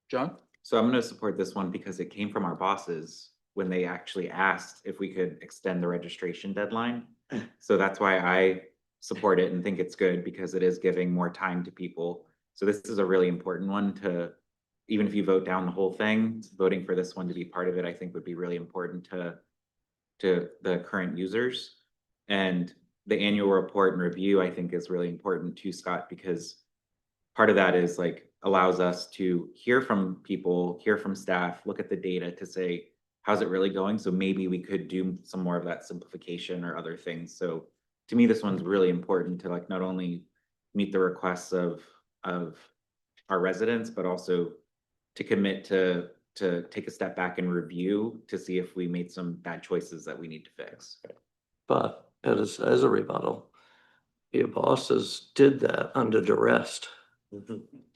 John? So I'm going to support this one because it came from our bosses when they actually asked if we could extend the registration deadline. So that's why I support it and think it's good, because it is giving more time to people. So this is a really important one to, even if you vote down the whole thing, voting for this one to be part of it, I think would be really important to the current users. And the annual report and review, I think, is really important too, Scott, because part of that is like allows us to hear from people, hear from staff, look at the data to say, how's it really going? So maybe we could do some more of that simplification or other things. So to me, this one's really important to like not only meet the requests of our residents, but also to commit to take a step back and review to see if we made some bad choices that we need to fix. But as a rebuttal, your bosses did that under duress.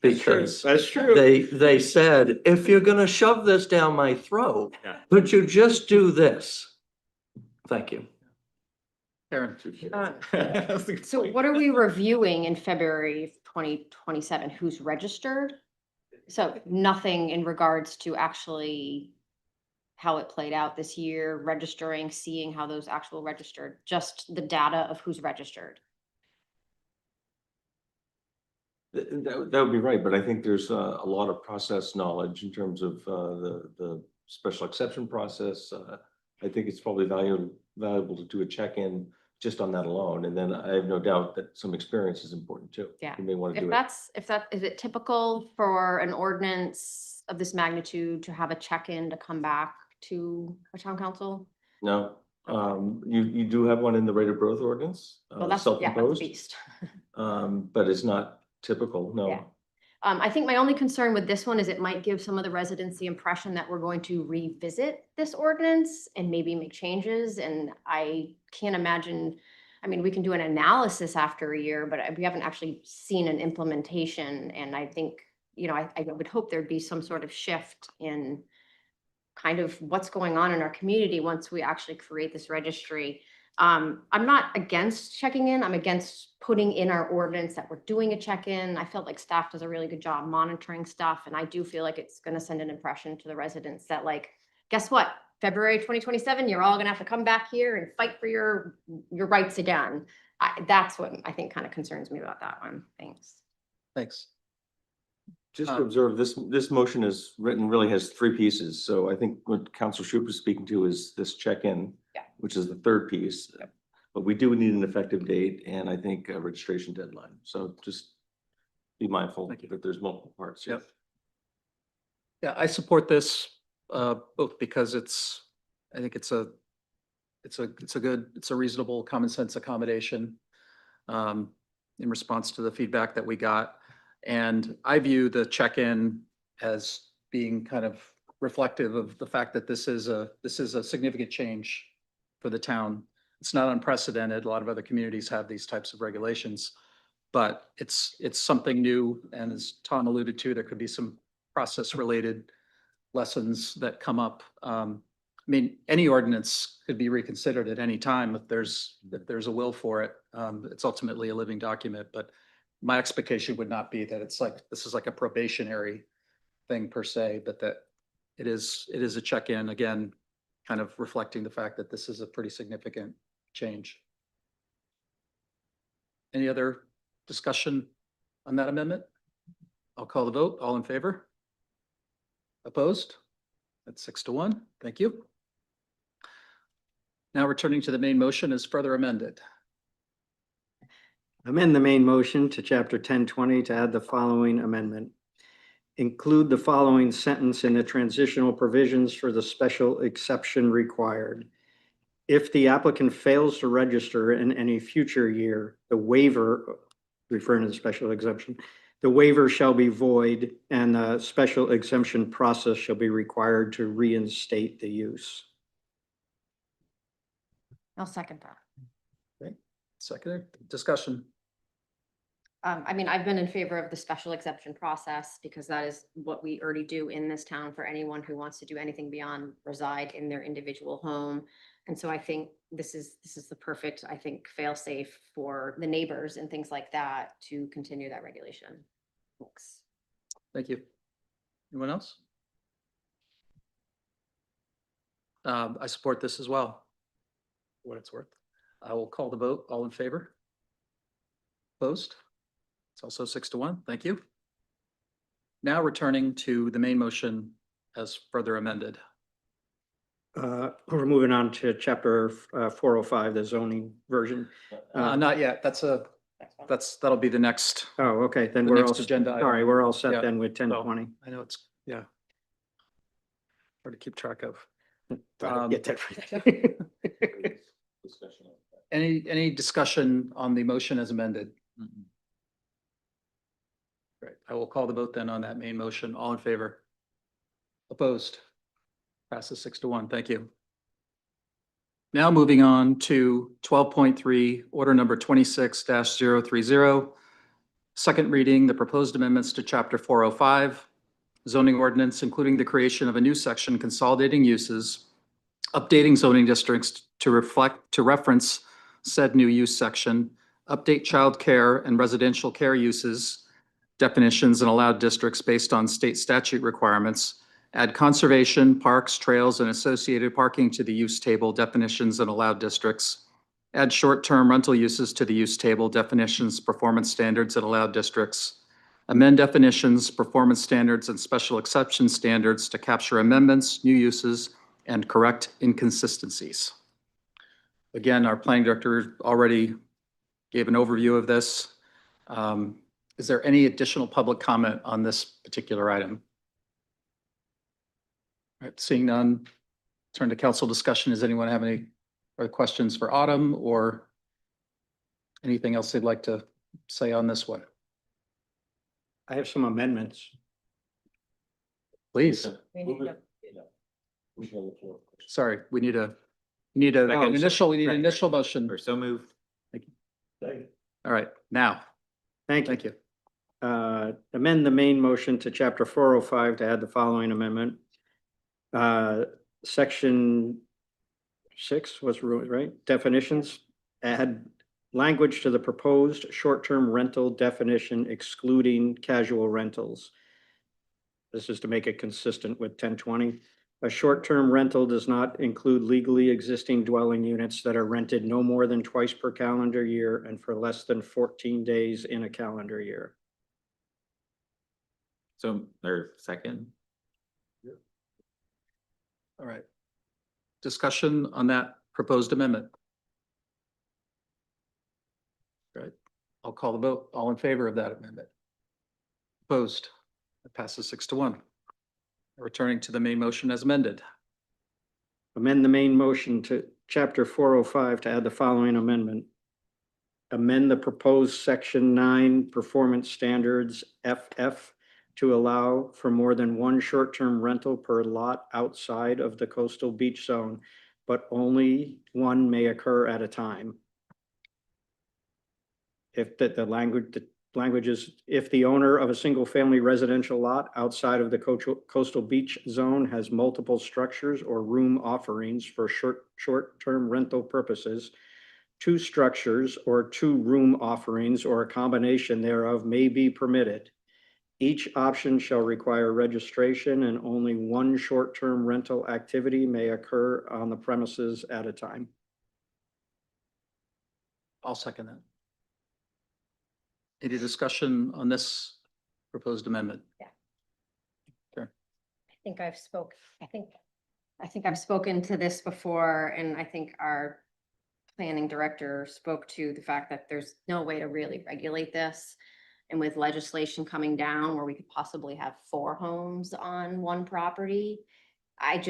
Because That's true. they said, if you're gonna shove this down my throat, Yeah. could you just do this? Thank you. Karen? So what are we reviewing in February of 2027? Who's registered? So nothing in regards to actually how it played out this year, registering, seeing how those actual registered, just the data of who's registered. That would be right, but I think there's a lot of process knowledge in terms of the special exception process. I think it's probably valuable to do a check-in just on that alone, and then I have no doubt that some experience is important too. Yeah. You may want to do Is it typical for an ordinance of this magnitude to have a check-in to come back to a town council? No, you do have one in the rate of growth ordinance, Well, that's self-imposed, beast. but it's not typical, no. Yeah. I think my only concern with this one is it might give some of the residents the impression that we're going to revisit this ordinance and maybe make changes. And I can't imagine, I mean, we can do an analysis after a year, but we haven't actually seen an implementation. And I think, you know, I would hope there'd be some sort of shift in kind of what's going on in our community once we actually create this registry. I'm not against checking in. I'm against putting in our ordinance that we're doing a check-in. I felt like staff does a really good job monitoring stuff. And I do feel like it's going to send an impression to the residents that like, guess what? February 2027, you're all going to have to come back here and fight for your rights again. That's what I think kind of concerns me about that one. Thanks. Thanks. Just to observe, this motion is written, really has three pieces. So I think what Councilor Shoup is speaking to is this check-in, which is the third piece. But we do need an effective date and I think a registration deadline. So just be mindful that there's multiple parts. Yep. Yeah, I support this both because I think it's a reasonable common sense accommodation in response to the feedback that we got. And I view the check-in as being kind of reflective of the fact that this is a significant change for the town. It's not unprecedented. A lot of other communities have these types of regulations, but it's something new. And as Tom alluded to, there could be some process-related lessons that come up. I mean, any ordinance could be reconsidered at any time if there's a will for it. It's ultimately a living document, but my expectation would not be that this is like a probationary thing per se, but that it is a check-in, again, kind of reflecting the fact that this is a pretty significant change. Any other discussion on that amendment? I'll call the vote. All in favor? Opposed? That's 6-1. Thank you. Now returning to the main motion as further amended. Amend the main motion to chapter 1020 to add the following amendment. Include the following sentence in the transitional provisions for the special exception required. If the applicant fails to register in any future year, the waiver, referring to the special exemption, the waiver shall be void and the special exemption process shall be required to reinstate the use. I'll second that. Okay, second discussion. I mean, I've been in favor of the special exception process because that is what we already do in this town for anyone who wants to do anything beyond reside in their individual home. And so I think this is the perfect, I think, fail safe for the neighbors and things like that to continue that regulation. Thanks. Thank you. Anyone else? I support this as well. For what it's worth. I will call the vote. All in favor? Opposed? It's also 6-1. Thank you. Now returning to the main motion as further amended. We're moving on to chapter 405, the zoning version. Not yet. That'll be the next. Oh, okay, then The we're next all, agenda item. sorry, we're all set Yeah. then with So, 1020. I know it's, yeah. Hard to keep track of. Get that right. Any discussion on the motion as amended? Great. I will call the vote then on that main motion. All in favor? Opposed? Passes 6-1. Thank you. Now moving on to 12.3, order number 26-030. Second reading, the proposed amendments to chapter 405, zoning ordinance, including the creation of a new section consolidating uses, updating zoning districts to reference said new use section, update child care and residential care uses, definitions and allowed districts based on state statute requirements, add conservation, parks, trails, and associated parking to the use table definitions and allowed districts, add short-term rental uses to the use table definitions, performance standards, and allowed districts, amend definitions, performance standards, and special exception standards to capture amendments, new uses, and correct inconsistencies. Again, our planning director already gave an overview of this. Is there any additional public comment on this particular item? All right, seeing none, turn to council discussion. Does anyone have any other questions for Autumn or anything else they'd like to say on this one? I have some amendments. Please. Sorry, we need an initial motion. Or so moved. All right, now. Thank you. Thank you. Amend the main motion to chapter 405 to add the following amendment. Section 6 was right, definitions, add language to the proposed short-term rental definition excluding casual rentals. This is to make it consistent with 1020. A short-term rental does not include legally existing dwelling units that are rented no more than twice per calendar year and for less than 14 days in a calendar year. So, or second. All right. Discussion on that proposed amendment. Right. I'll call the vote. All in favor of that amendment? Opposed? It passes 6-1. Returning to the main motion as amended. Amend the main motion to chapter 405 to add the following amendment. Amend the proposed section 9 performance standards FF to allow for more than one short-term rental per lot outside of the coastal beach zone, but only one may occur at a time. If the language is, if the owner of a single-family residential lot outside of the coastal beach zone has multiple structures or room offerings for short-term rental purposes, 2 structures or 2 room offerings or a combination thereof may be permitted. Each option shall require registration and only one short-term rental activity may occur on the premises at a time. I'll second that. Any discussion on this proposed amendment? Yeah. Sure. I think I've spoken to this before, and I think our planning director spoke to the fact that there's no way to really regulate this. And with legislation coming down where we could possibly have 4 homes on one property, I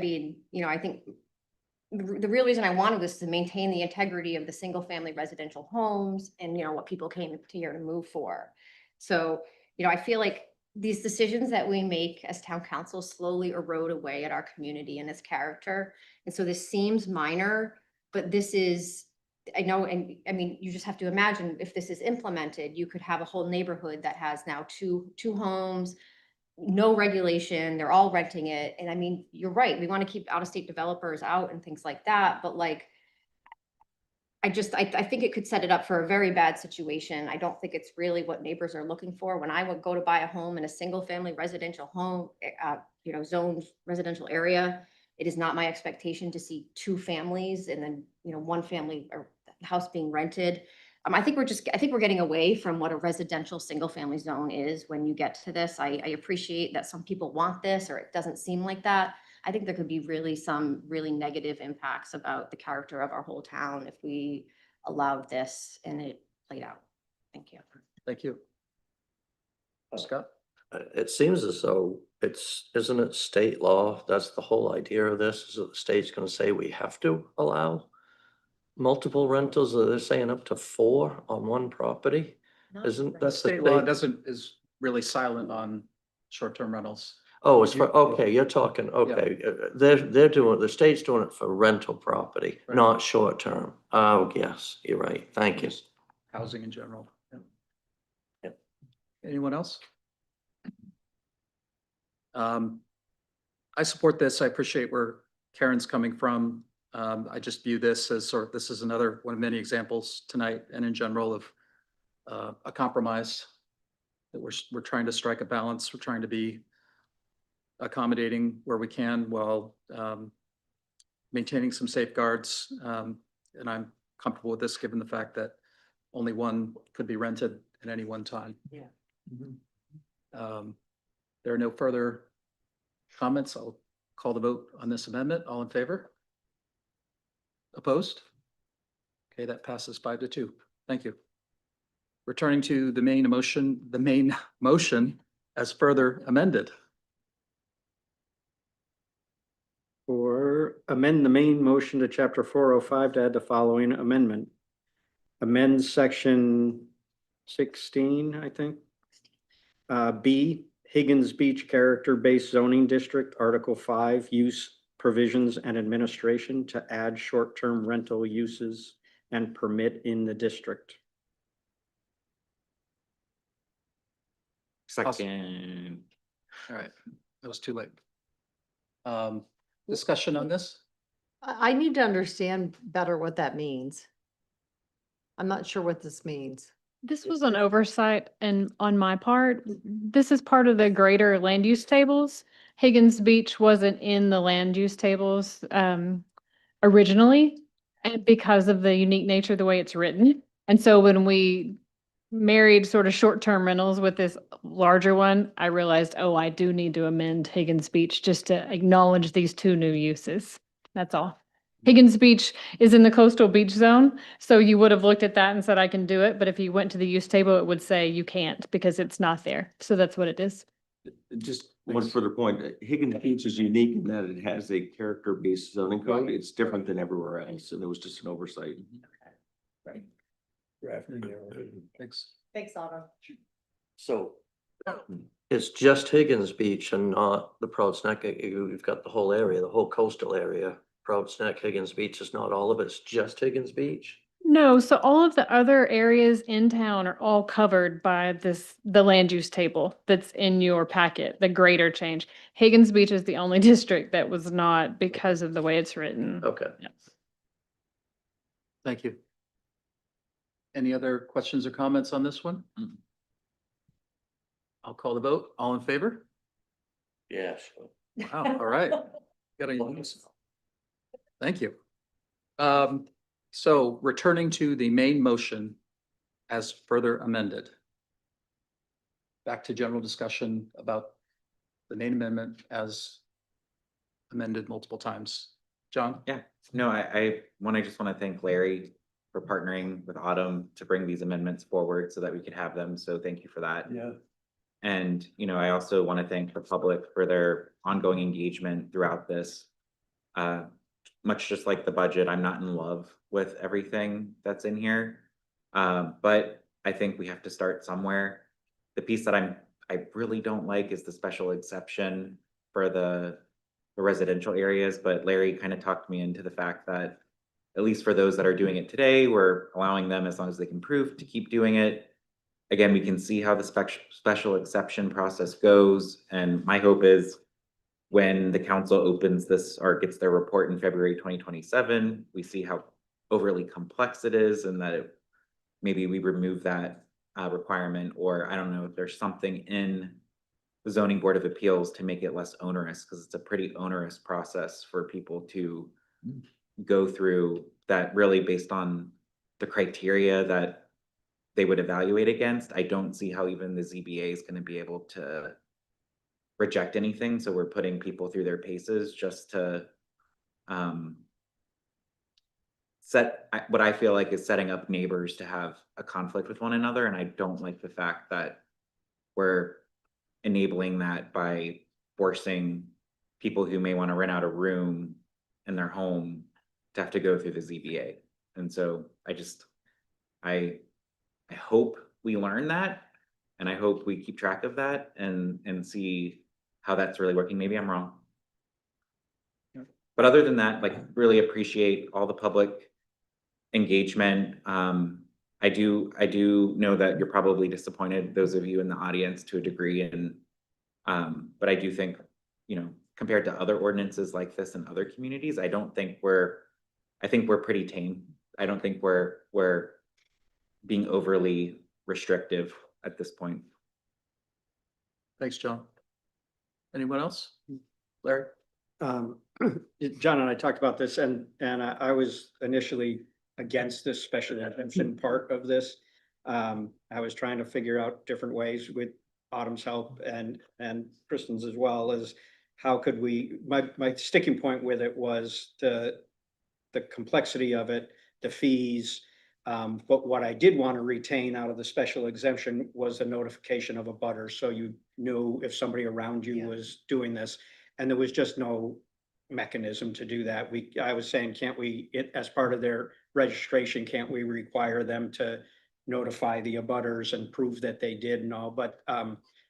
mean, I think the real reason I wanted this is to maintain the integrity of the single family residential homes and, what people came to here to move for. So, I feel like these decisions that we make as town council slowly erode away at our community and its character. And so this seems minor, but this is I know, and I mean, you just have to imagine if this is implemented, you could have a whole neighborhood that has now two homes, no regulation, they're all renting it. And I mean, you're right, we want to keep out-of-state developers out and things like that, but like, I think it could set it up for a very bad situation. I don't think it's really what neighbors are looking for. When I would go to buy a home in a single-family residential home, zoned residential area, it is not my expectation to see two families and then, one family or house being rented. I think we're getting away from what a residential single-family zone is when you get to this. I appreciate that some people want this, or it doesn't seem like that. I think there could be some really negative impacts about the character of our whole town if we allowed this and it played out. Thank you. Thank you. Scott? It seems as though isn't it state law? That's the whole idea of this, is that the state's gonna say we have to allow multiple rentals, or they're saying up to 4 on one property? Isn't that the State law state? is really silent on short-term rentals. Oh, it's for, okay, you're talking, okay, they're doing, the state's doing it for rental property, Right. not short term. Oh, yes, you're right, thank you. Just housing in general. Yeah. Yeah. Anyone else? I support this. I appreciate where Karen's coming from. I just view this as this is another one of many examples tonight and in general of a compromise that we're trying to strike a balance. We're trying to be accommodating where we can while maintaining some safeguards. And I'm comfortable with this, given the fact that only one could be rented at any one time. Yeah. There are no further comments. I'll call the vote on this amendment. All in favor? Opposed? Okay, that passes 5-2. Thank you. Returning to the main motion as further amended. Or amend the main motion to chapter 405 to add the following amendment. Amend section 16, I think. B, Higgins Beach Character-Based Zoning District, Article 5, Use Provisions and Administration to add short-term rental uses and permit in the district. Second. All right, that was too late. Discussion on this? I need to understand better what that means. I'm not sure what this means. This was an oversight and on my part, this is part of the greater land use tables. Higgins Beach wasn't in the land use tables originally, and because of the unique nature of the way it's written. And so when we married sort of short-term rentals with this larger one, I realized, oh, I do need to amend Higgins Beach just to acknowledge these two new uses. That's all. Higgins Beach is in the coastal beach zone, so you would have looked at that and said, I can do it. But if you went to the use table, it would say you can't because it's not there. So that's what it is. Just one further point, Higgins Beach is unique in that it has a character-based zoning code. It's different than everywhere else, and it was just an oversight. Right. Thanks. Thanks, Otto. So it's just Higgins Beach and not the Prouts Neck. You've got the whole area, the whole coastal area. Prouts Neck, Higgins Beach is not all of it. It's just Higgins Beach. No, so all of the other areas in town are all covered by the land use table that's in your packet, the greater change. Higgins Beach is the only district that was not because of the way it's written. Okay. Yes. Thank you. Any other questions or comments on this one? I'll call the vote. All in favor? Yes. Wow, all right. Got a unanimous. Thank you. So returning to the main motion as further amended. Back to general discussion about the main amendment as amended multiple times. John? Yeah, no, I just want to thank Larry for partnering with Autumn to bring these amendments forward so that we could have them. So thank you for that. Yeah. And, I also want to thank the public for their ongoing engagement throughout this. Much just like the budget, I'm not in love with everything that's in here. But I think we have to start somewhere. The piece that I really don't like is the special exception for the residential areas, but Larry kind of talked me into the fact that at least for those that are doing it today, we're allowing them as long as they can prove to keep doing it. Again, we can see how the special exception process goes. And my hope is when the council opens this or gets their report in February 2027, we see how overly complex it is and that maybe we remove that requirement, or I don't know if there's something in the zoning board of appeals to make it less onerous, because it's a pretty onerous process for people to go through that really based on the criteria that they would evaluate against. I don't see how even the ZBA is going to be able to reject anything. So we're putting people through their paces just to set what I feel like is setting up neighbors to have a conflict with one another. And I don't like the fact that we're enabling that by forcing people who may want to rent out a room in their home to have to go through the ZBA. And so I hope we learn that, and I hope we keep track of that and see how that's really working. Maybe I'm wrong. But other than that, like, really appreciate all the public engagement. I do know that you're probably disappointed, those of you in the audience, to a degree, and but I do think, compared to other ordinances like this in other communities, I think we're pretty tame. I don't think we're being overly restrictive at this point. Thanks, John. Anyone else? Larry? John and I talked about this, and I was initially against this special exemption part of this. I was trying to figure out different ways with Autumn's help and Kristen's as well, as how could we, my sticking point with it was the complexity of it, the fees. But what I did want to retain out of the special exemption was the notification of a butter, so you knew if somebody around you was doing this, and there was just no mechanism to do that. I was saying, can't we, as part of their registration, can't we require them to notify the abutters and prove that they did and all? But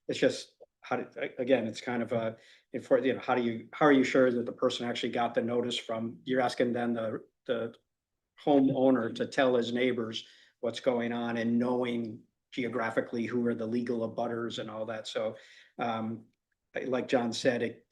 it's just, again, it's kind of a, how are you sure that the person actually got the notice from, you're asking then the homeowner to tell his neighbors what's going on, and knowing geographically who are the legal abutters and all that. So like John said, it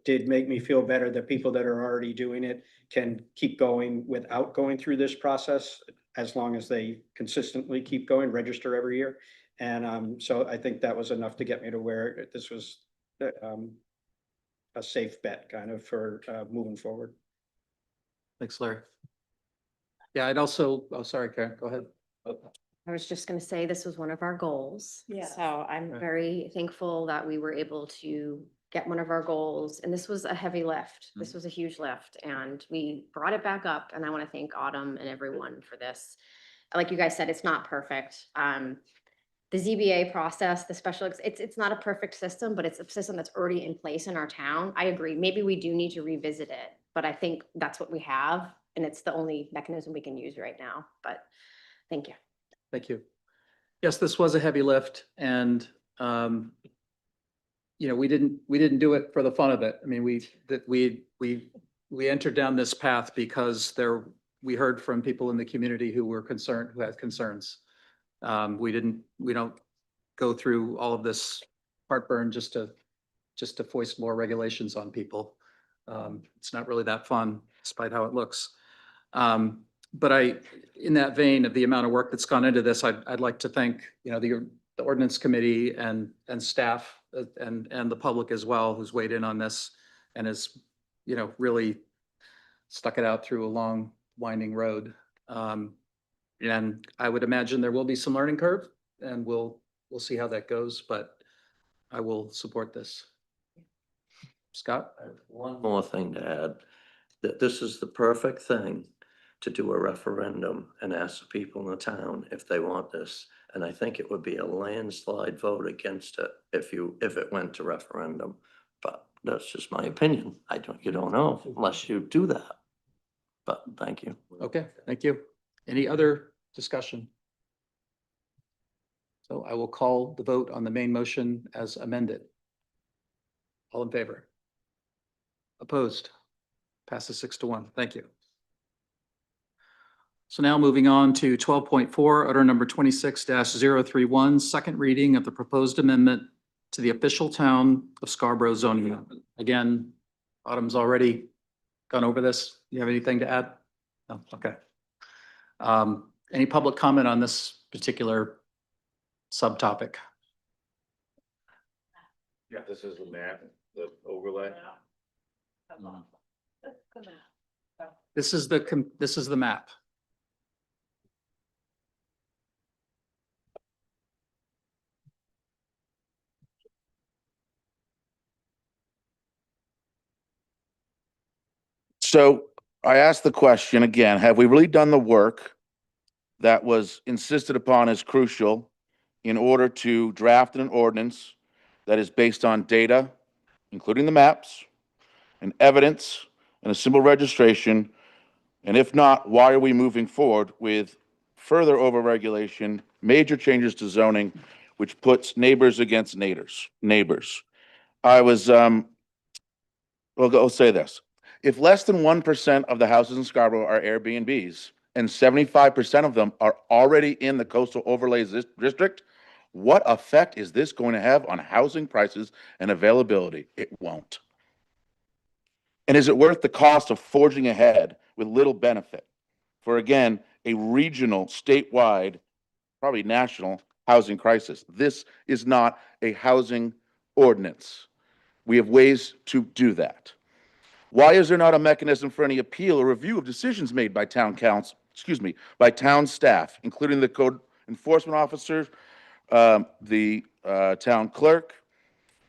did make me feel better that people that are already doing it can keep going without going through this process, as long as they consistently keep going, register every year. And so I think that was enough to get me to where this was a safe bet kind of for moving forward. Thanks, Larry. Yeah, I'd also, oh, sorry, Karen, go ahead. I was just going to say, this was one of our goals. Yeah. So I'm very thankful that we were able to get one of our goals. And this was a heavy lift. This was a huge lift, and we brought it back up. And I want to thank Autumn and everyone for this. Like you guys said, it's not perfect. The ZBA process, the special, it's not a perfect system, but it's a system that's already in place in our town. I agree. Maybe we do need to revisit it, but I think that's what we have. And it's the only mechanism we can use right now. But thank you. Thank you. Yes, this was a heavy lift, and we didn't do it for the fun of it. I mean, we entered down this path because we heard from people in the community who were concerned, who had concerns. We don't go through all of this heartburn just to foist more regulations on people. It's not really that fun, despite how it looks. But in that vein of the amount of work that's gone into this, I'd like to thank, the ordinance committee and staff and the public as well, who's weighed in on this and has, really stuck it out through a long winding road. And I would imagine there will be some learning curve, and we'll see how that goes, but I will support this. Scott? I have one more thing to add, that this is the perfect thing to do a referendum and ask the people in the town if they want this. And I think it would be a landslide vote against it if it went to referendum. But that's just my opinion. You don't know unless you do that. But thank you. Okay, thank you. Any other discussion? So I will call the vote on the main motion as amended. All in favor? Opposed? Passes 6-1. Thank you. So now moving on to 12.4, order number 26-031, second reading of the proposed amendment to the official town of Scarborough zoning. Map. Again, Autumn's already gone over this. Do you have anything to add? No, okay. Any public comment on this particular subtopic? Yeah, this is the map, the overlay. This is the map. So I asked the question again, have we really done the work that was insisted upon as crucial in order to draft an ordinance that is based on data, including the maps, and evidence, and a simple registration? And if not, why are we moving forward with further overregulation, major changes to zoning, which puts neighbors against neighbors? I was, well, I'll say this. If less than 1% of the houses in Scarborough are Airbnbs and 75% of them are already in the coastal overlays district, what effect is this going to have on housing prices and availability? It won't. And is it worth the cost of forging ahead with little benefit for, again, a regional, statewide, probably national housing crisis? This is not a housing ordinance. We have ways to do that. Why is there not a mechanism for any appeal or review of decisions made by town council, by town staff, including the code enforcement officer, the town clerk,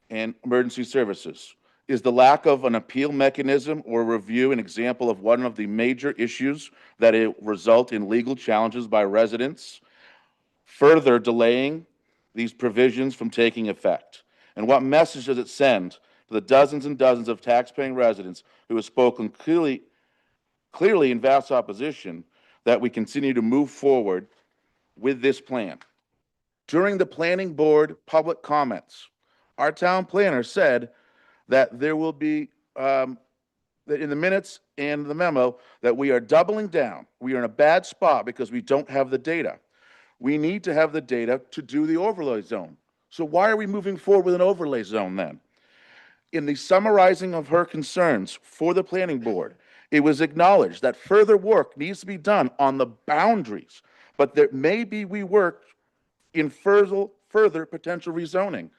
and emergency services? Is the lack of an appeal mechanism or review an example of one of the major issues that it result in legal challenges by residents, further delaying these provisions from taking effect? And what message does it send to the dozens and dozens of taxpaying residents who have spoken clearly in vast opposition that we continue to move forward with this plan? During the planning board public comments, our town planner said that there will be, that in the minutes and the memo, that we are doubling down. We are in a bad spot because we don't have the data. We need to have the data to do the overlay zone. So why are we moving forward with an overlay zone then? In the summarizing of her concerns for the planning board, it was acknowledged that further work needs to be done on the boundaries, but there may be rework in further potential rezoning.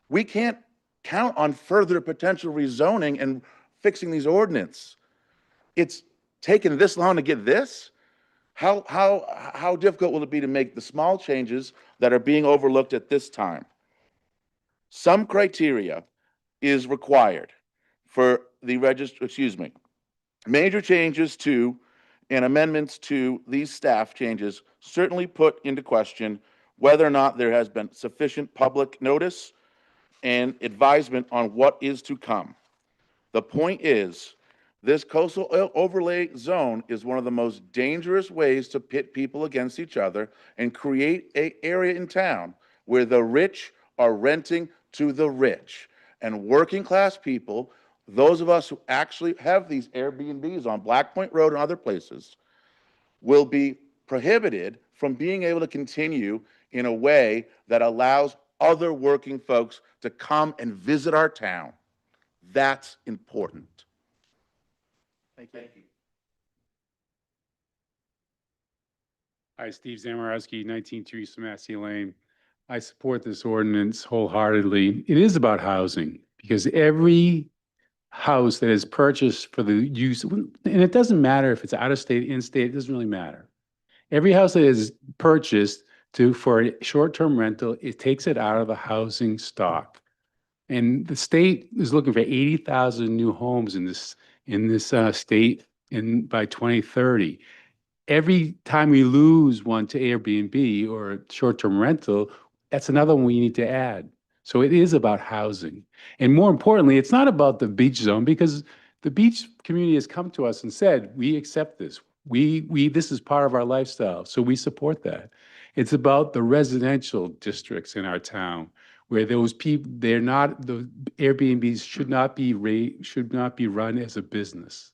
We can't count on further potential rezoning and fixing these ordinance. It's taken this long to get this? How difficult will it be to make the small changes that are being overlooked at this time? Some criteria is required for the major changes to and amendments to these staff changes certainly put into question whether or not there has been sufficient public notice and advisement on what is to come. The point is, this coastal overlay zone is one of the most dangerous ways to pit people against each other and create an area in town where the rich are renting to the rich. And working class people, those of us who actually have these Airbnbs on Black Point Road and other places, will be prohibited from being able to continue in a way that allows other working folks to come and visit our town. That's important. Thank you. Hi, Steve Zamorowski, 19 Teresa Massey Lane. I support this ordinance wholeheartedly. It is about housing because every house that is purchased for the use, and it doesn't matter if it's out of state, in state, it doesn't really matter. Every house that is purchased for a short-term rental, it takes it out of the housing stock. And the state is looking for 80,000 new homes in this state by 2030. Every time we lose one to Airbnb or short-term rental, that's another one we need to add. So it is about housing. And more importantly, it's not about the beach zone because the beach community has come to us and said, we accept this. This is part of our lifestyle, so we support that. It's about the residential districts in our town where those people, the Airbnbs should not be run as a business.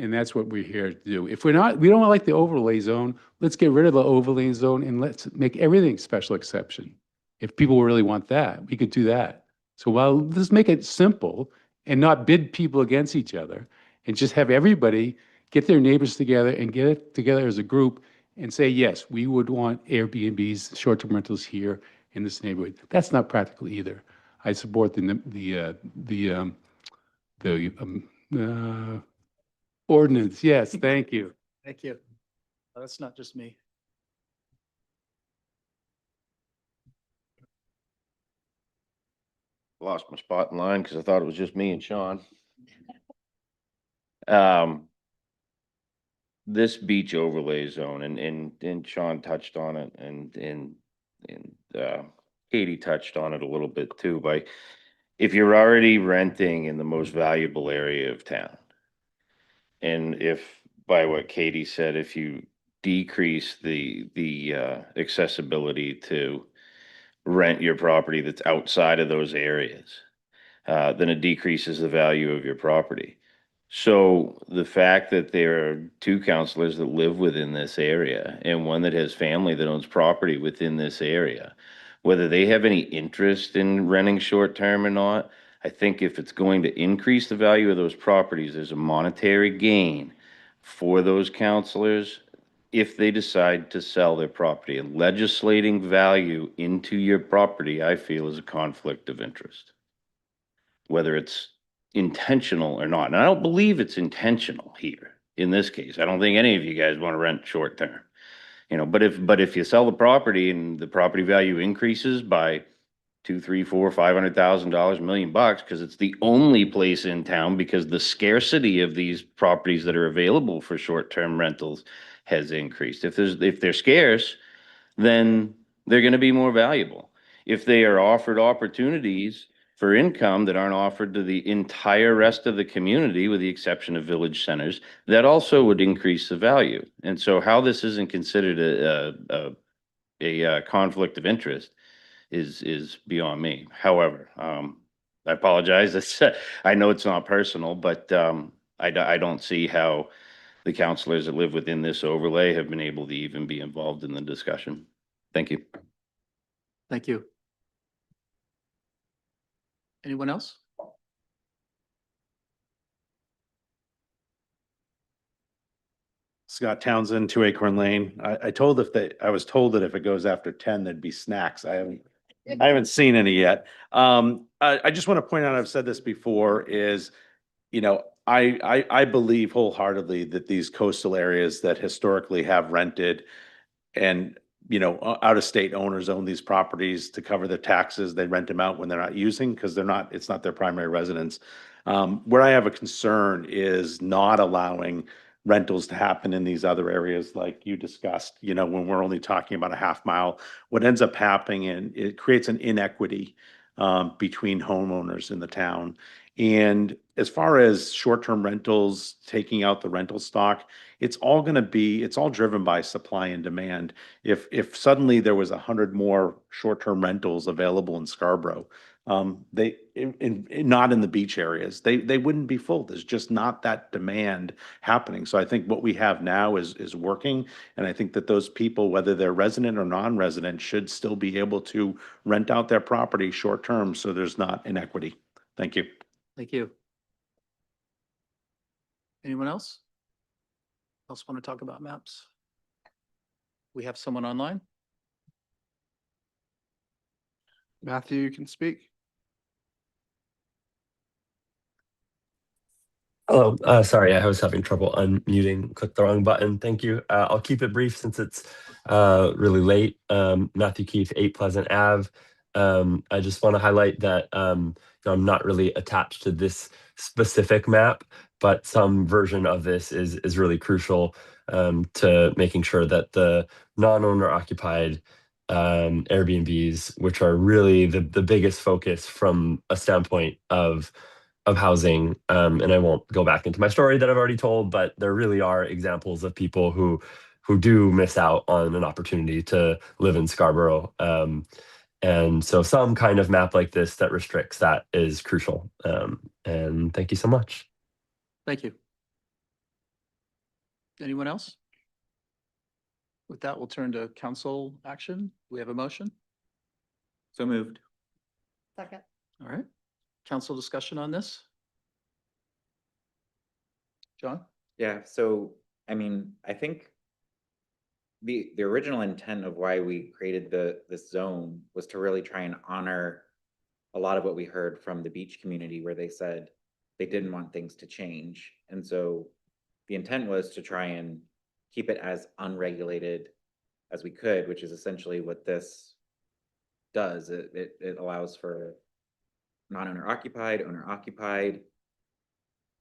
And that's what we're here to do. If we don't like the overlay zone, let's get rid of the overlay zone and let's make everything special exception. If people really want that, we could do that. So let's make it simple and not bid people against each other and just have everybody get their neighbors together and get it together as a group and say, yes, we would want Airbnbs, short-term rentals here in this neighborhood. That's not practical either. I support the ordinance. Yes, thank you. Thank you. That's not just me. Lost my spot in line because I thought it was just me and Sean. This beach overlay zone and Sean touched on it and Katie touched on it a little bit too. If you're already renting in the most valuable area of town, and if by what Katie said, if you decrease the accessibility to rent your property that's outside of those areas, then it decreases the value of your property. So the fact that there are two counselors that live within this area and one that has family that owns property within this area, whether they have any interest in renting short term or not, I think if it's going to increase the value of those properties, there's a monetary gain for those counselors if they decide to sell their property. And legislating value into your property, I feel, is a conflict of interest, whether it's intentional or not. And I don't believe it's intentional here in this case. I don't think any of you guys want to rent short term. But if you sell the property and the property value increases by $200,000, $300,000, $400,000, $500,000, $1 million, because it's the only place in town, because the scarcity of these properties that are available for short-term rentals has increased. If they're scarce, then they're going to be more valuable. If they are offered opportunities for income that aren't offered to the entire rest of the community, with the exception of village centers, that also would increase the value. And so how this isn't considered a conflict of interest is beyond me. However, I apologize. I know it's not personal, but I don't see how the counselors that live within this overlay have been able to even be involved in the discussion. Thank you. Thank you. Anyone else? Scott Townsend, 2 Acorn Lane. I was told that if it goes after 10, there'd be snacks. I haven't seen any yet. I just want to point out, I've said this before, is, I believe wholeheartedly that these coastal areas that historically have rented and, out-of-state owners own these properties to cover their taxes. They rent them out when they're not using, because it's not their primary residence. Where I have a concern is not allowing rentals to happen in these other areas like you discussed, when we're only talking about a half mile. What ends up happening, and it creates an inequity between homeowners in the town. And as far as short-term rentals, taking out the rental stock, it's all driven by supply and demand. If suddenly there was 100 more short-term rentals available in Scarborough, not in the beach areas, they wouldn't be full. There's just not that demand happening. So I think what we have now is working. And I think that those people, whether they're resident or non-resident, should still be able to rent out their property short-term, so there's not inequity. Thank you. Thank you. Anyone else? Want to talk about maps? We have someone online. Matthew, you can speak. Hello, sorry, I was having trouble unmuting, clicked the wrong button. Thank you. I'll keep it brief since it's really late. Matthew Keith, 8 Pleasant Ave. I just want to highlight that I'm not really attached to this specific map, but some version of this is really crucial to making sure that the non-owner occupied Airbnbs, which are really the biggest focus from a standpoint of housing. And I won't go back into my story that I've already told, but there really are examples of people who do miss out on an opportunity to live in Scarborough. And so some kind of map like this that restricts that is crucial. And thank you so much. Thank you. Anyone else? With that, we'll turn to council action. We have a motion. So moved. Second. All right. Council discussion on this? John? Yeah, so, I mean, I think the original intent of why we created this zone was to really try and honor a lot of what we heard from the beach community, where they said they didn't want things to change. And so the intent was to try and keep it as unregulated as we could, which is essentially what this does. It allows for non-owner occupied, owner occupied,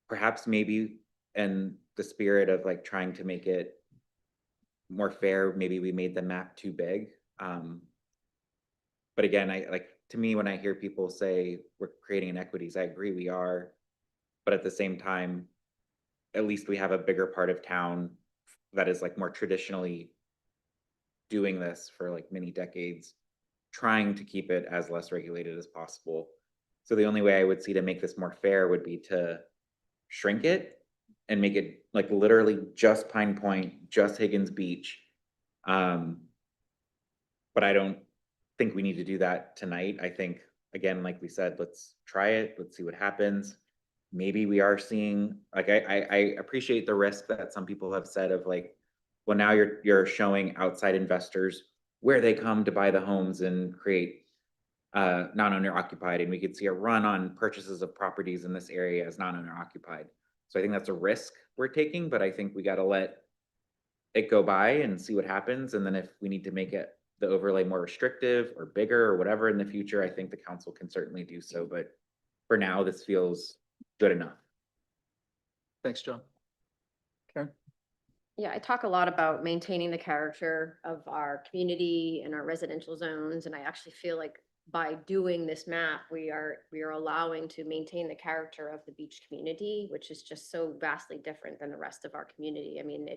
perhaps maybe in the spirit of like trying to make it more fair, maybe we made the map too big. But again, to me, when I hear people say we're creating inequities, I agree we are. But at the same time, at least we have a bigger part of town that is like more traditionally doing this for like many decades, trying to keep it as less regulated as possible. So the only way I would see to make this more fair would be to shrink it and make it like literally just Pine Point, just Higgins Beach. But I don't think we need to do that tonight. I think, again, like we said, let's try it. Let's see what happens. Maybe we are seeing, like, I appreciate the risk that some people have said of like, well, now you're showing outside investors where they come to buy the homes and create non-owner occupied, and we could see a run on purchases of properties in this area as non-owner occupied. So I think that's a risk we're taking, but I think we got to let it go by and see what happens. And then if we need to make it the overlay more restrictive or bigger or whatever in the future, I think the council can certainly do so. But for now, this feels good enough. Thanks, John. Karen? Yeah, I talk a lot about maintaining the character of our community and our residential zones, and I actually feel like by doing this map, we are allowing to maintain the character of the beach community, which is just so vastly different than the rest of our community. I mean,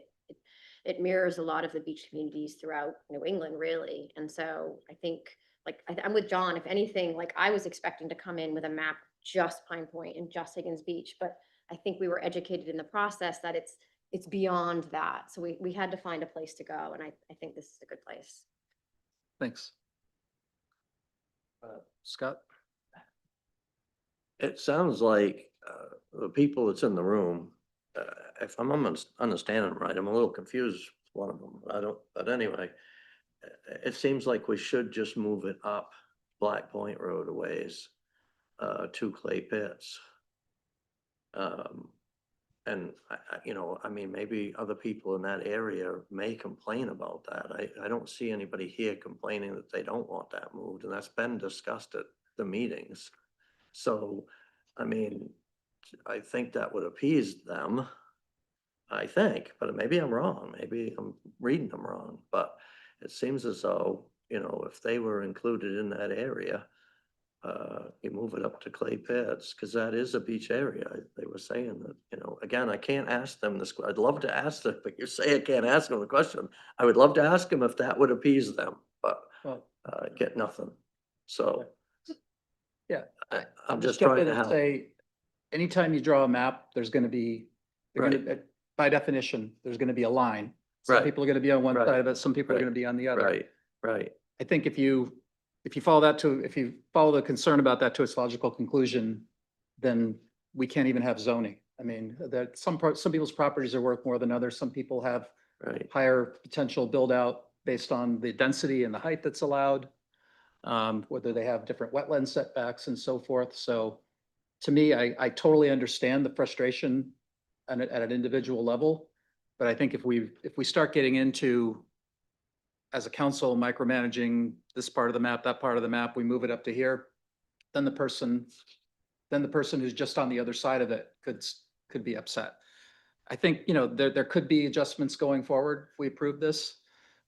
it mirrors a lot of the beach communities throughout New England, really. And so I think, like, I'm with John. If anything, like, I was expecting to come in with a map just Pine Point and just Higgins Beach, but I think we were educated in the process that it's beyond that. So we had to find a place to go, and I think this is a good place. Thanks. Scott? It sounds like the people that's in the room, if I'm understanding right, I'm a little confused, one of them, I don't, but anyway, it seems like we should just move it up Black Point Road a ways to Clay Pits. And I mean, maybe other people in that area may complain about that. I don't see anybody here complaining that they don't want that moved, and that's been discussed at the meetings. So, I mean, I think that would appease them, I think, but maybe I'm wrong. Maybe I'm reading them wrong, but it seems as though, if they were included in that area, you move it up to Clay Pits, because that is a beach area. They were saying that, again, I can't ask them this. I'd love to ask them, but you say I can't ask them the question. I would love to ask them if that would appease them, but get nothing. So. Yeah. I'm just jump trying in to and help. say, anytime you draw a map, there's going to be, by definition, there's going to be a line. Some Right. people are going to be on one Right. side of it, some people are Right. going to be on the other. Right. I think if you follow the concern about that to its logical conclusion, then we can't even have zoning. I mean, that some people's properties are worth more than others. Some people have higher potential build out based on the density and the height that's allowed, whether they have different wetland setbacks and so forth. So to me, I totally understand the frustration at an individual level. But I think if we start getting into, as a council, micromanaging this part of the map, that part of the map, we move it up to here, then the person who's just on the other side of it could be upset. I think, there could be adjustments going forward if we approve this,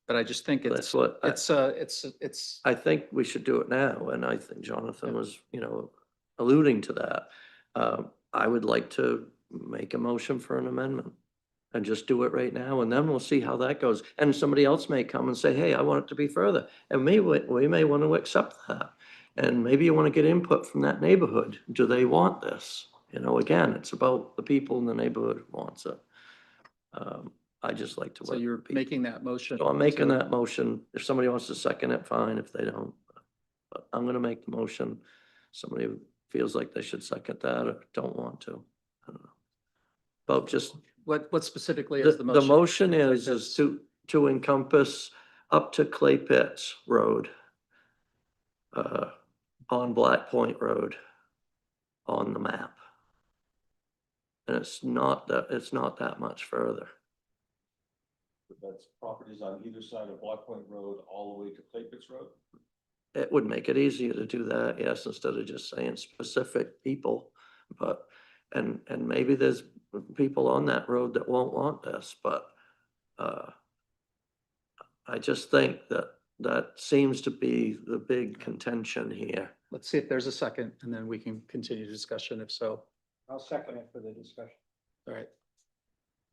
but I just think I think we should do it now, and I think Jonathan was, alluding to that. I would like to make a motion for an amendment and just do it right now, and then we'll see how that goes. And somebody else may come and say, hey, I want it to be further. And we may want to accept that. And maybe you want to get input from that neighborhood. Do they want this? Again, it's about the people in the neighborhood who wants it. I just like to. So work you're with people. making that motion. So I'm making to- that motion. If somebody wants to second it, fine. If they don't. But I'm gonna make the motion. Somebody who feels like they should second that or don't want to. I don't know. But just, What specifically is the the motion? motion is to encompass up to Clay Pits Road. On Black Point Road. On the map. And it's not that much further. That's properties on either side of Black Point Road, all the way to Clay Pits Road? It would make it easier to do that, yes, instead of just saying specific people. But, and maybe there's people on that road that won't want this, but, I just think that seems to be the big contention here. Let's see if there's a second and then we can continue discussion if so. I'll second it for the discussion. All right.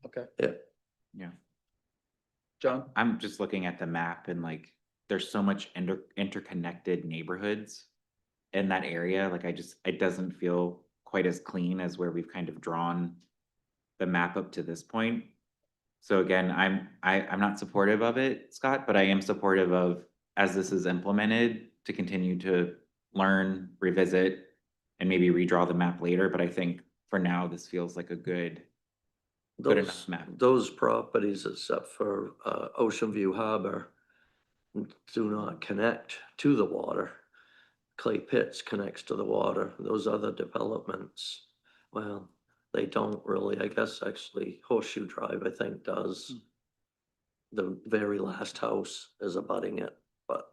Okay, Yeah. Yeah. John? I'm just looking at the map and like, there's so much interconnected neighborhoods in that area. Like it doesn't feel quite as clean as where we've kind of drawn the map up to this point. So again, I'm not supportive of it, Scott, but I am supportive of, as this is implemented, to continue to learn, revisit, and maybe redraw the map later. But I think for now, this feels like a good enough map. Those properties, except for Ocean View Harbor, do not connect to the water. Clay Pits connects to the water. Those other developments, well, they don't really, I guess actually Horseshoe Drive, I think, does. The very last house is abutting it, but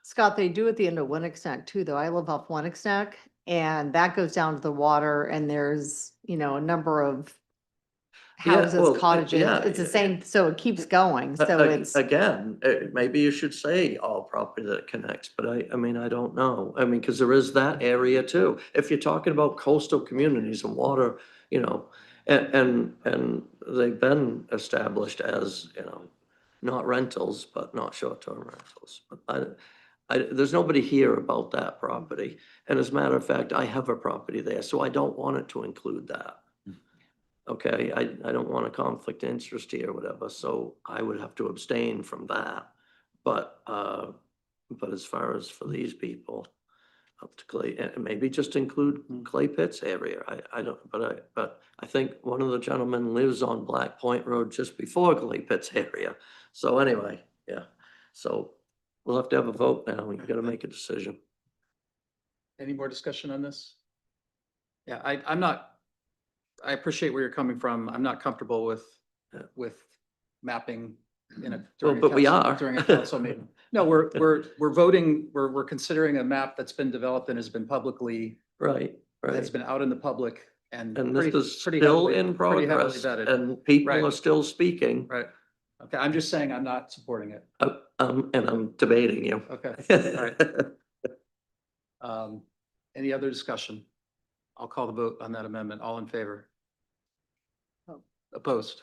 Scott, they do at the end of Winnicksack too, though. I live off Winnicksack and that goes down to the water and there's, a number of Yeah, houses, well, cottages. yeah, It's the yeah. same, so it keeps going. So it's, Again, maybe you should say all property that connects, but I mean, I don't know. I mean, because there is that area too. If you're talking about coastal communities and water, and they've been established as, not rentals, but not short-term rentals. But there's nobody here about that property. And as a matter of fact, I have a property there, so I don't want it to include that. Okay, I don't want a conflict of interest here or whatever, so I would have to abstain from that. But as far as for these people, up to Clay, and maybe just include Clay Pits area. I don't, but I think one of the gentlemen lives on Black Point Road just before Clay Pits area. So anyway, yeah, so we'll have to have a vote now. We've got to make a decision. Any more discussion on this? Yeah, I appreciate where you're coming from. I'm not comfortable with mapping in a. during a but we council- are. During a council meeting. No, we're voting, we're considering a map that's been developed and has been publicly, Right, has right. been out in the public and. And this pretty- is pretty still heavily- in pretty heavily progress vetted. and people Right. are still speaking. Right. Okay, I'm just saying I'm not supporting it. And I'm debating you. Okay, all right. Any other discussion? I'll call the vote on that amendment. All in favor? Opposed?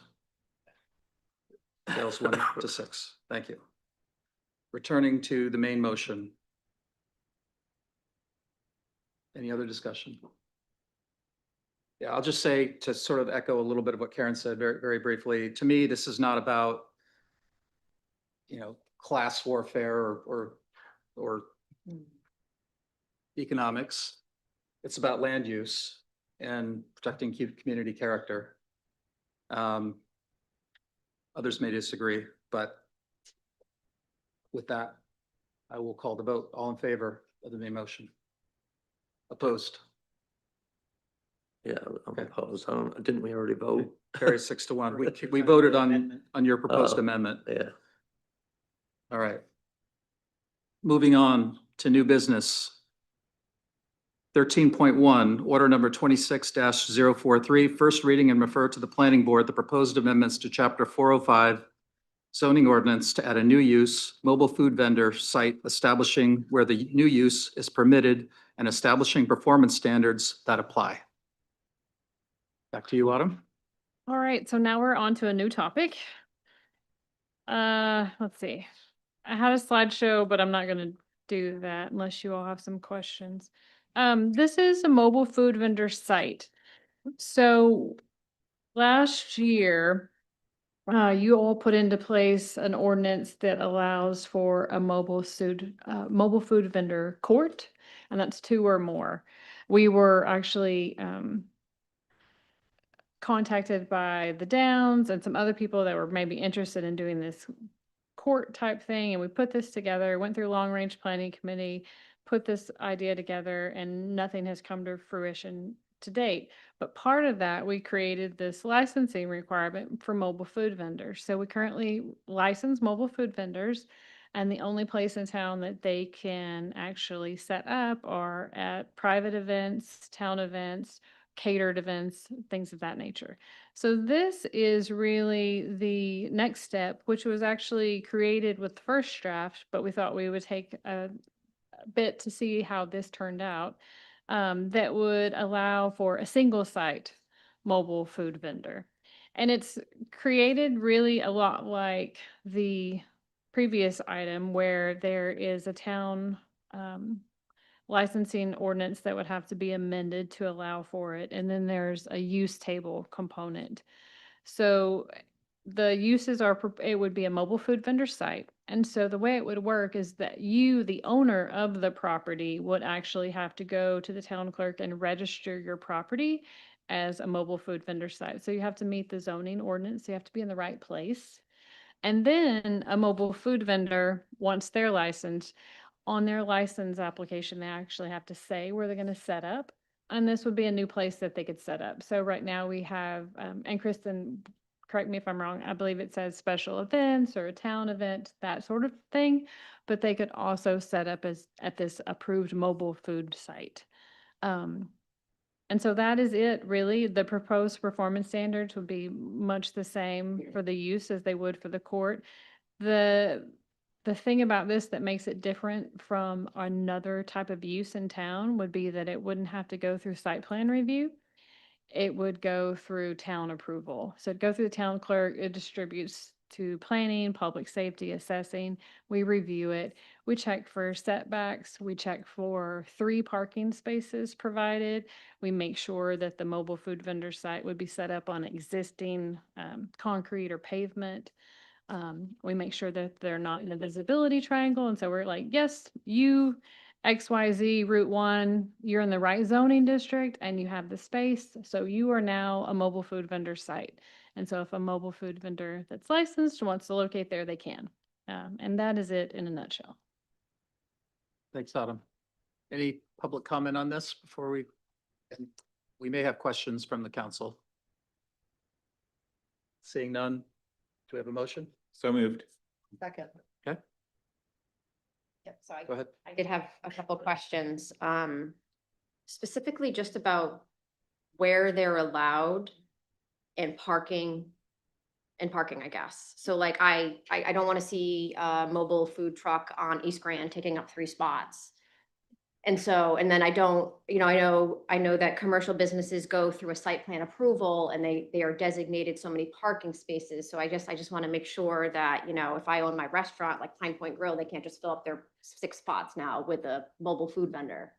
Fails 1-6. Thank you. Returning to the main motion. Any other discussion? Yeah, I'll just say to sort of echo a little bit of what Karen said very, very briefly. To me, this is not about, class warfare or economics. It's about land use and protecting community character. Others may disagree, but with that, I will call the vote. All in favor of the main motion? Opposed? Yeah, I'm opposed. Didn't we already vote? Carries 6-1. We voted on your proposed Oh. amendment. Yeah. All right. Moving on to new business. 13.1, order number 26-043, first reading and refer to the planning board the proposed amendments to chapter 405 zoning ordinance to add a new use, mobile food vendor site establishing where the new use is permitted and establishing performance standards that apply. Back to you, Autumn. All right, so now we're on to a new topic. Let's see. I had a slideshow, but I'm not gonna do that unless you all have some questions. This is a mobile food vendor site. So last year, you all put into place an ordinance that allows for a mobile food vendor court, and that's 2 or more. We were actually, contacted by the Downs and some other people that were maybe interested in doing this court type thing, and we put this together, went through long range planning committee, put this idea together, and nothing has come to fruition to date. But part of that, we created this licensing requirement for mobile food vendors. So we currently license mobile food vendors, and the only place in town that they can actually set up are at private events, town events, catered events, things of that nature. So this is really the next step, which was actually created with the first draft, but we thought we would take a bit to see how this turned out, that would allow for a single site mobile food vendor. And it's created really a lot like the previous item where there is a town licensing ordinance that would have to be amended to allow for it. And then there's a use table component. So the uses are, it would be a mobile food vendor site. And so the way it would work is that you, the owner of the property, would actually have to go to the town clerk and register your property as a mobile food vendor site. So you have to meet the zoning ordinance. You have to be in the right place. And then a mobile food vendor, once they're licensed, on their license application, they actually have to say where they're going to set up. And this would be a new place that they could set up. So right now we have, and Kristen, correct me if I'm wrong, I believe it says special events or a town event, that sort of thing. But they could also set up as at this approved mobile food site. And so that is it, really. The proposed performance standards would be much the same for the use as they would for the court. The thing about this that makes it different from another type of use in town would be that it wouldn't have to go through site plan review. It would go through town approval. So it'd go through the town clerk, it distributes to planning, public safety, assessing. We review it. We check for setbacks. We check for 3 parking spaces provided. We make sure that the mobile food vendor site would be set up on existing concrete or pavement. We make sure that they're not in a visibility triangle. And so we're like, yes, you XYZ Route 1, you're in the right zoning district and you have the space. So you are now a mobile food vendor site. And so if a mobile food vendor that's licensed wants to locate there, they can. And that is it in a nutshell. Thanks, Autumn. Any public comment on this before we may have questions from the council? Seeing none, do we have a motion? So moved. Second. Okay, Yep, so go ahead. I did have a couple questions, specifically just about where they're allowed and parking, I guess. So like, I don't want to see a mobile food truck on East Grand taking up 3 spots. And so, and then I don't, I know that commercial businesses go through a site plan approval and they are designated so many parking spaces. So I just want to make sure that, if I own my restaurant, like Pine Point Grill, they can't just fill up their 6 spots now with a mobile food vendor.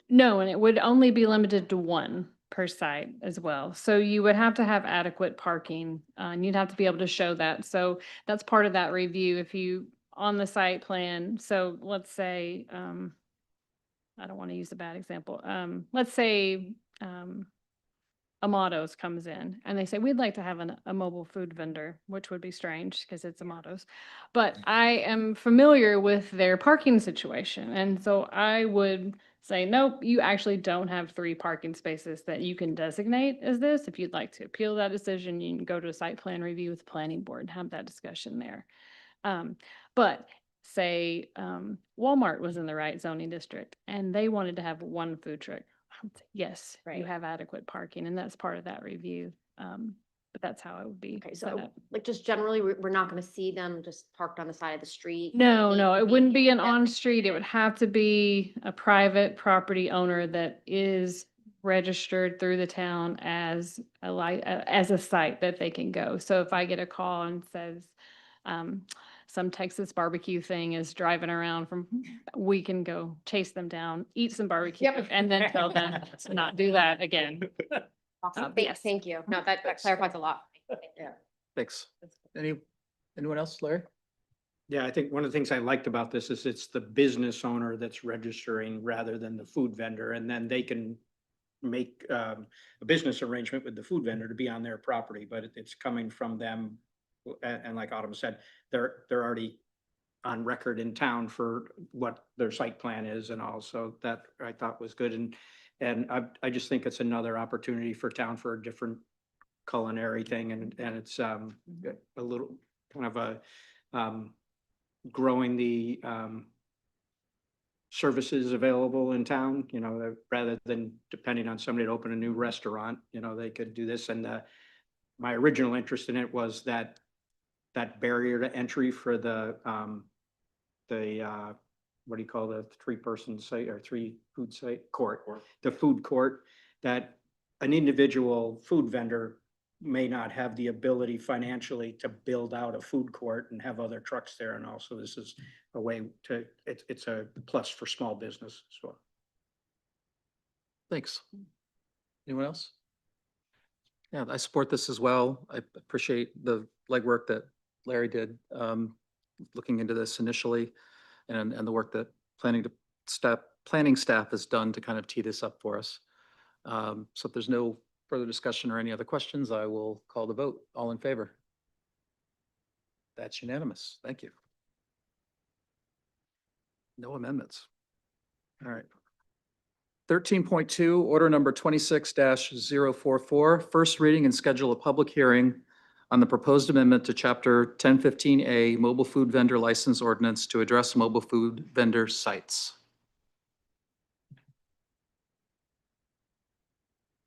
No, and it would only be limited to 1 per site as well. So you would have to have adequate parking, and you'd have to be able to show that. So that's part of that review. If you, on the site plan, so let's say, I don't want to use a bad example. Let's say Amato's comes in and they say, we'd like to have a mobile food vendor, which would be strange because it's Amato's. But I am familiar with their parking situation. And so I would say, nope, you actually don't have 3 parking spaces that you can designate as this. If you'd like to appeal that decision, you can go to a site plan review with the planning board and have that discussion there. But say Walmart was in the right zoning district and they wanted to have 1 food truck. Yes, Right. you have adequate parking, and that's part of that review. But that's how it would be. Okay, set so up. like just generally, we're not going to see them just parked on the side of the street. No, They it would wouldn't be an that- on-street. It would have to be a private property owner that is registered through the town as as a site that they can go. So if I get a call and says, some Texas barbecue thing is driving around we can go chase them down, eat some barbecue, Yep. and then tell them to not do that again. Awesome. Yes. Thank you. No, that clarifies a lot. Yeah. Thanks. Anyone else, Larry? Yeah, I think one of the things I liked about this is it's the business owner that's registering rather than the food vendor, and then they can make a business arrangement with the food vendor to be on their property, but it's coming from them. And like Autumn said, they're already on record in town for what their site plan is and all, so that I thought was good. And I just think it's another opportunity for town for a different culinary thing, and it's a little kind of a growing the services available in town, you know, rather than depending on somebody to open a new restaurant, you know, they could do this. And my original interest in it was that barrier to entry for the what do you call the three-person site or three food site court, the food court, that an individual food vendor may not have the ability financially to build out a food court and have other trucks there. And also this is a way to, it's a plus for small business as well. Thanks. Anyone else? Yeah, I support this as well. I appreciate the legwork that Larry did, looking into this initially, and the work that planning staff has done to kind of tee this up for us. So if there's no further discussion or any other questions, I will call the vote. All in favor? That's unanimous. Thank you. No amendments. All right. 13.2, order number 26-044, first reading and schedule a public hearing on the proposed amendment to Chapter 1015A Mobile Food Vendor License Ordinance to address mobile food vendor sites.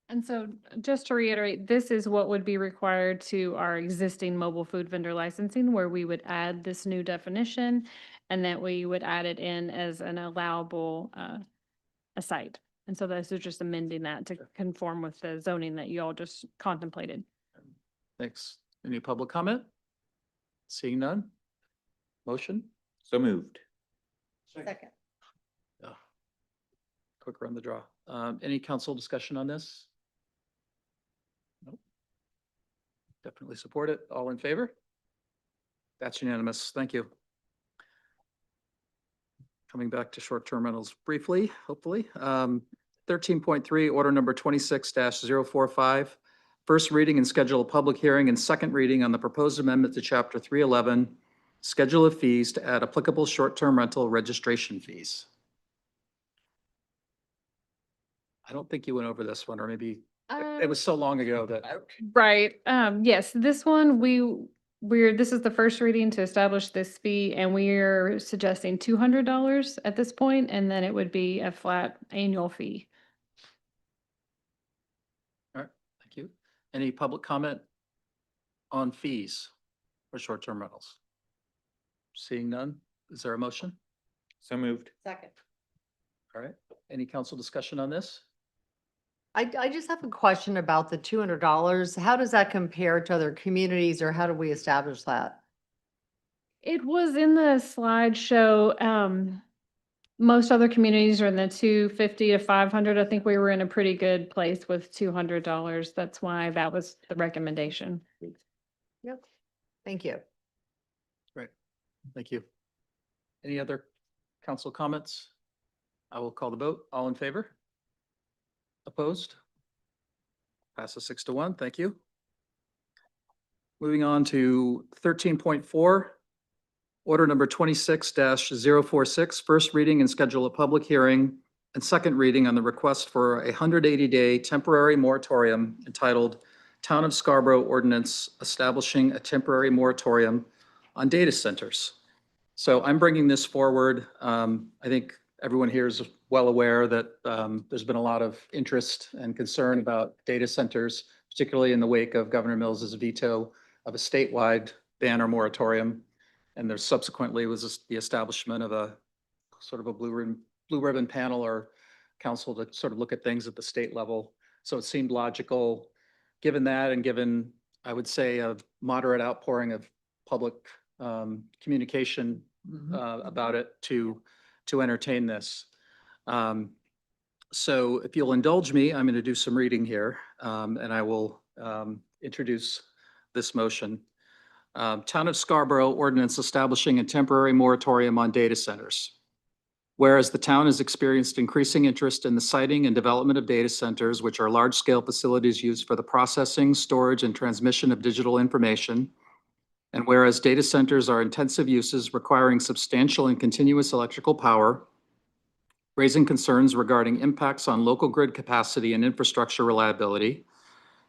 And so just to reiterate, this is what would be required to our existing mobile food vendor licensing, where we would add this new definition and that we would add it in as an allowable a site. And so this is just amending that to conform with the zoning that you all just contemplated. Thanks. Any public comment? Seeing none? Motion? So moved. Second. Quicker on the draw. Any council discussion on this? Nope. Definitely support it. All in favor? That's unanimous. Thank you. Coming back to short-term rentals briefly, hopefully. 13.3, order number 26-045. First reading and schedule a public hearing and second reading on the proposed amendment to Chapter 311, schedule of fees to add applicable short-term rental registration fees. I don't think you went over this one, or maybe it was so long ago that. Right. Yes, this one, this is the first reading to establish this fee, and we're suggesting $200 at this point, and then it would be a flat annual fee. All right, thank you. Any public comment on fees for short-term rentals? Seeing none, is there a motion? So moved. Second. All right, any council discussion on this? I just have a question about the $200. How does that compare to other communities, or how do we establish that? It was in the slideshow. Most other communities are in the 250 to 500. I think we were in a pretty good place with $200. That's why that was the recommendation. Yep. Thank you. Right, thank you. Any other council comments? I will call the vote. All in favor? Opposed? Passes 6-1. Thank you. Moving on to 13.4, order number 26-046, first reading and schedule a public hearing and second reading on the request for a 180-day temporary moratorium entitled Town of Scarborough Ordinance Establishing a Temporary Moratorium on Data Centers. So I'm bringing this forward. I think everyone here is well aware that there's been a lot of interest and concern about data centers, particularly in the wake of Governor Mills's veto of a statewide ban or moratorium. And there subsequently was the establishment of a sort of a blue ribbon panel or council to sort of look at things at the state level. So it seemed logical, given that and given, I would say, a moderate outpouring of public communication about it to entertain this. So if you'll indulge me, I'm going to do some reading here, and I will introduce this motion. Town of Scarborough ordinance establishing a temporary moratorium on data centers. Whereas the town has experienced increasing interest in the siting and development of data centers, which are large-scale facilities used for the processing, storage, and transmission of digital information. And whereas data centers are intensive uses requiring substantial and continuous electrical power, raising concerns regarding impacts on local grid capacity and infrastructure reliability.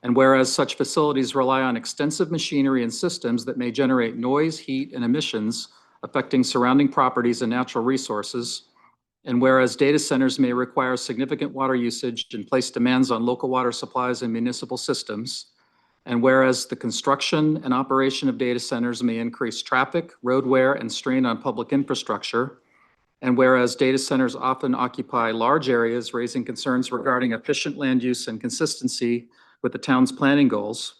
And whereas such facilities rely on extensive machinery and systems that may generate noise, heat, and emissions affecting surrounding properties and natural resources. And whereas data centers may require significant water usage and place demands on local water supplies and municipal systems. And whereas the construction and operation of data centers may increase traffic, road wear, and strain on public infrastructure. And whereas data centers often occupy large areas, raising concerns regarding efficient land use and consistency with the town's planning goals.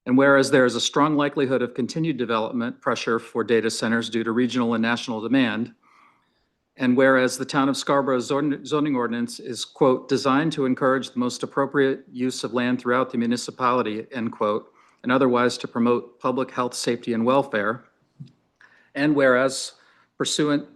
And whereas there is a strong likelihood of continued development pressure for data centers due to regional and national demand. And whereas the town of Scarborough's zoning ordinance is, quote, designed to encourage the most appropriate use of land throughout the municipality, end quote, and otherwise to promote public health, safety, and welfare. And whereas pursuant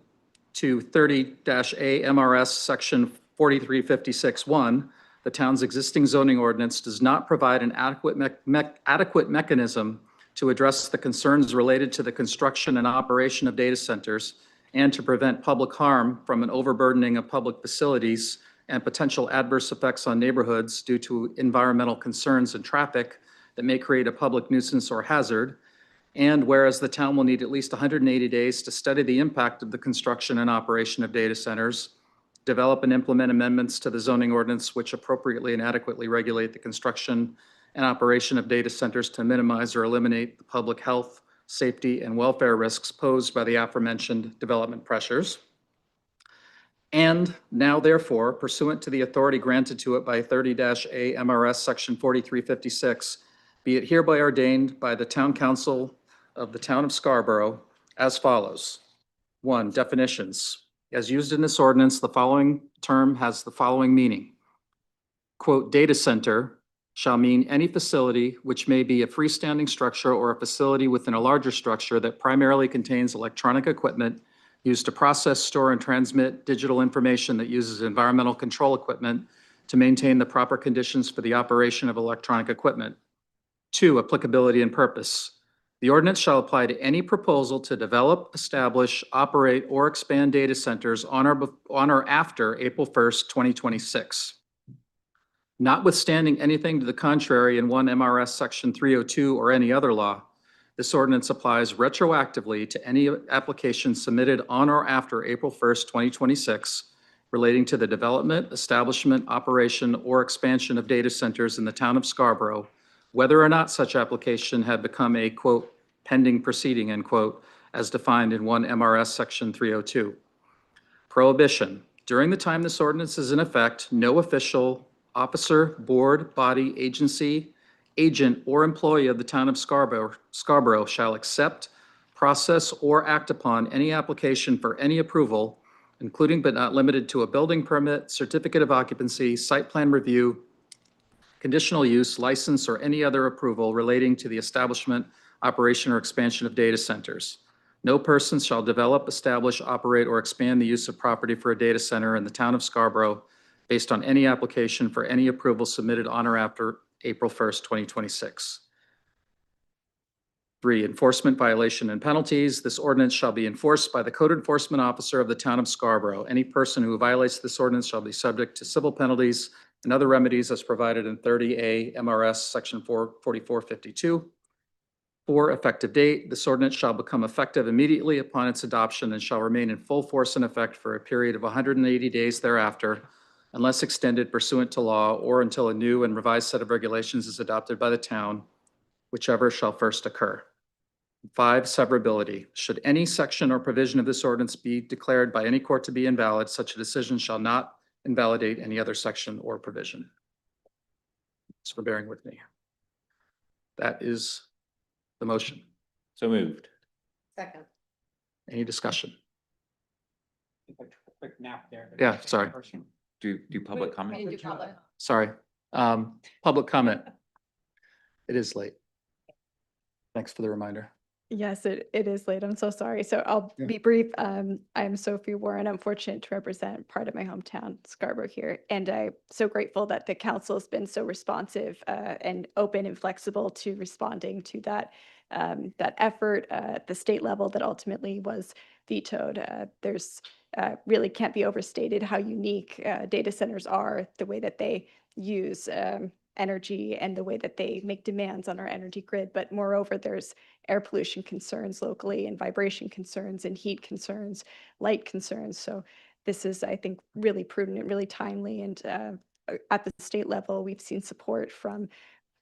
to 30-A MRS section 4356-1, the town's existing zoning ordinance does not provide an adequate mechanism to address the concerns related to the construction and operation of data centers and to prevent public harm from an overburdening of public facilities and potential adverse effects on neighborhoods due to environmental concerns and traffic that may create a public nuisance or hazard. And whereas the town will need at least 180 days to study the impact of the construction and operation of data centers, develop and implement amendments to the zoning ordinance which appropriately and adequately regulate the construction and operation of data centers to minimize or eliminate the public health, safety, and welfare risks posed by the aforementioned development pressures. And now therefore, pursuant to the authority granted to it by 30-A MRS section 4356, be it hereby ordained by the Town Council of the Town of Scarborough as follows. 1, definitions. As used in this ordinance, the following term has the following meaning. Quote, data center shall mean any facility which may be a freestanding structure or a facility within a larger structure that primarily contains electronic equipment used to process, store, and transmit digital information that uses environmental control equipment to maintain the proper conditions for the operation of electronic equipment. 2, applicability and purpose. The ordinance shall apply to any proposal to develop, establish, operate, or expand data centers on or after April 1st, 2026. Notwithstanding anything to the contrary in 1 MRS section 302 or any other law, this ordinance applies retroactively to any application submitted on or after April 1st, 2026 relating to the development, establishment, operation, or expansion of data centers in the town of Scarborough, whether or not such application had become a, quote, pending proceeding, end quote, as defined in 1 MRS section 302. Prohibition. During the time this ordinance is in effect, no official, officer, board, body, agency, agent, or employee of the town of Scarborough shall accept, process, or act upon any application for any approval, including but not limited to a building permit, certificate of occupancy, site plan review, conditional use, license, or any other approval relating to the establishment, operation, or expansion of data centers. No person shall develop, establish, operate, or expand the use of property for a data center in the town of Scarborough based on any application for any approval submitted on or after April 1st, 2026. 3, enforcement, violation, and penalties. This ordinance shall be enforced by the code enforcement officer of the town of Scarborough. Any person who violates this ordinance shall be subject to civil penalties and other remedies as provided in 30-A MRS section 4452. 4, effective date. This ordinance shall become effective immediately upon its adoption and shall remain in full force and effect for a period of 180 days thereafter, unless extended pursuant to law or until a new and revised set of regulations is adopted by the town, whichever shall first occur. 5, severability. Should any section or provision of this ordinance be declared by any court to be invalid, such a decision shall not invalidate any other section or provision. Thanks for bearing with me. That is the motion. So moved. Second. Any discussion? Quick nap there. Yeah, sorry. Do public comment? Sorry. Public comment. It is late. Thanks for the reminder. Yes, it is late. I'm so sorry. So I'll be brief. I'm Sophie Warren. I'm fortunate to represent part of my hometown, Scarborough here. And I'm so grateful that the council has been so responsive and open and flexible to responding to that effort at the state level that ultimately was vetoed. There's really can't be overstated how unique data centers are, the way that they use energy and the way that they make demands on our energy grid. But moreover, there's air pollution concerns locally and vibration concerns and heat concerns, light concerns. So this is, I think, really prudent and really timely. And at the state level, we've seen support from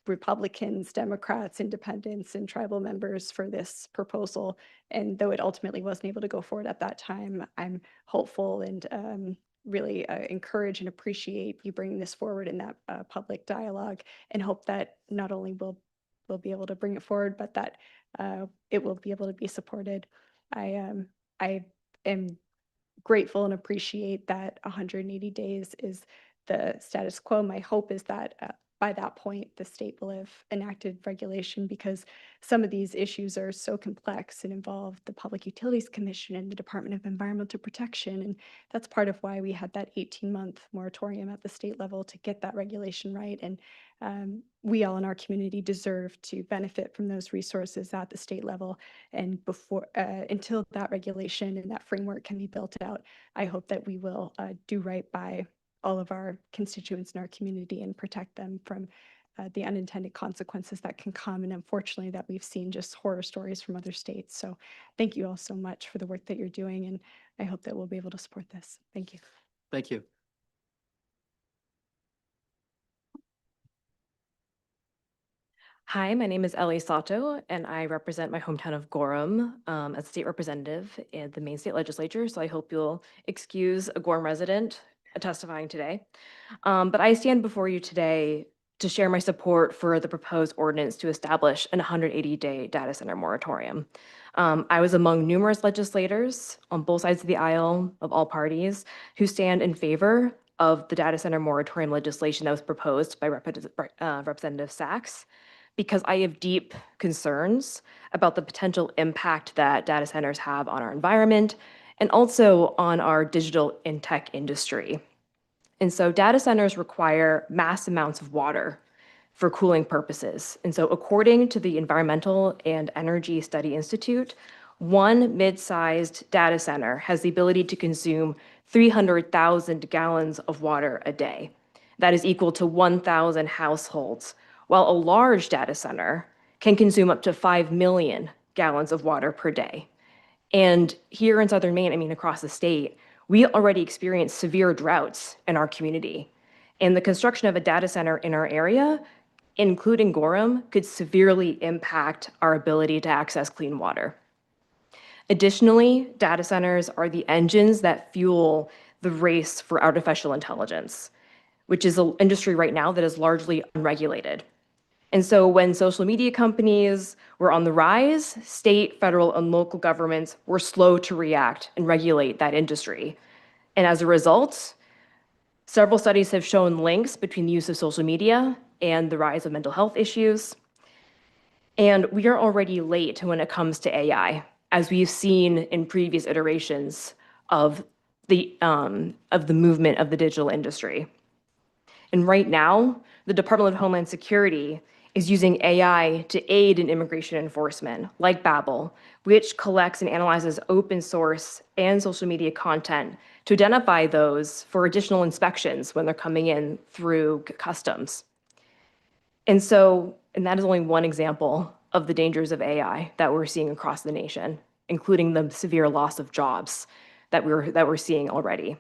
Republicans, Democrats, independents, and tribal members for this proposal. And though it ultimately wasn't able to go forward at that time, I'm hopeful and really encourage and appreciate you bringing this forward in that public dialogue, and hope that not only we'll be able to bring it forward, but that it will be able to be supported. I am grateful and appreciate that 180 days is the status quo. My hope is that by that point, the state will have enacted regulation, because some of these issues are so complex and involve the Public Utilities Commission and the Department of Environmental Protection. And that's part of why we had that 18-month moratorium at the state level, to get that regulation right. And we all in our community deserve to benefit from those resources at the state level. And before, until that regulation and that framework can be built out, I hope that we will do right by all of our constituents in our community and protect them from the unintended consequences that can come. And unfortunately, that we've seen just horror stories from other states. So thank you all so much for the work that you're doing. And I hope that we'll be able to support this. Thank you. Thank you. Hi, my name is Ellie Sato, and I represent my hometown of Gorham as state representative in the Maine State Legislature. So I hope you'll excuse a Gorham resident testifying today. But I stand before you today to share my support for the proposed ordinance to establish an 180-day data center moratorium. I was among numerous legislators on both sides of the aisle of all parties who stand in favor of the data center moratorium legislation that was proposed by Representative Sachs, because I have deep concerns about the potential impact that data centers have on our environment and also on our digital and tech industry. And so data centers require mass amounts of water for cooling purposes. And so according to the Environmental and Energy Study Institute, one mid-sized data center has the ability to consume 300,000 gallons of water a day. That is equal to 1,000 households, while a large data center can consume up to 5 million gallons of water per day. And here in Southern Maine, I mean, across the state, we already experience severe droughts in our community. And the construction of a data center in our area, including Gorham, could severely impact our ability to access clean water. Additionally, data centers are the engines that fuel the race for artificial intelligence, which is an industry right now that is largely unregulated. And so when social media companies were on the rise, state, federal, and local governments were slow to react and regulate that industry. And as a result, several studies have shown links between the use of social media and the rise of mental health issues. And we are already late when it comes to AI, as we've seen in previous iterations of the movement of the digital industry. And right now, the Department of Homeland Security is using AI to aid in immigration enforcement, like Babel, which collects and analyzes open source and social media content to identify those for additional inspections when they're coming in through customs. And that is only one example of the dangers of AI that we're seeing across the nation, including the severe loss of jobs that we're seeing already.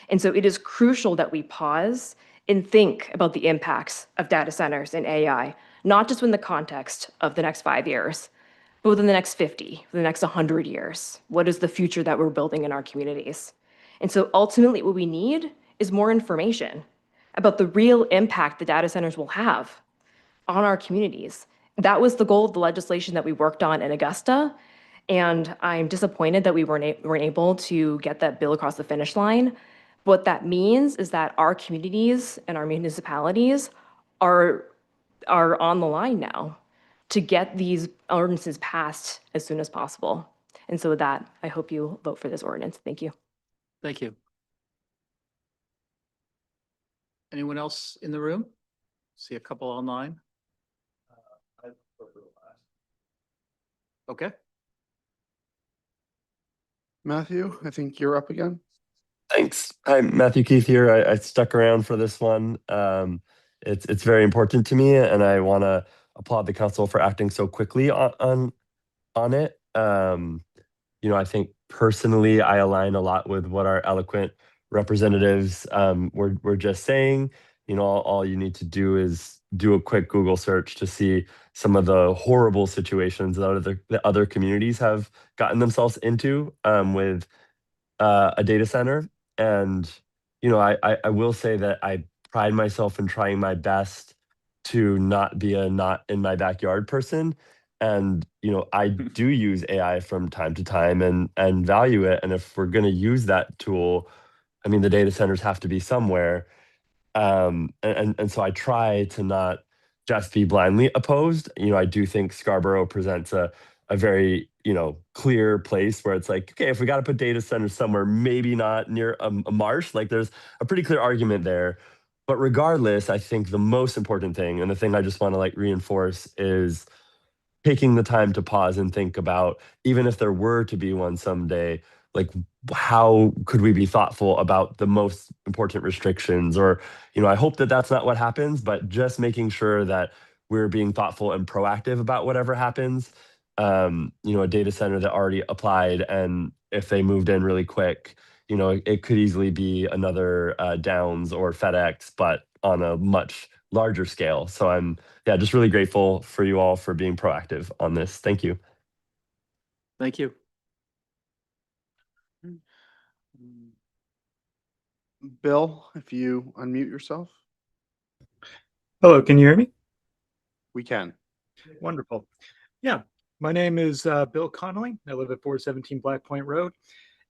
And so it is crucial that we pause and think about the impacts of data centers and AI, not just in the context of the next 5 years, but within the next 50, the next 100 years. What is the future that we're building in our communities? And so ultimately what we need is more information about the real impact the data centers will have on our communities. That was the goal of the legislation that we worked on in Augusta, and I'm disappointed that we weren't able to get that bill across the finish line. What that means is that our communities and our municipalities are on the line now. to get these ordinances passed as soon as possible. And so with that, I hope you vote for this ordinance. Thank you. Thank you. Anyone else in the room? See a couple online. Okay. Matthew, I think you're up again. Thanks. I'm Matthew Keith here. I stuck around for this one. It's very important to me, and I want to applaud the council for acting so quickly on it. I think personally, I align a lot with what our eloquent representatives were just saying. All you need to do is do a quick Google search to see some of the horrible situations that other communities have gotten themselves into with a data center. And, I will say that I pride myself in trying my best to not be a not in my backyard person. And, I do use AI from time to time and value it. And if we're going to use that tool, I mean, the data centers have to be somewhere. And so I try to not just be blindly opposed. I do think Scarborough presents a very, clear place where it's like, okay, if we got to put data centers somewhere, maybe not near a marsh, like there's a pretty clear argument there. But regardless, I think the most important thing, and the thing I just want to reinforce, is taking the time to pause and think about, even if there were to be one someday, like how could we be thoughtful about the most important restrictions? Or, I hope that that's not what happens, but just making sure that we're being thoughtful and proactive about whatever happens. A data center that already applied, and if they moved in really quick, it could easily be another Downs or FedEx, but on a much larger scale. So I'm just really grateful for you all for being proactive on this. Thank you. Thank you. Bill, if you unmute yourself. Hello, can you hear me? We can. Wonderful. Yeah, my name is Bill Connolly. I live at 417 Black Point Road.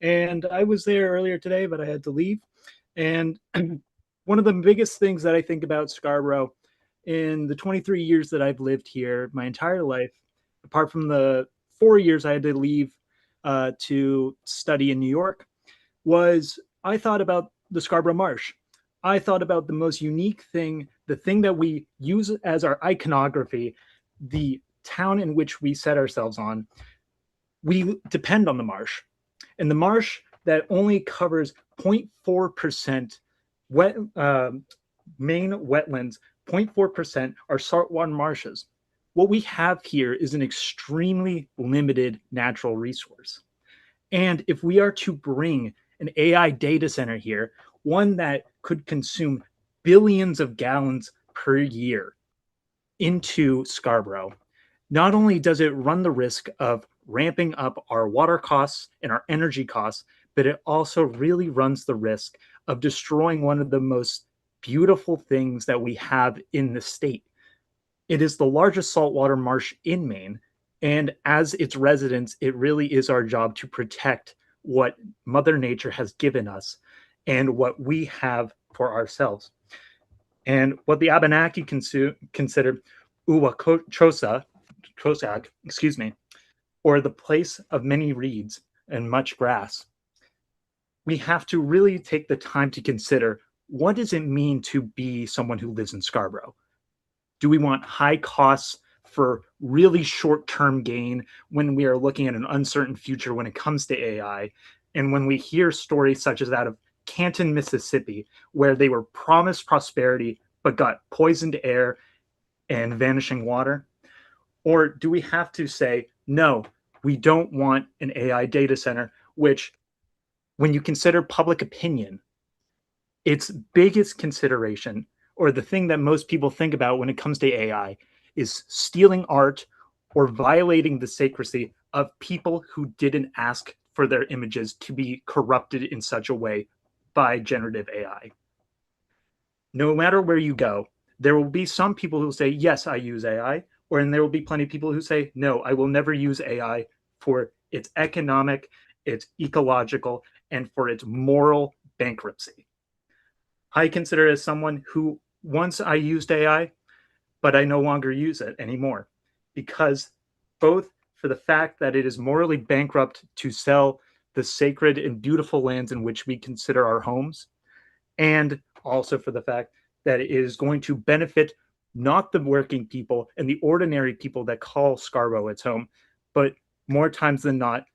And I was there earlier today, but I had to leave. And one of the biggest things that I think about Scarborough in the 23 years that I've lived here, my entire life, apart from the 4 years I had to leave to study in New York, was I thought about the Scarborough Marsh. I thought about the most unique thing, the thing that we use as our iconography, the town in which we set ourselves on. We depend on the marsh. And the marsh that only covers 0.4% main wetlands, 0.4% are saltwater marshes. What we have here is an extremely limited natural resource. And if we are to bring an AI data center here, one that could consume billions of gallons per year into Scarborough, not only does it run the risk of ramping up our water costs and our energy costs, but it also really runs the risk of destroying one of the most beautiful things that we have in the state. It is the largest saltwater marsh in Maine, and as its residents, it really is our job to protect what Mother Nature has given us and what we have for ourselves. And what the Abenaki consider Uwachosa, or the place of many reeds and much grass. We have to really take the time to consider, what does it mean to be someone who lives in Scarborough? Do we want high costs for really short-term gain when we are looking at an uncertain future when it comes to AI? And when we hear stories such as that of Canton, Mississippi, where they were promised prosperity but got poisoned air and vanishing water? Or do we have to say, no, we don't want an AI data center, which, when you consider public opinion, its biggest consideration, or the thing that most people think about when it comes to AI, is stealing art or violating the secrecy of people who didn't ask for their images to be corrupted in such a way by generative AI. No matter where you go, there will be some people who say, yes, I use AI, and there will be plenty of people who say, no, I will never use AI for its economic, its ecological, and for its moral bankruptcy. I consider it as someone who, once I used AI, but I no longer use it anymore. because both for the fact that it is morally bankrupt to sell the sacred and beautiful lands in which we consider our homes, and also for the fact that it is going to benefit not the working people and the ordinary people that call Scarborough its home, but more times than not,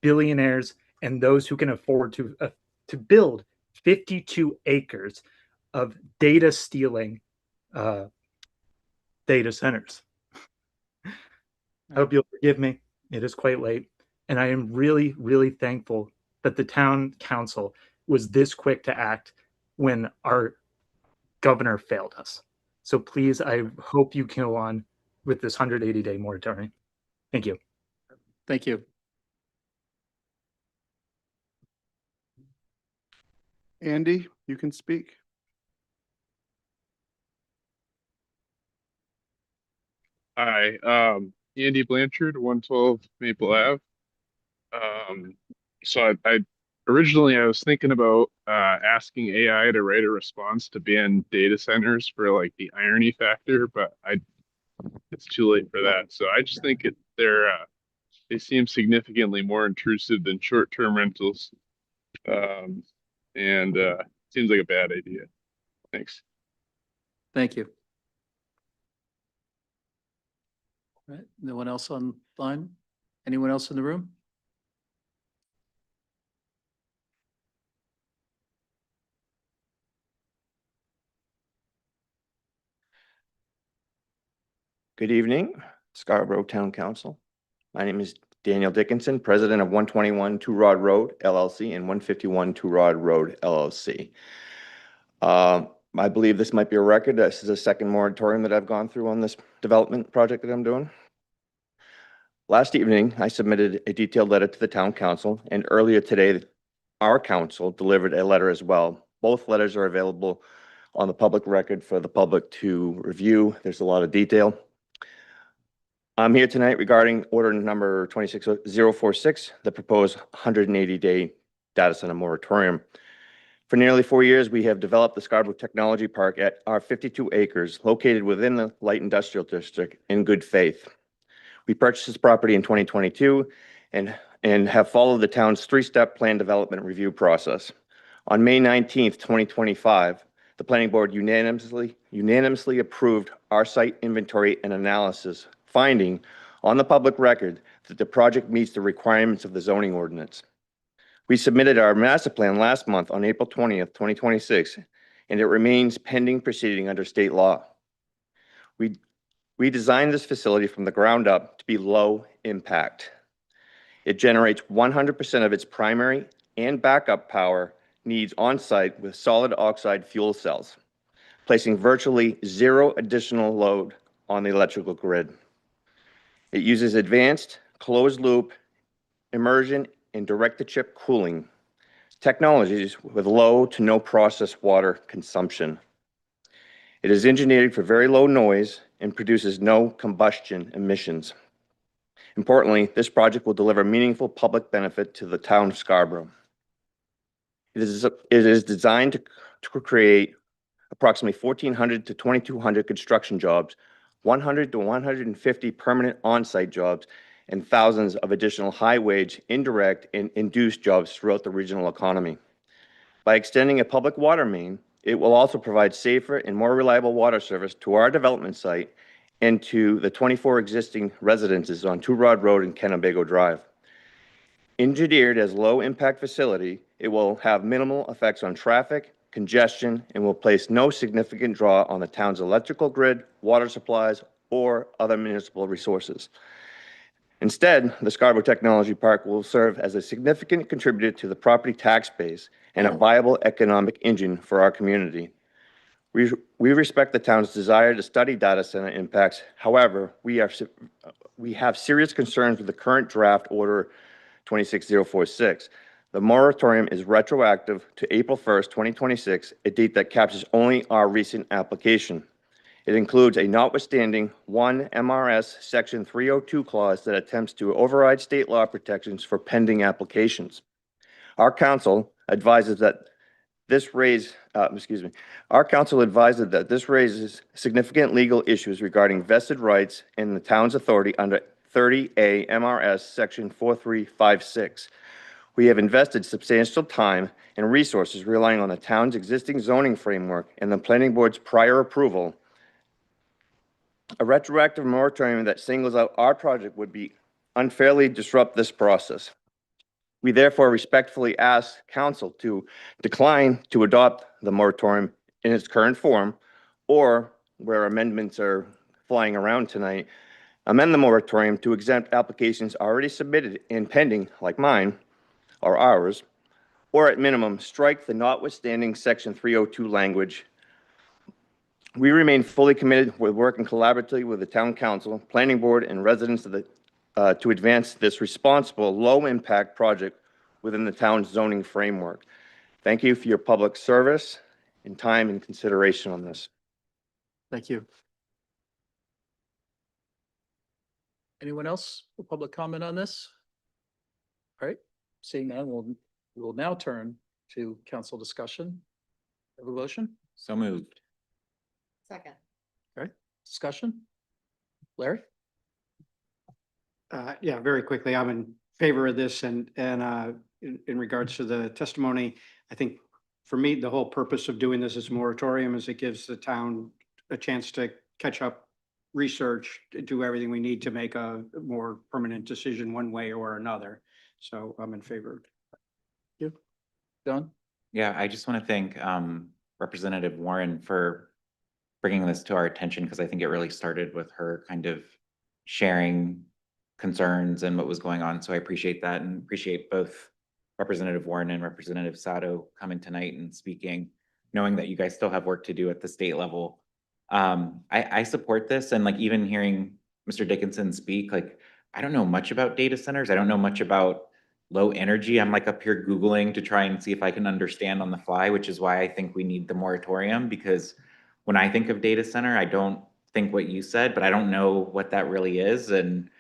billionaires and those who can afford to build 52 acres of data stealing data centers. I hope you'll forgive me. It is quite late. And I am really, really thankful that the town council was this quick to act when our governor failed us. So please, I hope you go on with this 180-day moratorium. Thank you. Thank you. Andy, you can speak. Hi, Andy Blanchard, 112 Maple Ave. So I originally I was thinking about asking AI to write a response to ban data centers for like the irony factor, but it's too late for that. So I just think they seem significantly more intrusive than short-term rentals. And seems like a bad idea. Thanks. Thank you. All right, no one else online? Anyone else in the room? Good evening, Scarborough Town Council. My name is Daniel Dickinson, President of 121 Two Rod Road LLC and 151 Two Rod Road LLC. I believe this might be a record. This is a second moratorium that I've gone through on this development project that I'm doing. Last evening, I submitted a detailed letter to the Town Council, and earlier today, our council delivered a letter as well. Both letters are available on the public record for the public to review. There's a lot of detail. I'm here tonight regarding order number 26046, the proposed 180-day data center moratorium. For nearly 4 years, we have developed the Scarborough Technology Park at our 52 acres located within the light industrial district in good faith. We purchased this property in 2022 and have followed the town's three-step plan development review process. On May 19th, 2025, the planning board unanimously approved our site inventory and analysis, finding on the public record that the project meets the requirements of the zoning ordinance. We submitted our master plan last month on April 20th, 2026, and it remains pending proceeding under state law. We designed this facility from the ground up to be low impact. It generates 100% of its primary and backup power needs on-site with solid oxide fuel cells, placing virtually zero additional load on the electrical grid. It uses advanced closed-loop immersion and direct-to-chip cooling technologies with low to no process water consumption. It is engineered for very low noise and produces no combustion emissions. Importantly, this project will deliver meaningful public benefit to the town of Scarborough. It is designed to create approximately 1,400 to 2,200 construction jobs, 100 to 150 permanent on-site jobs, and thousands of additional high-wage, indirect, and induced jobs throughout the regional economy. By extending a public water main, it will also provide safer and more reliable water service to our development site and to the 24 existing residences on Two Rod Road and Kennebago Drive. Engineered as low-impact facility, it will have minimal effects on traffic, congestion, and will place no significant draw on the town's electrical grid, water supplies, or other municipal resources. Instead, the Scarborough Technology Park will serve as a significant contributor to the property tax base and a viable economic engine for our community. We respect the town's desire to study data center impacts. However, we have serious concerns with the current draft order 26046. The moratorium is retroactive to April 1st, 2026, a date that captures only our recent application. It includes a notwithstanding 1 MRS Section 302 clause that attempts to override state law protections for pending applications. Our council advises that Our council advised that this raises significant legal issues regarding vested rights in the town's authority under 30A MRS Section 4356. We have invested substantial time and resources relying on the town's existing zoning framework and the planning board's prior approval. A retroactive moratorium that singles out our project would be unfairly disrupt this process. We therefore respectfully ask council to decline to adopt the moratorium in its current form, or where amendments are flying around tonight, amend the moratorium to exempt applications already submitted and pending, like mine or ours, or at minimum, strike the notwithstanding Section 302 language. We remain fully committed with working collaboratively with the town council, planning board, and residents of the to advance this responsible, low-impact project within the town's zoning framework. Thank you for your public service and time and consideration on this. Thank you. Anyone else for public comment on this? All right, seeing none, we will now turn to council discussion. Have a motion? So moved. Second. All right, discussion? Larry? Yeah, very quickly, I'm in favor of this and in regards to the testimony, I think for me, the whole purpose of doing this as a moratorium is it gives the town a chance to catch up, research, do everything we need to make a more permanent decision one way or another. So I'm in favor. You, Don? Yeah, I just want to thank Representative Warren for bringing this to our attention, because I think it really started with her kind of sharing concerns and what was going on. So I appreciate that, and appreciate both Representative Warren and Representative Sato coming tonight and speaking, knowing that you guys still have work to do at the state level. I support this, and like even hearing Mr. Dickinson speak, like I don't know much about data centers. I don't know much about low energy. I'm like up here Googling to try and see if I can understand on the fly, which is why I think we need the moratorium, because when I think of data center, I don't think what you said, but I don't know what that really is. And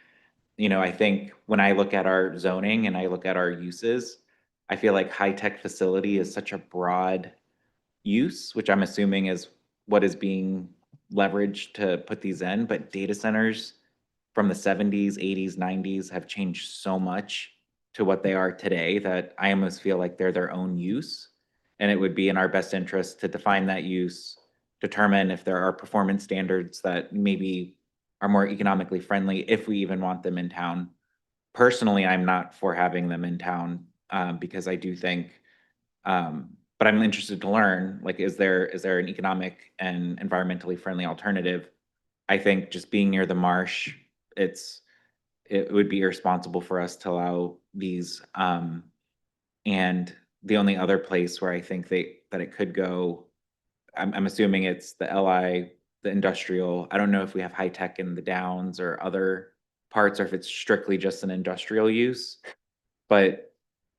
you know, I think when I look at our zoning and I look at our uses, I feel like high-tech facility is such a broad use, which I'm assuming is what is being leveraged to put these in. But data centers from the 70s, 80s, 90s have changed so much to what they are today that I almost feel like they're their own use. And it would be in our best interest to define that use, determine if there are performance standards that maybe are more economically friendly, if we even want them in town. Personally, I'm not for having them in town because I do think, but I'm interested to learn, like, is there an economic and environmentally friendly alternative? I think just being near the marsh, it would be irresponsible for us to allow these. And the only other place where I think that it could go, I'm assuming it's the LI, the industrial. I don't know if we have high tech in the Downs or other parts, or if it's strictly just an industrial use. But,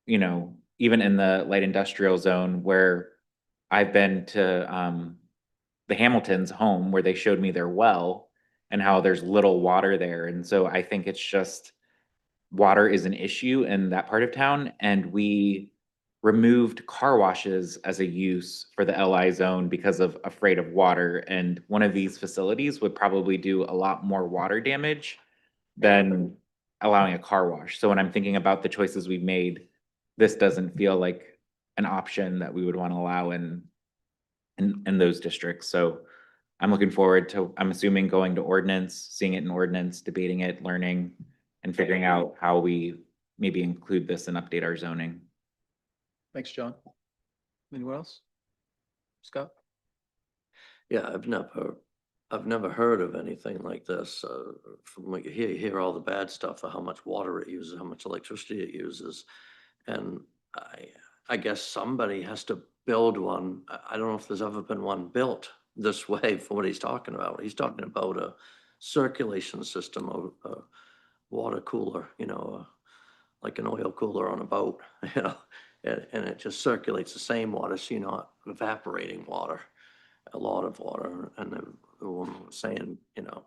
you know, even in the light industrial zone where I've been to the Hamilton's home, where they showed me their well and how there's little water there. And so I think it's just water is an issue in that part of town. And we removed car washes as a use for the LI zone because of afraid of water. And one of these facilities would probably do a lot more water damage than allowing a car wash. So when I'm thinking about the choices we've made, this doesn't feel like an option that we would want to allow in those districts. So I'm looking forward to, I'm assuming, going to ordinance, seeing it in ordinance, debating it, learning, and figuring out how we maybe include this and update our zoning. Thanks, John. Anyone else? Scott? Yeah, I've never heard of anything like this. From what you hear all the bad stuff of how much water it uses, how much electricity it uses. And I guess somebody has to build one. I don't know if there's ever been one built this way for what he's talking about. He's talking about a circulation system of a water cooler, you know, like an oil cooler on a boat, you know, and it just circulates the same water, so you're not evaporating water, a lot of water. And the woman was saying, you know,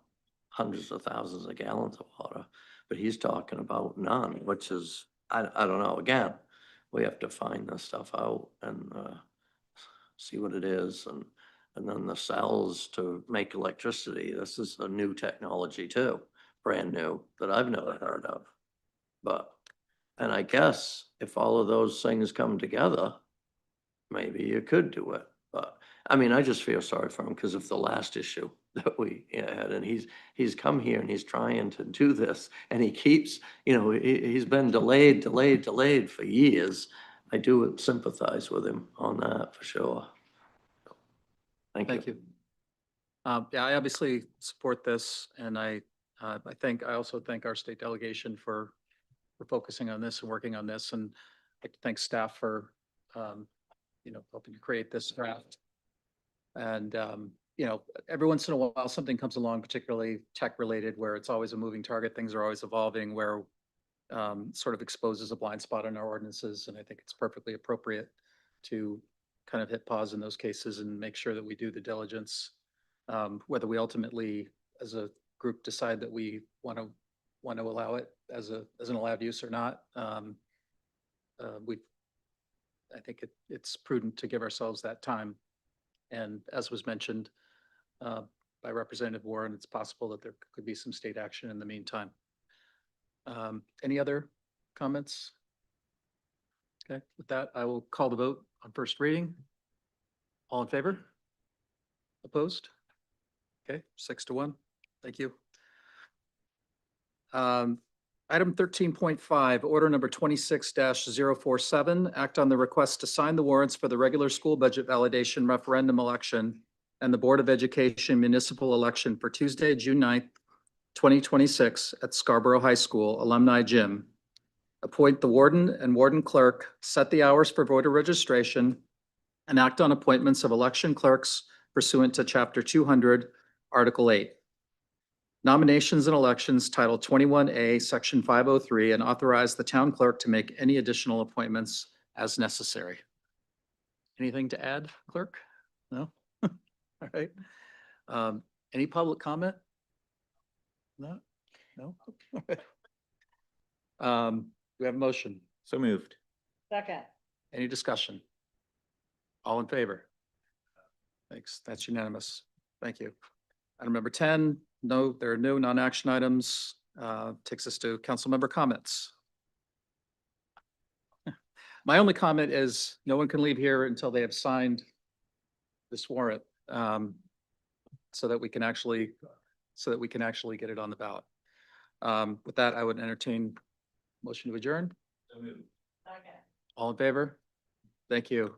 hundreds of thousands of gallons of water, but he's talking about none, which is, I don't know, again, we have to find this stuff out and see what it is, and then the cells to make electricity. This is a new technology too, brand new, that I've never heard of. But, and I guess if all of those things come together, maybe you could do it. But, I mean, I just feel sorry for him because of the last issue that we had, and he's come here and he's trying to do this, and he keeps, he's been delayed for years. I do sympathize with him on that for sure. Thank you. Thank you. Yeah, I obviously support this, and I also thank our state delegation for focusing on this and working on this, and I'd like to thank staff for, helping to create this draft. And, every once in a while, something comes along, particularly tech-related, where it's always a moving target, things are always evolving, where sort of exposes a blind spot in our ordinances, and I think it's perfectly appropriate to kind of hit pause in those cases and make sure that we do the diligence. Whether we ultimately, as a group, decide that we want to allow it as an allowed use or not, I think it's prudent to give ourselves that time. And as was mentioned by Representative Warren, it's possible that there could be some state action in the meantime. Any other comments? Okay, with that, I will call the vote on first reading. All in favor? Opposed? Okay, 6-1. Thank you. Item 13.5, order number 26-047, act on the request to sign the warrants for the regular school budget validation referendum election and the Board of Education municipal election for Tuesday, June 9th, 2026 at Scarborough High School Alumni Gym. Appoint the warden and warden clerk, set the hours for voter registration, and act on appointments of election clerks pursuant to Chapter 200, Article 8. Nominations and elections, Title 21A, Section 503, and authorize the town clerk to make any additional appointments as necessary. Anything to add, clerk? No? All right. Any public comment? No? No? Do we have a motion? So moved. Second. Any discussion? All in favor? Thanks. That's unanimous. Thank you. Item number 10, no, there are no non-action items. Takes us to council member comments. My only comment is no one can leave here until they have signed this warrant, so that we can actually get it on the ballot. With that, I would entertain motion to adjourn. Second. All in favor? Thank you.